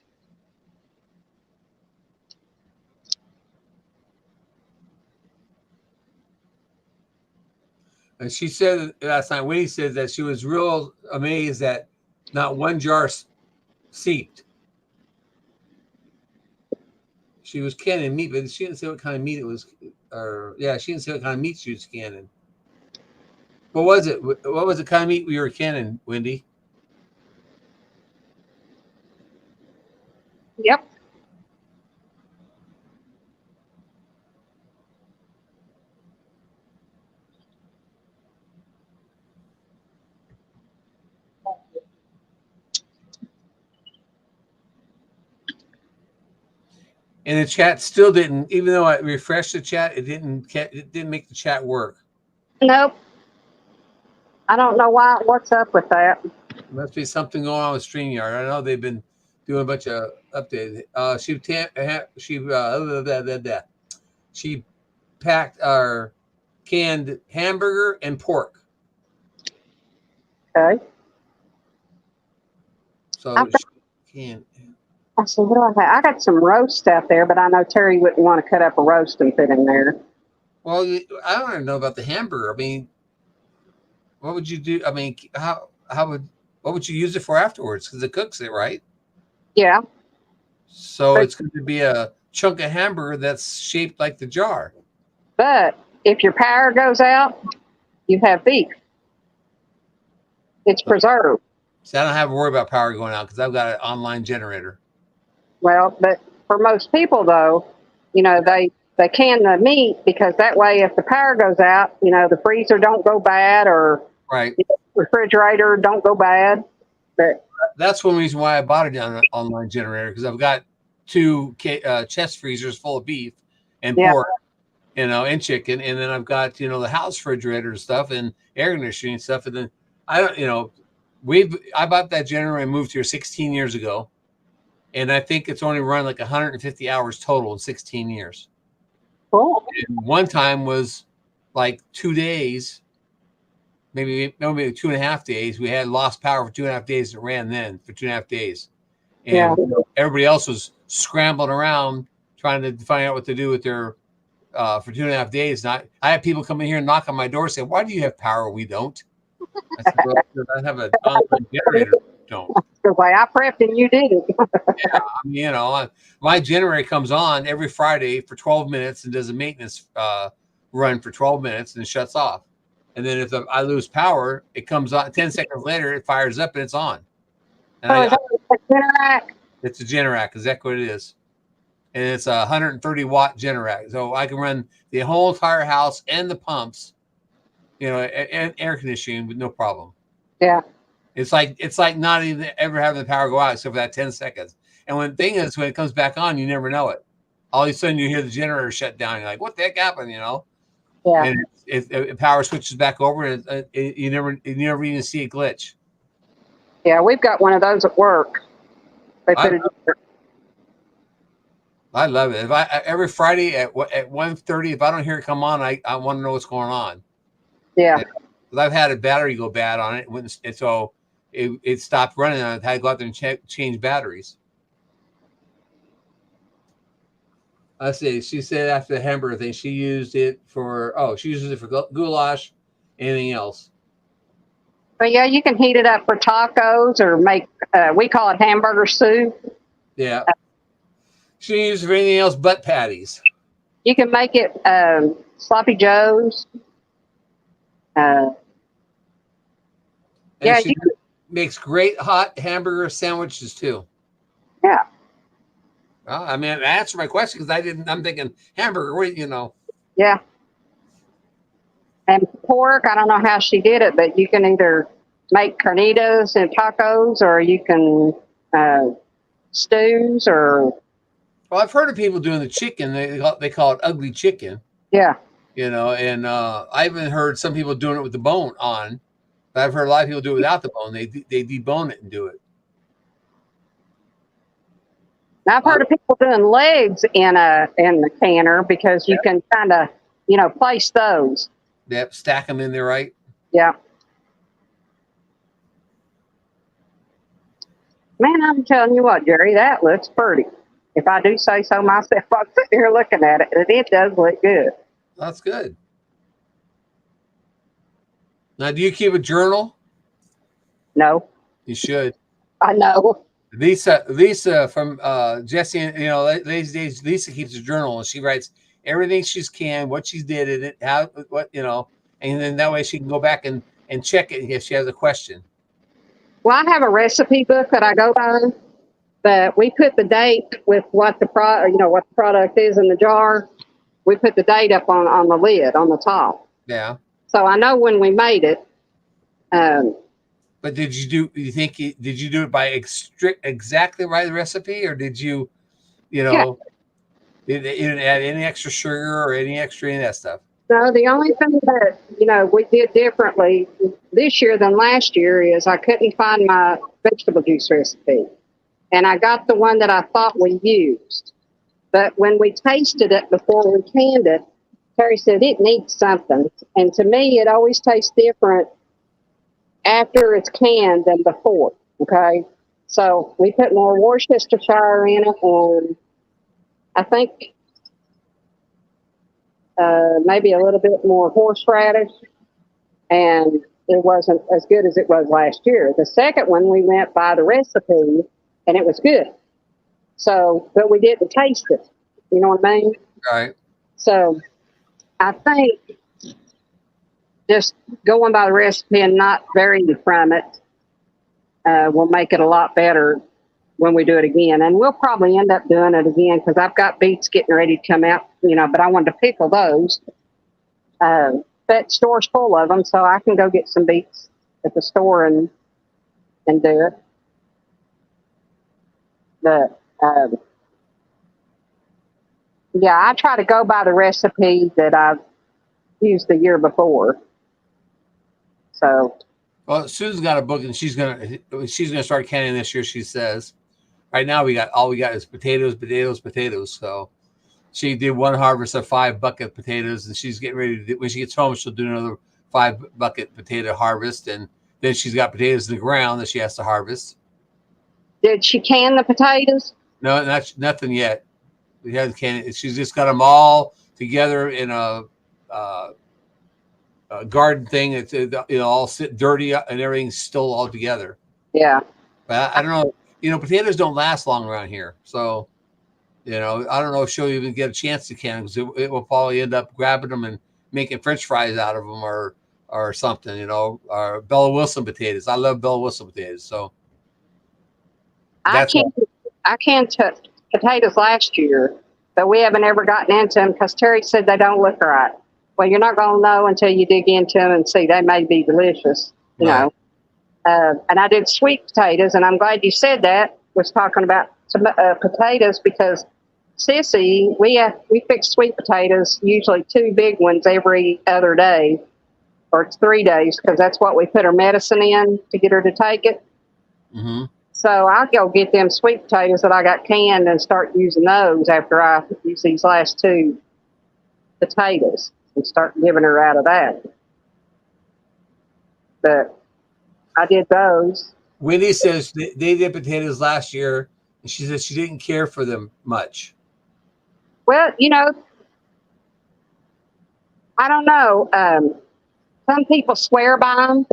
[SPEAKER 7] And she said last night, Winnie said that she was real amazed that not one jar seeped. She was canning meat, but she didn't say what kind of meat it was. She didn't say what kind of meat she was canning. What was it? What was the kind of meat we were canning, Wendy?
[SPEAKER 2] Yep.
[SPEAKER 7] And the chat still didn't, even though I refreshed the chat, it didn't make the chat work.
[SPEAKER 2] Nope. I don't know what's up with that.
[SPEAKER 7] Must be something going on with StreamYard. I know they've been doing a bunch of updates. She packed our canned hamburger and pork.
[SPEAKER 2] Okay.
[SPEAKER 7] So she can.
[SPEAKER 2] I said, what do I have? I got some roast stuff there, but I know Terry wouldn't want to cut up a roast and put in there.
[SPEAKER 7] Well, I don't know about the hamburger. I mean, what would you do? I mean, what would you use it for afterwards? Because it cooks it, right?
[SPEAKER 2] Yeah.
[SPEAKER 7] So it's going to be a chunk of hamburger that's shaped like the jar.
[SPEAKER 2] But if your power goes out, you have beef. It's preserved.
[SPEAKER 7] So I don't have to worry about power going out because I've got an online generator.
[SPEAKER 2] Well, but for most people, though, you know, they can the meat because that way, if the power goes out, you know, the freezer don't go bad or
[SPEAKER 7] right,
[SPEAKER 2] refrigerator don't go bad. But
[SPEAKER 7] that's one reason why I bought an online generator because I've got 2 chest freezers full of beef, and
[SPEAKER 2] Yeah.
[SPEAKER 7] pork, and chicken. And then I've got, the house refrigerator and stuff and air conditioning and stuff. And then I don't, I bought that generator and moved here 16 years ago. And I think it's only run like 150 hours total in 16 years.
[SPEAKER 2] Cool.
[SPEAKER 7] And one time was like 2 days, maybe 2.5 days. We had lost power for 2.5 days. It ran then for 2.5 days. And everybody else was scrambling around trying to find out what to do with their, for 2.5 days. And I had people come in here and knock on my door and say, "Why do you have power? We don't." I said, "Well, because I have an on generator." Don't.
[SPEAKER 2] Because I prepped and you didn't.
[SPEAKER 7] Yeah, my generator comes on every Friday for 12 minutes and does a maintenance run for 12 minutes and shuts off. And then if I lose power, it comes on 10 seconds later, it fires up and it's on. And
[SPEAKER 2] So is that a Generac?
[SPEAKER 7] it's a Generac, exactly what it is. And it's a 130 watt Generac. So I can run the whole entire house and the pumps, and air conditioning with no problem.
[SPEAKER 2] Yeah.
[SPEAKER 7] It's like not even ever having the power go out except for that 10 seconds. And when it comes back on, you never know it. All of a sudden you hear the generator shut down. You're like, what the heck happened?
[SPEAKER 2] Yeah.
[SPEAKER 7] And it power switches back over, and you never even see a glitch.
[SPEAKER 2] Yeah, we've got one of those at work. They put it.
[SPEAKER 7] I love it. Every Friday at 1:30, if I don't hear it come on, I want to know what's going on.
[SPEAKER 2] Yeah.
[SPEAKER 7] Because I've had a battery go bad on it, and so it stopped running. I had to go out there and change batteries. Let's see. She said after the hamburger thing, she used it for goulash. Anything else?
[SPEAKER 2] But yeah, you can heat it up for tacos or make. We call it hamburger soup.
[SPEAKER 7] Yeah. She used it for anything else but patties.
[SPEAKER 2] You can make it sloppy joes.
[SPEAKER 7] And she makes great hot hamburger sandwiches too.
[SPEAKER 2] Yeah.
[SPEAKER 7] Well, I mean, answer my question because I'm thinking hamburger.
[SPEAKER 2] Yeah. And pork, I don't know how she did it, but you can either make carnitas and tacos, or you can stews, or.
[SPEAKER 7] Well, I've heard of people doing the chicken. They call it ugly chicken.
[SPEAKER 2] Yeah.
[SPEAKER 7] And I even heard some people doing it with the bone on. But I've heard a lot of people do it without the bone. They debone it and do it.
[SPEAKER 2] Now, I've heard of people doing legs in the canner because you can kind of, place those.
[SPEAKER 7] Yep, stack them in there, right?
[SPEAKER 2] Yeah. Man, I'm telling you what, Jerry, that looks pretty. If I do say so myself, I'm sitting here looking at it, and it does look good.
[SPEAKER 7] That's good. Now, do you keep a journal?
[SPEAKER 2] No.
[SPEAKER 7] You should.
[SPEAKER 2] I know.
[SPEAKER 7] Lisa from Jesse, and these days Lisa keeps a journal and she writes everything she's can, what she did in it, how, what, and then that way she can go back and check it if she has a question.
[SPEAKER 2] Well, I have a recipe book that I go by, but we put the date with what the product is in the jar. We put the date up on the lid on the top.
[SPEAKER 7] Yeah.
[SPEAKER 2] So I know when we made it.
[SPEAKER 7] But did you do it by exactly right recipe, or did you, you didn't add any extra sugar or any of that stuff?
[SPEAKER 2] No, the only thing that, we did differently this year than last year is I couldn't find my vegetable juice recipe. And I got the one that I thought we used. But when we tasted it before we canned it, Terry said it needs something. And to me, it always tastes different after it's canned than before. Okay. So we put more Worcestershire in it, and I think maybe a little bit more horseradish, and it wasn't as good as it was last year. The second one, we went by the recipe, and it was good. So, but we didn't taste it. You know what I mean?
[SPEAKER 7] Right.
[SPEAKER 2] So I think just going by the recipe and not varying from it will make it a lot better when we do it again. And we'll probably end up doing it again because I've got beets getting ready to come out, but I wanted to pickle those. That store's full of them, so I can go get some beets at the store and do it. But Yeah, I try to go by the recipe that I've used the year before. So,
[SPEAKER 7] Well, Susan's got a book, and she's gonna start canning this year. She says. Right now, we got is potatoes, potatoes, potatoes. So she did one harvest of 5 bucket potatoes, and she's getting ready to do, when she gets home, she'll do another 5 bucket potato harvest, and then she's got potatoes in the ground that she has to harvest.
[SPEAKER 2] did she can the potatoes?
[SPEAKER 7] No, that's nothing yet. We haven't canned it. She's just got them all together in a garden thing. It's all sit dirty and everything's still all together.
[SPEAKER 2] Yeah.
[SPEAKER 7] But I don't know. Potatoes don't last long around here, so I don't know if she'll even get a chance to can because it will probably end up grabbing them and making French fries out of them or something. Or Bella Wilson potatoes. I love Bella Wilson potatoes. So
[SPEAKER 2] I canned potatoes last year, but we haven't ever gotten into them because Terry said they don't look right. Well, you're not going to know until you dig into them and see. They may be delicious, you know. And I did sweet potatoes, and I'm glad you said that. Was talking about potatoes because Sissy, we fix sweet potatoes, usually 2 big ones every other day, or 3 days, because that's what we put her medicine in to get her to take it.
[SPEAKER 7] Mm-hmm.
[SPEAKER 2] So I'll go get them sweet potatoes that I got canned and start using those after I use these last 2 potatoes and start giving her out of that. But I did those.
[SPEAKER 7] Wendy says they did potatoes last year, and she says she didn't care for them much.
[SPEAKER 2] Well, I don't know. Some people swear by them,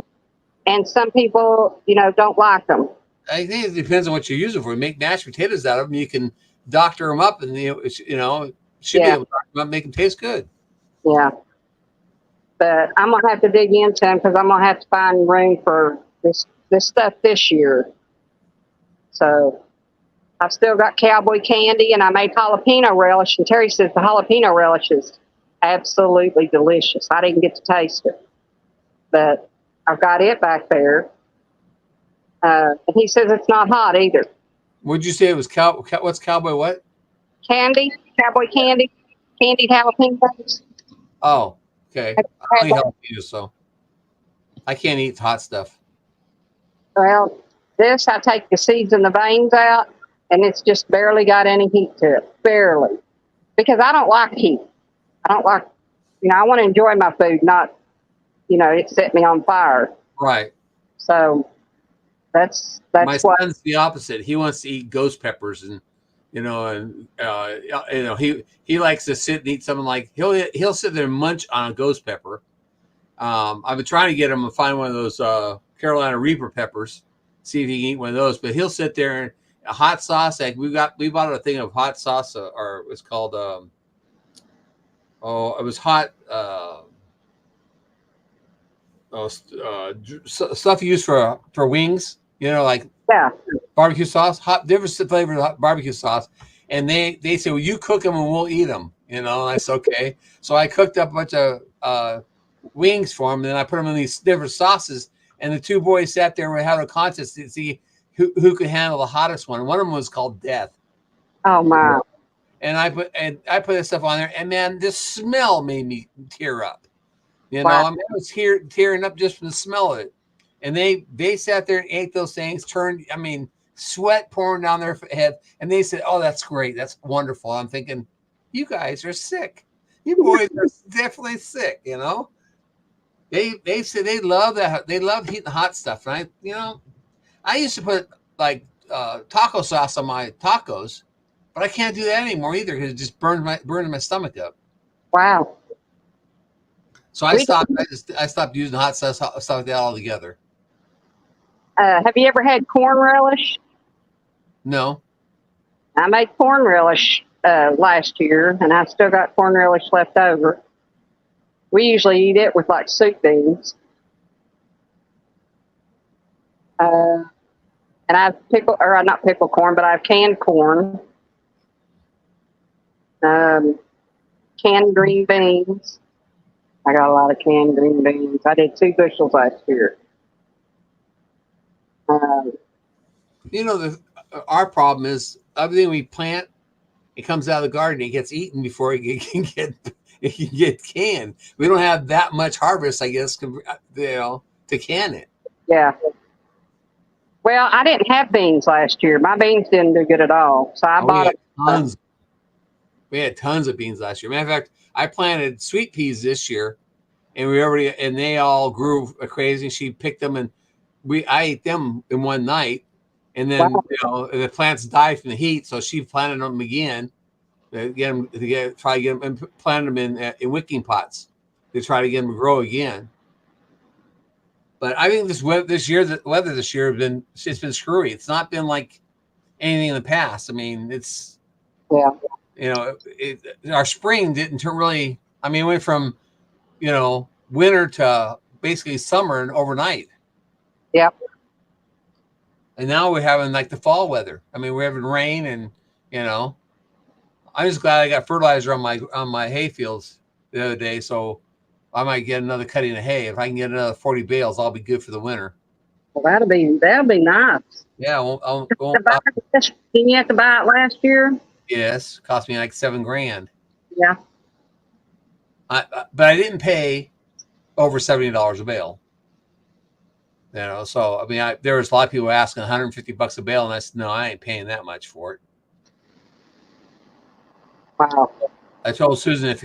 [SPEAKER 2] and some people, don't like them.
[SPEAKER 7] I think it depends on what you're using for. You make mashed potatoes out of them, you can doctor them up, and should be able to doctor them up, make them taste good.
[SPEAKER 2] Yeah. But I'm gonna have to dig into them because I'm gonna have to find room for this stuff this year. So I've still got cowboy candy, and I made jalapeno relish. And Terry says the jalapeno relish is absolutely delicious. I didn't get to taste it, but I've got it back there. And he says it's not hot either.
[SPEAKER 7] Would you say it was what's cowboy what?
[SPEAKER 2] Candy, cowboy candy, candied jalapenos.
[SPEAKER 7] Oh, okay. I only jalapenos, so I can't eat hot stuff.
[SPEAKER 2] Well, this I take the seeds and the veins out, and it's just barely got any heat to it, barely, because I don't like heat. I don't like, I want to enjoy my food, not, it set me on fire.
[SPEAKER 7] Right.
[SPEAKER 2] So that's
[SPEAKER 7] my son's the opposite. He wants to eat ghost peppers, and he likes to sit and eat something like he'll sit there and munch on a ghost pepper. I've been trying to get him to find one of those Carolina Reaper peppers, see if he can eat one of those. But he'll sit there and a hot sauce. Like we bought a thing of hot sauce, or it's called it was hot. Stuff used for wings. Like barbecue sauce, different flavor of barbecue sauce. And they say, well, you cook them and we'll eat them. And I said, okay. So I cooked up a bunch of wings for them, and then I put them in these different sauces. And the 2 boys sat there and we had a contest to see who could handle the hottest one. One of them was called Death.
[SPEAKER 2] Oh my!
[SPEAKER 7] And I put this stuff on there, and man, this smell made me tear up. I was tearing up just from the smell of it. And they sat there and ate those things. Sweat pouring down their head, and they said, "Oh, that's great, that's wonderful." I'm thinking, you guys are sick. You boys are definitely sick. They said they love that. They love eating hot stuff. And I used to put like taco sauce on my tacos, but I can't do that anymore either because it just burning my stomach up.
[SPEAKER 2] Wow.
[SPEAKER 7] So I stopped. I stopped using hot sauce stuff like that altogether.
[SPEAKER 2] Have you ever had corn relish?
[SPEAKER 7] No.
[SPEAKER 2] I made corn relish last year, and I've still got corn relish left over. We usually eat it with like soup beans. And I've not pickled corn, but I've canned corn. Canned green beans. I got a lot of canned green beans. I did 2 bushels last year.
[SPEAKER 7] Our problem is everything we plant It comes out of the garden. It gets eaten before it can get canned. We don't have that much harvest, I guess, to can it.
[SPEAKER 2] Yeah. Well, I didn't have beans last year. My beans didn't do good at all. So I
[SPEAKER 7] We
[SPEAKER 2] bought
[SPEAKER 7] had
[SPEAKER 2] it.
[SPEAKER 7] tons. We had tons of beans last year. Matter of fact, I planted sweet peas this year, and they all grew crazy. She picked them, and I ate them in one night, and then
[SPEAKER 2] Wow.
[SPEAKER 7] the plants died from the heat, so she planted them again and planted them in wicking pots to try to get them to grow again. But I think the weather this year it's been screwy. It's not been like anything in the past. I mean, it's our spring didn't really. I mean, it went from winter to basically summer and overnight.
[SPEAKER 2] Yep.
[SPEAKER 7] And now we're having like the fall weather. I mean, we're having rain, and I'm just glad I got fertilizer on my hay fields the other day, so I might get another cutting of hay. If I can get another 40 bales, I'll be good for the winter.
[SPEAKER 2] Well, that'll be nice.
[SPEAKER 7] Yeah,
[SPEAKER 2] Didn't you have to buy it last year?
[SPEAKER 7] Yes, cost me like $7,000.
[SPEAKER 2] Yeah.
[SPEAKER 7] But I didn't pay over $70 a bale. So I mean, there was a lot of people asking $150 a bale, and I said, no, I ain't paying that much for it.
[SPEAKER 2] Wow.
[SPEAKER 7] I told Susan, if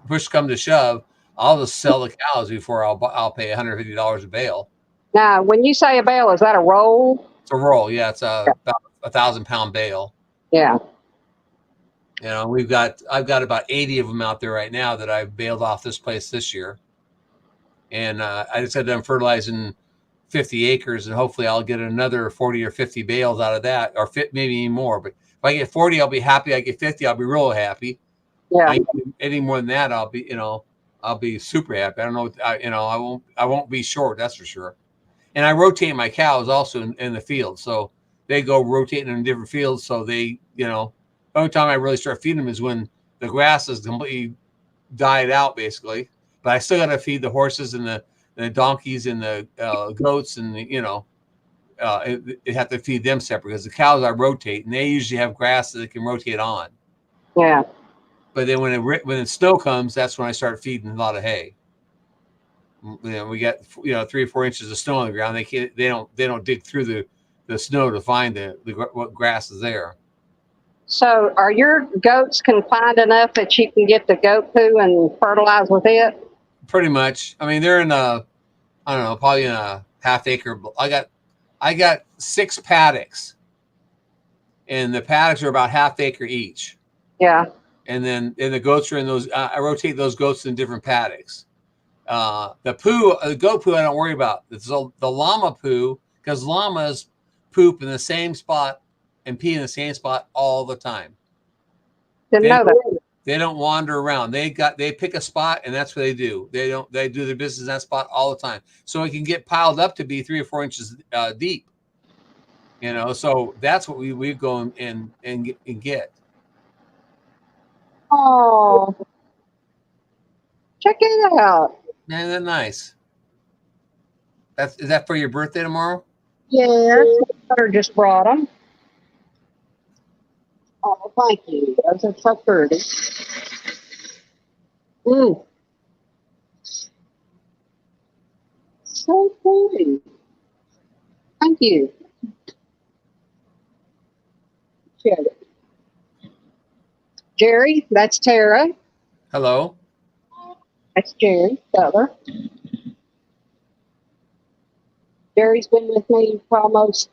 [SPEAKER 7] push come to shove, I'll just sell the cows before I'll pay $150 a bale.
[SPEAKER 2] Now, when you say a bale, is that a roll?
[SPEAKER 7] It's a roll, yeah. It's about 1,000-pound bale.
[SPEAKER 2] Yeah.
[SPEAKER 7] I've got about 80 of them out there right now that I've baled off this place this year, and I just had done fertilizing 50 acres, and hopefully I'll get another 40 or 50 bales out of that, or maybe even more. But if I get 40, I'll be happy. I get 50, I'll be real happy.
[SPEAKER 2] Yeah.
[SPEAKER 7] Any more than that, I'll be super happy. I don't know. I won't be short. That's for sure. And I rotate my cows also in the field, so they go rotating in different fields. So they, the only time I really start feeding them is when the grass is completely died out, basically. But I still got to feed the horses and the donkeys and the goats, and have to feed them separate, because the cows I rotate, and they usually have grass that they can rotate on.
[SPEAKER 2] Yeah.
[SPEAKER 7] But then when the snow comes, that's when I start feeding a lot of hay. We got 3 or 4 inches of snow on the ground. They don't dig through the snow to find what grass is there.
[SPEAKER 2] So are your goats confined enough that you can get the goat poo and fertilize with it?
[SPEAKER 7] Pretty much. I mean, they're in probably in a half acre. I got 6 paddocks, and the paddocks are about half acre each.
[SPEAKER 2] Yeah.
[SPEAKER 7] And the goats are in those. I rotate those goats in different paddocks. The goat poo, I don't worry about. It's the llama poo, because llamas poop in the same spot and pee in the same spot all the time.
[SPEAKER 2] Didn't know that.
[SPEAKER 7] They don't wander around. They pick a spot, and that's what they do. They do their business in that spot all the time. So it can get piled up to be 3 or 4 inches deep. So that's what we go and get.
[SPEAKER 2] Oh, check it out.
[SPEAKER 7] Man, that's nice. Is that for your birthday tomorrow?
[SPEAKER 2] Yes, butter just brought them. Oh, thank you. Those are so pretty. So pretty. Thank you. Jerry, that's Tara.
[SPEAKER 7] Hello.
[SPEAKER 2] That's Jerry Butler. Jerry's been with me for almost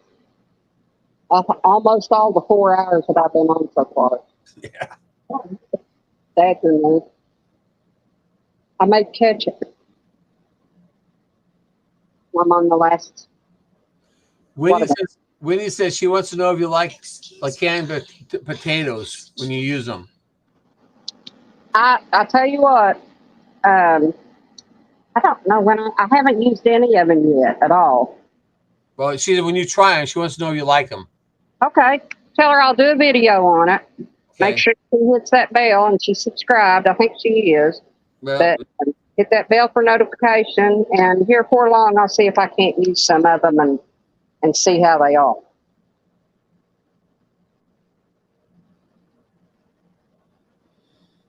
[SPEAKER 2] all the 4 hours that I've been on so far.
[SPEAKER 7] Yeah.
[SPEAKER 2] That's me. I made ketchup. I'm on the last.
[SPEAKER 7] Winnie says she wants to know if you like canned potatoes when you use them.
[SPEAKER 2] I tell you what, I don't know when I haven't used any of them yet at all.
[SPEAKER 7] Well, when you try them, she wants to know if you like them.
[SPEAKER 2] Okay, tell her I'll do a video on it.
[SPEAKER 7] Okay.
[SPEAKER 2] Make sure she hits that bell and she's subscribed. I think she is.
[SPEAKER 7] Well,
[SPEAKER 2] But hit that bell for notification, and here for long I'll see if I can't use some of them and see how they are.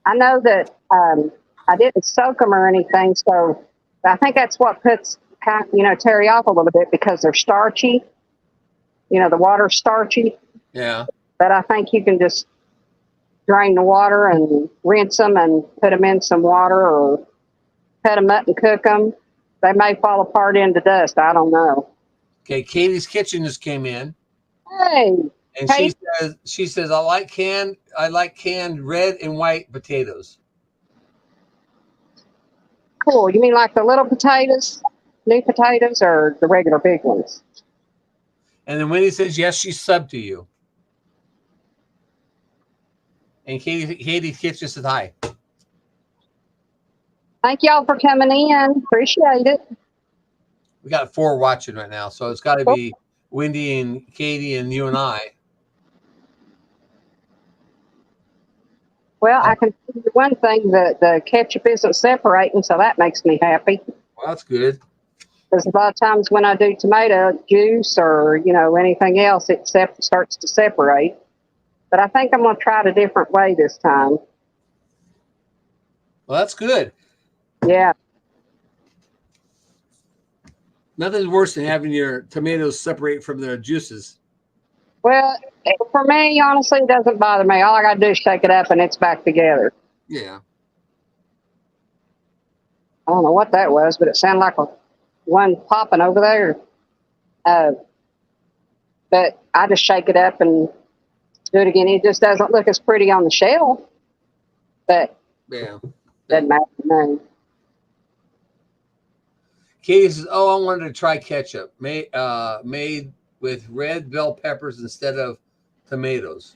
[SPEAKER 2] I know that I didn't soak them or anything, so I think that's what puts Terry off a little bit because they're starchy. The water's starchy,
[SPEAKER 7] Yeah.
[SPEAKER 2] but I think you can just drain the water and rinse them and put them in some water or cut them up and cook them. They may fall apart into dust. I don't know.
[SPEAKER 7] Okay. Katie's Kitchen just came in,
[SPEAKER 2] Hey,
[SPEAKER 7] and
[SPEAKER 2] Kate.
[SPEAKER 7] she says I like canned red and white potatoes.
[SPEAKER 2] Cool. You mean like the little potatoes, new potatoes, or the regular big ones?
[SPEAKER 7] And then Wendy says yes, she subbed to you. And Katie's Kitchen says hi.
[SPEAKER 2] Thank y'all for coming in. Appreciate it.
[SPEAKER 7] We got 4 watching right now, so it's got to be Wendy and Katie and you and I.
[SPEAKER 2] Well, I can see one thing that the ketchup isn't separating, so that makes me happy.
[SPEAKER 7] Well, that's good.
[SPEAKER 2] Because a lot of times when I do tomato juice or anything else, it starts to separate. But I think I'm going to try it a different way this time.
[SPEAKER 7] Well, that's good.
[SPEAKER 2] Yeah.
[SPEAKER 7] Nothing's worse than having your tomatoes separate from their juices.
[SPEAKER 2] Well, for me, honestly, it doesn't bother me. All I got to do is shake it up and it's back together.
[SPEAKER 7] Yeah.
[SPEAKER 2] I don't know what that was, but it sounded like one popping over there. But I just shake it up and do it again. It just doesn't look as pretty on the shelf, but
[SPEAKER 7] Yeah.
[SPEAKER 2] doesn't matter to me.
[SPEAKER 7] Katie says, "Oh, I wanted to try ketchup made with red bell peppers instead of tomatoes."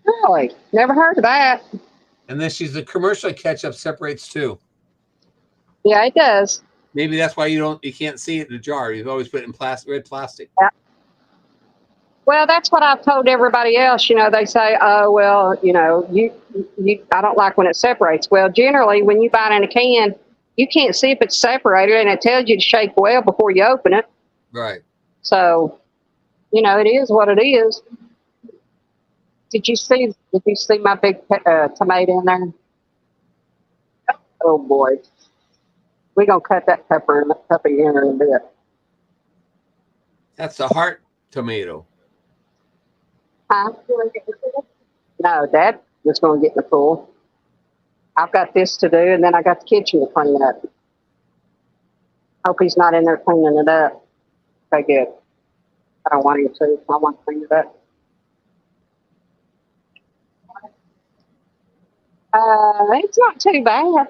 [SPEAKER 2] Really? Never heard of that.
[SPEAKER 7] And then she's the commercial ketchup separates too.
[SPEAKER 2] Yeah, it does.
[SPEAKER 7] Maybe that's why you can't see it in the jar. You've always put it in red plastic.
[SPEAKER 2] Yeah. Well, that's what I've told everybody else. They say, "Oh, well, I don't like when it separates." Well, generally, when you buy it in a can, you can't see if it's separated, and it tells you to shake well before you open it.
[SPEAKER 7] Right.
[SPEAKER 2] So, it is what it is. Did you see my big tomato in there? Oh boy, we're gonna cut that pepper in a bit.
[SPEAKER 7] That's a heart tomato.
[SPEAKER 2] Huh? No, Dad was gonna get in the pool. I've got this to do, and then I got the kitchen to clean up. Hope he's not in there cleaning it up. Okay, good. I don't want him to. I want to clean it up. It's not too bad.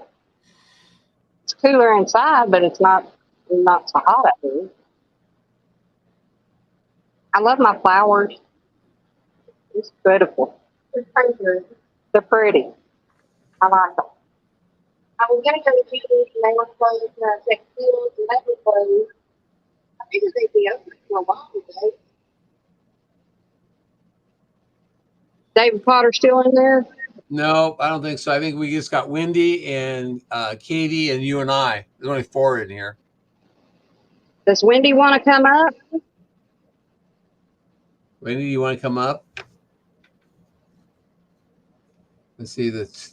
[SPEAKER 2] It's cooler inside, but it's not so hot out here. I love my flowers. It's beautiful. They're pretty. I like them. I was going to go to the and they were closed, check fields, and they were closed. I figured they'd be open for a while today. David Potter still in there?
[SPEAKER 7] No, I don't think so. I think we just got Wendy and Katie and you and I. There's only 4 in here.
[SPEAKER 2] Does Wendy want to come up?
[SPEAKER 7] Wendy, you want to come up? Let's see. It's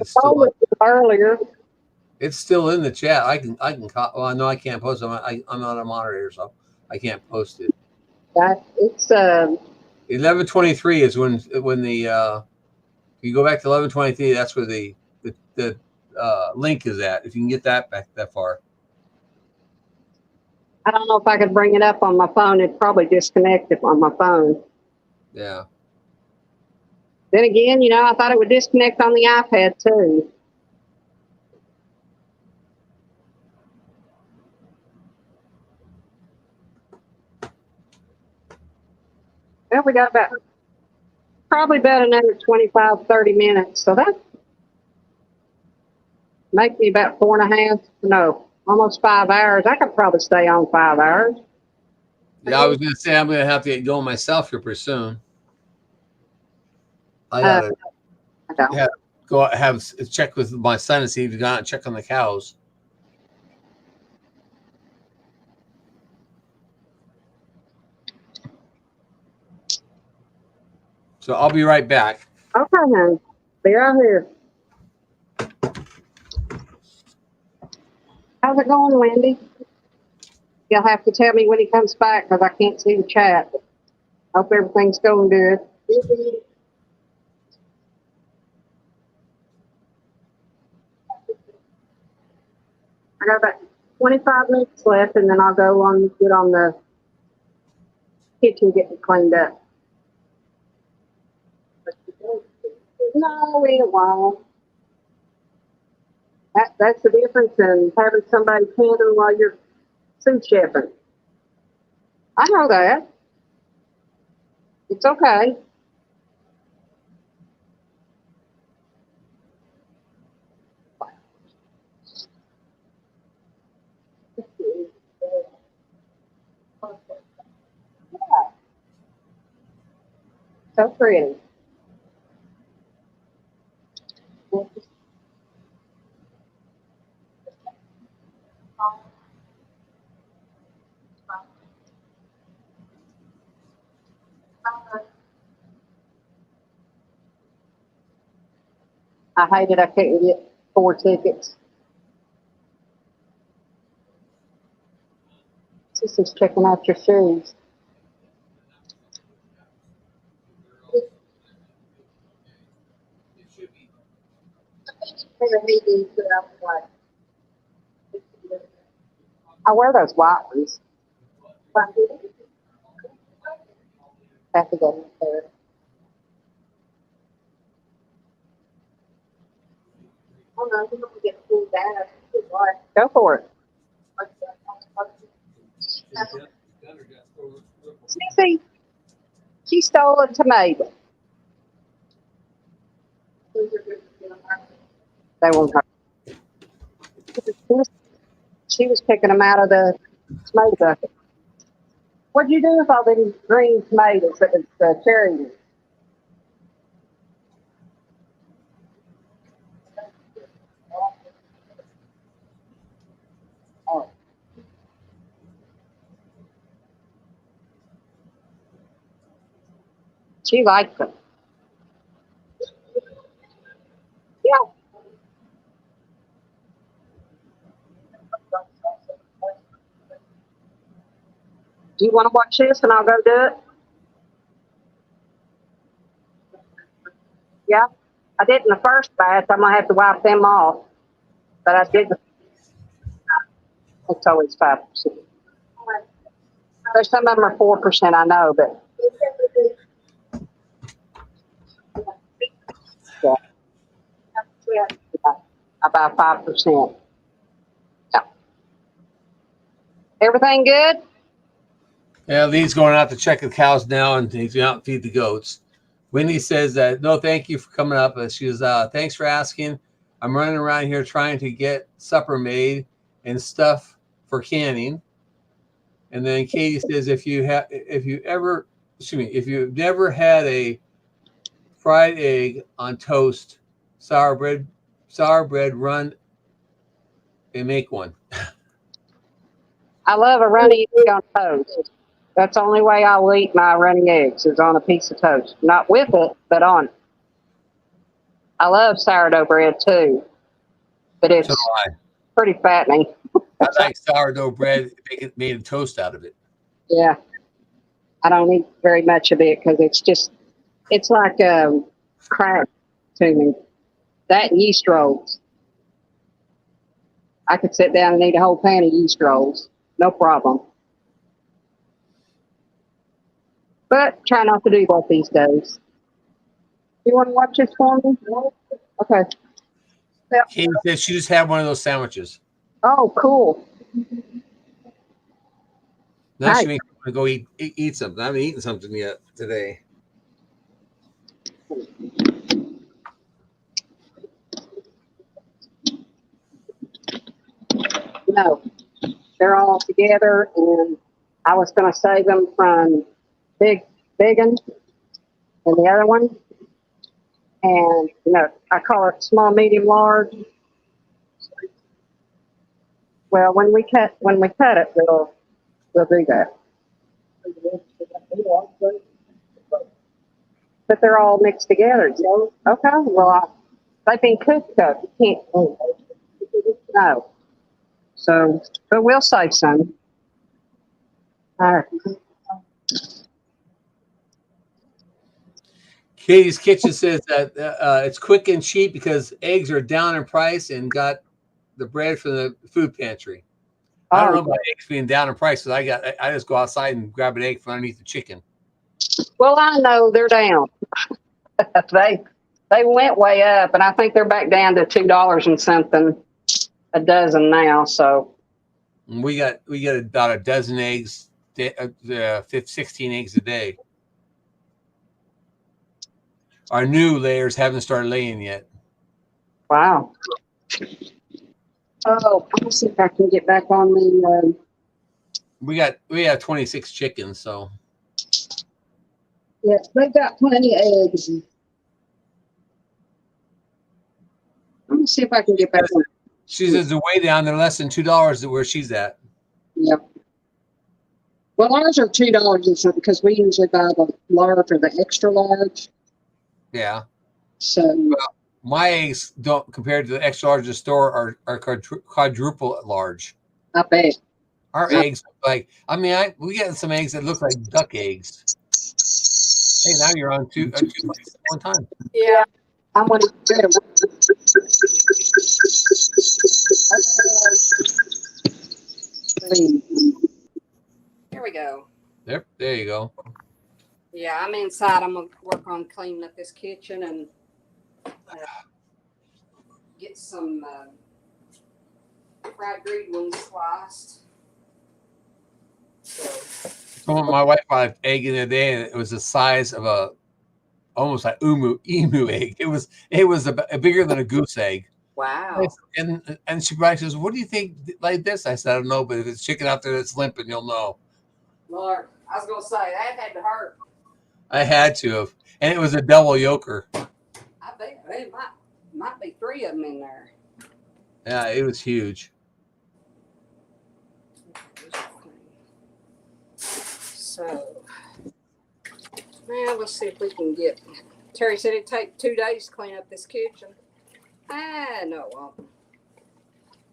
[SPEAKER 7] still
[SPEAKER 2] Earlier.
[SPEAKER 7] It's still in the chat. I can. Well, no, I can't post it. I'm not a moderator, so I can't post it.
[SPEAKER 2] It's
[SPEAKER 7] 11:23 is when the you go back to 11:23. That's where the link is at. If you can get that back that far.
[SPEAKER 2] I don't know if I could bring it up on my phone. It'd probably disconnect it on my phone.
[SPEAKER 7] Yeah.
[SPEAKER 2] Then again, I thought it would disconnect on the iPad too. Well, we got probably about another 25, 30 minutes. So that make me about 4.5, almost 5 hours. I could probably stay on 5 hours.
[SPEAKER 7] Yeah, I was going to say I'm going to have to get going myself here pretty soon. I gotta go check with my son and see if he's gone and check on the cows. So I'll be right back.
[SPEAKER 2] Okay, honey. Be right here. How's it going, Wendy? You'll have to tell me when he comes back because I can't see the chat. Hope everything's going good. I got about 25 minutes left, and then I'll go on get on the kitchen, get it cleaned up. No, it won't. That's the difference in having somebody canning while you're sous chefing. I know that. It's okay. So pretty. I hated I couldn't get 4 tickets. Sister's checking out your shoes. I wear those white ones. Have to go there. Oh no, you don't get pulled down. Go for it. Sissy, she stole a tomato. They won't hurt. She was picking them out of the tomato bucket. What'd you do with all them green tomatoes that was cherry? Oh. She liked them. Yeah. Do you want to watch this and I'll go do it? Yeah. I did in the first batch. I'm going to have to wipe them off. But I did. It's always 5%. There's some of them are 4%, I know, but. Yeah. About 5%. Yeah. Everything good?
[SPEAKER 7] Yeah, Lee's going out to check the cows now, and he's going out and feed the goats. Wendy says that, no, thank you for coming up. She was, thanks for asking. I'm running around here trying to get supper made and stuff for canning. And then Katie says, if you've never had a fried egg on toast, sour bread, run and make one.
[SPEAKER 2] I love a runny egg on toast. That's the only way I will eat my runny eggs is on a piece of toast. Not with it, but on it. I love sourdough bread too, but it's
[SPEAKER 7] So do I.
[SPEAKER 2] pretty fattening.
[SPEAKER 7] I like sourdough bread. Made a toast out of it.
[SPEAKER 2] Yeah. I don't eat very much of it because it's like crack to me. That and yeast rolls. I could sit down and eat a whole pan of yeast rolls. No problem. But try not to do both these days. You want to watch this for me? Okay.
[SPEAKER 7] Katie says she just had one of those sandwiches.
[SPEAKER 2] Oh, cool.
[SPEAKER 7] Now
[SPEAKER 2] Nice.
[SPEAKER 7] she makes me want to go eat something. I haven't eaten something yet today.
[SPEAKER 2] No, they're all together, and I was going to save them from Big and the other one. And, I call it small, medium, large. Well, when we cut it, we'll do that. But they're all mixed together. Okay, well, they've been cooked up. You can't, no. So, but we'll save some. All right.
[SPEAKER 7] Katie's Kitchen says that it's quick and cheap because eggs are down in price and got the bread from the food pantry. I don't know about eggs being down in price because I just go outside and grab an egg from underneath the chicken.
[SPEAKER 2] Well, I know they're down. They went way up, and I think they're back down to $2 and something a dozen now. So
[SPEAKER 7] And we got about a dozen eggs, 16 eggs a day. Our new layers haven't started laying yet.
[SPEAKER 2] wow. Oh, let me see if I can get back on the.
[SPEAKER 7] We have 26 chickens, so
[SPEAKER 2] Yes, they've got plenty of eggs. Let me see if I can get back on.
[SPEAKER 7] she says the way down they're less than $2 where she's at.
[SPEAKER 2] Yep. Well, ours are $2 and something because we usually buy the large or the extra large.
[SPEAKER 7] Yeah.
[SPEAKER 2] So
[SPEAKER 7] My eggs don't compared to the extra large at the store are quadruple large.
[SPEAKER 2] I bet.
[SPEAKER 7] Our eggs we get some eggs that look like duck eggs. Hey, now you're on two places at one time.
[SPEAKER 1] Yeah.
[SPEAKER 2] I'm going to better.
[SPEAKER 1] Here we go.
[SPEAKER 7] There you go.
[SPEAKER 1] Yeah, I'm inside. I'm gonna work on cleaning up this kitchen and get some fried green ones sliced. So
[SPEAKER 7] My wife bought an egg in the day, and it was the size of almost like emu egg. It was bigger than a goose egg.
[SPEAKER 1] wow.
[SPEAKER 7] And she probably says, "What do you think like this?" I said, "I don't know, but if it's chicken out there that's limping, you'll know."
[SPEAKER 1] Lord, I was gonna say that had to hurt.
[SPEAKER 7] I had to have, and it was a double yoker.
[SPEAKER 1] I bet it might be 3 of them in there.
[SPEAKER 7] Yeah, it was huge.
[SPEAKER 1] So now let's see if we can get. Terry said it'd take 2 days to clean up this kitchen. No, it won't.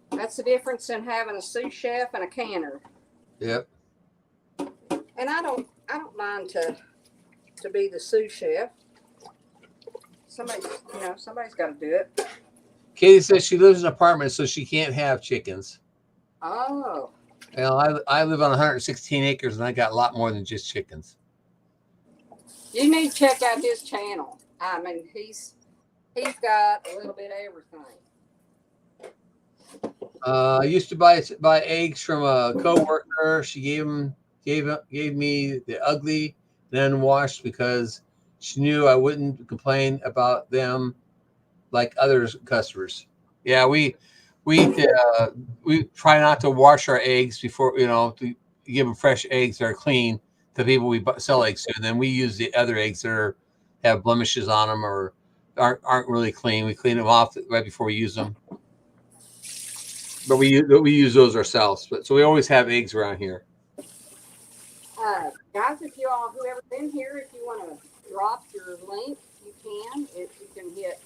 [SPEAKER 1] That's the difference in having a sous chef and a canner.
[SPEAKER 7] Yep.
[SPEAKER 1] And I don't mind to be the sous chef. Somebody's got to do it.
[SPEAKER 7] Katie says she lives in an apartment, so she can't have chickens.
[SPEAKER 1] Oh,
[SPEAKER 7] I live on 116 acres, and I got a lot more than just chickens.
[SPEAKER 1] you need to check out his channel. I mean, he's got a little bit of everything.
[SPEAKER 7] I used to buy eggs from a coworker. She gave me the ugly, then washed because she knew I wouldn't complain about them like other customers. Yeah, we try not to wash our eggs before to give them fresh eggs that are clean to people we sell eggs to. And then we use the other eggs that have blemishes on them or aren't really clean. We clean them off right before we use them. But we use those ourselves. So we always have eggs around here.
[SPEAKER 1] Guys, whoever's in here, if you want to drop your link, you can. You can hit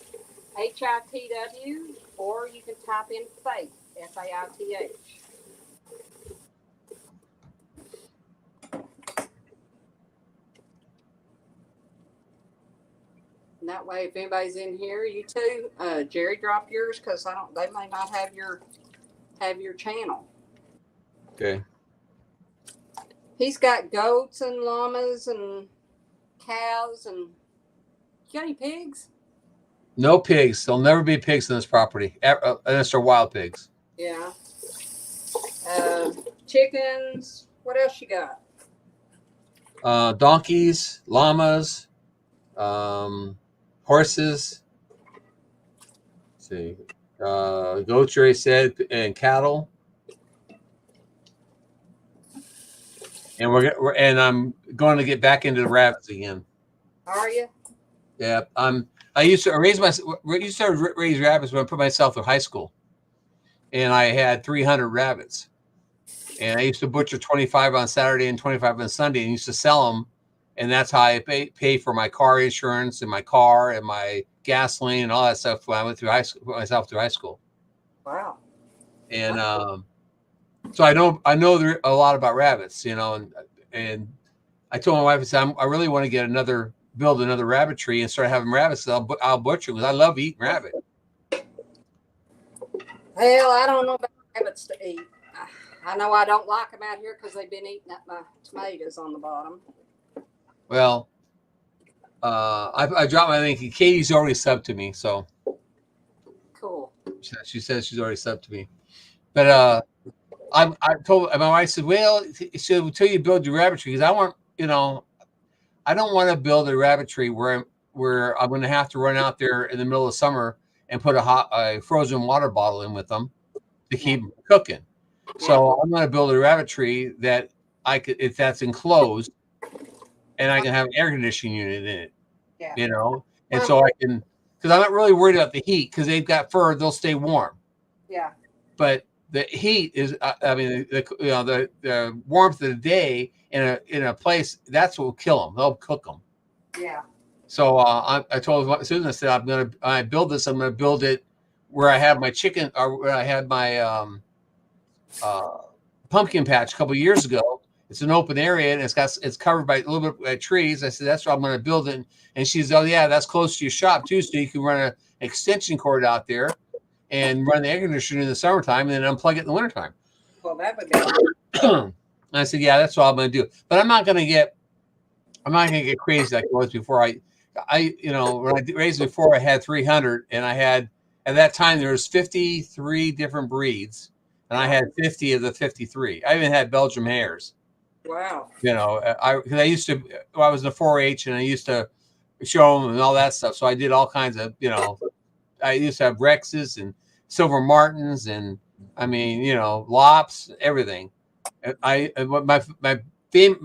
[SPEAKER 1] HITW or you can type in FAITH, FAITH. And that way, if anybody's in here, you too, Jerry, drop yours because they may not have your channel.
[SPEAKER 7] Okay.
[SPEAKER 1] He's got goats and llamas and cows and. You got any pigs?
[SPEAKER 7] No pigs. There'll never be pigs on this property unless they're wild pigs.
[SPEAKER 1] Yeah. Chickens. What else you got?
[SPEAKER 7] Donkeys, llamas, horses. Let's see, goats, I said, and cattle. And I'm going to get back into the rabbits again.
[SPEAKER 1] Are you?
[SPEAKER 7] Yeah, I used to raise rabbits when I put myself through high school, and I had 300 rabbits, and I used to butcher 25 on Saturday and 25 on Sunday, and used to sell them, and that's how I pay for my car insurance and my car and my gasoline and all that stuff when I went through high school. Put myself through high school.
[SPEAKER 1] Wow.
[SPEAKER 7] And So I know there a lot about rabbits, and I told my wife, I said, I really want to build another rabbit tree and start having rabbits. So I'll butcher them because I love eating rabbit.
[SPEAKER 1] Hell, I don't know about rabbits to eat. I know I don't like them out here because they've been eating up my tomatoes on the bottom.
[SPEAKER 7] Well, I dropped my link. Katie's already subbed to me, so
[SPEAKER 1] Cool.
[SPEAKER 7] she says she's already subbed to me. But I told my wife, said, well, so until you build your rabbit tree, because I want, I don't want to build a rabbit tree where I'm going to have to run out there in the middle of summer and put a frozen water bottle in with them to keep them cooking. So I'm going to build a rabbit tree that if that's enclosed, and I can have an air conditioning unit in it.
[SPEAKER 1] Yeah.
[SPEAKER 7] And so I can, because I'm not really worried about the heat because they've got fur, they'll stay warm.
[SPEAKER 1] Yeah.
[SPEAKER 7] But the heat is, the warmth of the day in a place, that's what will kill them. They'll cook them.
[SPEAKER 1] Yeah.
[SPEAKER 7] So I told Susan, I said, I build this. I'm going to build it where I have my chicken, or where I had my pumpkin patch a couple of years ago. It's an open area and it's covered by a little bit by trees. I said, that's where I'm going to build it. And she said, oh yeah, that's close to your shop too. So you can run an extension cord out there and run the air conditioner in the summertime and then unplug it in the wintertime.
[SPEAKER 1] Well, that would be.
[SPEAKER 7] And I said, yeah, that's what I'm going to do. But I'm not going to get crazy like it was before. When I raised before, I had 300, and I had, at that time, there was 53 different breeds, and I had 50 of the 53. I even had Belgian hares.
[SPEAKER 1] Wow.
[SPEAKER 7] I used to, I was in the 4-H, and I used to show them and all that stuff. So I did all kinds of, I used to have Rexes and Silver Martins, and Lops, everything. The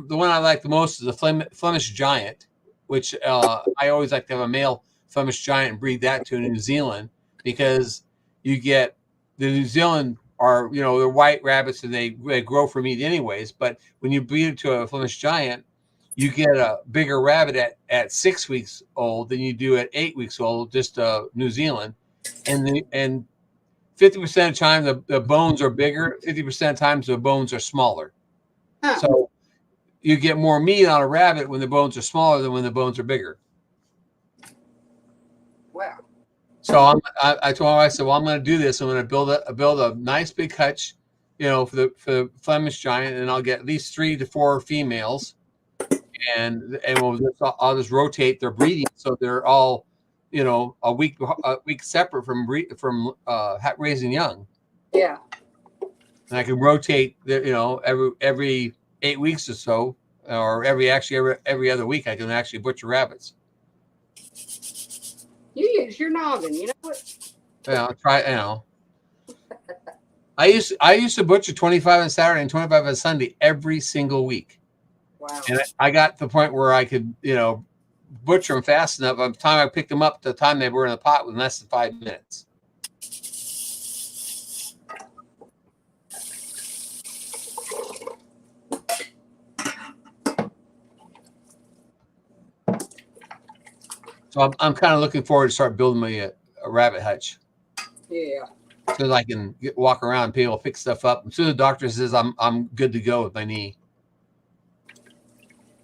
[SPEAKER 7] one I like the most is the Flemish Giant, which I always like to have a male Flemish Giant and breed that to New Zealand, because you get the New Zealand are, they're white rabbits and they grow for meat anyways. But when you breed it to a Flemish Giant, you get a bigger rabbit at 6 weeks old than you do at 8 weeks old, just New Zealand. And 50% of the time the bones are bigger, 50% of times the bones are smaller. Huh. So you get more meat on a rabbit when the bones are smaller than when the bones are bigger.
[SPEAKER 1] Wow.
[SPEAKER 7] So I told my wife, I said, well, I'm going to do this. I'm going to build a nice big hutch, for the Flemish Giant, and I'll get at least 3 to 4 females, and I'll just rotate their breeding so they're all, a week separate from raising young.
[SPEAKER 1] Yeah.
[SPEAKER 7] And I can rotate every 8 weeks or so, or every other week, I can actually butcher rabbits.
[SPEAKER 1] You use your noggin, you know what?
[SPEAKER 7] Yeah, I'll try. I used to butcher 25 on Saturday and 25 on Sunday every single week.
[SPEAKER 1] Wow.
[SPEAKER 7] And I got to the point where I could, butcher them fast enough. By the time I picked them up, the time they were in the pot was less than 5 minutes. So I'm kind of looking forward to start building me a rabbit hutch.
[SPEAKER 1] Yeah.
[SPEAKER 7] So that I can walk around and be able to pick stuff up. As soon as the doctor says I'm good to go with my knee.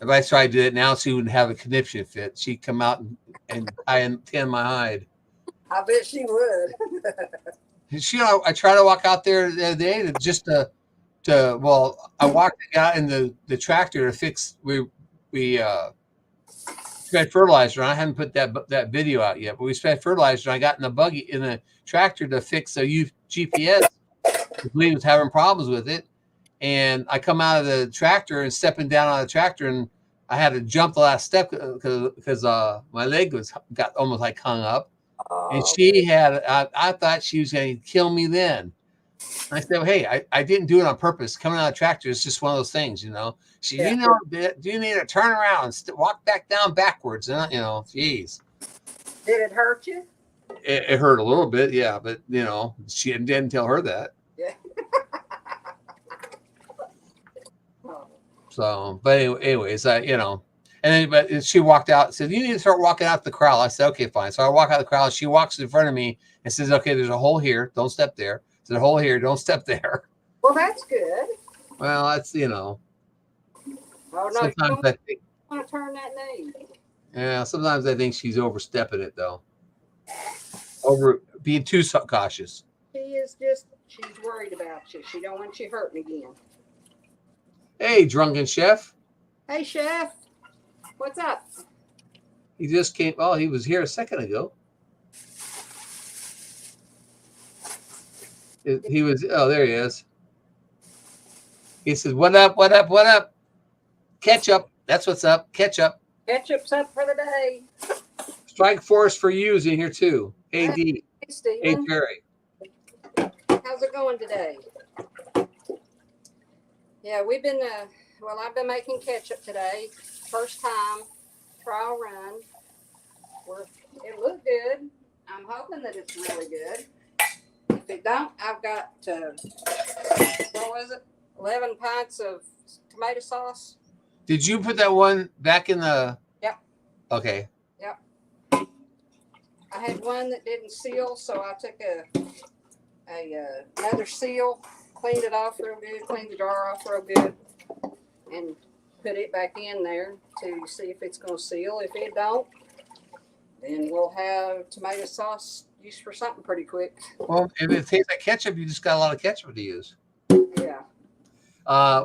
[SPEAKER 7] If I tried to do it now, she wouldn't have a conniption fit. She'd come out and tan my hide.
[SPEAKER 1] I bet she would.
[SPEAKER 7] I tried to walk out there the other day I walked the guy in the tractor to fix. We spread fertilizer. I haven't put that video out yet, but we spread fertilizer. And I got in the tractor to fix the GPS. I believe was having problems with it, and I come out of the tractor and stepping down on the tractor, and I had to jump the last step because my leg got almost like hung up, and she had. I thought she was going to kill me then. I said, well, hey, I didn't do it on purpose. Coming out of the tractor is just one of those things, She, do you need to turn around and walk back down backwards? And, geez.
[SPEAKER 1] Did it hurt you?
[SPEAKER 7] It hurt a little bit, yeah, but, she didn't tell her that.
[SPEAKER 1] Yeah.
[SPEAKER 7] So, but anyways, but she walked out and said, you need to start walking out the corral. I said, okay, fine. So I walk out the corral. She walks in front of me and says, okay, there's a hole here. Don't step there. There's a hole here. Don't step there.
[SPEAKER 1] Well, that's good.
[SPEAKER 7] Well, that's
[SPEAKER 1] Oh no, you
[SPEAKER 7] sometimes
[SPEAKER 1] don't
[SPEAKER 7] I think
[SPEAKER 1] want to turn that knee.
[SPEAKER 7] sometimes I think she's overstepping it though. Over being too cautious.
[SPEAKER 1] She's worried about you. She don't want you hurting again.
[SPEAKER 7] Hey, drunken chef.
[SPEAKER 1] Hey, chef, what's up?
[SPEAKER 7] He just came. Oh, he was here a second ago. He was. Oh, there he is. He says, "What up? What up? What up? Ketchup. That's what's up. Ketchup.
[SPEAKER 1] Ketchup's up for the day.
[SPEAKER 7] Strike Force for you's in here too. Hey, D.
[SPEAKER 1] Hey, Steven.
[SPEAKER 7] Hey, Jerry.
[SPEAKER 1] How's it going today? Yeah, we've been, I've been making ketchup today. First time, trial run. It looked good. I'm hoping that it's really good. If it don't, I've got, what was it? 11 pints of tomato sauce.
[SPEAKER 7] Did you put that one back in the?
[SPEAKER 1] Yep.
[SPEAKER 7] Okay.
[SPEAKER 1] I had one that didn't seal, so I took another seal, cleaned it off real good, cleaned the jar off real good, and put it back in there to see if it's going to seal. If it don't, then we'll have tomato sauce used for something pretty quick.
[SPEAKER 7] Well, if it tastes like ketchup, you just got a lot of ketchup to use.
[SPEAKER 1] Yeah.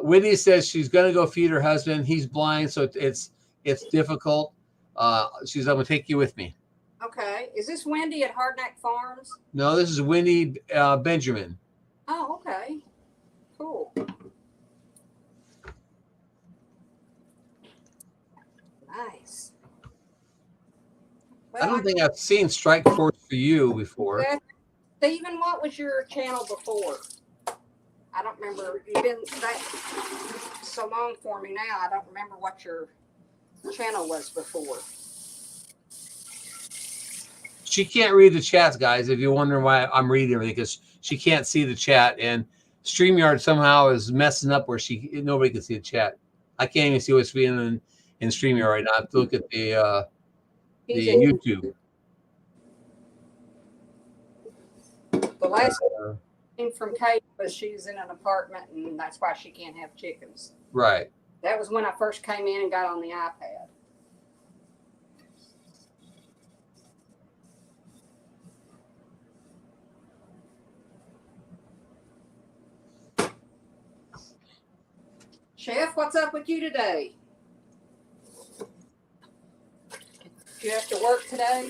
[SPEAKER 7] Whitney says she's gonna go feed her husband. He's blind, so it's difficult. She's I'm gonna take you with me.
[SPEAKER 1] Okay. Is this Wendy at Hardneck Farms?
[SPEAKER 7] No, this is Wendy Benjamin.
[SPEAKER 1] Oh, okay. Cool. Nice.
[SPEAKER 7] I don't think I've seen Strike Force for you before.
[SPEAKER 1] Steven, what was your channel before? I don't remember. You've been that so long for me now. I don't remember what your channel was before.
[SPEAKER 7] She can't read the chats, guys. If you're wondering why I'm reading everything, because she can't see the chat, and StreamYard somehow is messing up where nobody can see the chat. I can't even see what's being in StreamYard right now. I have to look at the YouTube.
[SPEAKER 1] The last thing from Kate was she's in an apartment, and that's why she can't have chickens.
[SPEAKER 7] Right.
[SPEAKER 1] That was when I first came in and got on the iPad. Chef, what's up with you today? Do you have to work today?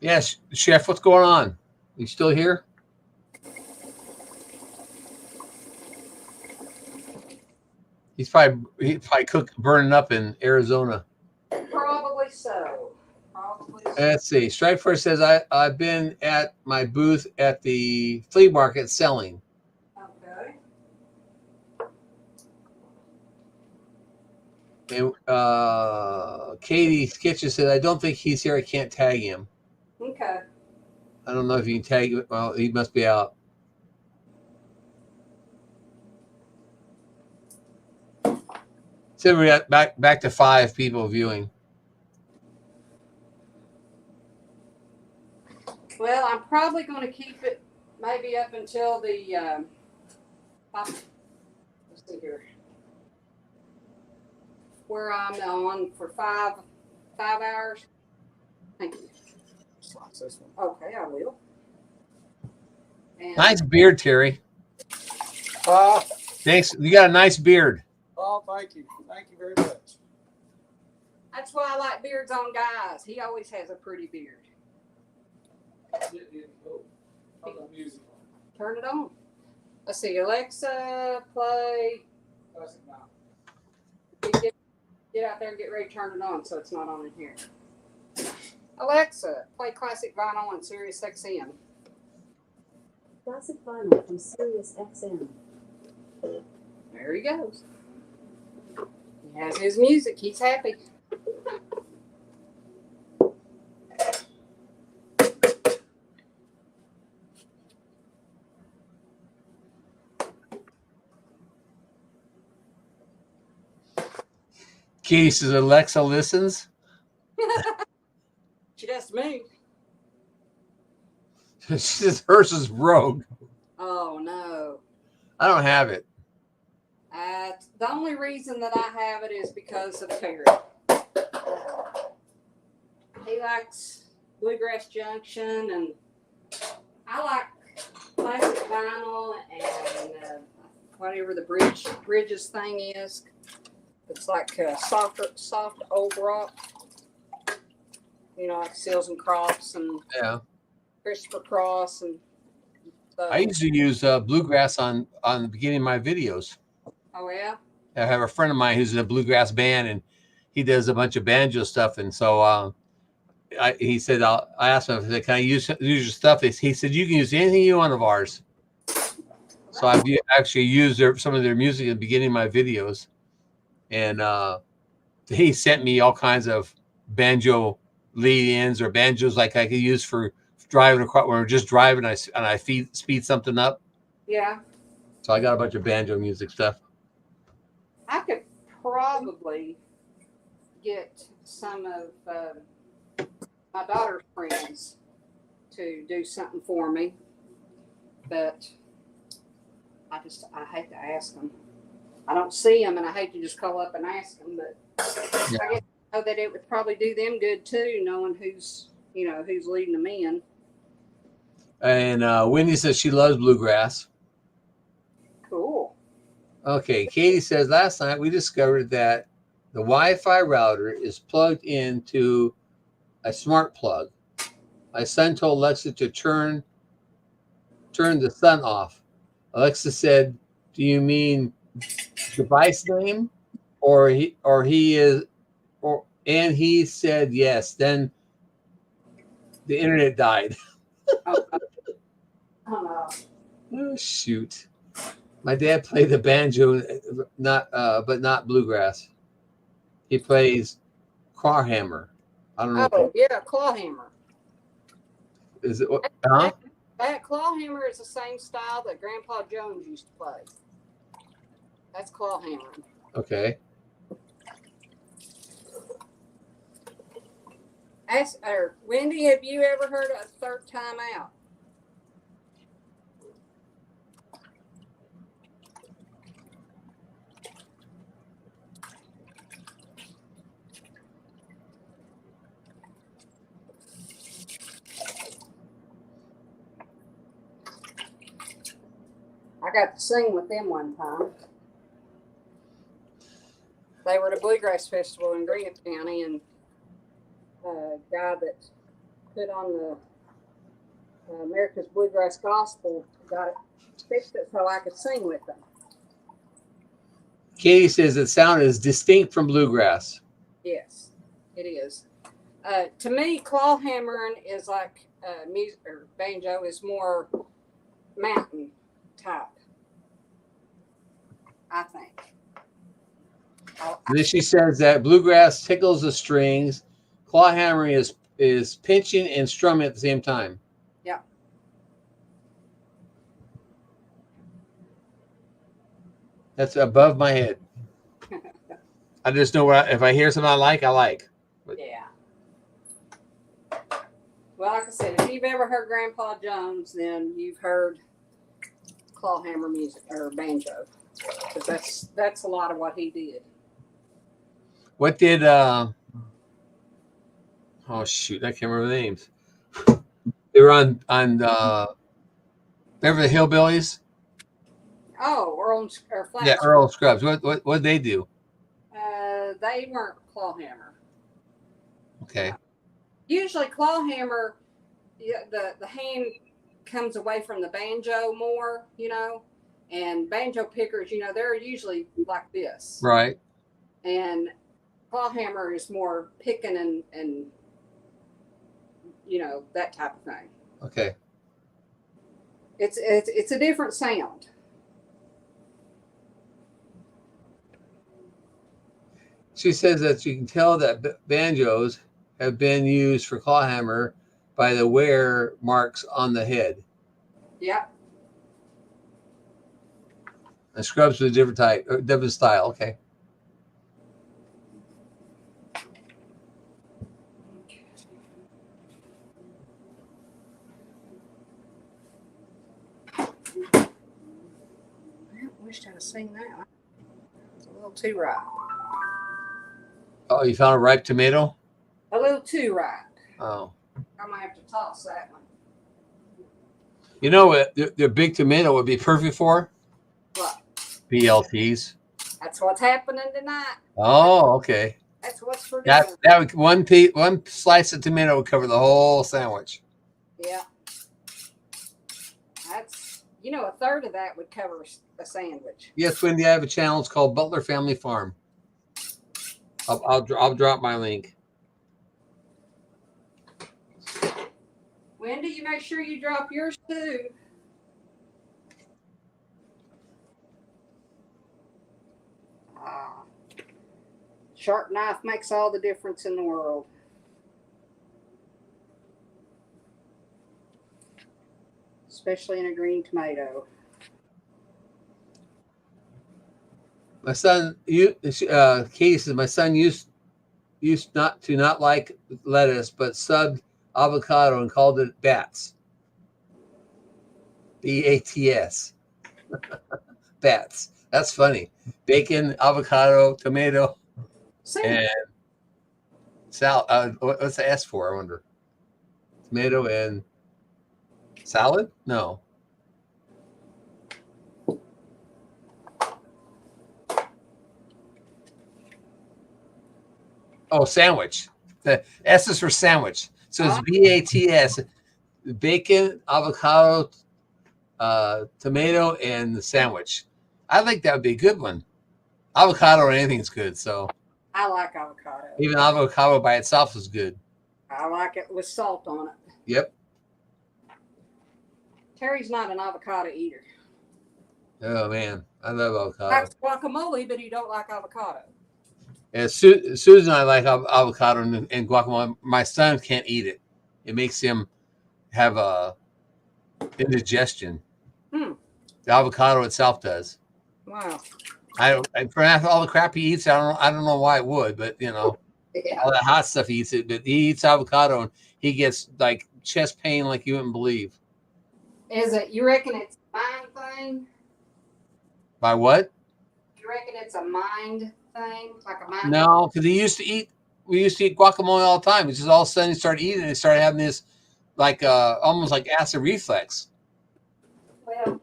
[SPEAKER 7] Yes, Chef, what's going on? You still here? He's probably burning up in Arizona.
[SPEAKER 1] Probably so.
[SPEAKER 7] Let's see. Strike Force says I've been at my booth at the flea market selling.
[SPEAKER 1] Okay.
[SPEAKER 7] And Katie's Kitchen said I don't think he's here. I can't tag him.
[SPEAKER 1] Okay.
[SPEAKER 7] I don't know if you can tag him. Well, he must be out. So we're at back to 5 people viewing.
[SPEAKER 1] Well, I'm probably going to keep it maybe up until the let's see here, where I'm on for five hours. Thank you. Slice this one. Okay, I will. And
[SPEAKER 7] Nice beard, Terry.
[SPEAKER 6] Ah,
[SPEAKER 7] Thanks. You got a nice beard.
[SPEAKER 6] oh, thank you. Thank you very much.
[SPEAKER 1] that's why I like beards on guys. He always has a pretty beard. Turn it on. Let's see. Alexa, play. Get out there and get ready to turn it on so it's not on in here. Alexa, play classic vinyl on Sirius XM.
[SPEAKER 10] Classic vinyl from Sirius XM.
[SPEAKER 1] There he goes. He has his music. He's happy.
[SPEAKER 7] Katie says Alexa listens.
[SPEAKER 1] She does to me.
[SPEAKER 7] She says hers is broke.
[SPEAKER 1] Oh no.
[SPEAKER 7] I don't have it.
[SPEAKER 1] The only reason that I have it is because of Terry. He likes Bluegrass Junction, and I like classic vinyl and whatever the bridges thing is. It's like soft old rock. You know, like Seals and Crofts and
[SPEAKER 7] Yeah.
[SPEAKER 1] Christopher Cross and.
[SPEAKER 7] I usually use bluegrass on the beginning of my videos.
[SPEAKER 1] Oh yeah.
[SPEAKER 7] I have a friend of mine who's in a bluegrass band, and he does a bunch of banjo stuff. And so he said, I asked him, I said, can I use your stuff? He said, you can use anything you want of ours. So I've actually used some of their music at the beginning of my videos. And he sent me all kinds of banjo lead-ins or banjos like I could use for driving across when we're just driving and I speed something up.
[SPEAKER 1] Yeah.
[SPEAKER 7] So I got a bunch of banjo music stuff.
[SPEAKER 1] I could probably get some of my daughter's friends to do something for me, but I hate to ask them. I don't see them, and I hate to just call up and ask them, but
[SPEAKER 7] Yeah.
[SPEAKER 1] I guess I know that it would probably do them good too, knowing who's leading them in.
[SPEAKER 7] And Wendy says she loves bluegrass.
[SPEAKER 1] Cool.
[SPEAKER 7] Okay, Katie says last night we discovered that the Wi-Fi router is plugged into a smart plug. My son told Alexa to turn the sun off. Alexa said, "Do you mean device name?" And he said yes. Then the internet died. Oh shoot. My dad played the banjo, but not bluegrass. He plays clawhammer. I don't know.
[SPEAKER 1] Oh yeah, clawhammer.
[SPEAKER 7] Is it? Huh?
[SPEAKER 1] That clawhammer is the same style that Grandpa Jones used to play. That's clawhammer.
[SPEAKER 7] Okay.
[SPEAKER 1] Wendy, have you ever heard of Third Time Out? I got to sing with them one time. They were at a bluegrass festival in Greenup County, and a guy that put on the America's Bluegrass Gospel got it fixed it so I could sing with them.
[SPEAKER 7] Katie says the sound is distinct from bluegrass.
[SPEAKER 1] Yes, it is. To me, clawhammering is like music, or banjo is more mountain type, I think.
[SPEAKER 7] And then she says that bluegrass tickles the strings. Clawhammering is pinching and strumming at the same time.
[SPEAKER 1] Yeah.
[SPEAKER 7] That's above my head. I just know if I hear something I like. But
[SPEAKER 1] Yeah. Well, like I said, if you've ever heard Grandpa Jones, then you've heard clawhammer music or banjo, because that's a lot of what he did.
[SPEAKER 7] what did oh shoot, I can't remember the names. They were on Beverly Hillbillies.
[SPEAKER 1] Oh, or Flash.
[SPEAKER 7] Yeah, Earl Scruggs. What did they do?
[SPEAKER 1] They weren't clawhammer.
[SPEAKER 7] Okay.
[SPEAKER 1] Usually clawhammer, the hand comes away from the banjo more, and banjo pickers, they're usually like this.
[SPEAKER 7] Right.
[SPEAKER 1] And clawhammer is more picking and that type of thing.
[SPEAKER 7] Okay.
[SPEAKER 1] It's a different sound.
[SPEAKER 7] She says that you can tell that banjos have been used for clawhammer by the wear marks on the head.
[SPEAKER 1] Yeah.
[SPEAKER 7] And Scrubs was a different type, different style. Okay.
[SPEAKER 1] wish I'd have seen that. It's a little too ripe.
[SPEAKER 7] Oh, you found a ripe tomato?
[SPEAKER 1] A little too ripe.
[SPEAKER 7] Oh.
[SPEAKER 1] I might have to toss that one.
[SPEAKER 7] You know what the big tomato would be perfect for?
[SPEAKER 1] What?
[SPEAKER 7] BLTs.
[SPEAKER 1] That's what's happening tonight.
[SPEAKER 7] Oh, okay.
[SPEAKER 1] That's what's for dinner.
[SPEAKER 7] That would one slice of tomato would cover the whole sandwich.
[SPEAKER 1] Yeah. That's, a third of that would cover a sandwich.
[SPEAKER 7] Yes, Wendy, I have a channel. It's called Butler Family Farm. I'll drop my link.
[SPEAKER 1] Wendy, you make sure you drop yours too. Sharp knife makes all the difference in the world. Especially in a green tomato.
[SPEAKER 7] My son, Katie says, my son used not to not like lettuce, but subbed avocado and called it bats. BATS. Bats. That's funny. Bacon, avocado, tomato, and salad. What's the S for? I wonder. Tomato and salad? No. Oh, sandwich. The S is for sandwich. So it's BATS. Bacon, avocado, tomato, and the sandwich. I think that would be a good one. Avocado or anything's good. So
[SPEAKER 1] I like avocado.
[SPEAKER 7] even avocado by itself is good.
[SPEAKER 1] I like it with salt on it.
[SPEAKER 7] Yep.
[SPEAKER 1] Terry's not an avocado eater.
[SPEAKER 7] Oh man, I love avocado.
[SPEAKER 1] Likes guacamole, but he don't like avocado.
[SPEAKER 7] And Susan and I like avocado and guacamole. My son can't eat it. It makes him have a indigestion. The avocado itself does.
[SPEAKER 1] Wow.
[SPEAKER 7] For all the crap he eats, I don't know why it would, but all that hot stuff he eats it. But he eats avocado and he gets like chest pain like you wouldn't believe.
[SPEAKER 1] Is it? You reckon it's a mind thing?
[SPEAKER 7] By what?
[SPEAKER 1] You reckon it's a mind thing, like a mind?
[SPEAKER 7] No, because we used to eat guacamole all the time. It's just all of a sudden he started eating it. He started having this like almost like acid reflex.
[SPEAKER 1] Well,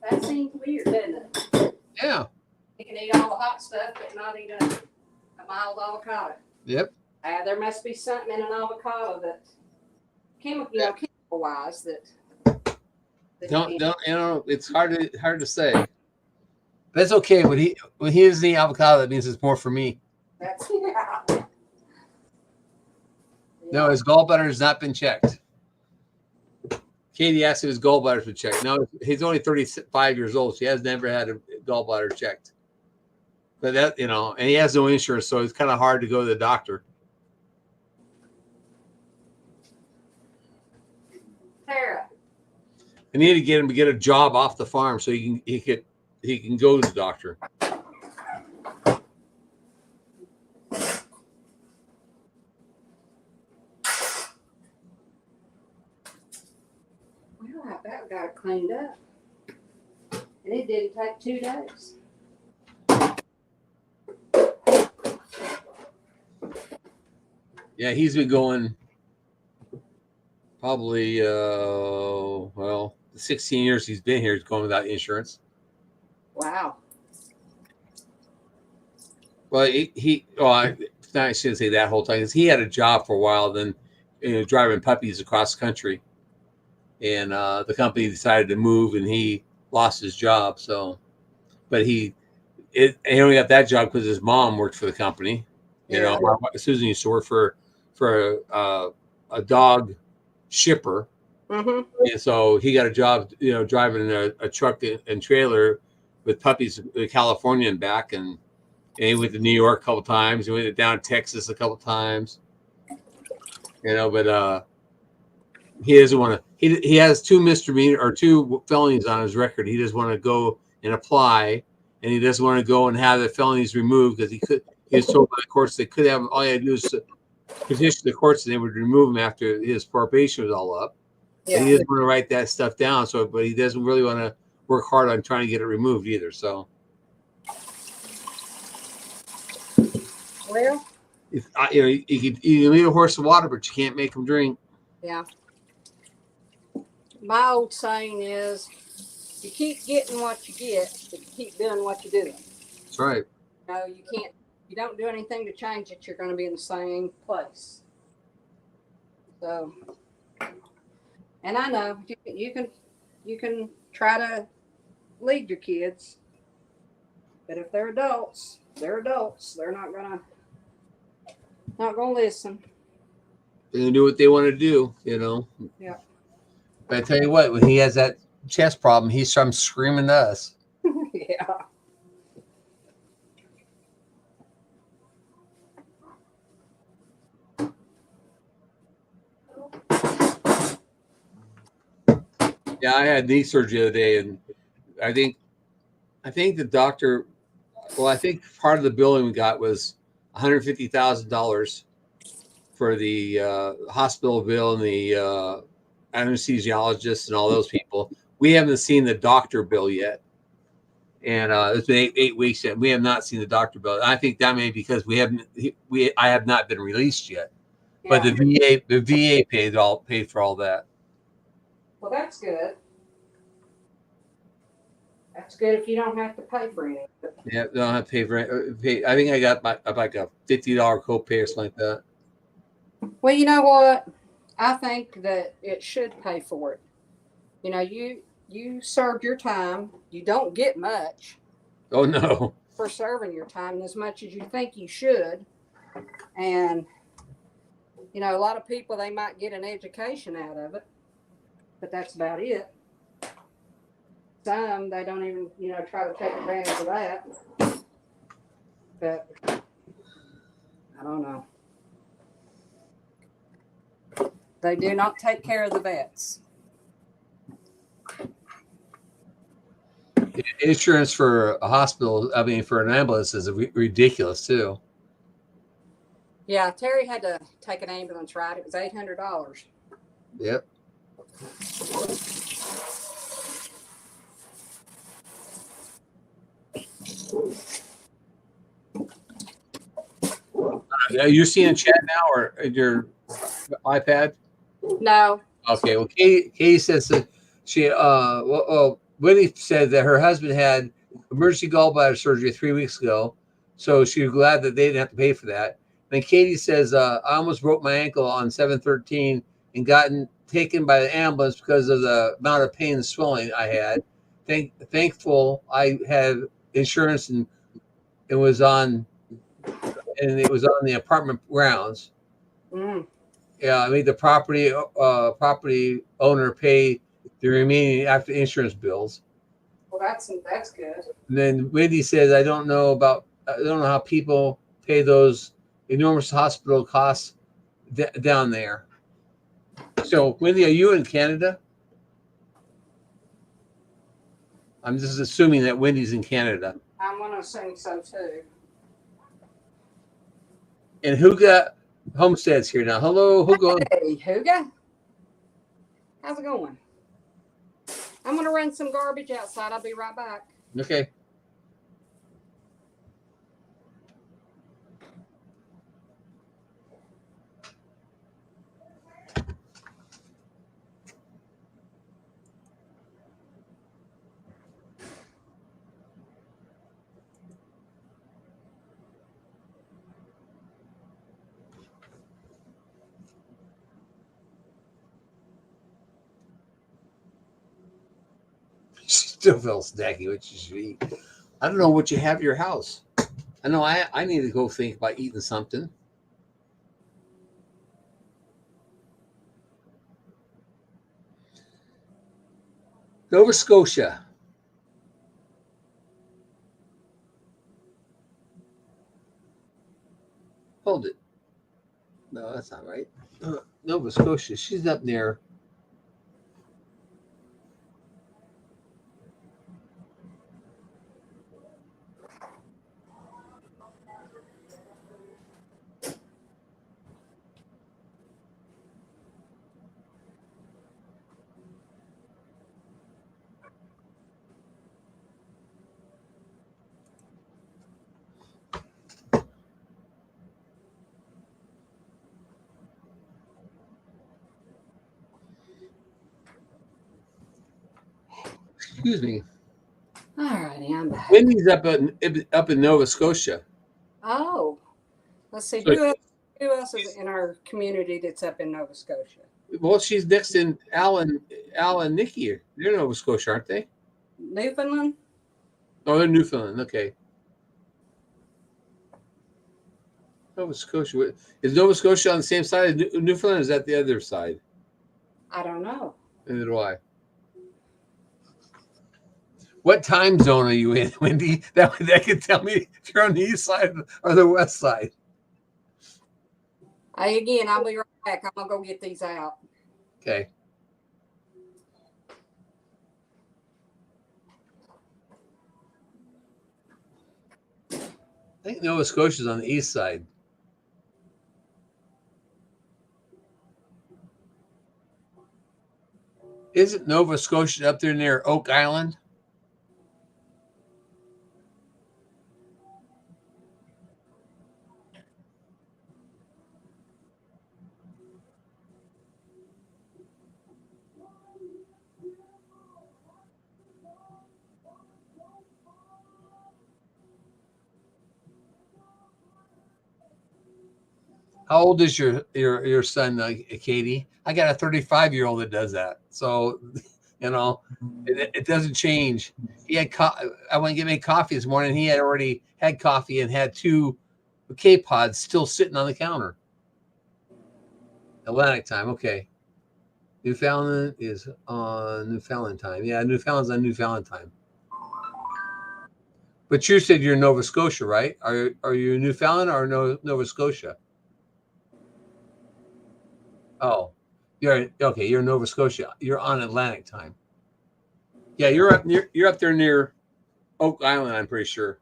[SPEAKER 1] that seems weird, doesn't it?
[SPEAKER 7] Yeah.
[SPEAKER 1] You can eat all the hot stuff, but not eat a mild avocado.
[SPEAKER 7] Yep.
[SPEAKER 1] There must be something in an avocado that chemical wise that
[SPEAKER 7] Don't it's hard to say. That's okay. When he doesn't eat avocado, that means it's more for me.
[SPEAKER 1] That's
[SPEAKER 7] No, his gallbladder has not been checked. Katie asked if his gallbladder's been checked. No, he's only 35 years old. She has never had a gallbladder checked. But that, and he has no insurance, so it's kind of hard to go to the doctor.
[SPEAKER 1] Tara.
[SPEAKER 7] I need to get him to get a job off the farm so he can go to the doctor.
[SPEAKER 1] Well, I bet we got it cleaned up. And it didn't take 2 days.
[SPEAKER 7] Yeah, he's been going probably 16 years he's been here. He's going without insurance.
[SPEAKER 1] Wow.
[SPEAKER 7] Well, I shouldn't say that whole time because he had a job for a while, then driving puppies across the country, and the company decided to move, and he lost his job. So, but he only got that job because his mom worked for the company. Susan used to work for a dog shipper, and so he got a job, driving a truck and trailer with puppies in California and back, and he went to New York a couple times. He went down to Texas a couple times, but he doesn't want to. He has 2 misdemeanor or 2 felonies on his record. He doesn't want to go and apply, and he doesn't want to go and have the felonies removed because he was told by the courts they could have. All he had to do is petition the courts, and they would remove him after his probation was all up. Yeah. And he doesn't want to write that stuff down. But he doesn't really want to work hard on trying to get it removed either. So
[SPEAKER 1] Well,
[SPEAKER 7] If you can lead a horse to water, but you can't make him drink.
[SPEAKER 1] yeah. My old saying is, you keep getting what you get, but you keep doing what you're doing.
[SPEAKER 7] That's right.
[SPEAKER 1] No, you can't. You don't do anything to change it. You're going to be in the same place. So, and I know you can try to lead your kids, but if they're adults, they're adults. They're not gonna listen.
[SPEAKER 7] They're gonna do what they want to do, you know.
[SPEAKER 1] Yeah.
[SPEAKER 7] But I tell you what, when he has that chest problem, he starts screaming to us.
[SPEAKER 1] Yeah.
[SPEAKER 7] Yeah, I had knee surgery the other day, and I think the doctor. Well, I think part of the billing we got was $150,000 for the hospital bill and the anesthesiologist and all those people. We haven't seen the doctor bill yet, and it's been 8 weeks yet. We have not seen the doctor bill. I think that may be because I have not been released yet. But the VA paid for all that.
[SPEAKER 1] Well, that's good. That's good if you don't have to pay for any of it.
[SPEAKER 7] Yeah, they don't have to pay for it. I think I got like a $50 copay or something like that.
[SPEAKER 1] Well, you know what? I think that it should pay for it. You know, you served your time. You don't get much
[SPEAKER 7] Oh no.
[SPEAKER 1] for serving your time as much as you think you should. And you know, a lot of people, they might get an education out of it, but that's about it. Some, they don't even, you know, try to take advantage of that. But I don't know. They do not take care of the vets.
[SPEAKER 7] Insurance for a hospital, I mean, for an ambulance is ridiculous too.
[SPEAKER 1] Yeah, Terry had to take an ambulance ride. It was $800.
[SPEAKER 7] Yep. You're seeing chat now or your iPad?
[SPEAKER 1] No.
[SPEAKER 7] Okay. Well, Katie says that Whitney said that her husband had emergency gallbladder surgery 3 weeks ago, so she was glad that they didn't have to pay for that. Then Katie says, I almost broke my ankle on 7/13 and gotten taken by the ambulance because of the amount of pain and swelling I had. Thankful I had insurance and it was on the apartment grounds.
[SPEAKER 1] Mm.
[SPEAKER 7] Yeah, I made the property owner pay the remaining after insurance bills.
[SPEAKER 1] Well, that's good.
[SPEAKER 7] And then Wendy says, I don't know how people pay those enormous hospital costs down there. So, Wendy, are you in Canada? I'm just assuming that Wendy's in Canada.
[SPEAKER 1] I'm going to assume so too.
[SPEAKER 7] And Huga Homestead's here now. Hello, Huga.
[SPEAKER 1] Hey, Huga. How's it going? I'm going to run some garbage outside. I'll be right back.
[SPEAKER 7] Okay. Still feels snacky, what you should eat. I don't know what you have at your house. I know I need to go think about eating something. Nova Scotia. Hold it. No, that's not right. Nova Scotia. She's up near. Excuse me.
[SPEAKER 1] All righty, I'm back.
[SPEAKER 7] Wendy's up in Nova Scotia.
[SPEAKER 1] Oh, let's see.
[SPEAKER 7] So-
[SPEAKER 1] Who else is in our community that's up in Nova Scotia?
[SPEAKER 7] Well, she's next in Al and Nikki. They're Nova Scotia, aren't they?
[SPEAKER 1] Newfoundland?
[SPEAKER 7] Oh, they're Newfoundland. Okay. Nova Scotia. Is Nova Scotia on the same side as Newfoundland, or is that the other side?
[SPEAKER 1] I don't know.
[SPEAKER 7] Neither do I. What time zone are you in, Wendy? That can tell me if you're on the east side or the west side.
[SPEAKER 1] I'll be right back. I'm gonna go get these out.
[SPEAKER 7] Okay. I think Nova Scotia's on the east side. Isn't Nova Scotia up there near Oak Island? How old is your son, Katie? I got a 35-year-old that does that. So, you know, it doesn't change. He had I went to get me coffee this morning. He had already had coffee and had 2 K-Pods still sitting on the counter. Atlantic time, okay. Newfoundland is on Newfoundland time. Yeah, Newfoundland's on Newfoundland time. But you said you're in Nova Scotia, right? Are you Newfoundland or Nova Scotia? Oh, you're okay. You're in Nova Scotia. You're on Atlantic time. Yeah, you're up there near Oak Island, I'm pretty sure.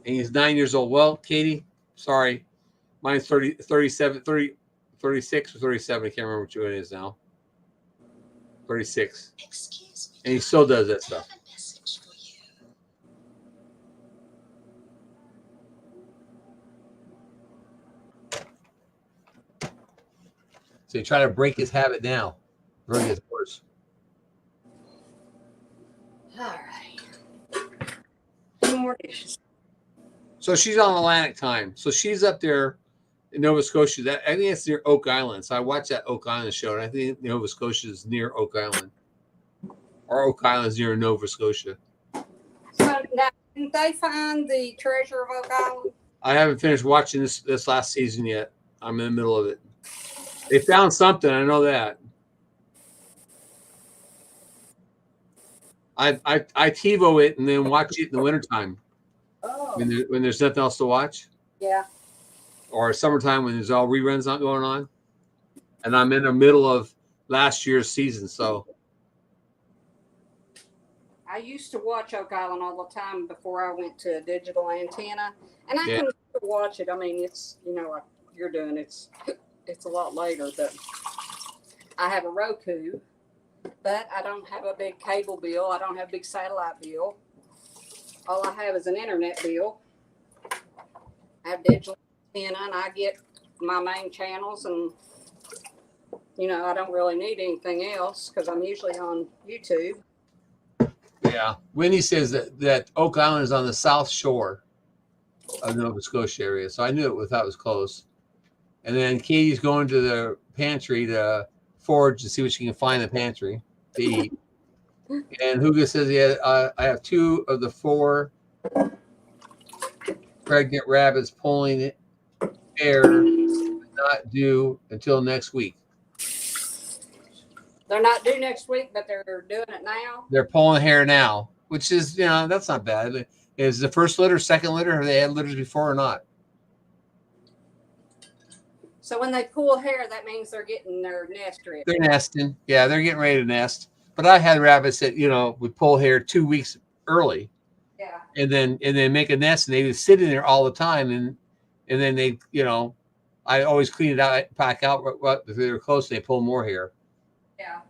[SPEAKER 7] And he's 9 years old. Well, Katie, sorry. Mine's 36 or 37. I can't remember which one it is now. 36.
[SPEAKER 10] Excuse me.
[SPEAKER 7] And he still does that stuff.
[SPEAKER 10] I have a message for you.
[SPEAKER 7] So you try to break his habit now. Or it gets worse.
[SPEAKER 1] All right. 2 more dishes.
[SPEAKER 7] So she's on Atlantic time. So she's up there in Nova Scotia. I think it's near Oak Island. So I watched that Oak Island show, and I think Nova Scotia is near Oak Island. Or Oak Island is near Nova Scotia.
[SPEAKER 1] So now, didn't they find the treasure of Oak Island?
[SPEAKER 7] I haven't finished watching this last season yet. I'm in the middle of it. They found something. I know that. I TiVo it and then watch it in the wintertime
[SPEAKER 1] Oh,
[SPEAKER 7] when there's nothing else to watch,
[SPEAKER 1] yeah.
[SPEAKER 7] or summertime when there's all reruns not going on. And I'm in the middle of last year's season, so
[SPEAKER 1] I used to watch Oak Island all the time before I went to a digital antenna, and I
[SPEAKER 7] Yeah.
[SPEAKER 1] can still watch it. I mean, it's like you're doing. It's a lot later, but I have a Roku, but I don't have a big cable bill. I don't have a big satellite bill. All I have is an internet bill. I have digital antenna, and I get my main channels, and I don't really need anything else because I'm usually on YouTube.
[SPEAKER 7] yeah. Winnie says that Oak Island is on the south shore of Nova Scotia area, so I knew it without it was close. And then Katie's going to the pantry to forage to see what she can find in the pantry to eat. And Hugo says, "Yeah, I have 2 of the 4 pregnant rabbits pulling it hair, not due until next week.
[SPEAKER 1] They're not due next week, but they're doing it now.
[SPEAKER 7] They're pulling hair now, which is, that's not bad. Is the first litter, second litter, have they had litters before or not?
[SPEAKER 1] So when they pull hair, that means they're getting their nest ready.
[SPEAKER 7] They're nesting. Yeah, they're getting ready to nest. But I had rabbits that, would pull hair 2 weeks early
[SPEAKER 1] Yeah.
[SPEAKER 7] and then make a nest, and they would sit in there all the time. And then they, I always clean it out, pack out if they were close, they pull more hair.
[SPEAKER 1] Yeah.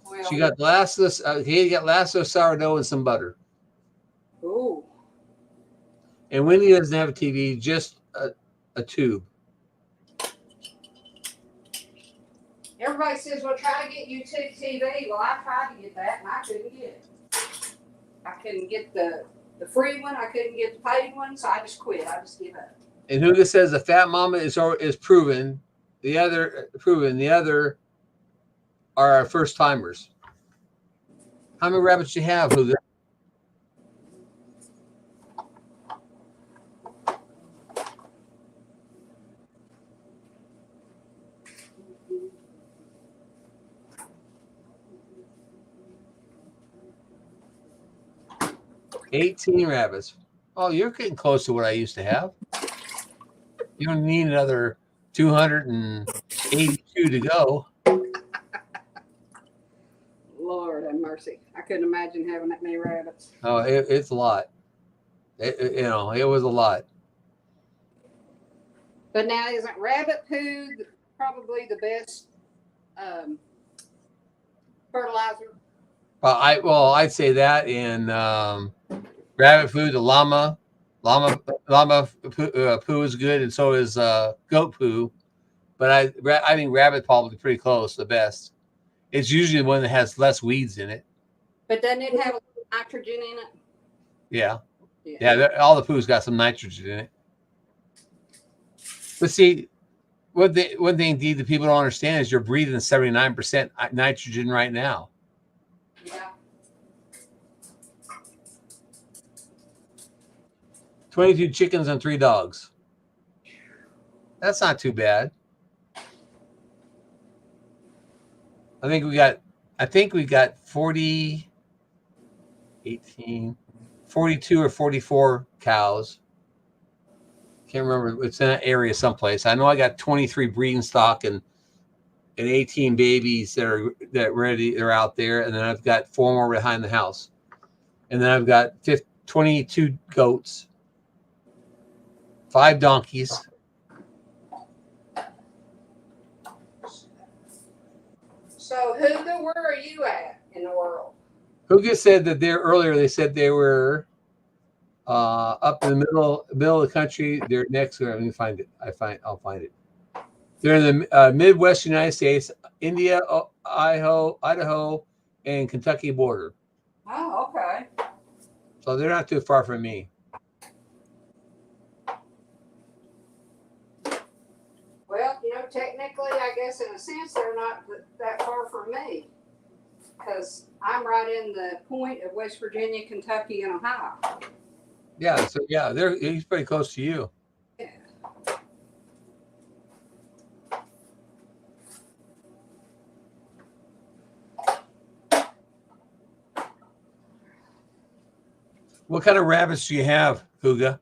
[SPEAKER 1] Well,
[SPEAKER 7] She got Katie got lasso sourdough and some butter.
[SPEAKER 1] Ooh.
[SPEAKER 7] And Wendy doesn't have a TV, just a tube.
[SPEAKER 1] Everybody says, well, try to get YouTube TV. Well, I tried to get that and I couldn't get it. I couldn't get the free one. I couldn't get the paid one. So I just quit. I just give up.
[SPEAKER 7] And Huga says the fat mama is proven. The other are our first timers. How many rabbits you have, Huga? $18 rabbits. Oh, you're getting close to what I used to have. You don't need another 282 to go.
[SPEAKER 1] Lord have mercy. I couldn't imagine having that many rabbits.
[SPEAKER 7] Oh, it's a lot. It was a lot.
[SPEAKER 1] But now, isn't rabbit poo probably the best fertilizer?
[SPEAKER 7] I'd say that, and rabbit food, the llama poo is good, and so is goat poo. But I think rabbit probably pretty close, the best. It's usually the one that has less weeds in it.
[SPEAKER 1] But doesn't it have a little nitrogen in it?
[SPEAKER 7] Yeah. All the poo's got some nitrogen in it. But see, one thing the people don't understand is you're breathing 79% nitrogen right now.
[SPEAKER 1] Yeah.
[SPEAKER 7] 22 chickens and 3 dogs. That's not too bad. I think we got 40, 18, 42 or 44 cows. Can't remember. It's in that area someplace. I know I got 23 breeding stock and 18 babies they're out there, and then I've got 4 more behind the house, and then I've got 22 goats, 5 donkeys.
[SPEAKER 1] So, Huga, where are you at in the world?
[SPEAKER 7] Huga said that they said they were up in the middle of the country. They're next. Let me find it. I'll find it. They're in the Midwest United States, India, Idaho, and Kentucky border.
[SPEAKER 1] Oh, okay.
[SPEAKER 7] So they're not too far from me.
[SPEAKER 1] Well, technically, I guess in a sense, they're not that far from me. Because I'm right in the point of West Virginia, Kentucky, and Ohio.
[SPEAKER 7] Yeah, so he's pretty close to you.
[SPEAKER 1] Yeah.
[SPEAKER 7] What kind of rabbits do you have, Huga?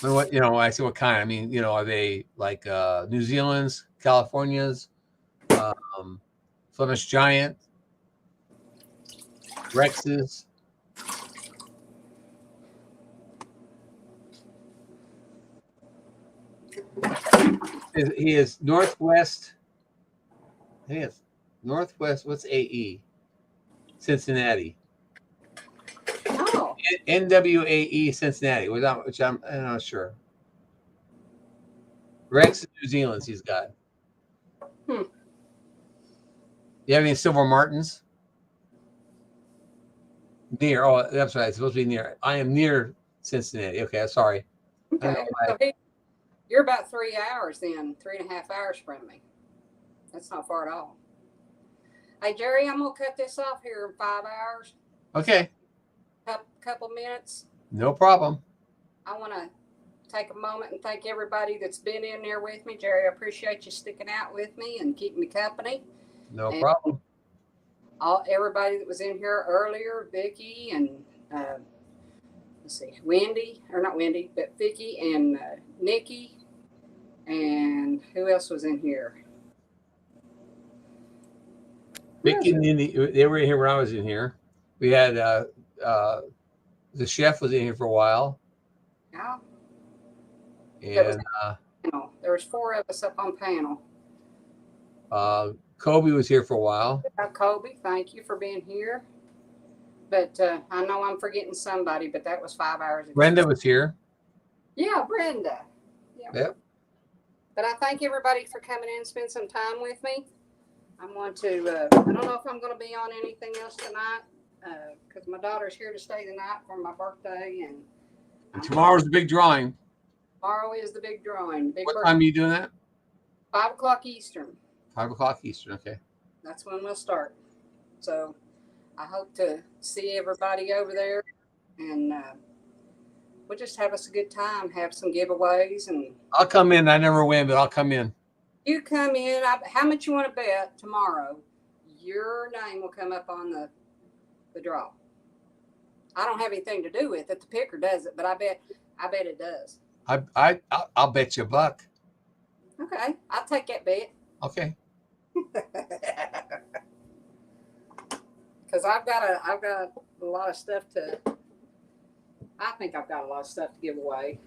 [SPEAKER 7] I say what kind. I mean, are they like New Zealand's, California's, Flemish Giant, Rex's? He is Northwest. I think it's Northwest. What's AE? Cincinnati.
[SPEAKER 1] Oh.
[SPEAKER 7] NWAE Cincinnati, which I'm not sure. Rex New Zealand's he's got. You have any Silver Martins? Near. Oh, that's right. It's supposed to be near. I am near Cincinnati. Okay, sorry.
[SPEAKER 1] Okay. So you're about 3 hours then, 3.5 hours from me. That's not far at all. Hey, Jerry, I'm going to cut this off here in 5 hours.
[SPEAKER 7] Okay.
[SPEAKER 1] Couple minutes.
[SPEAKER 7] No problem.
[SPEAKER 1] I want to take a moment and thank everybody that's been in there with me. Jerry, I appreciate you sticking out with me and keeping me company.
[SPEAKER 7] No problem.
[SPEAKER 1] Everybody that was in here earlier, Vicky and Wendy, or not Wendy, but Vicky and Nikki, and who else was in here?
[SPEAKER 7] Vicky and Indy, they were here when I was in here. We had the chef was in here for a while.
[SPEAKER 1] Yeah.
[SPEAKER 7] And
[SPEAKER 1] there was 4 of us up on panel.
[SPEAKER 7] Kobe was here for a while.
[SPEAKER 1] Kobe, thank you for being here. But I know I'm forgetting somebody, but that was 5 hours ago.
[SPEAKER 7] Brenda was here.
[SPEAKER 1] Yeah, Brenda. Yeah.
[SPEAKER 7] Yep.
[SPEAKER 1] But I thank everybody for coming in and spend some time with me. I'm going to, I don't know if I'm going to be on anything else tonight because my daughter's here to stay the night for my birthday.
[SPEAKER 7] And tomorrow's the big drawing.
[SPEAKER 1] Tomorrow is the big drawing. Big
[SPEAKER 7] What
[SPEAKER 1] birthday.
[SPEAKER 7] time are you doing that?
[SPEAKER 1] 5 o'clock Eastern.
[SPEAKER 7] 5 o'clock Eastern. Okay.
[SPEAKER 1] That's when we'll start. So I hope to see everybody over there, and we'll just have us a good time, have some giveaways, and
[SPEAKER 7] I'll come in. I never win, but I'll come in.
[SPEAKER 1] you come in. How much you want to bet tomorrow? Your name will come up on the draw. I don't have anything to do with it. The picker does it, but I bet it does.
[SPEAKER 7] I'll bet you $1.
[SPEAKER 1] Okay, I'll take that bet.
[SPEAKER 7] Okay.
[SPEAKER 1] Because I've got a lot of stuff to. I think I've got a lot of stuff to give away.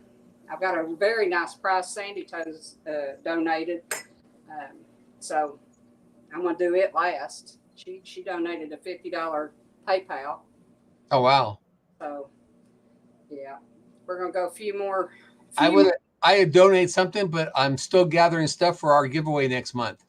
[SPEAKER 1] I've got a very nice prize Sandy Toes donated, so I'm gonna do it last. She donated a $50 PayPal.
[SPEAKER 7] Oh wow.
[SPEAKER 1] So yeah, we're gonna go a few more.
[SPEAKER 7] I donate something, but I'm still gathering stuff for our giveaway next month.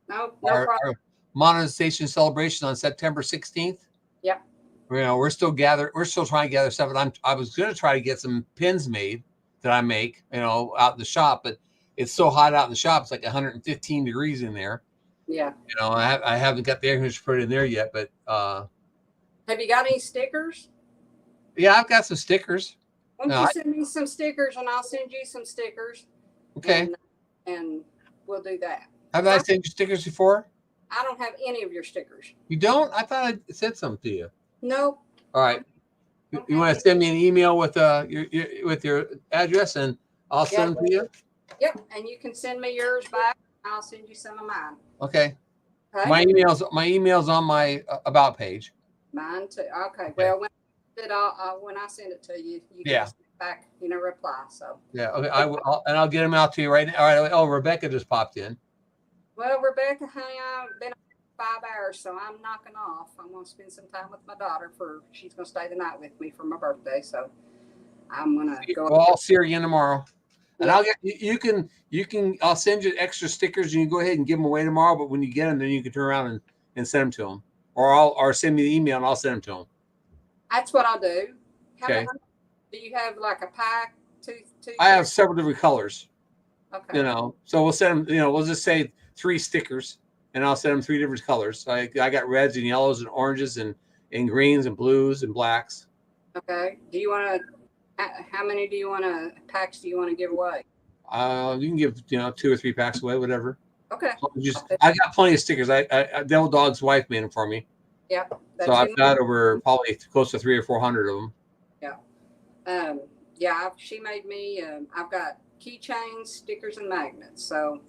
[SPEAKER 1] No
[SPEAKER 7] Our
[SPEAKER 1] problem.
[SPEAKER 7] monetization celebration on September 16th.
[SPEAKER 1] Yep.
[SPEAKER 7] We're still trying to gather stuff. And I was going to try to get some pins made that I make, out in the shop, but it's so hot out in the shop. It's like 115 degrees in there.
[SPEAKER 1] Yeah.
[SPEAKER 7] I haven't got the air conditioner put in there yet, but
[SPEAKER 1] Have you got any stickers?
[SPEAKER 7] yeah, I've got some stickers.
[SPEAKER 1] Why don't
[SPEAKER 7] No,
[SPEAKER 1] you send me some stickers and I'll send you some stickers.
[SPEAKER 7] Okay.
[SPEAKER 1] And we'll do that.
[SPEAKER 7] Have I sent you stickers before?
[SPEAKER 1] I don't have any of your stickers.
[SPEAKER 7] You don't? I thought I sent some to you.
[SPEAKER 1] Nope.
[SPEAKER 7] All right. You want to send me an email with your address, and I'll send them to you?
[SPEAKER 1] Yep. And you can send me yours back. I'll send you some of mine.
[SPEAKER 7] Okay.
[SPEAKER 1] Okay.
[SPEAKER 7] My email's on my about page.
[SPEAKER 1] Mine too. Okay. Well, when I send it to you, you can
[SPEAKER 7] Yeah.
[SPEAKER 1] send it back, reply. So.
[SPEAKER 7] Yeah. Okay. I'll get them out to you right now. All right. Oh, Rebecca just popped in.
[SPEAKER 1] Well, Rebecca, honey, I've been up 5 hours, so I'm knocking off. I'm going to spend some time with my daughter she's going to stay the night with me for my birthday. So I'm going to go.
[SPEAKER 7] Well, I'll see her again tomorrow. And I'll get you can I'll send you extra stickers and you go ahead and give them away tomorrow. But when you get them, then you can turn around and send them to them, or send me the email and I'll send them to them.
[SPEAKER 1] That's what I'll do.
[SPEAKER 7] Okay.
[SPEAKER 1] Do you have like a pack? Two?
[SPEAKER 7] I have several different colors.
[SPEAKER 1] Okay.
[SPEAKER 7] So we'll send them. We'll just say 3 stickers, and I'll send them 3 different colors. I got reds and yellows and oranges and greens and blues and blacks.
[SPEAKER 1] Okay. Do you want to? How many packs do you want to give away?
[SPEAKER 7] You can give 2 or 3 packs away, whatever.
[SPEAKER 1] Okay.
[SPEAKER 7] I got plenty of stickers. Devil Dog's wife made them for me.
[SPEAKER 1] Yeah.
[SPEAKER 7] So I've got over probably close to 300 or 400 of them.
[SPEAKER 1] Yeah. She made me. I've got keychains, stickers, and magnets. So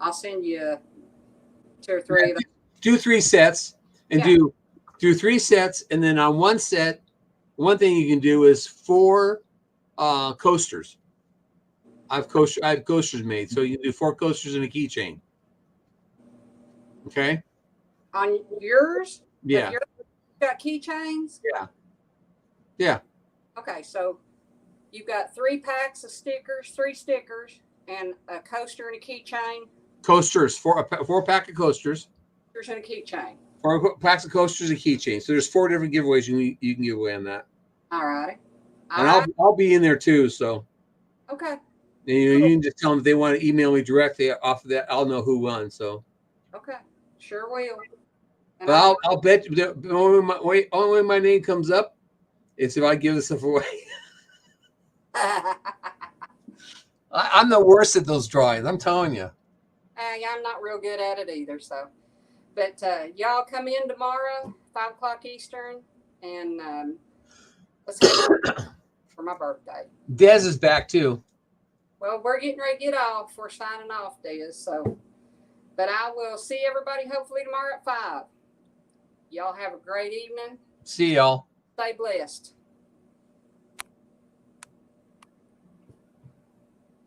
[SPEAKER 1] I'll send you 2 or 3 of them.
[SPEAKER 7] Do 3 sets and do 3 sets, and then on one set, one thing you can do is 4 coasters. I have coasters made, so you can do 4 coasters and a keychain. Okay.
[SPEAKER 1] On yours?
[SPEAKER 7] Yeah.
[SPEAKER 1] You got keychains?
[SPEAKER 7] Yeah.
[SPEAKER 1] Okay, so you've got 3 packs of stickers, 3 stickers, and a coaster and a keychain.
[SPEAKER 7] Coasters, 4 pack of coasters.
[SPEAKER 1] Coasters and a keychain.
[SPEAKER 7] 4 packs of coasters and keychains. So there's 4 different giveaways you can give away on that.
[SPEAKER 1] All righty.
[SPEAKER 7] And I'll be in there too. So
[SPEAKER 1] Okay.
[SPEAKER 7] and, you can just tell them if they want to email me directly off of that. I'll know who won. So.
[SPEAKER 1] Okay. Sure will. And
[SPEAKER 7] But I'll bet you the only way my name comes up is if I give this stuff away. I'm the worst at those drawings. I'm telling you.
[SPEAKER 1] I'm not real good at it either. So, but y'all come in tomorrow, 5 o'clock Eastern, and let's have for my birthday.
[SPEAKER 7] Dez is back too.
[SPEAKER 1] Well, we're getting ready to get off. We're signing off, Dez. So, but I will see everybody hopefully tomorrow at 5. Y'all have a great evening.
[SPEAKER 7] See y'all.
[SPEAKER 1] Stay blessed.